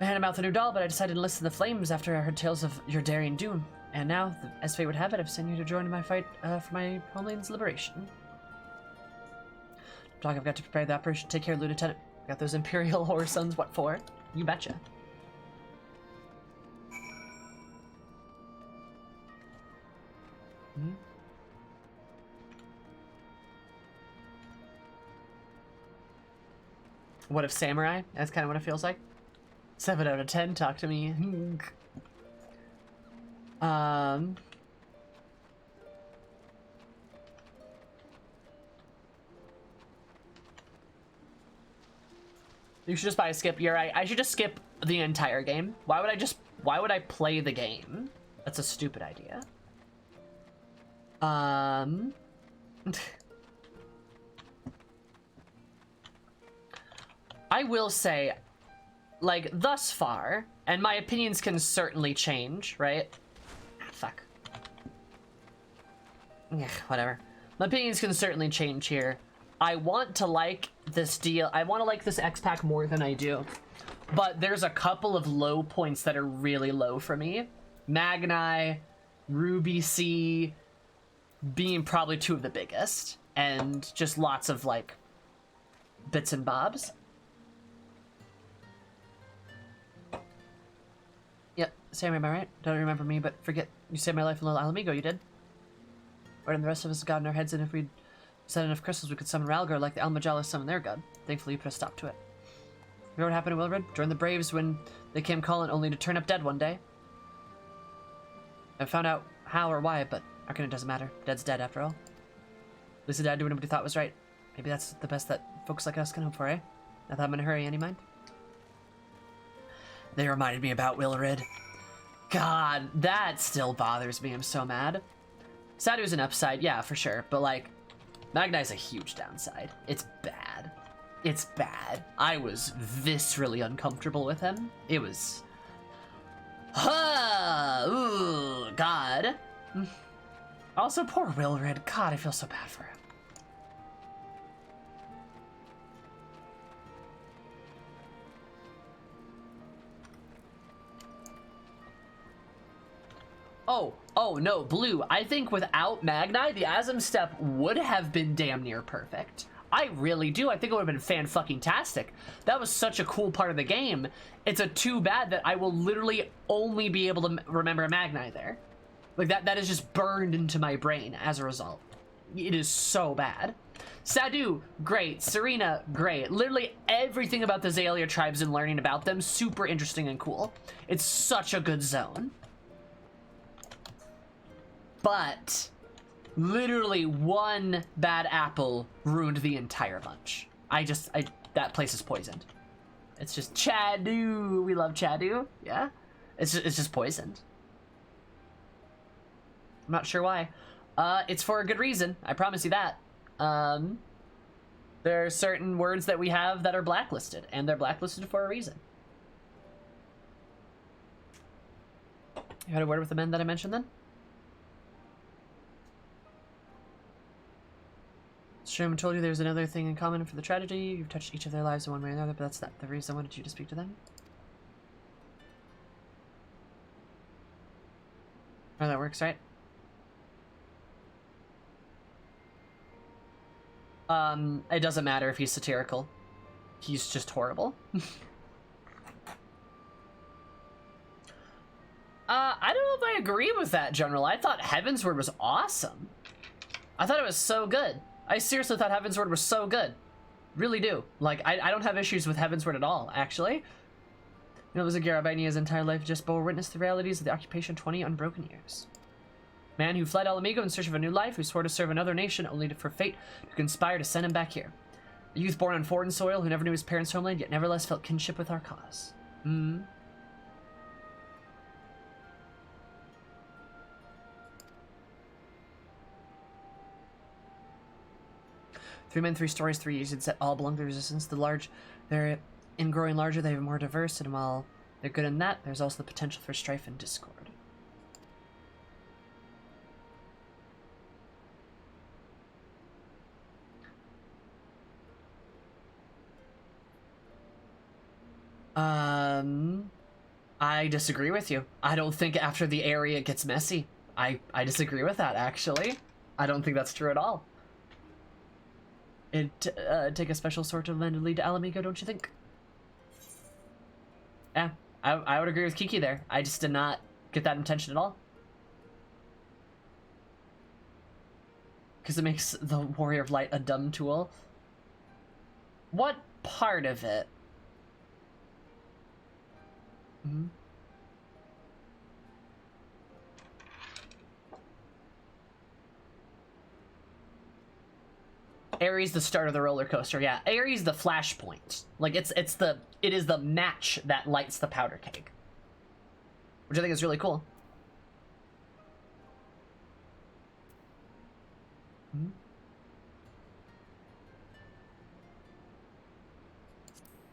I had him out the new doll, but I decided to enlist in the flames after I heard tales of your daring doom. And now, as fate would have it, I've sent you to join in my fight for my homeland's liberation. Doc, I've got to prepare the operation. Take care, Lieutenant. Got those Imperial Horror Sons, what for? You betcha. What if Samurai? That's kind of what it feels like. 7 out of 10, talk to me. You should just buy a skip. You're right. I should just skip the entire game. Why would I play the game? That's a stupid idea. I will say, like, thus far, and my opinions can certainly change, right? Fuck. Yeah, whatever. My opinions can certainly change here. I want to like this deal. I want to like this X-Pack more than I do. But there's a couple of low points that are really low for me. Magni, Ruby Sea being probably two of the biggest. And just lots of, like, bits and bobs. Sam, am I right? Don't remember me, but forget you saved my life in Little Alamigo, you did. Right, and the rest of us got in our heads, and if we'd set enough crystals, we could summon Ralgar like the Almajalis summoned their god. Thankfully, you put a stop to it. Remember what happened to Wilred? Joined the Braves when they came calling, only to turn up dead one day. I found out how or why, but I reckon it doesn't matter. Dead's dead, after all. At least the dad doing what he thought was right. Maybe that's the best that folks like us can hope for, eh? Not that I'm in a hurry, any mind? They reminded me about Wilred. God, that still bothers me. I'm so mad. Sadu's an upside, yeah, for sure. But, like, Magnai's a huge downside. It's bad. It's bad. I was viscerally uncomfortable with him. It was... Ooh, God. Also, poor Wilred. God, I feel so bad for him. Oh no, Blue. I think without Magnai, the Asm step would have been damn near perfect. I really do. I think it would have been fan-fucking-tastic. That was such a cool part of the game. It's a too bad that I will literally only be able to remember Magnai there. Like, that is just burned into my brain as a result. It is so bad. Sadu, great. Serena, great. Literally everything about the Zalia tribes and learning about them, super interesting and cool. It's such a good zone. But literally one bad apple ruined the entire bunch. That place is poisoned. It's just Chadu. We love Chadu. Yeah, it's just poisoned. I'm not sure why. It's for a good reason. I promise you that. There are certain words that we have that are blacklisted, and they're blacklisted for a reason. You had a word with the men that I mentioned then? Sherman told you there was another thing in common for the tragedy. You've touched each of their lives in one way or another, but that's not the reason I wanted you to speak to them. Oh, that works, right? It doesn't matter if he's satirical. He's just horrible. I don't know if I agree with that, General. I thought Heavensward was awesome. I thought it was so good. I seriously thought Heavensward was so good. Really do. Like, I don't have issues with Heavensward at all, actually. You know, it was a Garabinia's entire life just bore witness the realities of the occupation 20 unbroken years. Man who fled Alamigo in search of a new life, who swore to serve another nation only for fate to conspire to send him back here. A youth born on foreign soil who never knew his parents' homeland, yet nevertheless felt kinship with our cause. Hmm. Three men, three stories, three agents that all belong to the resistance. They're in growing larger, they are more diverse, and while they're good in that, there's also the potential for strife and discord. I disagree with you. I don't think after the area gets messy. I disagree with that, actually. I don't think that's true at all. It'd take a special sort of land to lead to Alamigo, don't you think? Yeah, I would agree with Kiki there. I just did not get that intention at all. Because it makes the Warrior of Light a dumb tool. What part of it? Mm-hmm. Ares the start of the roller coaster, yeah. Ares the flashpoint. Like it is the match that lights the powder keg. Which I think is really cool. Mm-hmm.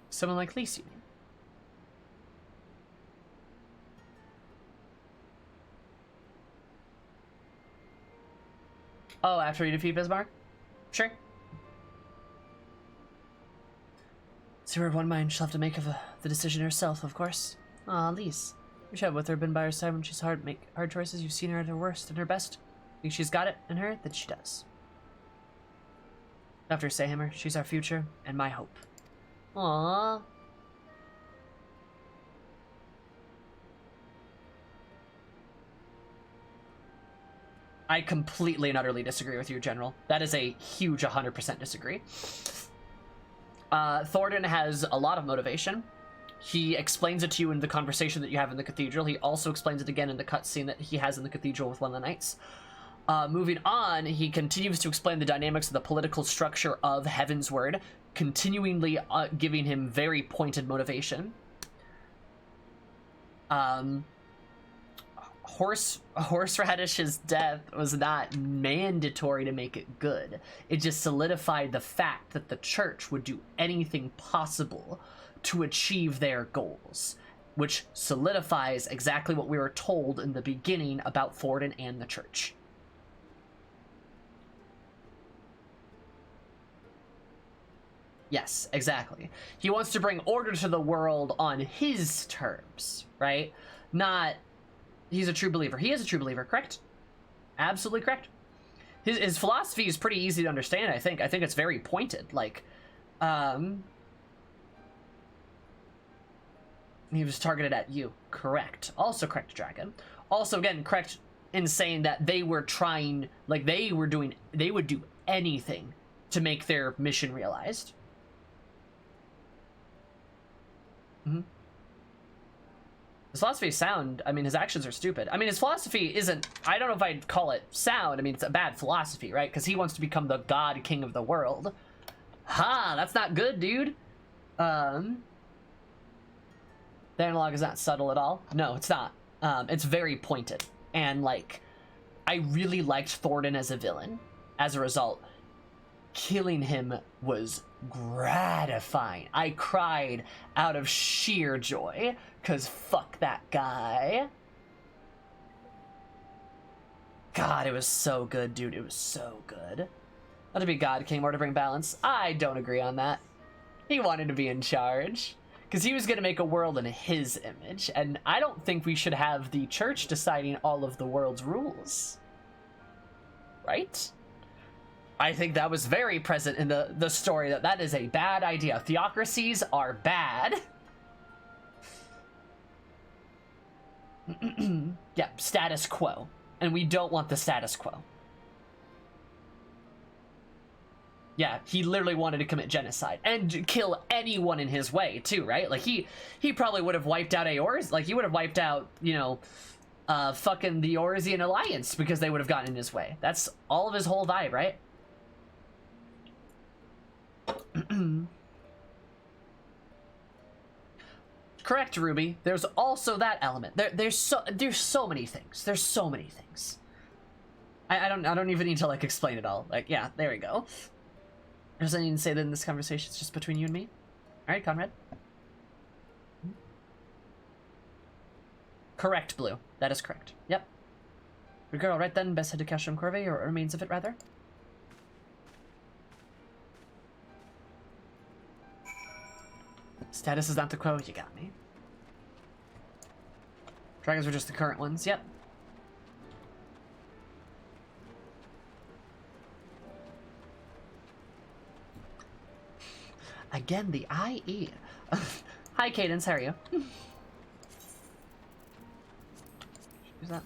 Someone like Lise, you mean? Oh, after you defeat Bismarck? Sure. So we're of one mind. She'll have to make the decision herself, of course. Aw, Lise. You should have with her, been by her side when she's make hard choices. You've seen her at her worst and her best. Think she's got it in her? Then she does. After Sayhammer, she's our future and my hope. Aww. I completely and utterly disagree with you, General. That is a huge 100% disagree. Thornton has a lot of motivation. He explains it to you in the conversation that you have in the cathedral. He also explains it again in the cutscene that he has in the cathedral with one of the knights. Moving on, he continues to explain the dynamics of the political structure of Heavensward, continually giving him very pointed motivation. Horseradish's death was not mandatory to make it good. It just solidified the fact that the church would do anything possible to achieve their goals, which solidifies exactly what we were told in the beginning about Thornton and the church. Yes, exactly. He wants to bring order to the world on his terms, right? Not, he's a true believer. He is a true believer, correct? Absolutely correct. His philosophy is pretty easy to understand, I think. I think it's very pointed. Like, he was targeted at you. Correct. Also correct, Dragon. Also, again, correct in saying that they were trying, like, they would do anything to make their mission realized. Mm-hmm. His philosophy is sound. I mean, his actions are stupid. I mean, his philosophy isn't, I don't know if I'd call it sound. I mean, it's a bad philosophy, right? Because he wants to become the god king of the world. Ha! That's not good, dude. The analog is not subtle at all. No, it's not. It's very pointed. And, like, I really liked Thornton as a villain. As a result, killing him was gratifying. I cried out of sheer joy, because fuck that guy. God, it was so good, dude. It was so good. Not to be God King or to bring balance. I don't agree on that. He wanted to be in charge, because he was going to make a world in his image, and I don't think we should have the church deciding all of the world's rules. Right? I think that was very present in the story, that is a bad idea. Theocracies are bad. Yeah, status quo. And we don't want the status quo. Yeah, he literally wanted to commit genocide and kill anyone in his way too, right? Like he probably would have wiped out Eorz, like he would have wiped out, you know, fucking the Eorzean Alliance because they would have gotten in his way. That's all of his whole vibe, right? Correct, Ruby. There's also that element. There's so many things. There's so many things. I don't even need to like explain it all. Like, yeah, there we go. There's nothing to say that in this conversation. It's just between you and me. All right, Conrad. Correct, Blue. That is correct. Yep. Good girl. Right then, best head to Castrum Corvée, or remains of it, rather. Status is not the quo. You got me. Dragons were just the current ones. Yep. Again, the IE. Hi, Cadence. How are you? Who's that?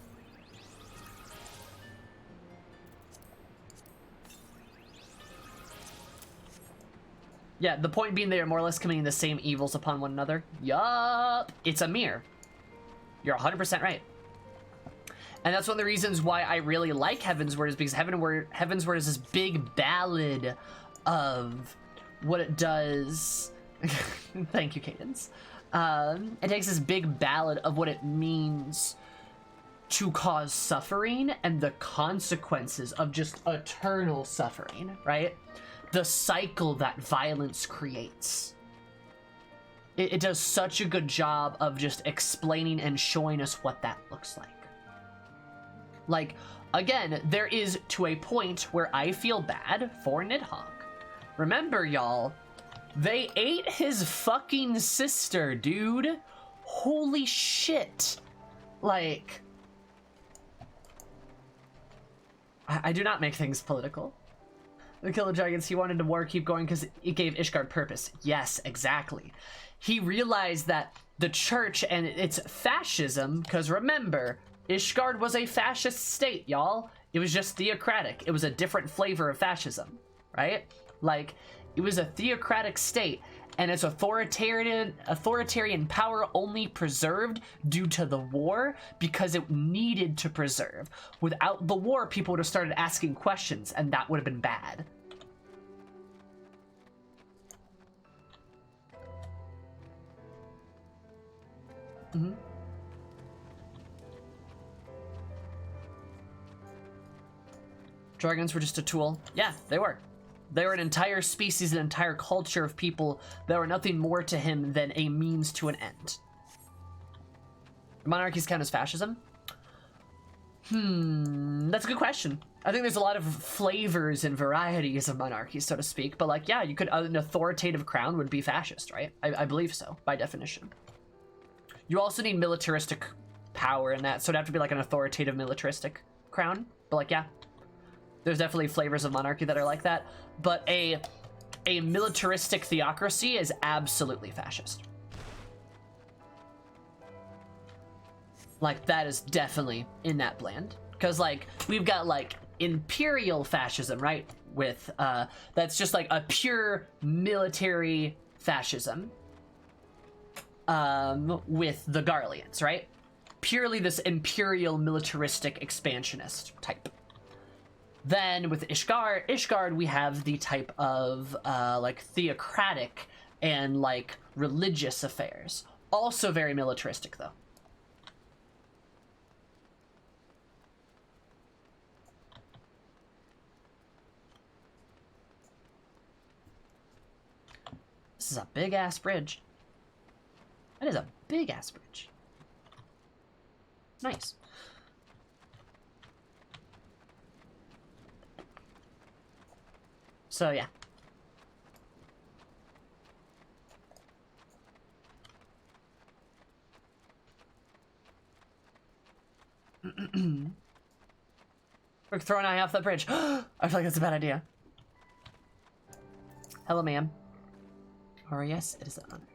Yeah, the point being they are more or less committing the same evils upon one another. Yup. It's a mirror. You're 100% right. And that's one of the reasons why I really like Heavensward, is because Heavensward is this big ballad of what it does. Thank you, Cadence. It takes this big ballad of what it means to cause suffering and the consequences of just eternal suffering, right? The cycle that violence creates. It does such a good job of just explaining and showing us what that looks like. Like, again, there is to a point where I feel bad for Nidhogg. Remember, y'all, they ate his fucking sister, dude. Holy shit. Like, I do not make things political. The Killer Dragons, he wanted the war keep going because it gave Ishgard purpose. Yes, exactly. He realized that the church and its fascism, because remember, Ishgard was a fascist state, y'all. It was just theocratic. It was a different flavor of fascism, right? Like, it was a theocratic state, and its authoritarian power only preserved due to the war because it needed to preserve. Without the war, people would have started asking questions, and that would have been bad. Mm-hmm. Dragons were just a tool. Yeah, they were. They were an entire species, an entire culture of people that were nothing more to him than a means to an end. Monarchies count as fascism? That's a good question. I think there's a lot of flavors and varieties of monarchies, so to speak. But like, yeah, you could, an authoritative crown would be fascist, right? I believe so, by definition. You also need militaristic power in that, so it'd have to be like an authoritative militaristic crown. But like, yeah, there's definitely flavors of monarchy that are like that. But a militaristic theocracy is absolutely fascist. Like, that is definitely in that blend. Because, like, we've got, like, imperial fascism, right? With, that's just, like, a pure military fascism. With the Garleans, right? Purely this imperial militaristic expansionist type. Then with Ishgard, we have the type of, like, theocratic and, like, religious affairs. Also very militaristic, though. This is a big-ass bridge. That is a big-ass bridge. Nice. So, yeah. We're throwing eye off that bridge. I feel like that's a bad idea. Hello, ma'am. Or yes, it is an honor.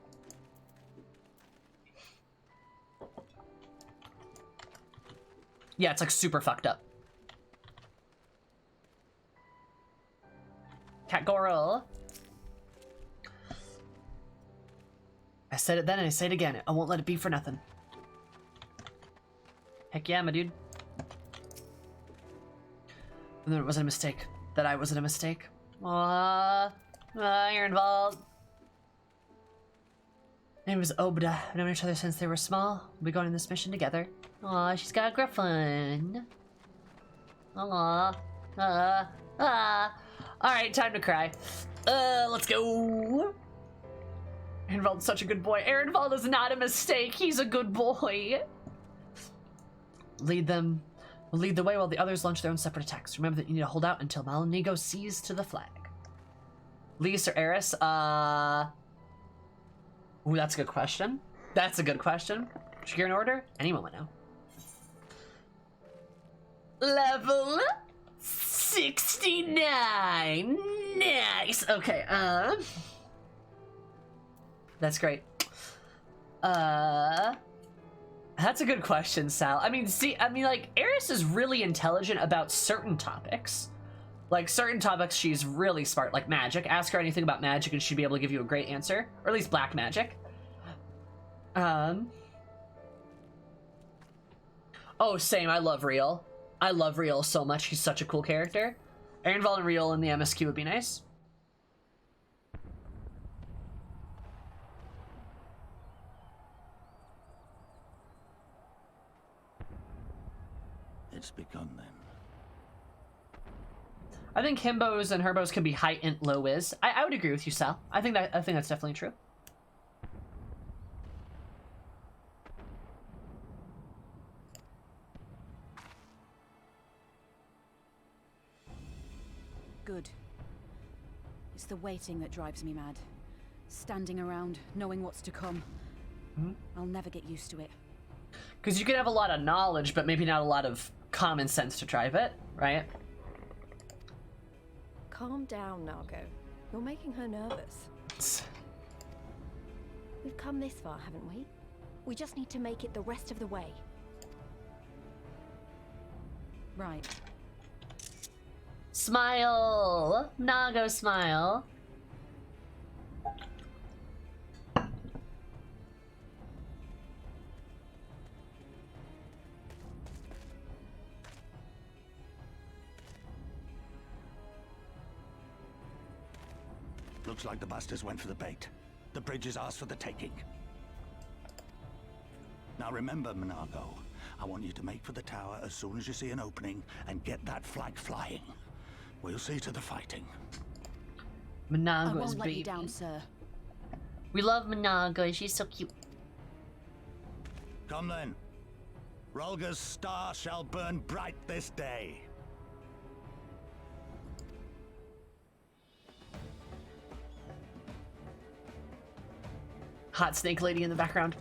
Yeah, it's like super fucked up. Catgorl. I said it then and I say it again. I won't let it be for nothing. Heck yeah, my dude. And then it wasn't a mistake. That I wasn't a mistake. You're involved. Name was Obda. We've known each other since they were small. We'll be going on this mission together. Aw, she's got a griffin. Aw. Alright, time to cry. Let's go. Ehrenwald's such a good boy. Ehrenwald is not a mistake. He's a good boy. Lead them. We'll lead the way while the others launch their own separate attacks. Remember that you need to hold out until Mihgo sees to the flag. Lys or Eris? Ooh, that's a good question. That's a good question. Should you hear an order? Any moment now. Level 69. Nice. Okay, that's great. That's a good question, Sal. I mean, like, Eris is really intelligent about certain topics. Like, certain topics she's really smart, like magic. Ask her anything about magic and she'd be able to give you a great answer. Or at least black magic. Oh, same, I love Real. I love Real so much, he's such a cool character. Ehrenwald and Real in the MSQ would be nice. It's begun then. I think himbos and herbos can be high int, low whiz. I would agree with you, Sal. I think that's definitely true. Good. It's the waiting that drives me mad. Standing around, knowing what's to come. I'll never get used to it. Because you can have a lot of knowledge, but maybe not a lot of common sense to drive it, right? Calm down, Nago. You're making her nervous. We've come this far, haven't we? We just need to make it the rest of the way. Right. Smile! Mihgo, smile. Looks like the bastards went for the bait. The bridge is ours for the taking. Now remember, Mihgo, I want you to make for the tower as soon as you see an opening and get that flag flying. We'll see to the fighting. I Mihgo's won't let baby. you down, sir. We love Mihgo. She's so cute. Come then. Rolga's star shall burn bright this day. Hot snake lady in the background.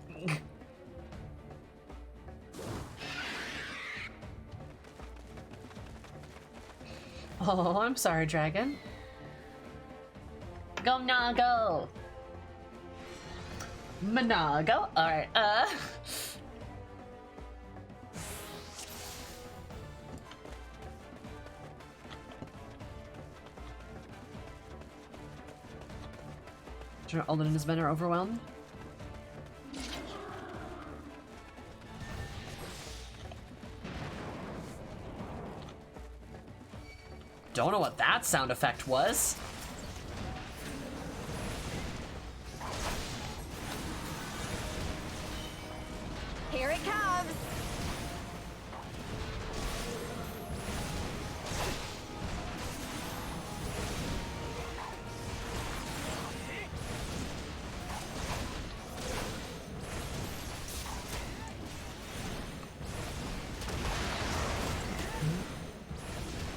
Oh, I'm sorry, dragon. Go Mihgo. Mihgo. All right. Sure, Alden and his men are overwhelmed. Don't know what that sound effect was. Here it comes!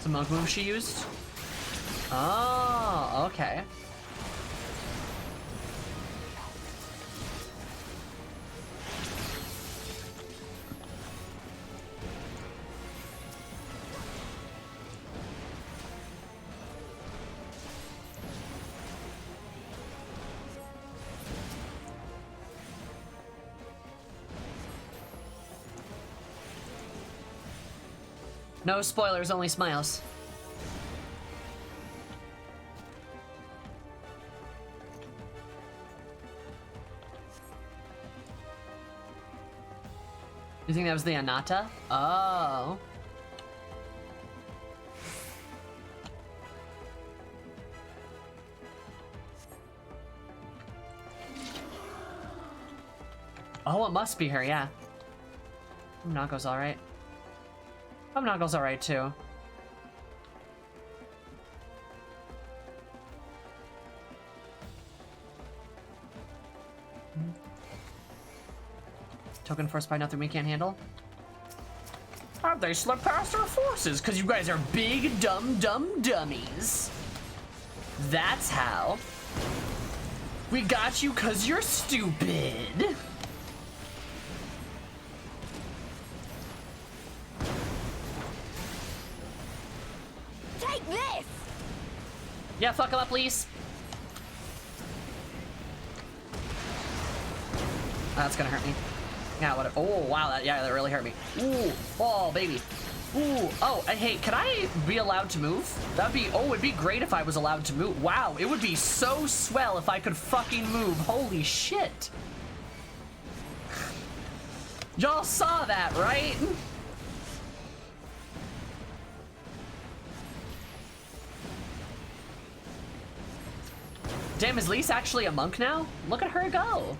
The monk move she used? Oh, okay. No spoilers, only smiles. You think that was the Anata? Oh. Oh, it must be her, yeah. Mihgo's alright. Oh, Mihgo's alright too. Token forced by nothing we can't handle. How'd they slip past our forces? Because you guys are big, dumb dummies. That's how. We got you because you're stupid. Take this! Yeah, fuck him up, please. That's gonna hurt me. Yeah, what? Oh, wow, that really hurt me. Ooh, oh, baby. Ooh, oh, hey, can I be allowed to move? It'd be great if I was allowed to move. Wow, it would be so swell if I could fucking move. Holy shit. Y'all saw that, right? Damn, is Lise actually a monk now? Look at her go.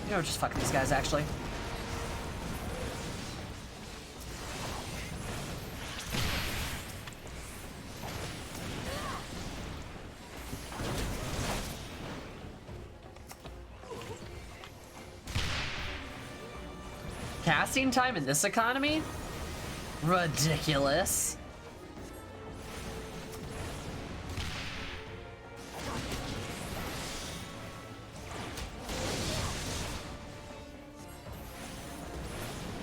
You know, just fuck these guys, actually. Casting time in this economy? Ridiculous.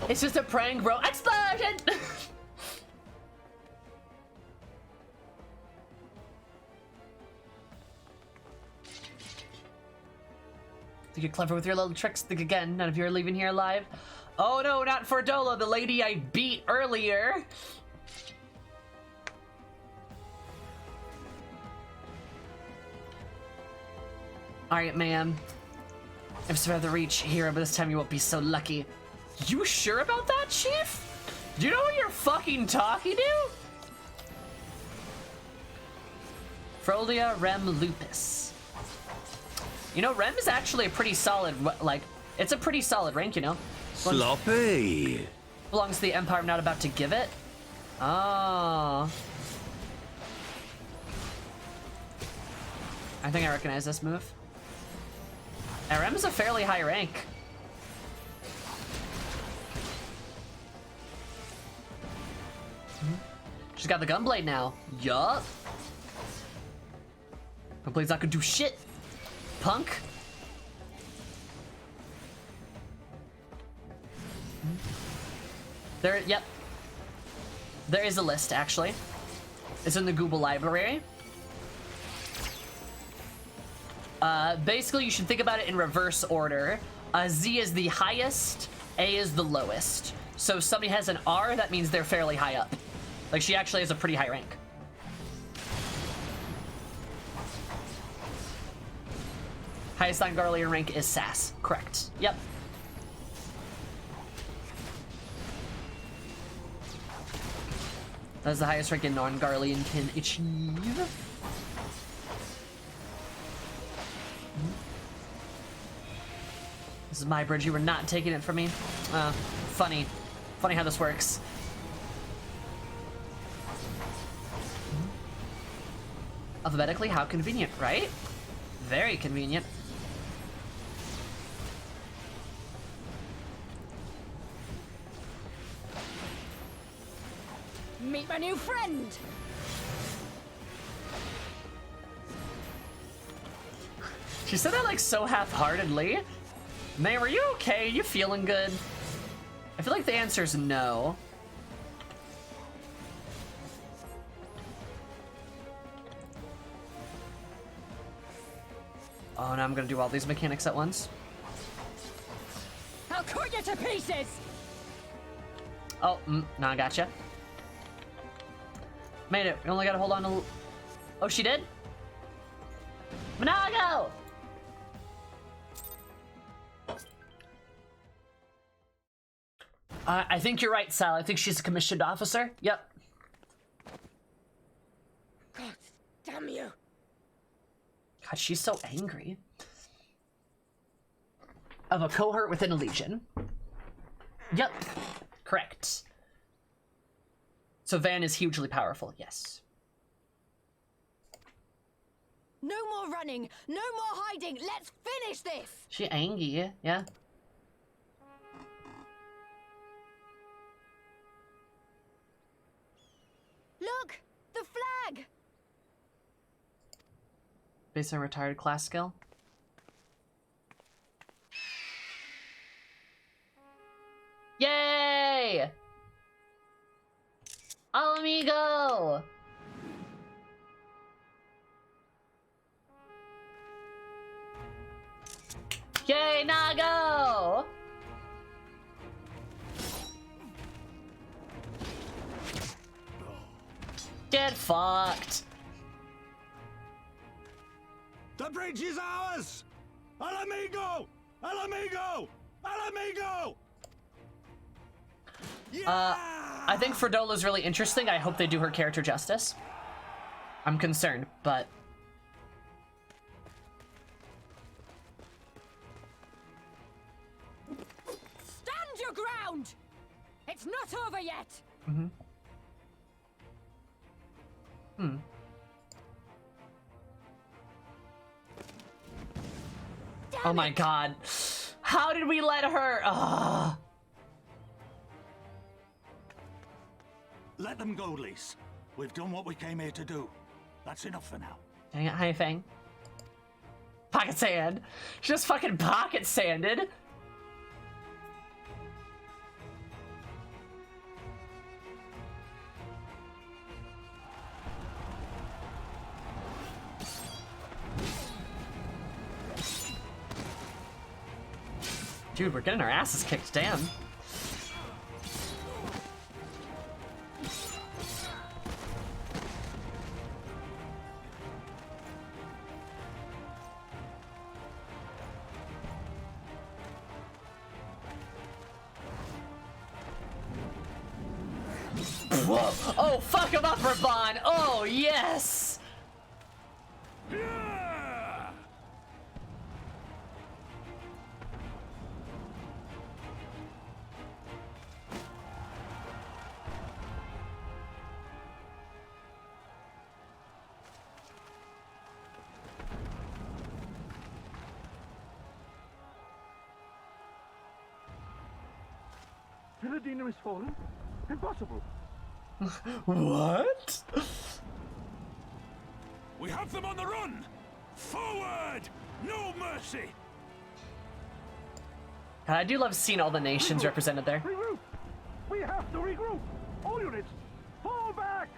It's just a prank, bro. Explosion! Think you're clever with your little tricks. Think again. None of you are leaving here alive. Oh no, not Fordola, the lady I beat earlier. Alright, ma'am. If it's further reach here, but this time you won't be so lucky. You sure about that, Chief? Do you know who you're fucking talking to? Frolia Rem Lupus. You know, Rem is actually a pretty solid, like, it's a pretty solid rank, you know? Sloppy. Belongs to the Empire I'm not about to give it. Oh. I think I recognize this move. And Rem is a fairly high rank. She's got the gunblade now. Yup. Gunblade's not gonna do shit. Punk. There, yep. There is a list, actually. It's in the Google library. Basically, you should think about it in reverse order. Z is the highest, A is the lowest. So if somebody has an R, that means they're fairly high up. Like, she actually has a pretty high rank. Highest on Garlean rank is Sass. Correct. Yep. That's the highest rank a non-Garlean can achieve. This is my bridge. You were not taking it from me. Funny. Funny how this works. Alphabetically, how convenient, right? Very convenient. Meet my new friend! She said that like so half-heartedly. May, were you okay? You feeling good? I feel like the answer is no. Oh, now I'm gonna do all these mechanics at once. I'll cut you to pieces! Oh, no, I gotcha. Made it. We only gotta hold on to... Oh, she did? Mihgo! I think you're right, Sal. I think she's a commissioned officer. Yep. God damn you. God, she's so angry. Of a cohort within a legion. Yep. Correct. So Van is hugely powerful, yes. No more running, no more hiding. Let's finish this. She angry, yeah. Look, the flag. Based on retired class skill. Yay! Amigo! Yay, Nago! Get fucked. The bridge is ours! Al amigo! Al amigo! Al amigo! I think Frodola's really interesting. I hope they do her character justice. I'm concerned, but... Stand your ground! It's not over yet! Oh my god. How did we let her? Ugh. Let them go, Lise. We've done what we came here to do. That's enough for now. Dang it, hi Fang. Pocket sand. She just fucking pocket sanded. Dude, we're getting our asses kicked, damn. Whoa! Oh, fuck him up, Raban! Oh, yes! Piladina is fallen? Impossible. What? We have them on the run! Forward! No mercy! God, I do love seeing all the nations represented there. Regroup! We have to regroup! All units, fall back!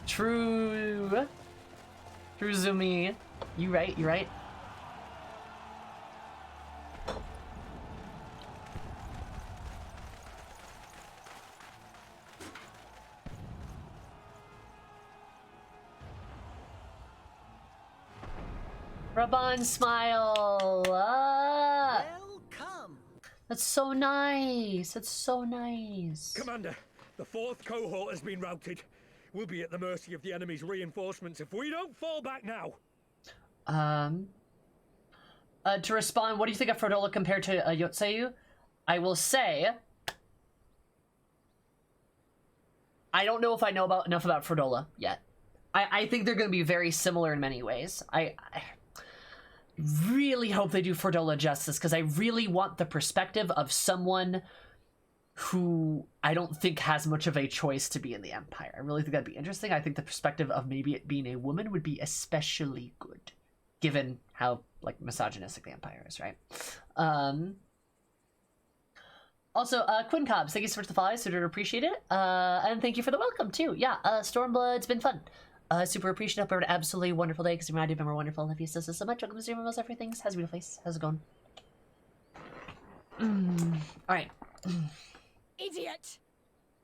True. True, Zumi. You right, you right. Raban, smile. Welcome. That's so nice. That's so nice. Commander, the 4th cohort has been routed. We'll be at the mercy of the enemy's reinforcements if we don't fall back now. To respond, what do you think of Frodola compared to Yotseyu? I will say, I don't know if I know enough about Frodola yet. I think they're going to be very similar in many ways. I really hope they do Frodola justice, because I really want the perspective of someone who I don't think has much of a choice to be in the Empire. I really think that'd be interesting. I think the perspective of maybe it being a woman would be especially good, given how, like, misogynistic the Empire is, right? Also, Quinn Cobbs, thank you so much for the follow, super appreciate it. And thank you for the welcome, too. Yeah, Stormblood's been fun. Super appreciative. Hope you had an absolutely wonderful day, because you might have been more wonderful. Love you so much. Welcome to stream most everything. How's your face? How's it going? Alright. Idiot!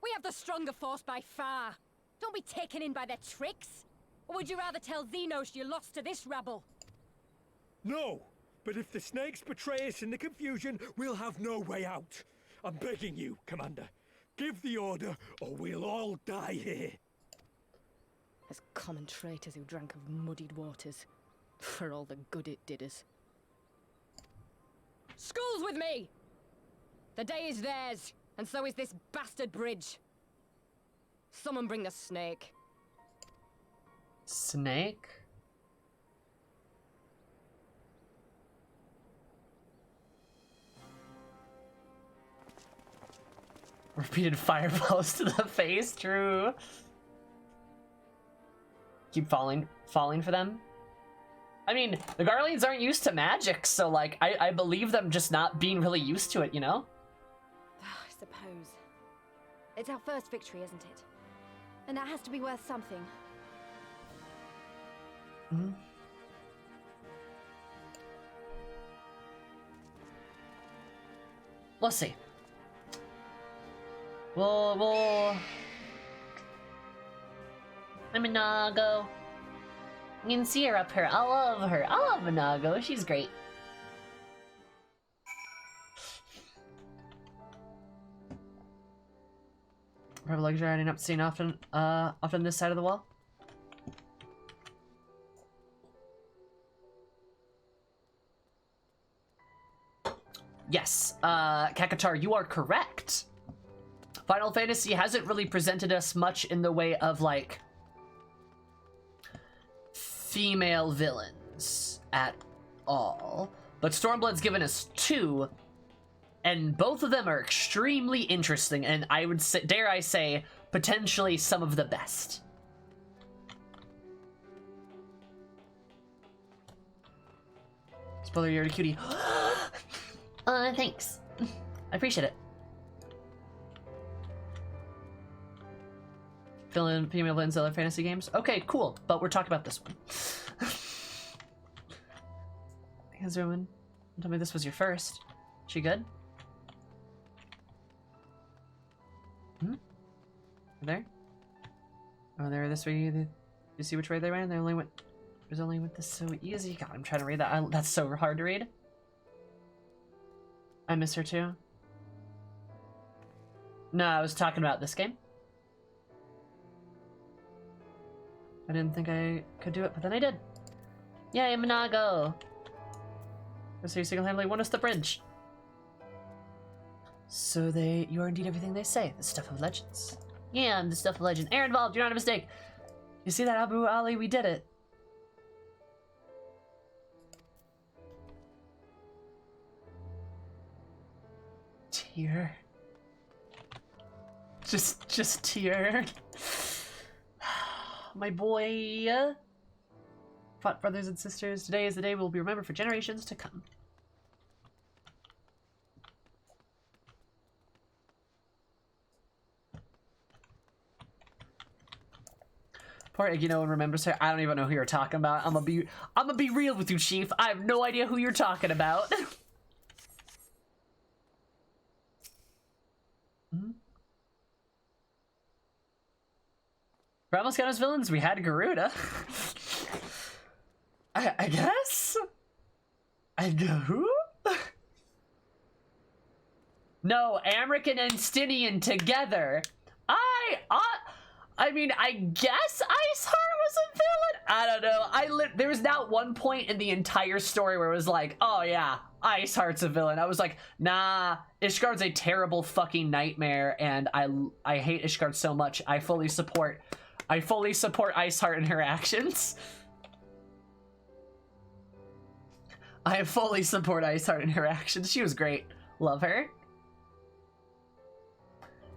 We have the stronger force by far. Don't be taken in by their tricks. Or would you rather tell Xenos you lost to this rabble? No, but if the snakes betray us in the confusion, we'll have no way out. I'm begging you, Commander. Give the order, or we'll all die here. As common traitors who drank of muddied waters, for all the good it did us. School's with me! The day is theirs, and so is this bastard bridge. Someone bring the snake. Snake? Repeated fireballs to the face, true. Keep falling for them. I mean, the Garleans aren't used to magic, so like, I believe them just not being really used to it, you know? I suppose. It's our first victory, isn't it? And that has to be worth something. Mm-hmm. We'll see. We'll... I'm Mihgo. You can see her up here. I love her. I love Mihgo. She's great. Probably luxury I not seen often this side of the wall. Yes, Kakatar, you are correct. Final Fantasy hasn't really presented us much in the way of, like, female villains at all. But Stormblood's given us 2, and both of them are extremely interesting, and I would say, dare I say, potentially some of the best. Spoiler, you're a cutie. Thanks. I appreciate it. Female villains in other fantasy games? Okay, cool. But we're talking about this one. Here's Roman. Tell me this was your first. She good? Hmm? There? Oh, they're this way. You see which way they ran? They only went. There's only went this so easy. God, I'm trying to read that. That's so hard to read. I miss her too. No, I was talking about this game. I didn't think I could do it, but then I did. Yay, Mihgo! So you single-handedly won us the bridge. So you are indeed everything they say. The stuff of legends. Yeah, I'm the stuff of legend. Air involved, you're not a mistake. You see that, Abu Ali? We did it. Tear. Just tear. My boy. Fought brothers and sisters. Today is the day we'll be remembered for generations to come. Poor Iggy, no one remembers her. I don't even know who you're talking about. I'm gonna be real with you, Chief. I have no idea who you're talking about. Ramos got his villains. We had Garuda. I guess? I go who? No, Amrican and Stinian together. I mean, I guess Iceheart was a villain? I don't know. There was not one point in the entire story where it was like, oh yeah, Iceheart's a villain. I was like, nah, Ishgard's a terrible fucking nightmare, and I hate Ishgard so much. I fully support Iceheart and her actions. I fully support Iceheart and her actions. She was great. Love her.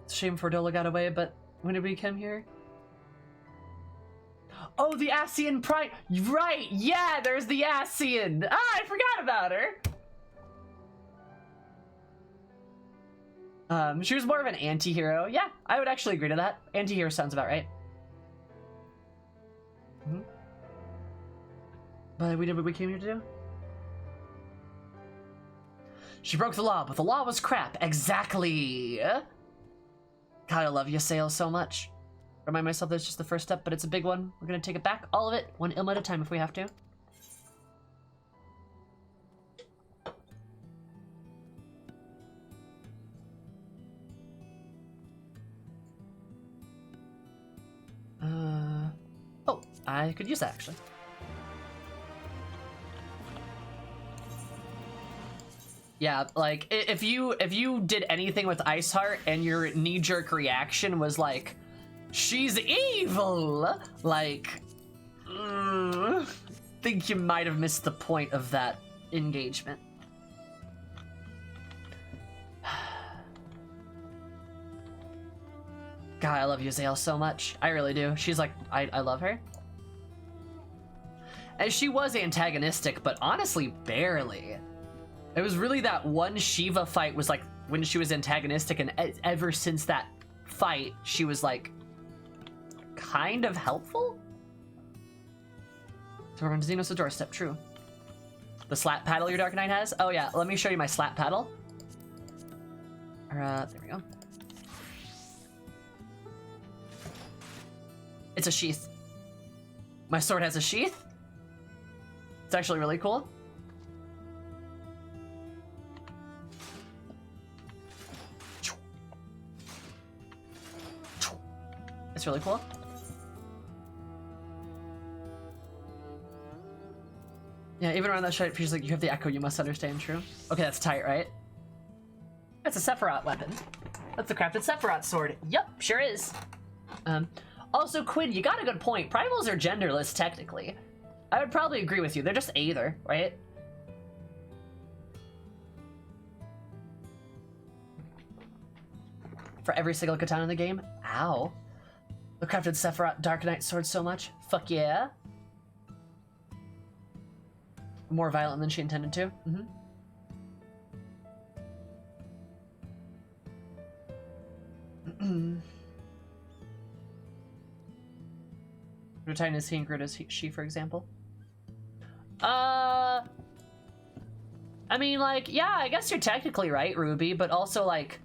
It's a shame Fordola got away, but when did we come here? Oh, the Ascian Prime. Right, yeah, there's the Ascian. Ah, I forgot about her. She was more of an anti-hero. Yeah, I would actually agree to that. Anti-hero sounds about right. But we did what we came here to do. She broke the law, but the law was crap. Exactly. God, I love Ysael so much. Remind myself that it's just the first step, but it's a big one. We're gonna take it back, all of it, one ilm at a time if we have to. Oh, I could use that actually. Yeah, like if you did anything with Iceheart and your knee-jerk reaction was like, she's evil, like, think you might have missed the point of that engagement. God, I love Ysael so much. I really do. She's like, I love her. And she was antagonistic, but honestly, barely. It was really that one Shiva fight was like when she was antagonistic, and ever since that fight, she was like kind of helpful? So we're on Xenos' doorstep, true. The slap paddle your Dark Knight has? Oh yeah, let me show you my slap paddle. There we go. It's a sheath. My sword has a sheath. It's actually really cool. It's really cool. Yeah, even around that shot, she's like, you have the echo, you must understand, true. Okay, that's tight, right? That's a Sephiroth weapon. That's the crafted Sephiroth sword. Yup, sure is. Also, Quinn, you got a good point. Primals are genderless, technically. I would probably agree with you. They're just either, right? For every single katana in the game? Ow. The crafted Sephiroth Dark Knight sword so much. Fuck yeah. More violent than she intended to. Retitan is he and Groot is she, for example? I mean, like, yeah, I guess you're technically right, Ruby, but also, like,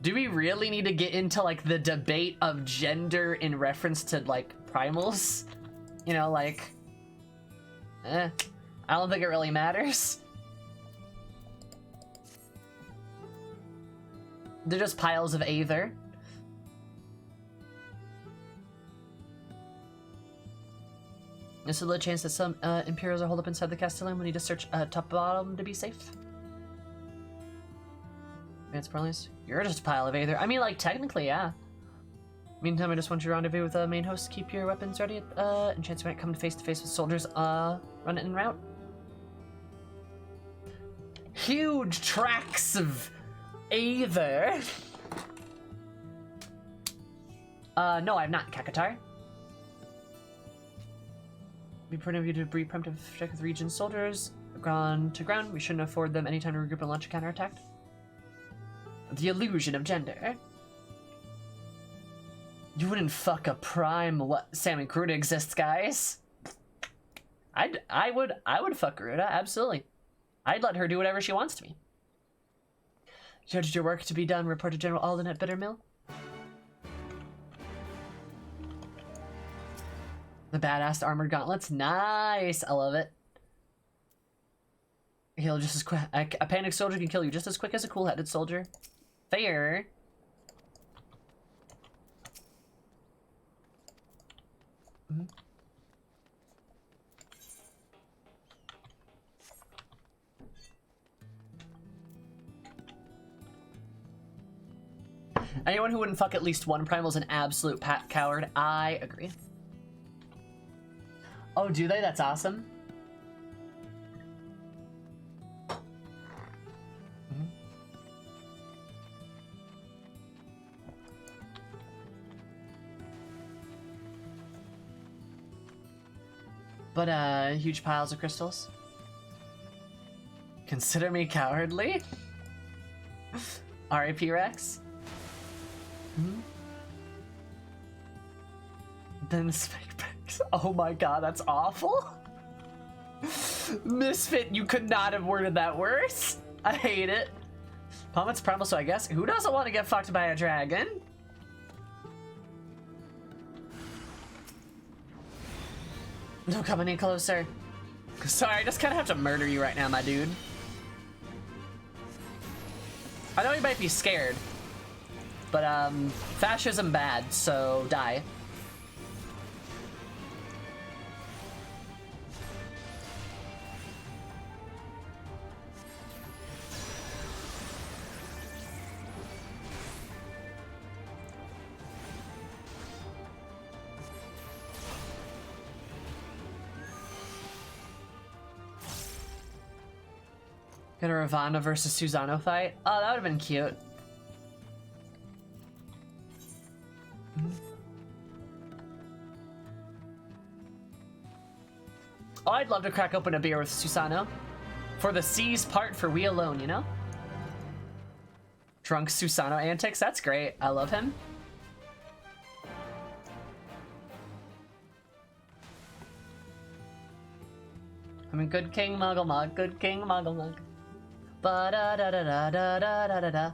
do we really need to get into, like, the debate of gender in reference to, like, primals? You know, like, I don't think it really matters. They're just piles of aether. There's a little chance that some Imperials are holed up inside the Castellan. We need to search top bottom to be safe. Advanced Parlance. You're just a pile of aether. I mean, like, technically, yeah. Meantime, I just want you to rendezvous with the main host. Keep your weapons ready, and chance you might come face to face with soldiers, run it en route. Huge tracks of aether. No, I'm not, Kakatar. Be prudent of you to be preemptive check with region soldiers. Ground to ground. We shouldn't afford them any time to regroup and launch a counterattack. The illusion of gender. You wouldn't fuck a prime. What? Sammy Garuda exists, guys. I would fuck Garuda, absolutely. I'd let her do whatever she wants to me. Judged your work to be done. Report to General Alden at Bittermill. The badass armored gauntlets. Nice. I love it. He'll just as quick. A panicked soldier can kill you just as quick as a cool-headed soldier. Fair. Mm-hmm. Anyone who wouldn't fuck at least one primal is an absolute coward. I agree. Oh, do they? That's awesome. Mm-hmm. But, huge piles of crystals. Consider me cowardly? R.I.P. Rex? Mm-hmm. Then spike bags. Oh my god, that's awful. Misfit, you could not have worded that worse. I hate it. Palmet's primal, so I guess who doesn't want to get fucked by a dragon? No come any closer. Sorry, I just kind of have to murder you right now, my dude. I know you might be scared, but fascism bad, so die. Got a Ravana versus Susano fight. Oh, that would have been cute. Oh, I'd love to crack open a beer with Susano. For the C's part, for we alone, you know? Drunk Susano antics, that's great. I love him. I mean, good King Muggle Mug, good King Muggle Mug. Ba da da da da da da da da da.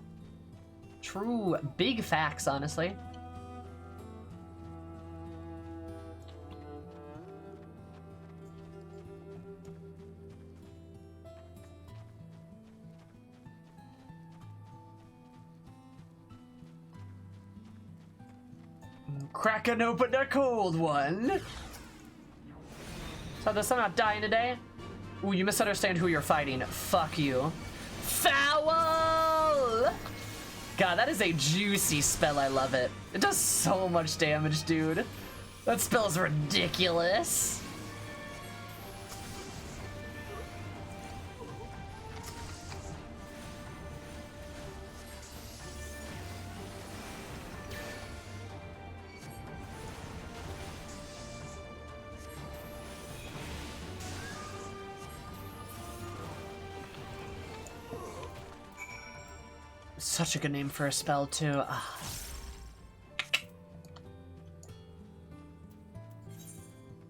True, big facts, honestly. Cracking open a cold one. So does someone not dying today? Ooh, you misunderstand who you're fighting. Fuck you. Foul! God, that is a juicy spell. I love it. It does so much damage, dude. That spell's ridiculous. Such a good name for a spell, too. Ah.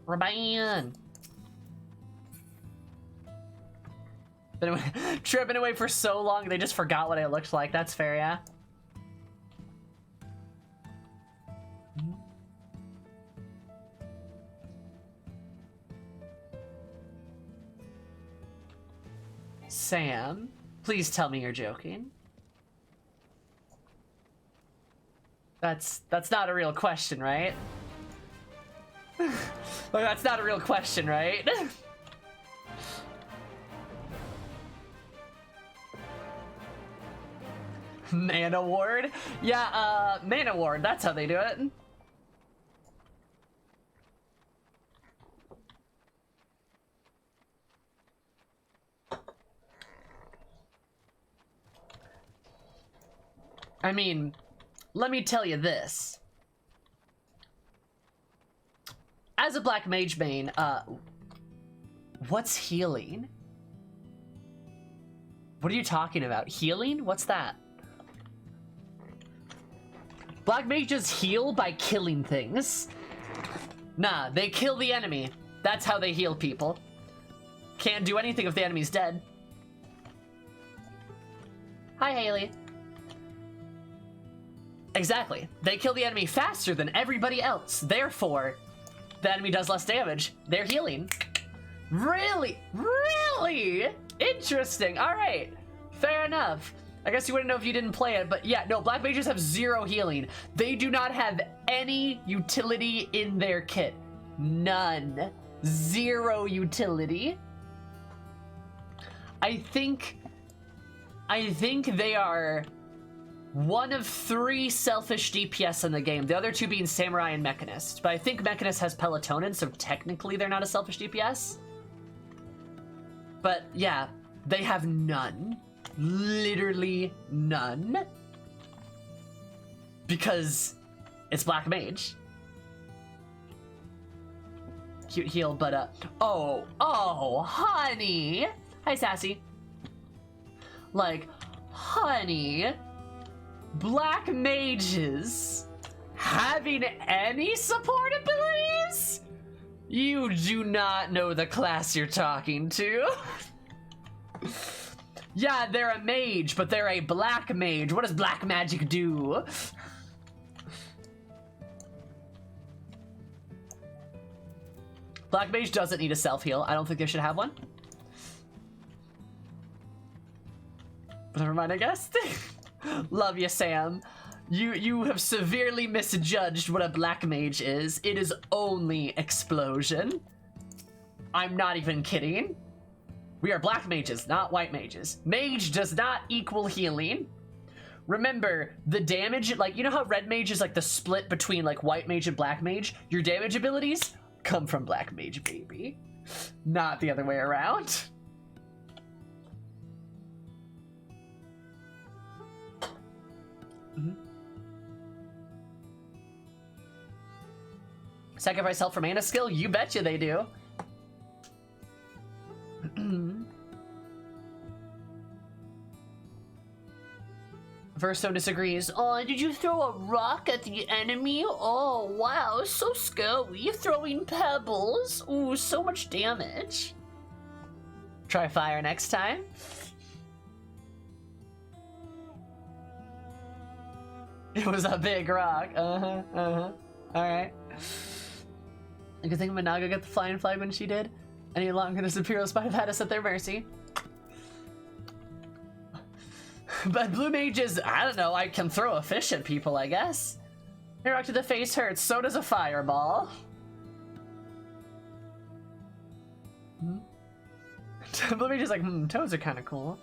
Raban! Tripping away for so long, they just forgot what I looked like. That's fair, yeah. Sam, please tell me you're joking. That's not a real question, right? Like, that's not a real question, right? Mana Ward? Yeah, Mana Ward, that's how they do it. I mean, let me tell you this. As a Black Mage main, what's healing? What are you talking about? Healing? What's that? Black Mages heal by killing things. Nah, they kill the enemy. That's how they heal people. Can't do anything if the enemy's dead. Hi, Haley. Exactly. They kill the enemy faster than everybody else. Therefore, the enemy does less damage. They're healing. Really? Really? Interesting. All right. Fair enough. I guess you wouldn't know if you didn't play it, but yeah, no, Black Mages have 0 healing. They do not have any utility in their kit. None. 0 utility. I think they are one of 3 selfish DPS in the game. The other 2 being Samurai and Mechanist. But I think Mechanist has Pelotonin, so technically they're not a selfish DPS. But yeah, they have none. Literally none. Because it's Black Mage. Cute heal, but oh, honey. Hi, Sassy. Like, honey, Black Mages having any support abilities? You do not know the class you're talking to. Yeah, they're a mage, but they're a Black Mage. What does Black Magic do? Black Mage doesn't need a self-heal. I don't think they should have one. But never mind, I guess. Love you, Sam. You have severely misjudged what a Black Mage is. It is only explosion. I'm not even kidding. We are Black Mages, not White Mages. Mage does not equal healing. Remember, the damage, like, you know how Red Mage is like the split between like White Mage and Black Mage? Your damage abilities come from Black Mage, baby. Not the other way around. Sacrifice health for mana skill? You betcha they do. Verso disagrees. Oh, did you throw a rock at the enemy? Oh, wow, so scary. You're throwing pebbles. Ooh, so much damage. Try fire next time. It was a big rock. Alright. A good thing Minaga got the flying flag when she did. Any longer does Imperials might have had us at their mercy. But Blue Mages, I don't know, I can throw a fish at people, I guess. Your rock to the face hurts, so does a fireball. Blue Mages like, toads are kind of cool.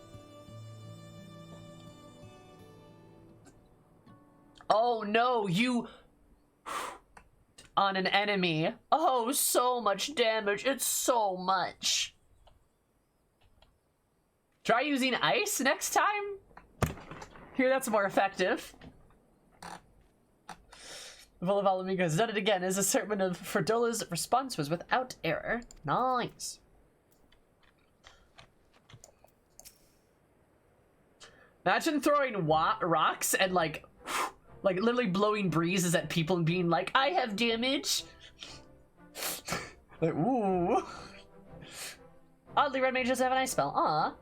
Oh no, you... on an enemy. Oh, so much damage. It's so much. Try using ice next time? Here, that's more effective. Volaval Amigo has done it again. His assertion of Ferdola's response was without error. Nice. Imagine throwing rocks and like literally blowing breezes at people and being like, I have damage. Like, ooh. Oddly, Red Mage doesn't have an ice spell. Aw.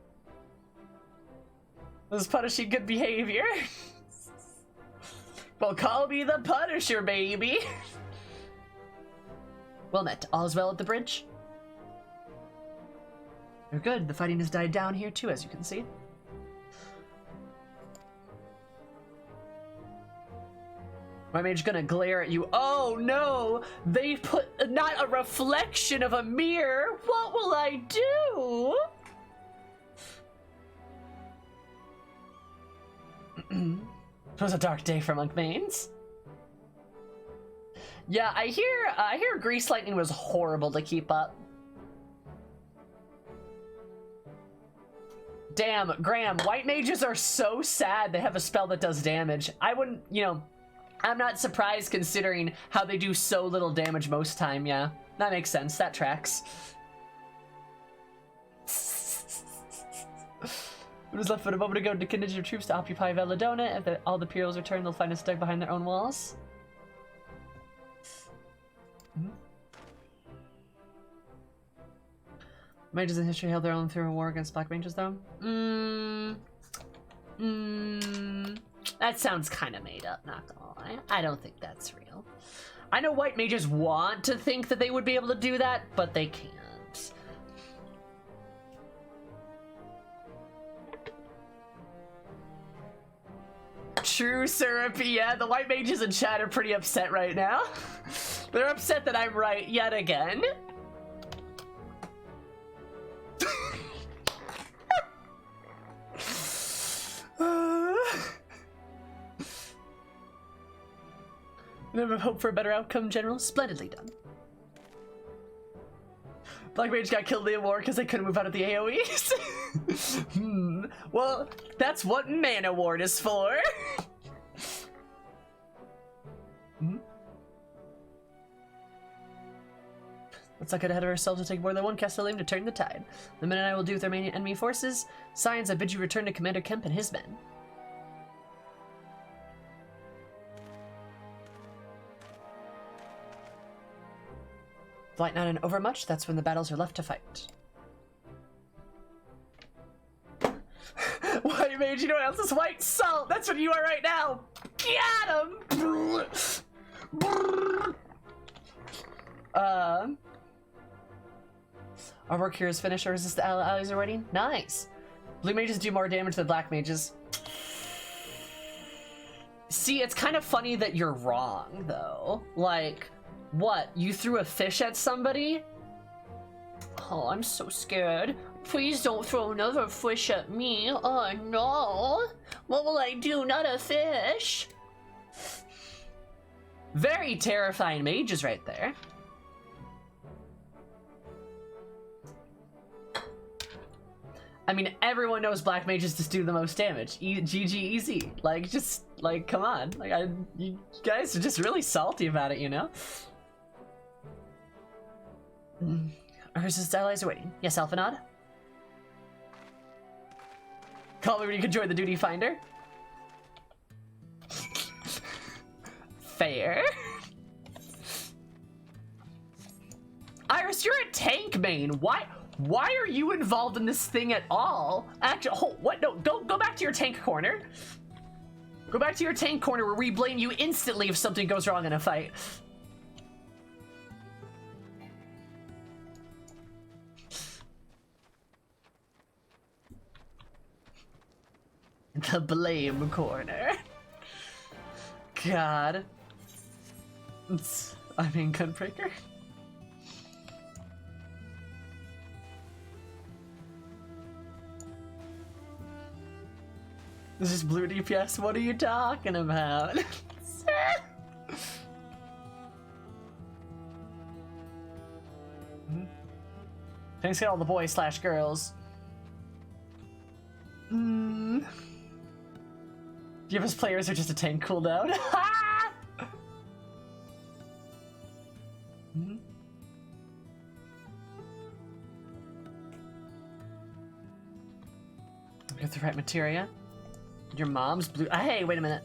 was punishing good behavior. Well, call me the Punisher, baby. Well met. All's well at the bridge? You're good. The fighting has died down here too, as you can see. My mage's gonna glare at you. Oh no! They put not a reflection of a mirror! What will I do? It was a dark day for Monk Mains. Yeah, I hear Grease Lightning was horrible to keep up. Damn, Graham, white mages are so sad they have a spell that does damage. I wouldn't, you know, I'm not surprised considering how they do so little damage most time, yeah. That makes sense, that tracks. It was left but a moment ago to convince your troops to occupy Veladona. If all the Imperials return, they'll find us stuck behind their own walls. Mages in history held their own through a war against black mages, though? That sounds kind of made up, not gonna lie. I don't think that's real. I know white mages want to think that they would be able to do that, but they can't. True, Syrupy. Yeah, the white mages in chat are pretty upset right now. They're upset that I'm right yet again. Never hope for a better outcome, General. Splendidly done. Black Mage got killed in the war because they couldn't move out of the AoEs. Well, that's what Mana Ward is for. Let's not get ahead of ourselves to take more than one Castellane to turn the tide. The men and I will do with our enemy forces. Science, I bid you return to Commander Kemp and his men. Light not in overmuch, that's when the battles are left to fight. White mage, you know what else is white? Salt! That's what you are right now! Got him! Our work here is finished, or is this the allies are waiting? Nice! Blue mages do more damage than black mages. See, it's kind of funny that you're wrong, though. Like, what? You threw a fish at somebody? Oh, I'm so scared. Please don't throw another fish at me. Oh, no. What will I do? Not a fish. Very terrifying mages right there. I mean, everyone knows black mages just do the most damage. GG easy. Like, just, like, come on. Like, you guys are just really salty about it, you know? Our resist allies are waiting. Yes, Alphanod? Call me when you can join the duty finder. Fair. Iris, you're a tank main. Why are you involved in this thing at all? Actually, what? No, go back to your tank corner. Go back to your tank corner where we blame you instantly if something goes wrong in a fight. The blame corner. God. I mean, Gunbreaker. This is blue DPS. What are you talking about? Thanks to all the boys / girls. Give us players are just a tank cooldown. Get the right materia. Your mom's blue. Hey, wait a minute.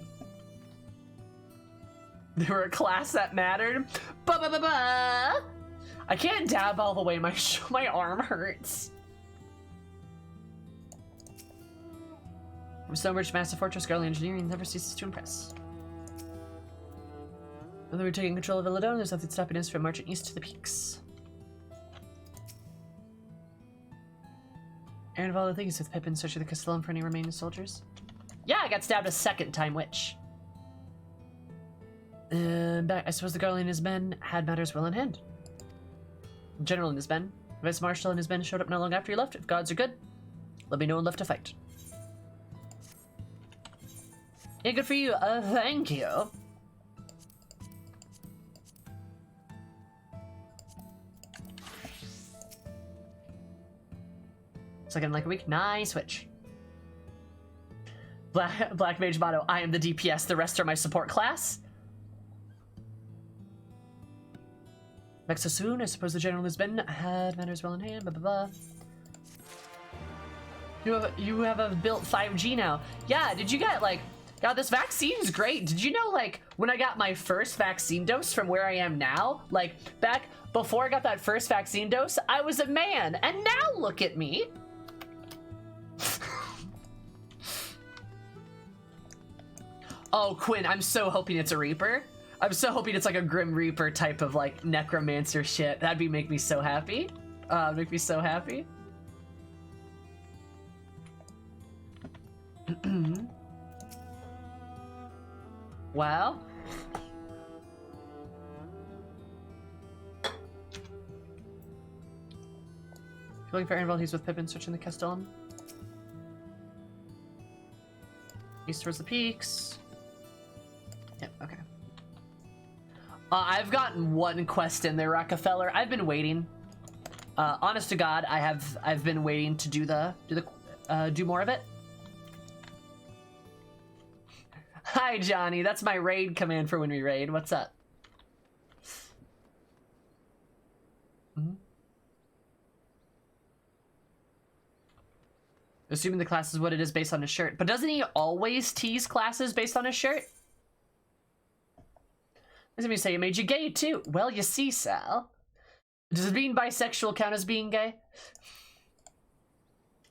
They were a class that mattered. Ba-ba-ba-ba! I can't dab all the way. My arm hurts. From Stonebridge to Massive Fortress, Garland Engineering never ceases to impress. When we're taking control of Villadona, there's nothing stopping us from marching east to the peaks. Aaron of all the things with Pippin searching the Castellum for any remaining soldiers. Yeah, I got stabbed a second time, witch. I suppose the Garland and his men had matters well in hand. The General and his men, Vice Marshal and his men showed up not long after you left. If gods are good, let me know and left to fight. Yeah, good for you. Thank you. It's like in like a week. Nice switch. Black Mage motto, I am the DPS, the rest are my support class. Back so soon, I suppose the General has been had matters well in hand, blah blah blah. You have a built 5G now. Yeah, did you get like, God, this vaccine's great. Did you know like when I got my first vaccine dose from where I am now, like back before I got that first vaccine dose, I was a man, and now look at me. Oh, Quinn, I'm so hoping it's a Reaper. I'm so hoping it's like a Grim Reaper type of like necromancer shit. That'd make me so happy. Make me so happy. Wow. Looking for Annabelle, he's with Pippin, searching the Castellum. East towards the peaks. Yep, okay. I've gotten one quest in there, Rockefeller. I've been waiting. Honest to God, I've been waiting to do more of it. Hi, Johnny. That's my raid command for when we raid. What's up? Assuming the class is what it is based on his shirt. But doesn't he always tease classes based on his shirt? Let me say, it made you gay too. Well, you see, Sal. Does being bisexual count as being gay?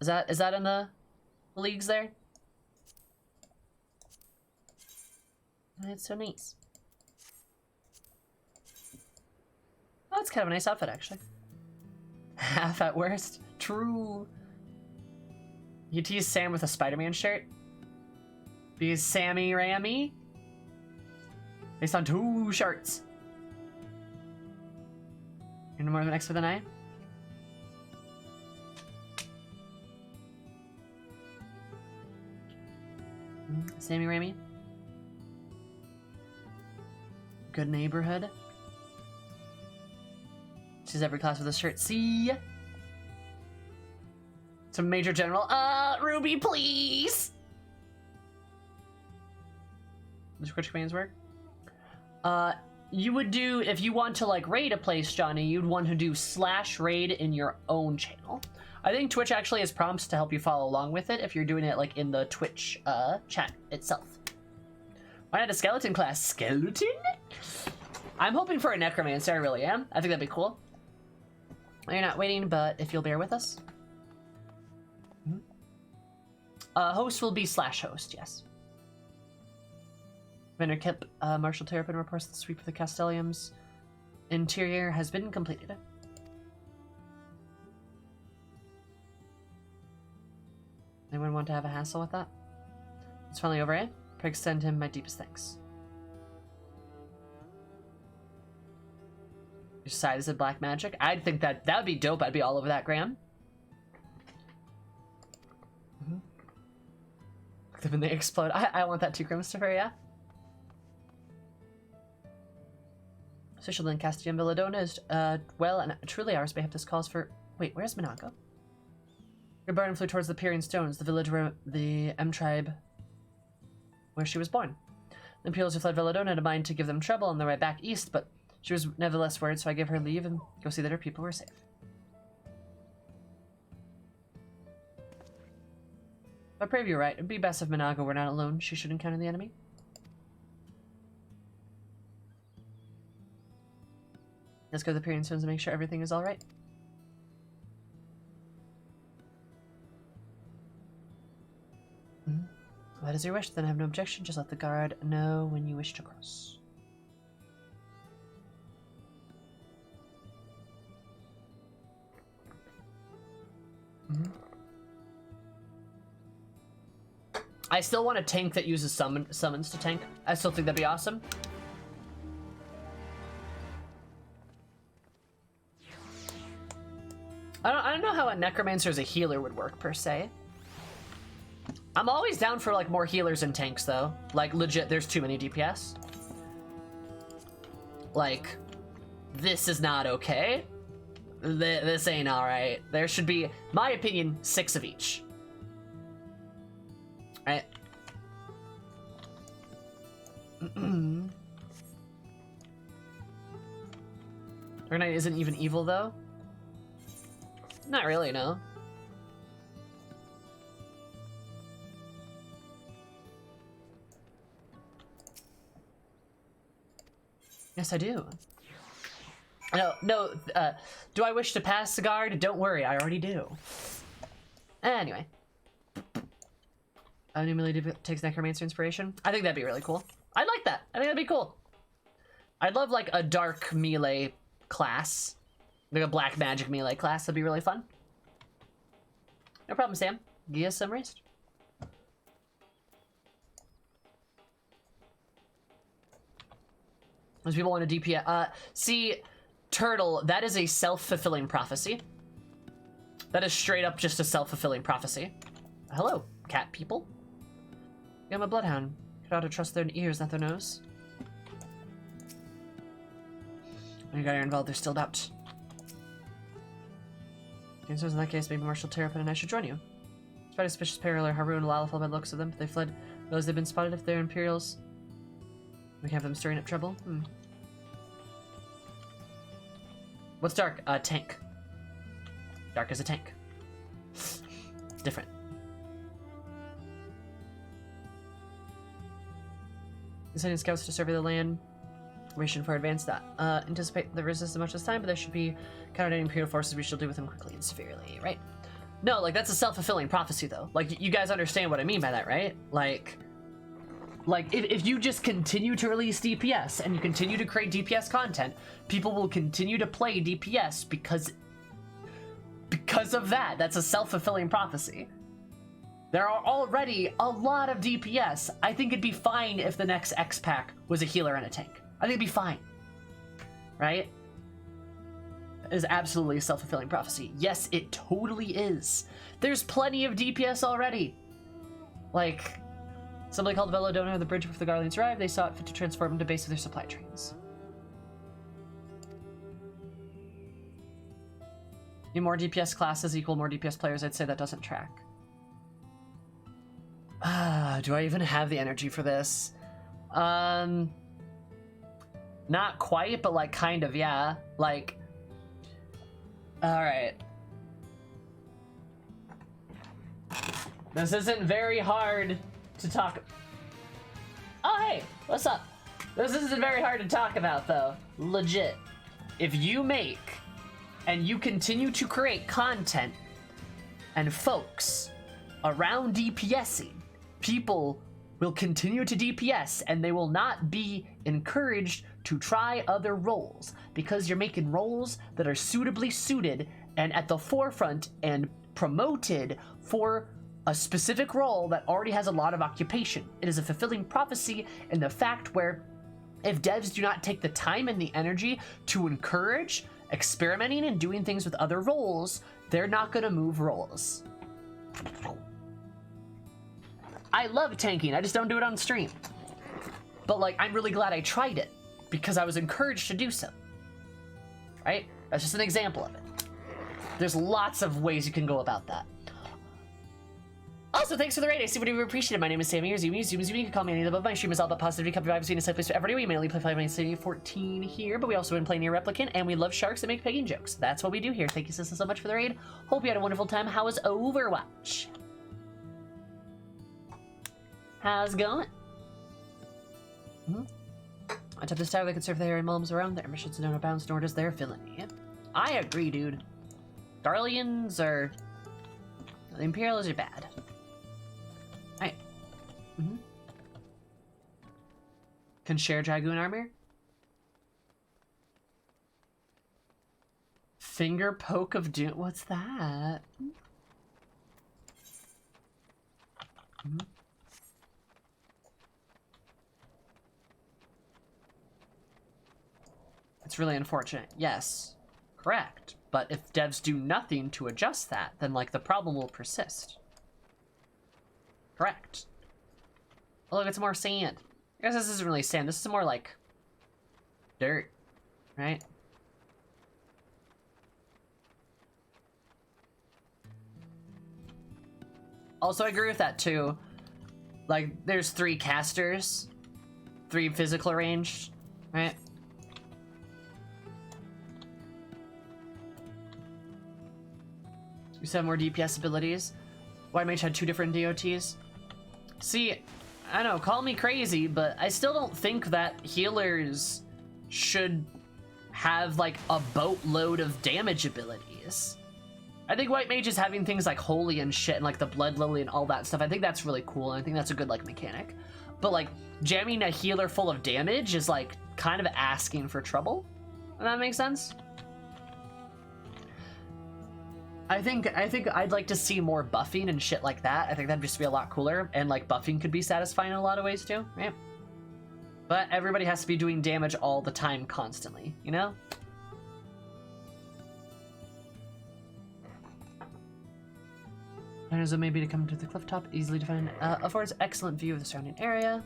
Is that in the leagues there? It's so nice. Oh, it's kind of a nice outfit, actually. Half at worst. True. You tease Sam with a Spider-Man shirt? Because Sammy Rammy? Based on 2 shirts. You're no more of an expert than I? Sammy Rammy? Good neighborhood. She's every class with a shirt. See? Some Major General. Ruby, please! Which commands work? You would do, if you want to like raid a place, Johnny, you'd want to do /raid in your own channel. I think Twitch actually has prompts to help you follow along with it if you're doing it like in the Twitch chat itself. Why not a skeleton class? Skeleton? I'm hoping for a necromancer, I really am. I think that'd be cool. You're not waiting, but if you'll bear with us. Host will be /host, yes. Vendor Kip, Marshal Terrapin reports the sweep of the Castellium's interior has been completed. Anyone want to have a hassle with that? It's finally over, eh? Pray extend him my deepest thanks. Your side is it black magic? I'd think that would be dope. I'd be all over that, Graham. When they explode. I want that too, Christopher, yeah? Official then Castellum Villadona is, well, and truly ours. Mayhap this calls for... Wait, where's Mihgo? Your barn flew towards the Peering Stones, the village where the M tribe, where she was born. The Imperials who fled Villadona had a mind to give them trouble on their way back east, but she was nevertheless worried, so I gave her leave and go see that her people were safe. I pray you're right. It'd be best if Mihgo were not alone. She should encounter the enemy. Let's go to the Peering Stones and make sure everything is alright. What is your wish? Then I have no objection. Just let the guard know when you wish to cross. I still want a tank that uses summons to tank. I still think that'd be awesome. I don't know how a necromancer as a healer would work per se. I'm always down for like more healers and tanks though. Like legit, there's too many DPS. Like, this is not okay. This ain't all right. There should be, my opinion, 6 of each. Right? Dark Knight isn't even evil though. Not really, no. Yes, I do. No, do I wish to pass the guard? Don't worry, I already do. Anyway. A new melee takes Necromancer inspiration. I think that'd be really cool. I'd like that. I think that'd be cool. I'd love like a dark melee class. Like a black magic melee class. That'd be really fun. No problem, Sam. Give us some rest. Those people want a DPS. See, Turtle, that is a self-fulfilling prophecy. That is straight up just a self-fulfilling prophecy. Hello, cat people. I'm a bloodhound. You ought to trust their ears, not their nose. When you got involved, they're still about. And so in that case, maybe Marshal Terrapin and I should join you. Despite a suspicious pair are Haroon and Lalafell by the looks of them. They fled. Those they've been spotted if they're Imperials. We can have them stirring up trouble. What's dark? Tank. Dark as a tank. Different. Sending scouts to survey the land. Ration for advance that. Anticipate the resistance much this time, but there should be counter Imperial forces. We shall deal with them quickly and severely, right? No, like that's a self-fulfilling prophecy though. Like you guys understand what I mean by that, right? Like if you just continue to release DPS and you continue to create DPS content, people will continue to play DPS because of that. That's a self-fulfilling prophecy. There are already a lot of DPS. I think it'd be fine if the next X-Pack was a healer and a tank. I think it'd be fine. Right? It is absolutely a self-fulfilling prophecy. Yes, it totally is. There's plenty of DPS already. Like, somebody called Velodona on the bridge before the Guardians arrived. They saw it fit to transform into base of their supply trains. Need more DPS classes equal more DPS players. I'd say that doesn't track. Do I even have the energy for this? Not quite, but like kind of, yeah. Like, alright. This isn't very hard to talk. Oh, hey, what's up? This isn't very hard to talk about, though. Legit. If you make and you continue to create content and folks around DPSing, people will continue to DPS and they will not be encouraged to try other roles because you're making roles that are suitably suited and at the forefront and promoted for a specific role that already has a lot of occupation. It is a fulfilling prophecy in the fact where if devs do not take the time and the energy to encourage experimenting and doing things with other roles, they're not gonna move roles. I love tanking, I just don't do it on stream. But like, I'm really glad I tried it because I was encouraged to do so. Right? That's just an example of it. There's lots of ways you can go about that. Also, thanks for the raid. I see what you appreciate it. My name is Sammy, or Zoomy. You can call me any of the above. My stream is all about positivity, comfy vibes, being a safe place for everybody. We mainly play 5 City 14 here, but we also been playing near Replicant, and we love sharks that make pegging jokes. That's what we do here. Thank you, sister, so much for the raid. Hope you had a wonderful time. How was Overwatch? How's it going? On top of this tower, they can serve the area moms around. Their missions know no bounds, nor does their villainy. I agree, dude. Darlians are... The Imperials are bad. Alright. Can share Dragoon armor. Finger poke of doom. What's that? It's really unfortunate. Yes, correct. But if devs do nothing to adjust that, then like the problem will persist. Correct. Oh, look, it's more sand. I guess this isn't really sand. This is more like dirt, right? Also, I agree with that too. Like, there's 3 casters, 3 physical ranged, right? You said more DPS abilities. White Mage had 2 different DOTs. See, I don't know, call me crazy, but I still don't think that healers should have like a boatload of damage abilities. I think White Mages having things like Holy and shit and like the Blood Lily and all that stuff, I think that's really cool and I think that's a good like mechanic. But like jamming a healer full of damage is like kind of asking for trouble. Does that make sense? I think I'd like to see more buffing and shit like that. I think that'd just be a lot cooler, and like buffing could be satisfying in a lot of ways too, right? But everybody has to be doing damage all the time constantly, you know? There's a maybe to come to the cliff top, easily defined, affords excellent view of the surrounding area.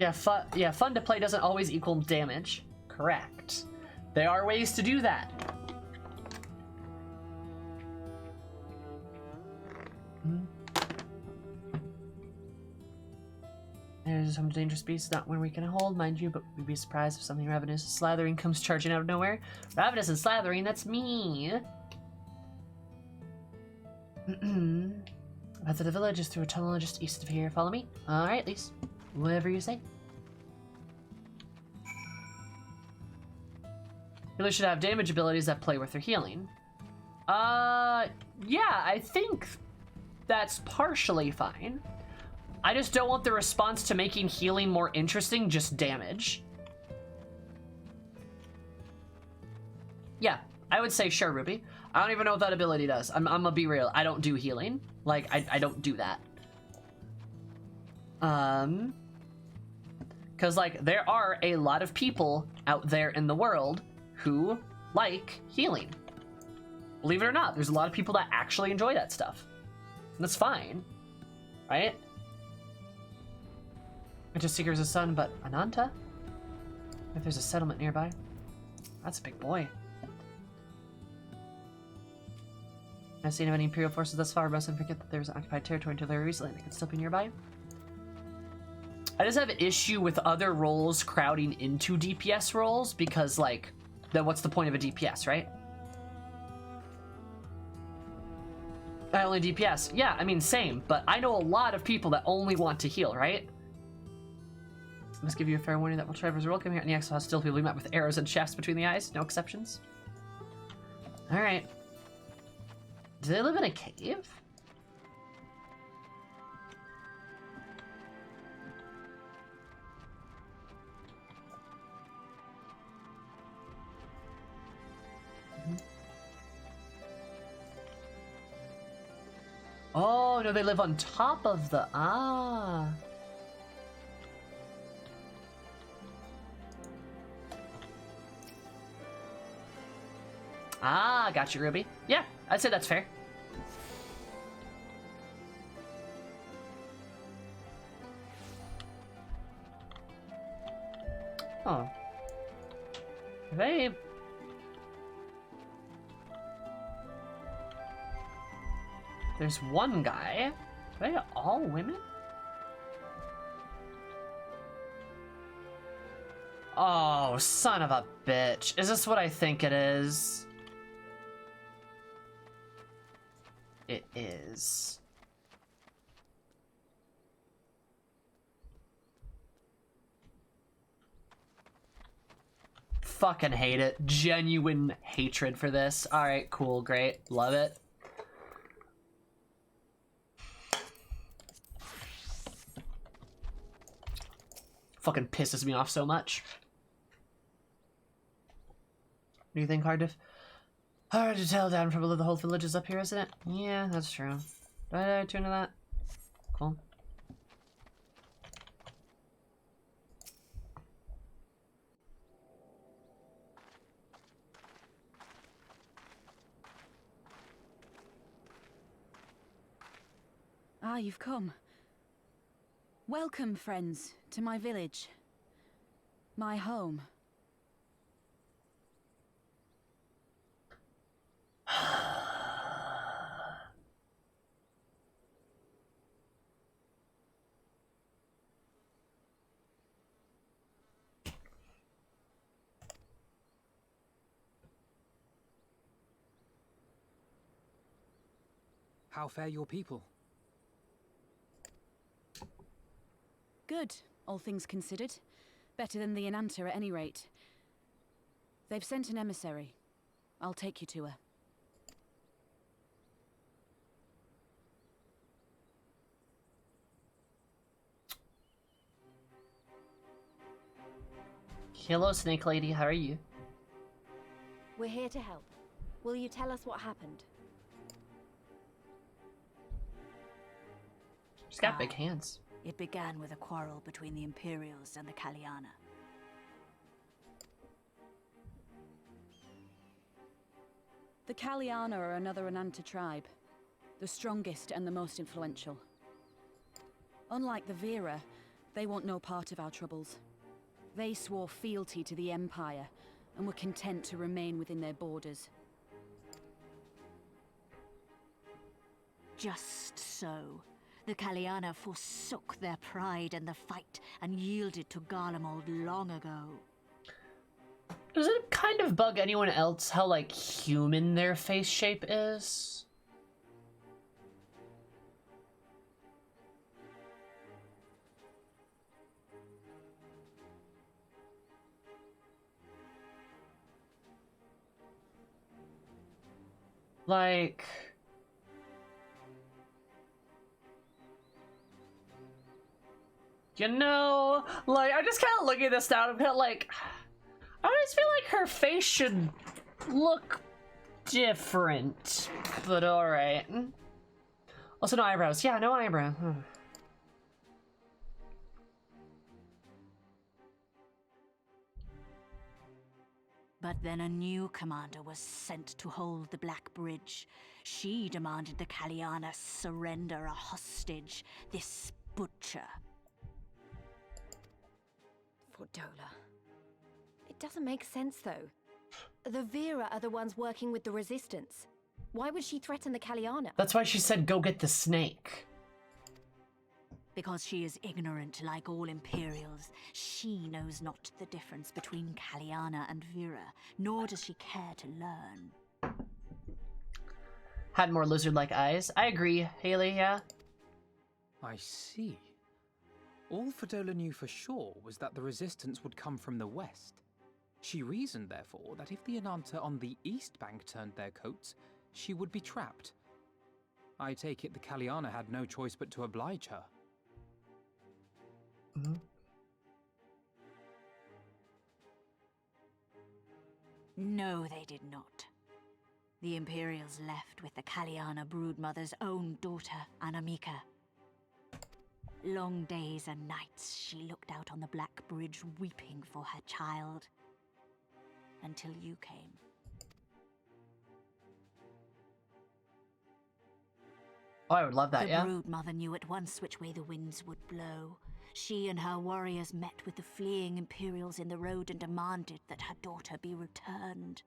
Yeah, fun to play doesn't always equal damage. Correct. There are ways to do that. There's some dangerous beasts, not one we can hold, mind you, but we'd be surprised if something ravenous and slathering comes charging out of nowhere. Ravenous and slathering, that's me. Path to the village is through a tunnel just east of here. Follow me? Alright, Lise. Whatever you say. Healers should have damage abilities that play with their healing. Yeah, I think that's partially fine. I just don't want the response to making healing more interesting just damage. Yeah, I would say sure, Ruby. I don't even know what that ability does. I'm gonna be real. I don't do healing. Like, I don't do that. Because, like, there are a lot of people out there in the world who like healing. Believe it or not, there's a lot of people that actually enjoy that stuff. And that's fine, right? Seeker is a son, but Ananta? If there's a settlement nearby. That's a big boy. I've seen of any Imperial forces thus far, mustn't forget that there's occupied territory until very recently. They could still be nearby. I just have an issue with other roles crowding into DPS roles because, like, then what's the point of a DPS, right? I only DPS. Yeah, I mean, same, but I know a lot of people that only want to heal, right? I must give you a fair warning that while Trevor's welcome here, and the Exo hostile will be met with arrows and shafts between the eyes. No exceptions. Alright. Do they live in a cave? Oh, no, they live on top of the... Ah. Ah, got you, Ruby. Yeah, I'd say that's fair. Oh. They... There's one guy. Are they all women? Oh, son of a bitch. Is this what I think it is? It is. fucking hate it. Genuine hatred for this. Alright, cool, great. Love it. Fucking pisses me off so much. What do you think, Cardiff? Hard to tell down from below, the whole village is up here, isn't it? Yeah, that's true. Did I turn to that? Cool. Ah, you've come. Welcome, friends, to my village. My home. How fare your people? Good, all things considered. Better than the Enanta at any rate. They've sent an emissary. I'll take you to her. Hello, Snake Lady. How are you? We're here to help. Will you tell us what happened? She's got big hands. It began with a quarrel between the Imperials and the Kaliana. The Kaliana are another Enanta tribe. The strongest and the most influential. Unlike the Vera, they want no part of our troubles. They swore fealty to the Empire, and were content to remain within their borders. Just so. The Kaliana forsook their pride in the fight and yielded to Garlemald long ago. Does it kind of bug anyone else how, like, human their face shape is? Like... You know, like, I just kind of looking at this down, I'm kind of like, I always feel like her face should look different, but alright. Also, no eyebrows. Yeah, no eyebrow. But then a new commander was sent to hold the Black Bridge. She demanded the Kaliana surrender a hostage, this butcher. Fordola. It doesn't make sense, though. The Vera are the ones working with the Resistance. Why would she threaten the Kaliana? That's why she said go get the snake. Because she is ignorant like all Imperials. She knows not the difference between Kaliana and Vera, nor does she care to learn. Had more lizard-like eyes. I agree, Haley, yeah? I see. All Fordola knew for sure was that the resistance would come from the west. She reasoned, therefore, that if the Enanta on the east bank turned their coats, she would be trapped. I take it the Kaliana had no choice but to oblige her. Mm-hmm. No, they did not. The Imperials left with the Kaliana broodmother's own daughter, Anamika. Long days and nights she looked out on the Black Bridge weeping for her child. Until you came. Oh, I would love that, yeah? The broodmother knew at once which way the winds would blow. She and her warriors met with the fleeing Imperials in the road and demanded that her daughter be returned.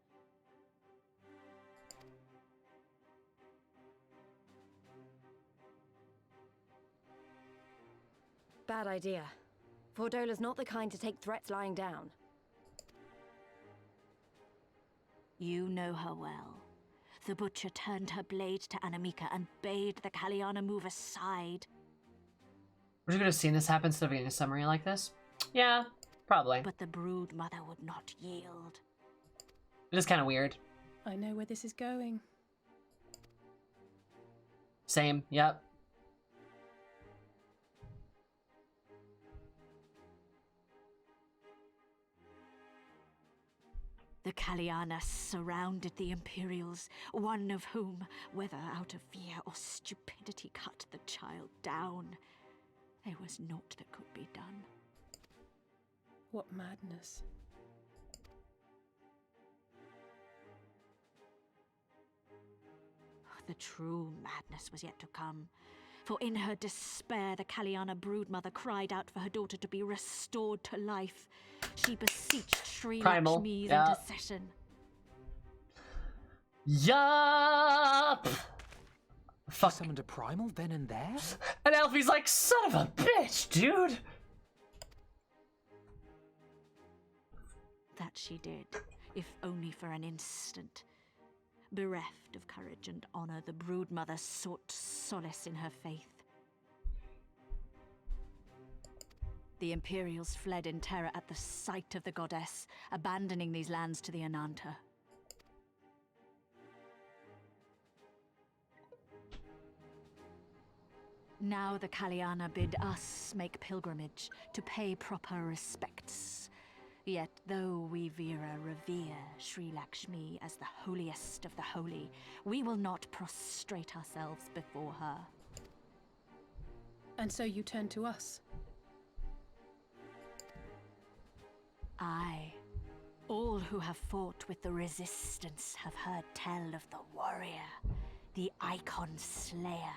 Bad idea. Fordola's not the kind to take threats lying down. You know her well. The butcher turned her blade to Anamika and bade the Kaliana move aside. We're just gonna see this happen instead of getting a summary like this. Yeah, Probably. But the brood mother would not yield. It is kind of weird. I know where this is going. Same, yep. The Kaliana surrounded the Imperials, one of whom, whether out of fear or stupidity, cut the child down. There was naught that could be done. What madness. The true madness was yet to come. For in her despair, the Kaliana broodmother cried out for her daughter to be restored to life. She beseeched Sri Lakshmi's intercession. Yup! Fuck. Summoned a primal then and there? And Alfie's like, son of a bitch, dude! That she did, if only for an instant. Bereft of courage and honor, the broodmother sought solace in her faith. The Imperials fled in terror at the sight of the goddess, abandoning these lands to the Ananta. Now the Kaliana bid us make pilgrimage to pay proper respects. Yet though we Veera revere Sri Lakshmi as the holiest of the holy, we will not prostrate ourselves before her. And so you turn to us? Aye. All who have fought with the Resistance have heard tell of the warrior, the Icon Slayer.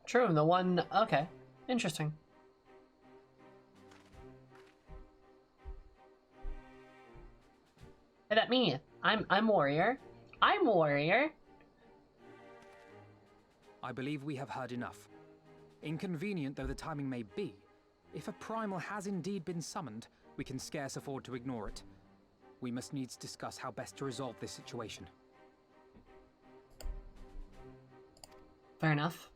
True, the one... Okay, interesting. Hey, that me. I'm warrior. I'm warrior. I believe we have heard enough. Inconvenient though the timing may be, if a primal has indeed been summoned, we can scarce afford to ignore it. We must needs discuss how best to resolve this situation. Fair enough.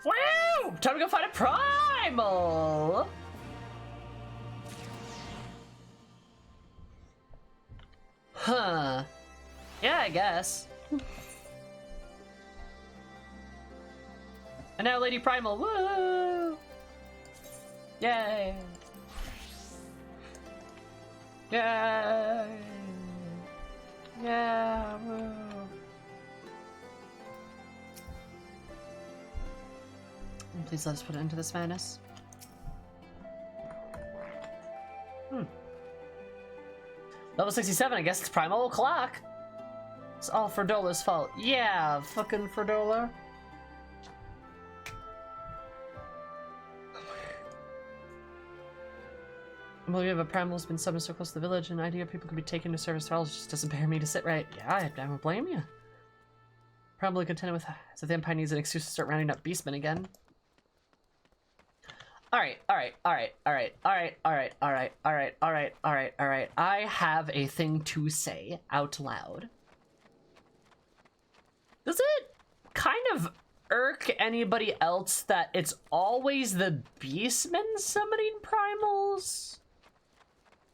Woo! Time to go find a primal! Huh. Yeah, I guess. And now Lady Primal, woo! Yay! Yay! Yeah, woo! And please let us put an end to this madness. Level 67, I guess it's Primal O'Clock. It's all Ferdola's fault. Yeah, fucking Ferdola. I believe a primal has been summoned so close to the village, and the idea people could be taken to service trials just doesn't bear me to sit right. Yeah, I don't blame you. Probably contented with as if the Empire needs an excuse to start rounding up beastmen again. Alright. I have a thing to say out loud. Does it kind of irk anybody else that it's always the beastmen summoning primals?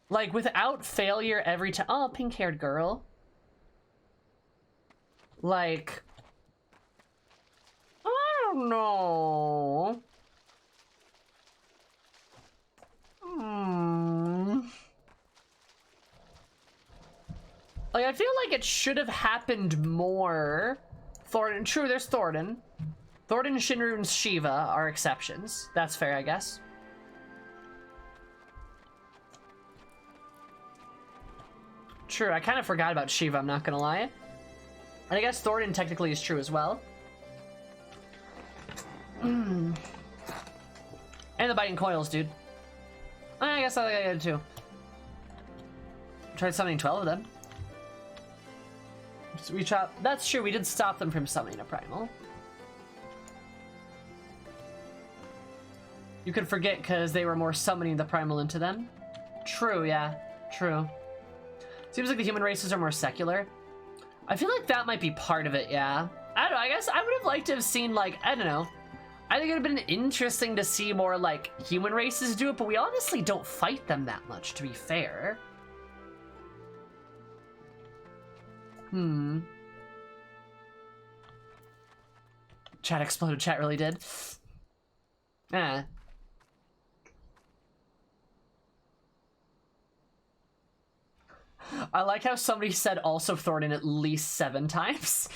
Like, without failure every time. Oh, pink-haired girl. Like, I don't know. Like, I feel like it should have happened more. Thornton, true, there's Thornton. Thornton, Shinru, and Shiva are exceptions. That's fair, I guess. True, I kind of forgot about Shiva, I'm not gonna lie. And I guess Thornton technically is true as well. And the biting coils, dude. I guess I did too. Tried summoning 12 of them. That's true, we did stop them from summoning a primal. You could forget because they were more summoning the primal into them. True, yeah. True. Seems like the human races are more secular. I feel like that might be part of it, yeah. I don't know, I guess I would have liked to have seen, like, I don't know. I think it would have been interesting to see more, like, human races do it, but we honestly don't fight them that much, to be fair. Chat exploded, chat really did. Eh. I like how somebody said also Thornton at least 7 times.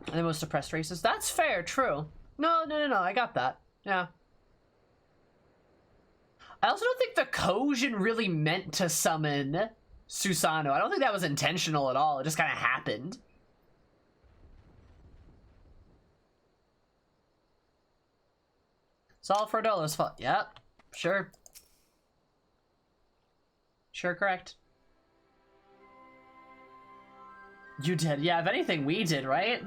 The most oppressed races. That's fair, true. No, I got that. Yeah. I also don't think the Kojin really meant to summon Susano. I don't think that was intentional at all. It just kind of happened. It's all Frodolo's fault. Yep, sure. Sure, correct. You did. Yeah, if anything, we did, right?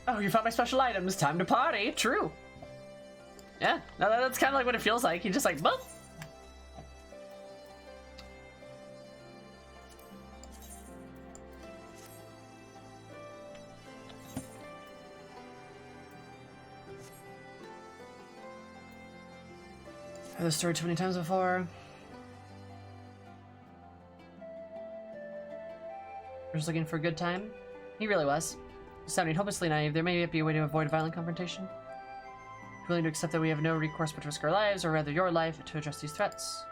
Oh, you found my special items. Time to party. True. Yeah, no, that's kind of like what it feels like. You just like, boop. I've heard this story too many times before. We're just looking for a good time. He really was. Sounding hopelessly naive, there may be a way to avoid violent confrontation. Willing to accept that we have no recourse but to risk our lives, or rather your life, to address these threats.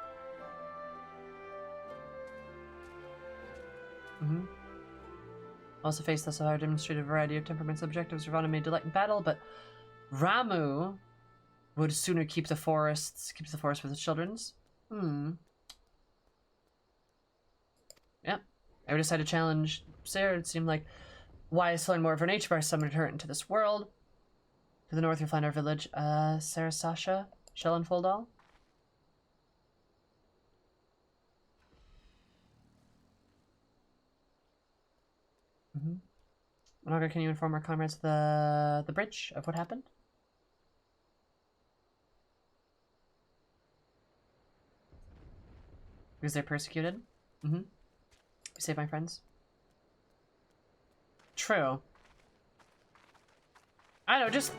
Also faced thus a demonstrated variety of temperaments and objectives. Ravana may delight in battle, but Ramu would sooner keep the forests with his children's. Yep. I would decide to challenge Sarah. It seemed like wise to learn more of her nature by summoning her into this world. To the north, you'll find our village, Sarasasha, shall unfold all. Monaga, can you inform our comrades the bridge of what happened? Because they're persecuted? Be safe, my friends. True. I don't know, just...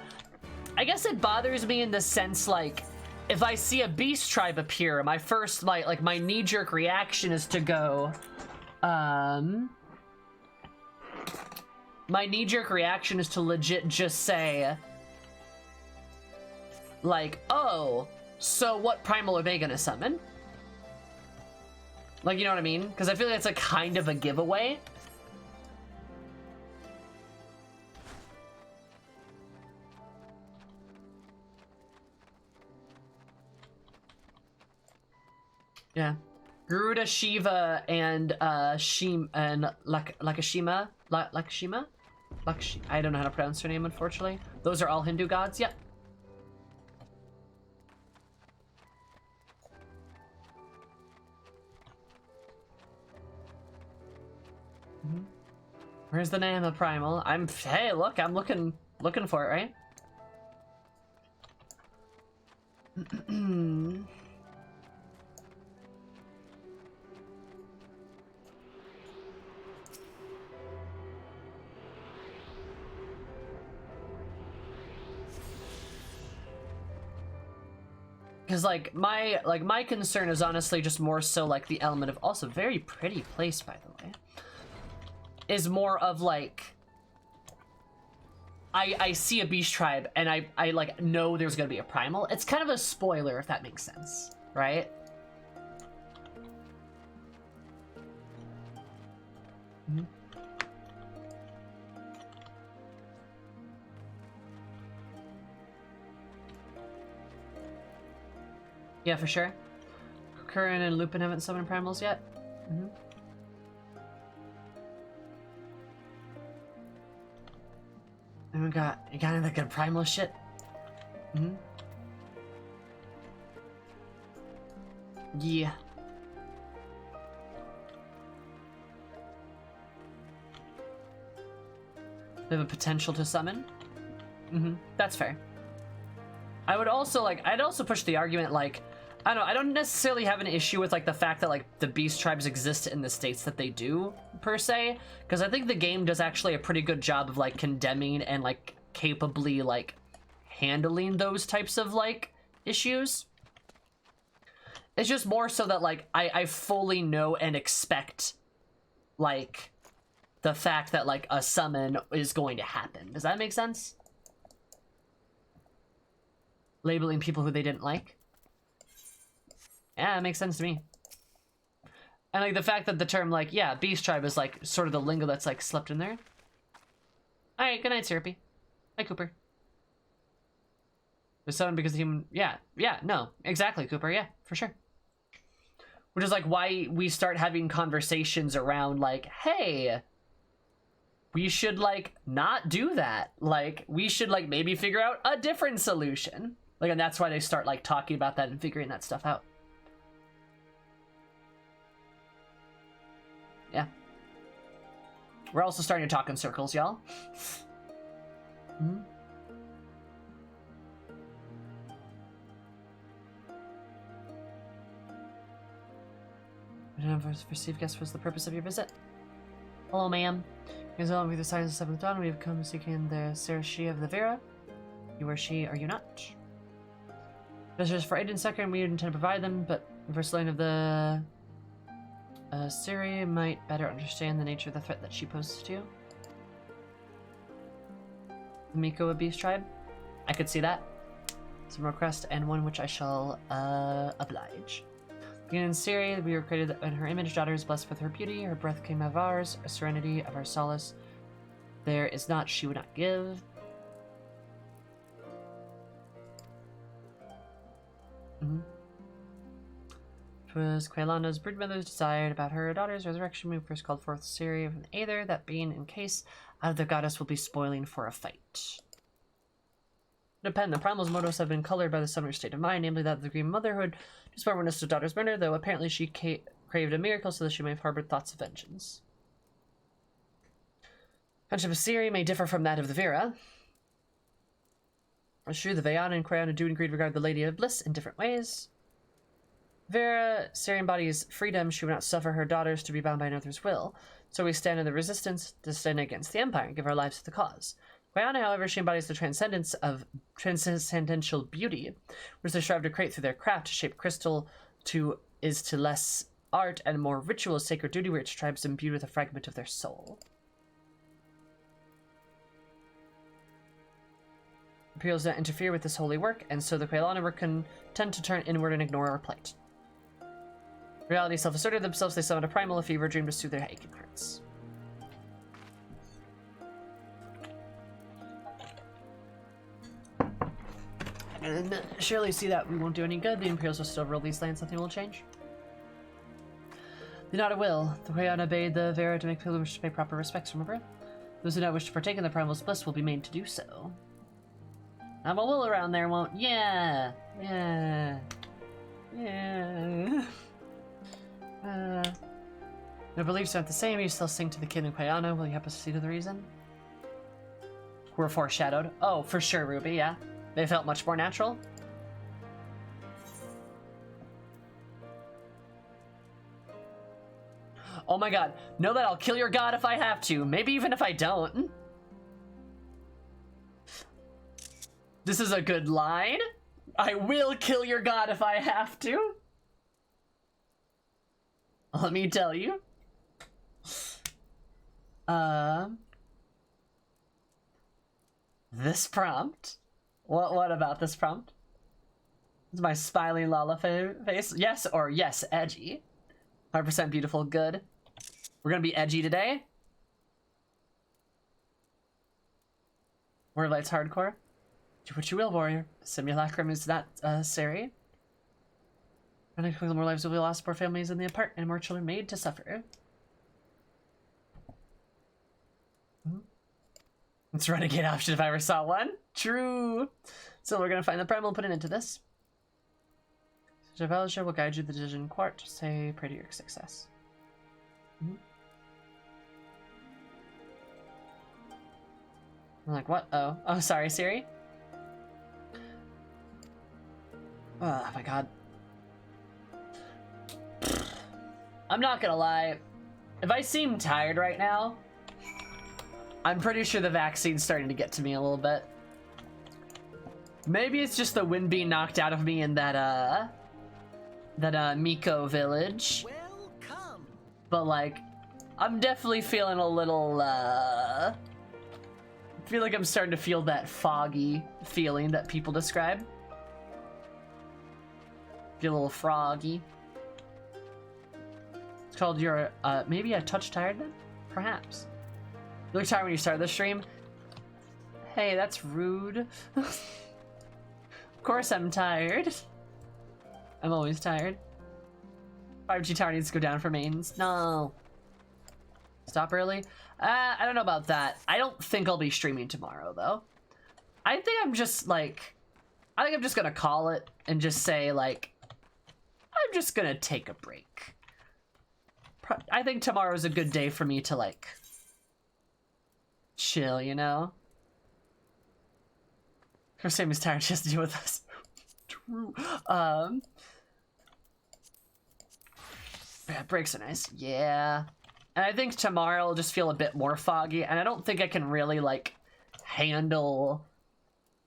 I guess it bothers me in the sense, like, if I see a beast tribe appear, my first, like my knee-jerk reaction is to go, my knee-jerk reaction is to legit just say, like, oh, so what primal are they gonna summon? Like, you know what I mean? Because I feel like it's a kind of a giveaway. Yeah. Garuda, Shiva, and Lakshmi. I don't know how to pronounce her name, unfortunately. Those are all Hindu gods. Yep. Where's the name of primal? Hey, look, I'm looking for it, right? Because my concern is honestly just more so like the element of, also very pretty place, by the way, is more of like I see a beast tribe and I like know there's gonna be a primal. It's kind of a spoiler, if that makes sense, right? Yeah, for sure. Curran and Lupin haven't summoned primals yet. And we got any of the good primal shit. Yeah. They have a potential to summon. That's fair. I would also I'd also push the argument I don't necessarily have an issue with the fact that the beast tribes exist in the states that they do per se, because I think the game does actually a pretty good job of condemning and capably handling those types of issues. It's just more so that I fully know and expect the fact that a summon is going to happen. Does that make sense? Labeling people who they didn't like. Yeah, it makes sense to me. And the fact that the term beast tribe is sort of the lingo that's slept in there. Alright, good night, Syrupy. Hi, Cooper. The summoned because the human... Yeah, no. Exactly, Cooper, yeah, for sure. Which is why we start having conversations around hey, we should not do that. We should maybe figure out a different solution. And that's why they start talking about that and figuring that stuff out. Yeah. We're also starting to talk in circles, y'all. I don't know if received guest was the purpose of your visit. Hello, ma'am. Here's along with the signs of 7th dawn. We have come seeking the Serashi of the Vera. You are she, are you not? Visitors for aid and succor, and we intend to provide them, but the first line of the Siri might better understand the nature of the threat that she poses to you. The Mihgo of Beast Tribe? I could see that. It's a request, and one which I shall oblige. In Siri, we were created in her image. Daughter is blessed with her beauty. Her breath came of ours, a serenity of our solace. There is not she would not give. It was Quelana's broodmother's desire about her daughter's resurrection. We first called forth Siri from the Aether, that being in case the goddess will be spoiling for a fight. Depend. The primal's motives have been colored by the summoner's state of mind, namely that of the green motherhood, to spare witness to daughter's murder, though apparently she craved a miracle so that she may have harbored thoughts of vengeance. Friendship of Siri may differ from that of the Vera. It's true, the Vayana and Crayana do indeed regard the Lady of Bliss in different ways. Vera, Siri embodies freedom. She would not suffer her daughters to be bound by another's will. So we stand in the resistance to stand against the Empire and give our lives to the cause. Crayana, however, she embodies the transcendence of transcendental beauty, which they strive to create through their craft to shape crystal to less art and more ritual sacred duty where its tribes imbued with a fragment of their soul. Imperials do not interfere with this holy work, and so the Quelana were content to turn inward and ignore our plight. Reality self-asserted themselves, they summoned a primal, a fever dream to soothe their aching hearts. And surely see that we won't do any good. The Imperials will still rule these lands, nothing will change. The Nada will. The Quelana bade the Vera to make pilgrims to pay proper respects, remember? Those who do not wish to partake in the primal's bliss will be made to do so. Have a will around there, won't? Yeah. Your beliefs aren't the same. You still sing to the kid in Quelana. Will you help us see to the reason? We're foreshadowed. Oh, for sure, Ruby. Yeah, they felt much more natural. Oh my god. Know that I'll kill your god if I have to. Maybe even if I don't. This is a good line. I will kill your god if I have to. Let me tell you. This prompt. What about this prompt? Is my smiling Lala face? Yes or yes, edgy. 100% beautiful, good. We're gonna be edgy today. Warlight's hardcore. Do what you will, warrior. Simulacrum is not Sari. And more lives will be lost, more families in the apart, and more children made to suffer. It's a renegade option if I ever saw one. True. So we're gonna find the primal and put it into this. Javelisha will guide you the decision quart. Say, pray to your success. I'm like, what? Oh, sorry, Siri. Oh my god. I'm not gonna lie. If I seem tired right now, I'm pretty sure the vaccine's starting to get to me a little bit. Maybe it's just the wind being knocked out of me in that Mihgo village. Welcome. But like, I'm definitely feeling a little I feel like I'm starting to feel that foggy feeling that people describe. Feel a little froggy. It's called you're maybe a touch tired then? Perhaps. You look tired when you started the stream? Hey, that's rude. Of course I'm tired. I'm always tired. 5G tower needs to go down for mains. No. Stop early? I don't know about that. I don't think I'll be streaming tomorrow, though. I think I'm just gonna call it and just say, like, I'm just gonna take a break. I think tomorrow's a good day for me to, like, chill, you know? Her same is tired, she has to deal with us. True. Yeah, breaks are nice. Yeah. And I think tomorrow will just feel a bit more foggy, and I don't think I can really, like, handle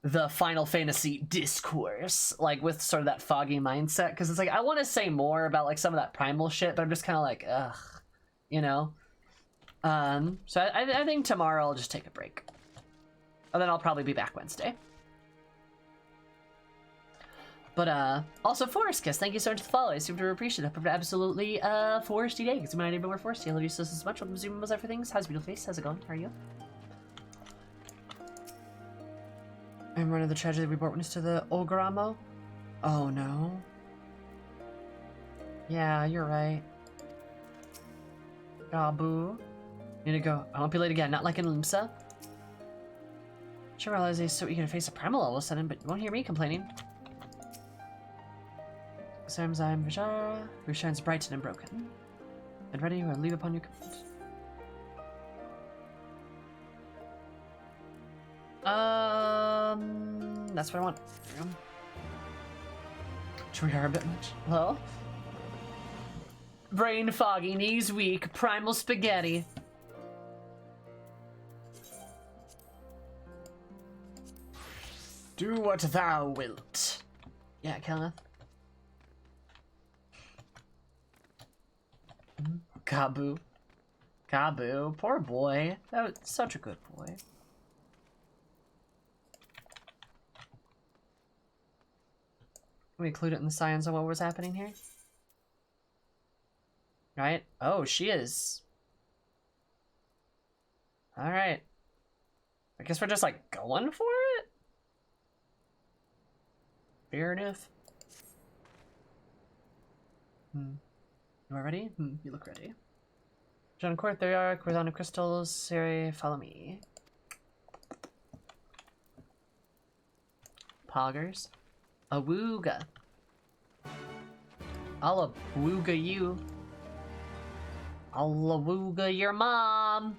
the Final Fantasy discourse, like, with sort of that foggy mindset, because it's like, I want to say more about, like, some of that primal shit, but I'm just kind of like, ugh, you know? So I think tomorrow I'll just take a break. And then I'll probably be back Wednesday. But, also, Forest Kiss, thank you so much for the follow. I super appreciate it. But absolutely, foresty day. Zoom out even more foresty. I love you so much. Welcome to Zoom was everything. How's your beautiful face? How's it going? How are you? I'm running the tragedy we brought witness to the Ogoramo. Oh, no. Yeah, you're right. Gabu. Need to go. I won't be late again. Not like in Limsa. Sure, realize he's so eager to face a primal all of a sudden, but you won't hear me complaining. Sometimes I'm Vijara, who shines bright and unbroken, and ready to leave upon your command. That's what I want. Should we hear a bit much? Hello? Brain foggy, knees weak, primal spaghetti. Do what thou wilt. Yeah, Kenneth. Gabu. Gabu, poor boy. That was such a good boy. We include it in the science on what was happening here? Right? Oh, she is. Alright. I guess we're just, like, going for it? Fair enough. You are ready? You look ready. John Court, there you are. Horizontal crystals. Siri, follow me. Poggers. Awooga. I'll awooga you. I'll awooga your mom.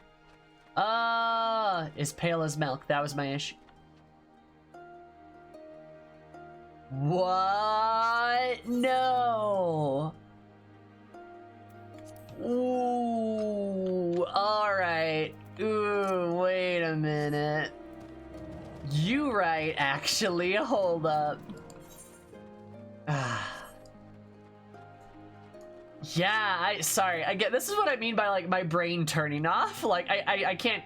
Is pale as milk. That was my issue. What? No. Ooh, alright. Ooh, wait a minute. You right, actually. Hold up. Yeah, sorry. I get, this is what I mean by, like, my brain turning off. Like, I can't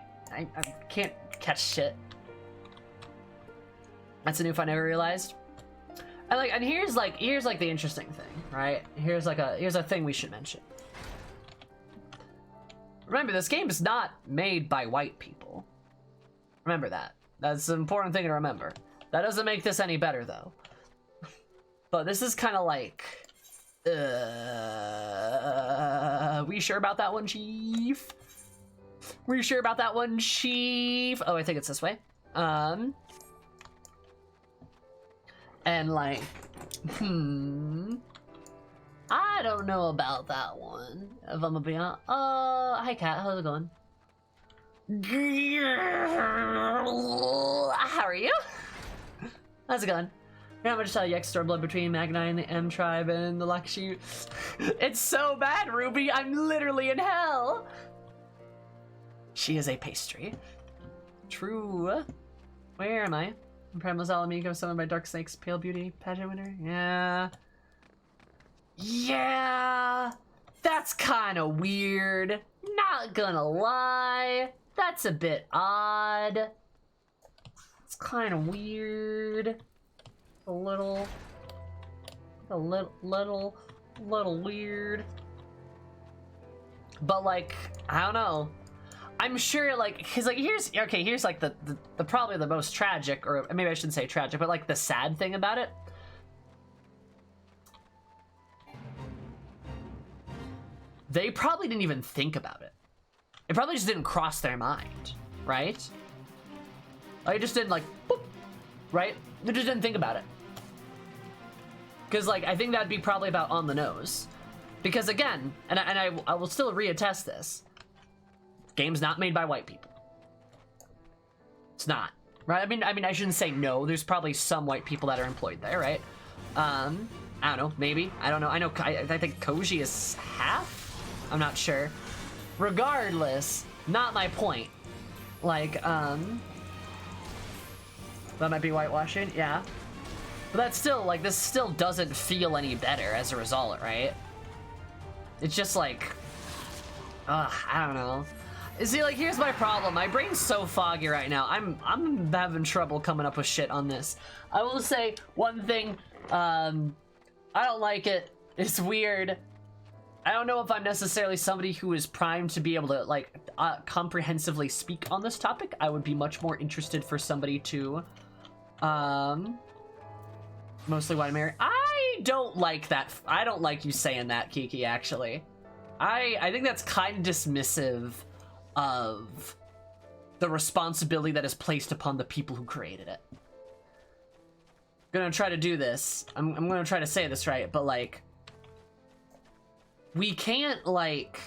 catch shit. That's a new fun I never realized. And here's the interesting thing, right? Here's a thing we should mention. Remember, this game is not made by white people. Remember that. That's an important thing to remember. That doesn't make this any better, though. But this is kind of like... we sure about that one, Chief? We sure about that one, Chief? Oh, I think it's this way. And, like... I don't know about that one, if I'm gonna be honest. Hi Kat, how's it going? How are you? How's it going? Not much to tell you. Stormblood between Magni and the M tribe and the Lakshi. It's so bad, Ruby. I'm literally in hell. She is a pastry. True. Where am I? Primal Mihgo, summoned by Dark Snake's Pale Beauty pageant winner. Yeah. Yeah. That's kind of weird. Not gonna lie. That's a bit odd. It's kind of weird. A little weird. But like, I don't know. I'm sure like, cause like here's like the probably the most tragic, or maybe I shouldn't say tragic, but like the sad thing about it. They probably didn't even think about it. It probably just didn't cross their mind, right? Like it just didn't like, boop, right? They just didn't think about it. Because like, I think that'd be probably about on the nose. Because again, and I will still reattest this, game's not made by white people. It's not, right? I mean, I shouldn't say no. There's probably some white people that are employed there, right? I don't know, maybe. I don't know. I think Koji is half? I'm not sure. Regardless, not my point. Like, that might be whitewashing, yeah. But that's still, like, this still doesn't feel any better as a result, right? It's just like, I don't know. See, like, here's my problem. My brain's so foggy right now. I'm having trouble coming up with shit on this. I will say one thing, I don't like it. It's weird. I don't know if I'm necessarily somebody who is primed to be able to, like, comprehensively speak on this topic. I would be much more interested for somebody to, mostly white American. I don't like that. I don't like you saying that, Kiki, actually. I think that's kind of dismissive of the responsibility that is placed upon the people who created it. I'm gonna try to do this. I'm gonna try to say this right, but like, we can't like,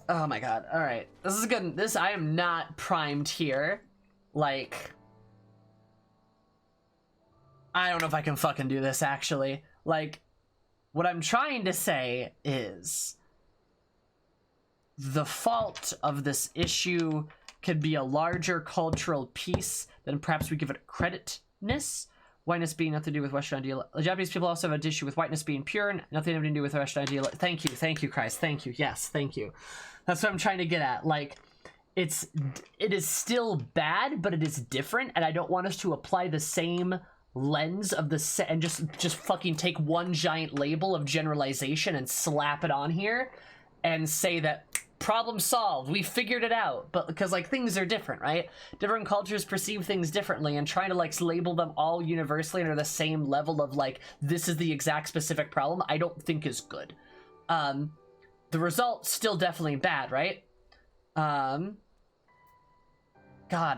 oh my god, all right. This is good. I am not primed here. Like, I don't know if I can fucking do this actually. Like, what I'm trying to say is the fault of this issue could be a larger cultural piece than perhaps we give it creditness. Whiteness being nothing to do with Western ideal. The Japanese people also have an issue with whiteness being pure and nothing to do with Western ideal. Thank you, Christ. Thank you. Yes, thank you. That's what I'm trying to get at. Like, it is still bad, but it is different, and I don't want us to apply the same lens of the set and just fucking take one giant label of generalization and slap it on here and say that problem solved, we figured it out. But because like things are different, right? Different cultures perceive things differently, and trying to like label them all universally under the same level of like this is the exact specific problem, I don't think is good. The result's still definitely bad, right? God,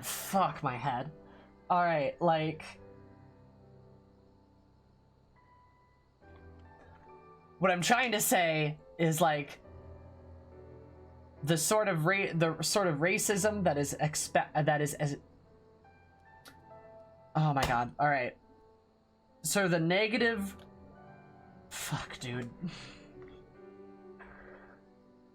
fuck my head. All right, like, what I'm trying to say is like the sort of racism that is oh my god, all right. So the negative, fuck, dude.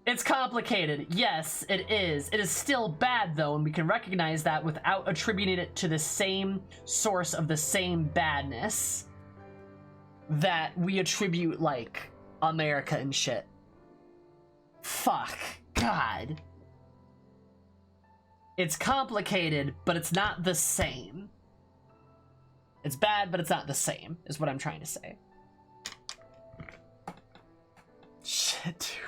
It's complicated. Yes, it is. It is still bad though, and we can recognize that without attributing it to the same source of the same badness that we attribute like America and shit. Fuck. God. It's complicated, but it's not the same. It's bad, but it's not the same, is what I'm trying to say. Shit, dude.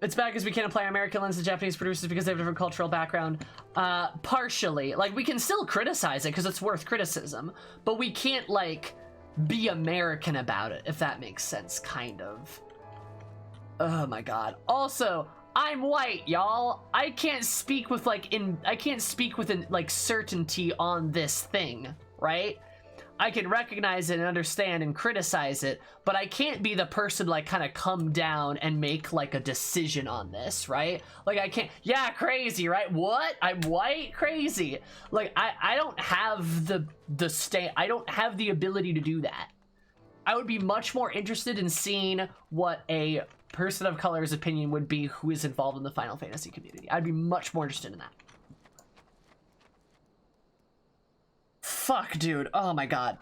It's bad because we can't apply American lens to Japanese producers because they have a different cultural background. Partially. Like, we can still criticize it because it's worth criticism, but we can't, like, be American about it, if that makes sense, kind of. Oh my god. Also, I'm white, y'all. I can't speak with like certainty on this thing, right? I can recognize it and understand and criticize it, but I can't be the person to, like, kind of come down and make, like, a decision on this, right? Like, I can't, yeah, crazy, right? What? I'm white? Crazy. Like, I don't have I don't have the ability to do that. I would be much more interested in seeing what a person of color's opinion would be who is involved in the Final Fantasy community. I'd be much more interested in that. Fuck, dude. Oh my god.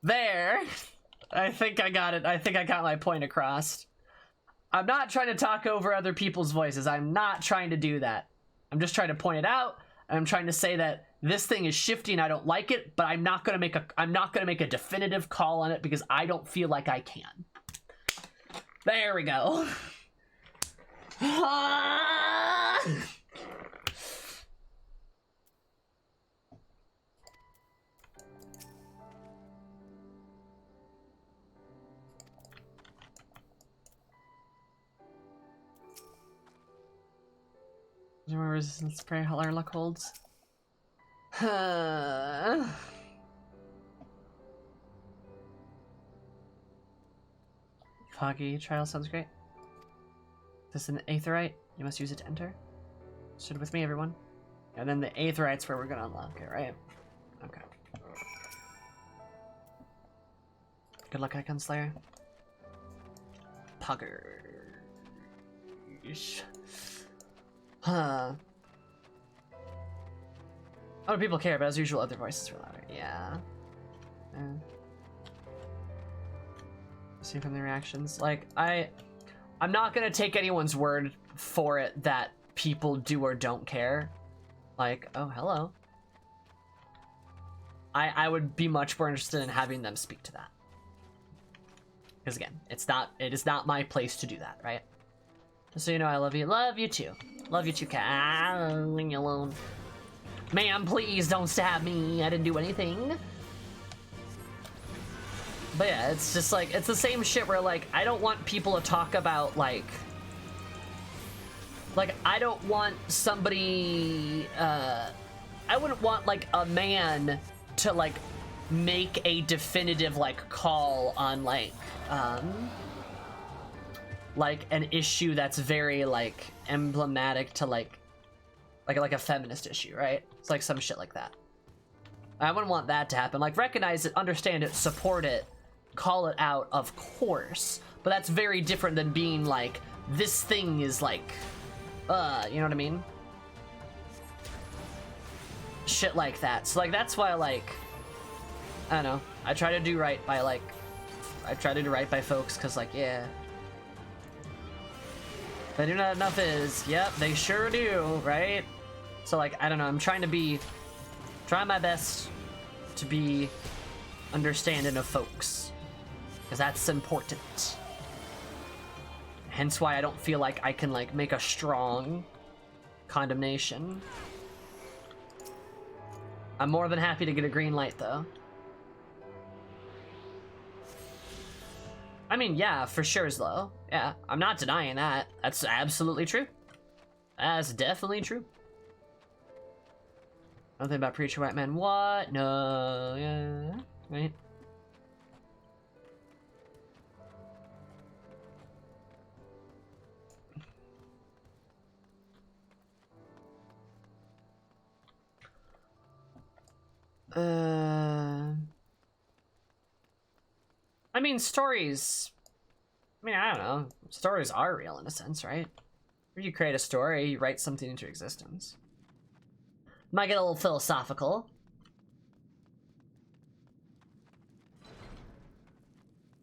There. I think I got it. I think I got my point across. I'm not trying to talk over other people's voices. I'm not trying to do that. I'm just trying to point it out. And I'm trying to say that this thing is shifty and I don't like it, but I'm not gonna make a definitive call on it because I don't feel like I can. There we go. Resistance spray holler luck holds. Foggy trial sounds great. This is an aetherite. You must use it to enter. Stood with me, everyone. And then the aetherite's where we're gonna unlock it, right? Okay. Good luck, Icon Slayer. Puggers. Huh. Other people care, but as usual, other voices were louder. Yeah. See from the reactions. Like, I'm not gonna take anyone's word for it that people do or don't care. Like, oh, hello. I would be much more interested in having them speak to that. Because again, it is not my place to do that, right? Just so you know, I love you. Love you too. Love you too, cat. Leave me alone. Ma'am, please don't stab me. I didn't do anything. But yeah, it's just like, it's the same shit where, like, I don't want people to talk about, like, I don't want somebody, I wouldn't want, like, a man to, like, make a definitive, like, call on, like an issue that's very, like, emblematic to, like a feminist issue, right? It's like some shit like that. I wouldn't want that to happen. Like, recognize it, understand it, support it, call it out, of course. But that's very different than being like, this thing is like, you know what I mean? Shit like that. So, like, that's why, like, I don't know. I try to do right by, like, folks, because, like, yeah. They do not enough is. Yep, they sure do, right? So, like, I don't know. I'm trying my best to be understanding of folks. Because that's important. Hence why I don't feel like I can, like, make a strong condemnation. I'm more than happy to get a green light, though. I mean, yeah, for sure, Zlo. Yeah, I'm not denying that. That's absolutely true. That's definitely true. Nothing about preacher white man. What? No, yeah, right. I mean, stories. I mean, I don't know. Stories are real in a sense, right? If you create a story, you write something into existence. Might get a little philosophical.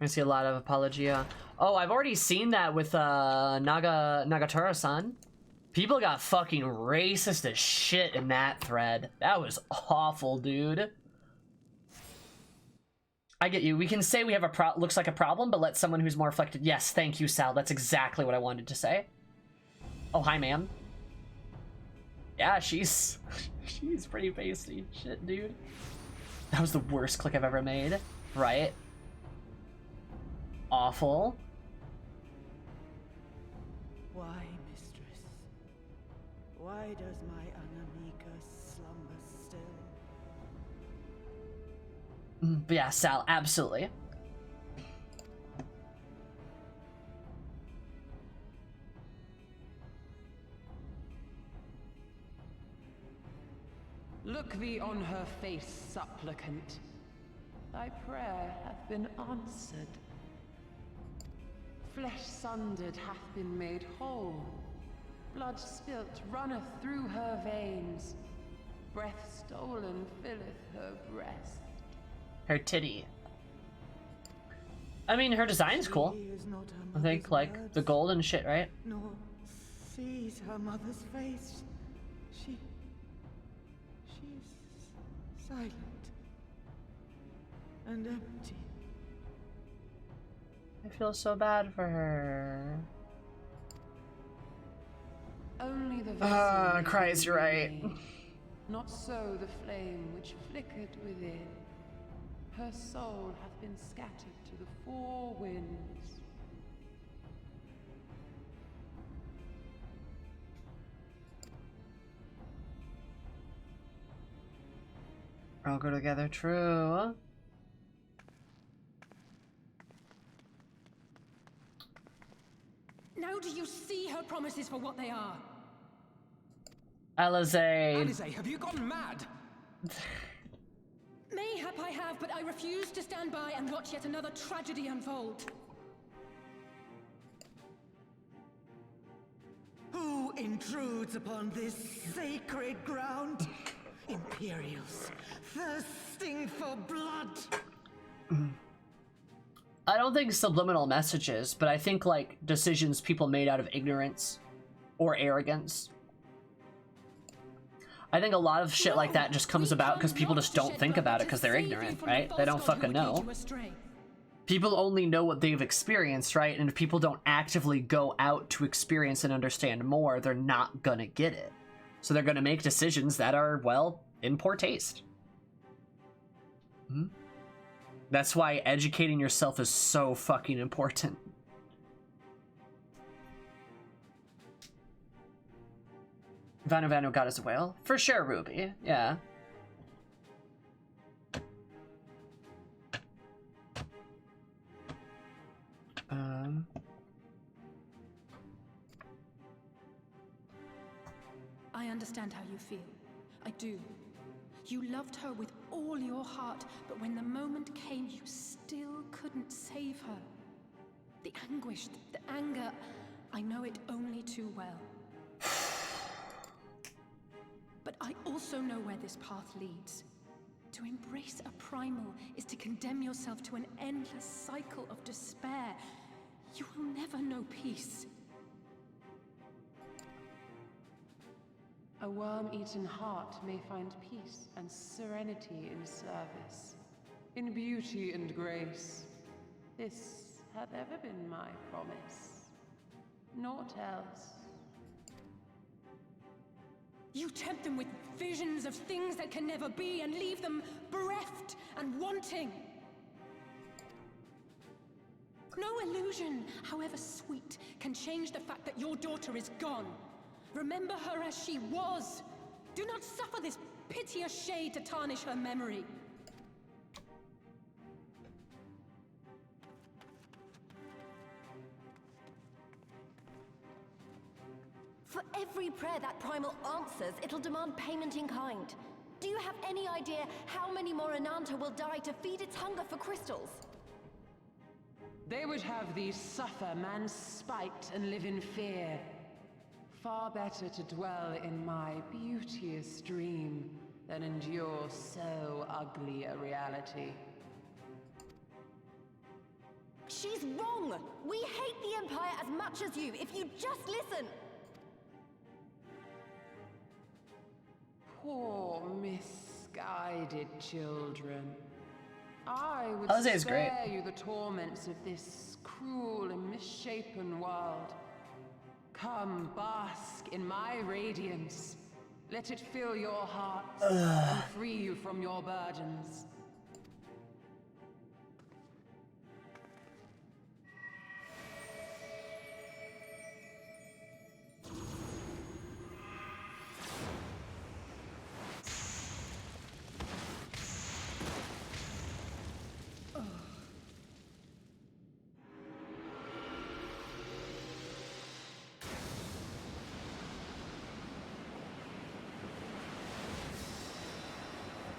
I see a lot of apologia. Oh, I've already seen that with Nagatoro-san. People got fucking racist as shit in that thread. That was awful, dude. I get you. We can say we have a looks like a problem, but let someone who's more affected. Yes, thank you, Sal. That's exactly what I wanted to say. Oh, hi, ma'am. Yeah, she's pretty pasty. Shit, dude. That was the worst click I've ever made. Right? Awful. Why, mistress? Why does my Anamika slumber still? But yeah, Sal, absolutely. Look thee on her face, supplicant. Thy prayer hath been answered. Flesh sundered hath been made whole. Blood spilt runneth through her veins. Breath stolen filleth her breast. Her titty. I mean, her design's cool. I think, like, the gold and shit, right? Nor sees her mother's face. She's silent and empty. I feel so bad for her. Only the vessel Christ, you're right. remained. Not so the flame which flickered within. Her soul hath been scattered to the four winds. All go together, true. Now do you see her promises for what they are? Alizé. Alizé, have you gone mad? Mayhap I have, but I refuse to stand by and watch yet another tragedy unfold. Who intrudes upon this sacred ground? Imperials, thirsting for blood. I don't think subliminal messages, but I think like decisions people made out of ignorance or arrogance. I think a lot of shit like that just comes about because people just don't think about it because they're ignorant, right? They don't fucking know. People only know what they've experienced, right? And if people don't actively go out to experience and understand more, they're not gonna get it. So they're gonna make decisions that are, well, in poor taste. That's why educating yourself is so fucking important. Vanu got his whale? For sure, Ruby. Yeah. I understand how you feel. I do. You loved her with all your heart, but when the moment came, you still couldn't save her. The anguish, the anger, I know it only too well. But I also know where this path leads. To embrace a primal is to condemn yourself to an endless cycle of despair. You will never know peace. A worm-eaten heart may find peace and serenity in service, in beauty and grace. This hath ever been my promise. Naught else. You tempt them with visions of things that can never be and leave them bereft and wanting. No illusion, however sweet, can change the fact that your daughter is gone. Remember her as she was. Do not suffer this piteous shade to tarnish her memory. For every prayer that primal answers, it'll demand payment in kind. Do you have any idea how many more Ananta will die to feed its hunger for crystals? They would have thee suffer man's spite and live in fear. Far better to dwell in my beauteous dream than endure so ugly a reality. She's wrong! We hate the Empire as much as you, if you just listen! Poor, misguided children. I would Alizé's spare great. you the torments of this cruel and misshapen world. Come, bask in my radiance. Let it fill your hearts and free you from your burdens.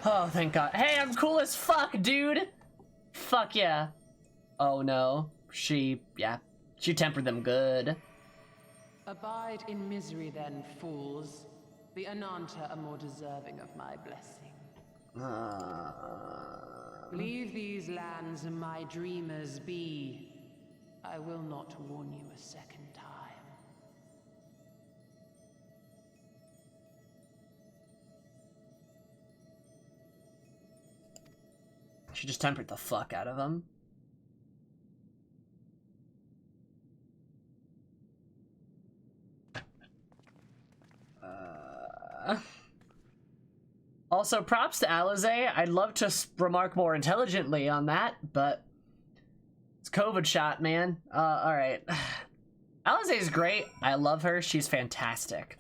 Oh, thank God. Hey, I'm cool as fuck, dude. Fuck yeah. Oh no. She tempered them good. Abide in misery then, fools. The Ananta are more deserving of my blessing. Leave these lands and my dreamers be. I will not warn you a second time. She just tempered the fuck out of him. Also, props to Alize. I'd love to remark more intelligently on that, but it's COVID shot, man. Alright. Alize is great. I love her. She's fantastic.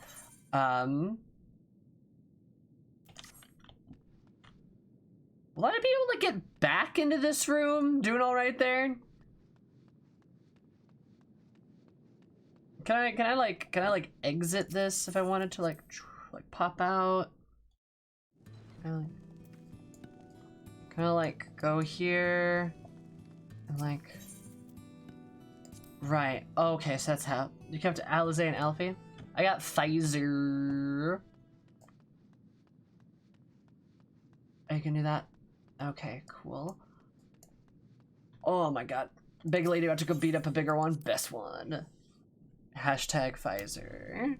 Will I be able to get back into this room? Doing alright there? Can I like exit this if I wanted to like pop out? Can I like go here and like right? Okay, so that's how you come to Alize and Alfie. I got Pfizer. I can do that. Okay, cool. Oh my God, big lady about to go beat up a bigger one. Best one. Hashtag Pfizer.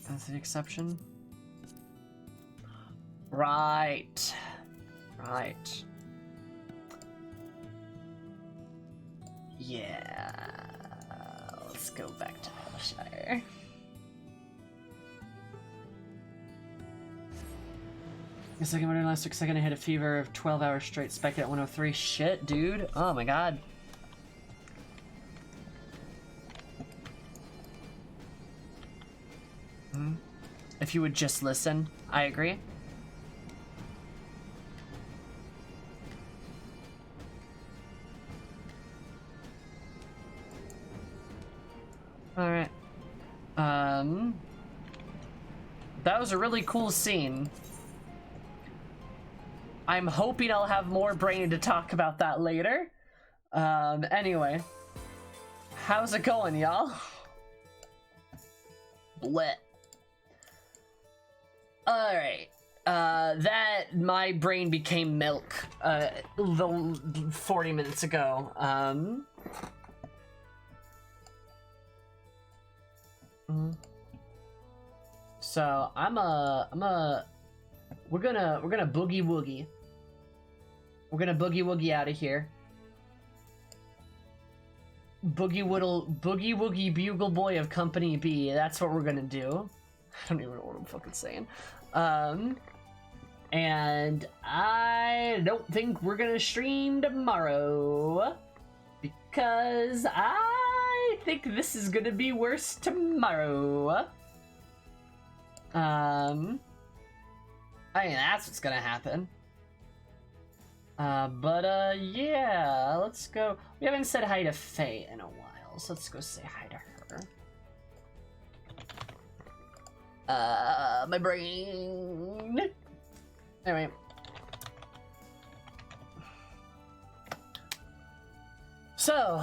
That's the exception. Right. Right. Yeah. Let's go back to Alshire. A second winter last 6 seconds. I had a fever of 12 hours straight. Spiked at 103. Shit, dude. Oh my God. If you would just listen, I agree. All right. That was a really cool scene. I'm hoping I'll have more brain to talk about that later. Anyway. How's it going, y'all? Bleh. Alright. That my brain became milk 40 minutes ago. So we're gonna boogie woogie. We're gonna boogie woogie out of here. Boogie woogie bugle boy of Company B. That's what we're gonna do. I don't even know what I'm fucking saying. And I don't think we're gonna stream tomorrow because I think this is gonna be worse tomorrow. I mean, that's what's gonna happen. Yeah, let's go. We haven't said hi to Faye in a while, so let's go say hi to her. My brain. Anyway. So,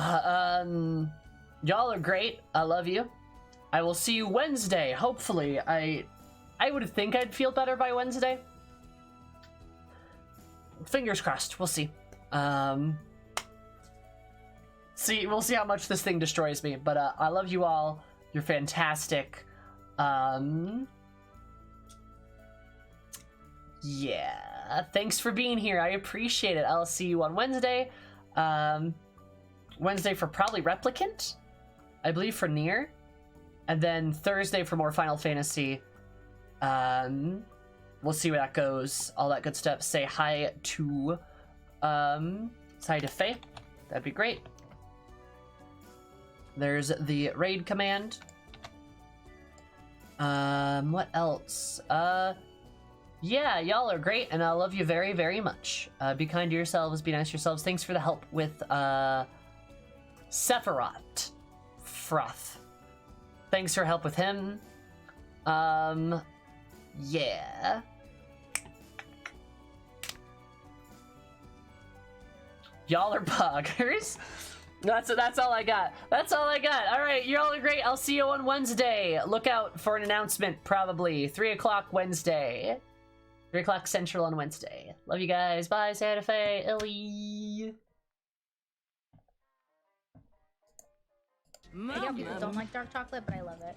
y'all are great. I love you. I will see you Wednesday, hopefully. I would think I'd feel better by Wednesday. Fingers crossed. We'll see. We'll see how much this thing destroys me. But I love you all. You're fantastic. Yeah. Thanks for being here. I appreciate it. I'll see you on Wednesday. Wednesday for probably Replicant, I believe, for Nier, and then Thursday for more Final Fantasy. We'll see where that goes. All that good stuff. Say hi to Faye. That'd be great. There's the raid command. What else? Yeah, y'all are great, and I love you very, very much. Be kind to yourselves, be nice to yourselves. Thanks for the help with Sephiroth. Froth. Thanks for help with him. Yeah. Y'all are buggers. That's all I got. That's all I got. All right, y'all are great. I'll see you on Wednesday. Look out for an announcement, probably 3 o'clock Wednesday. 3 o'clock Central on Wednesday. Love you guys. Bye, Santa Fe, Illy. I get people don't like dark chocolate, but I love it.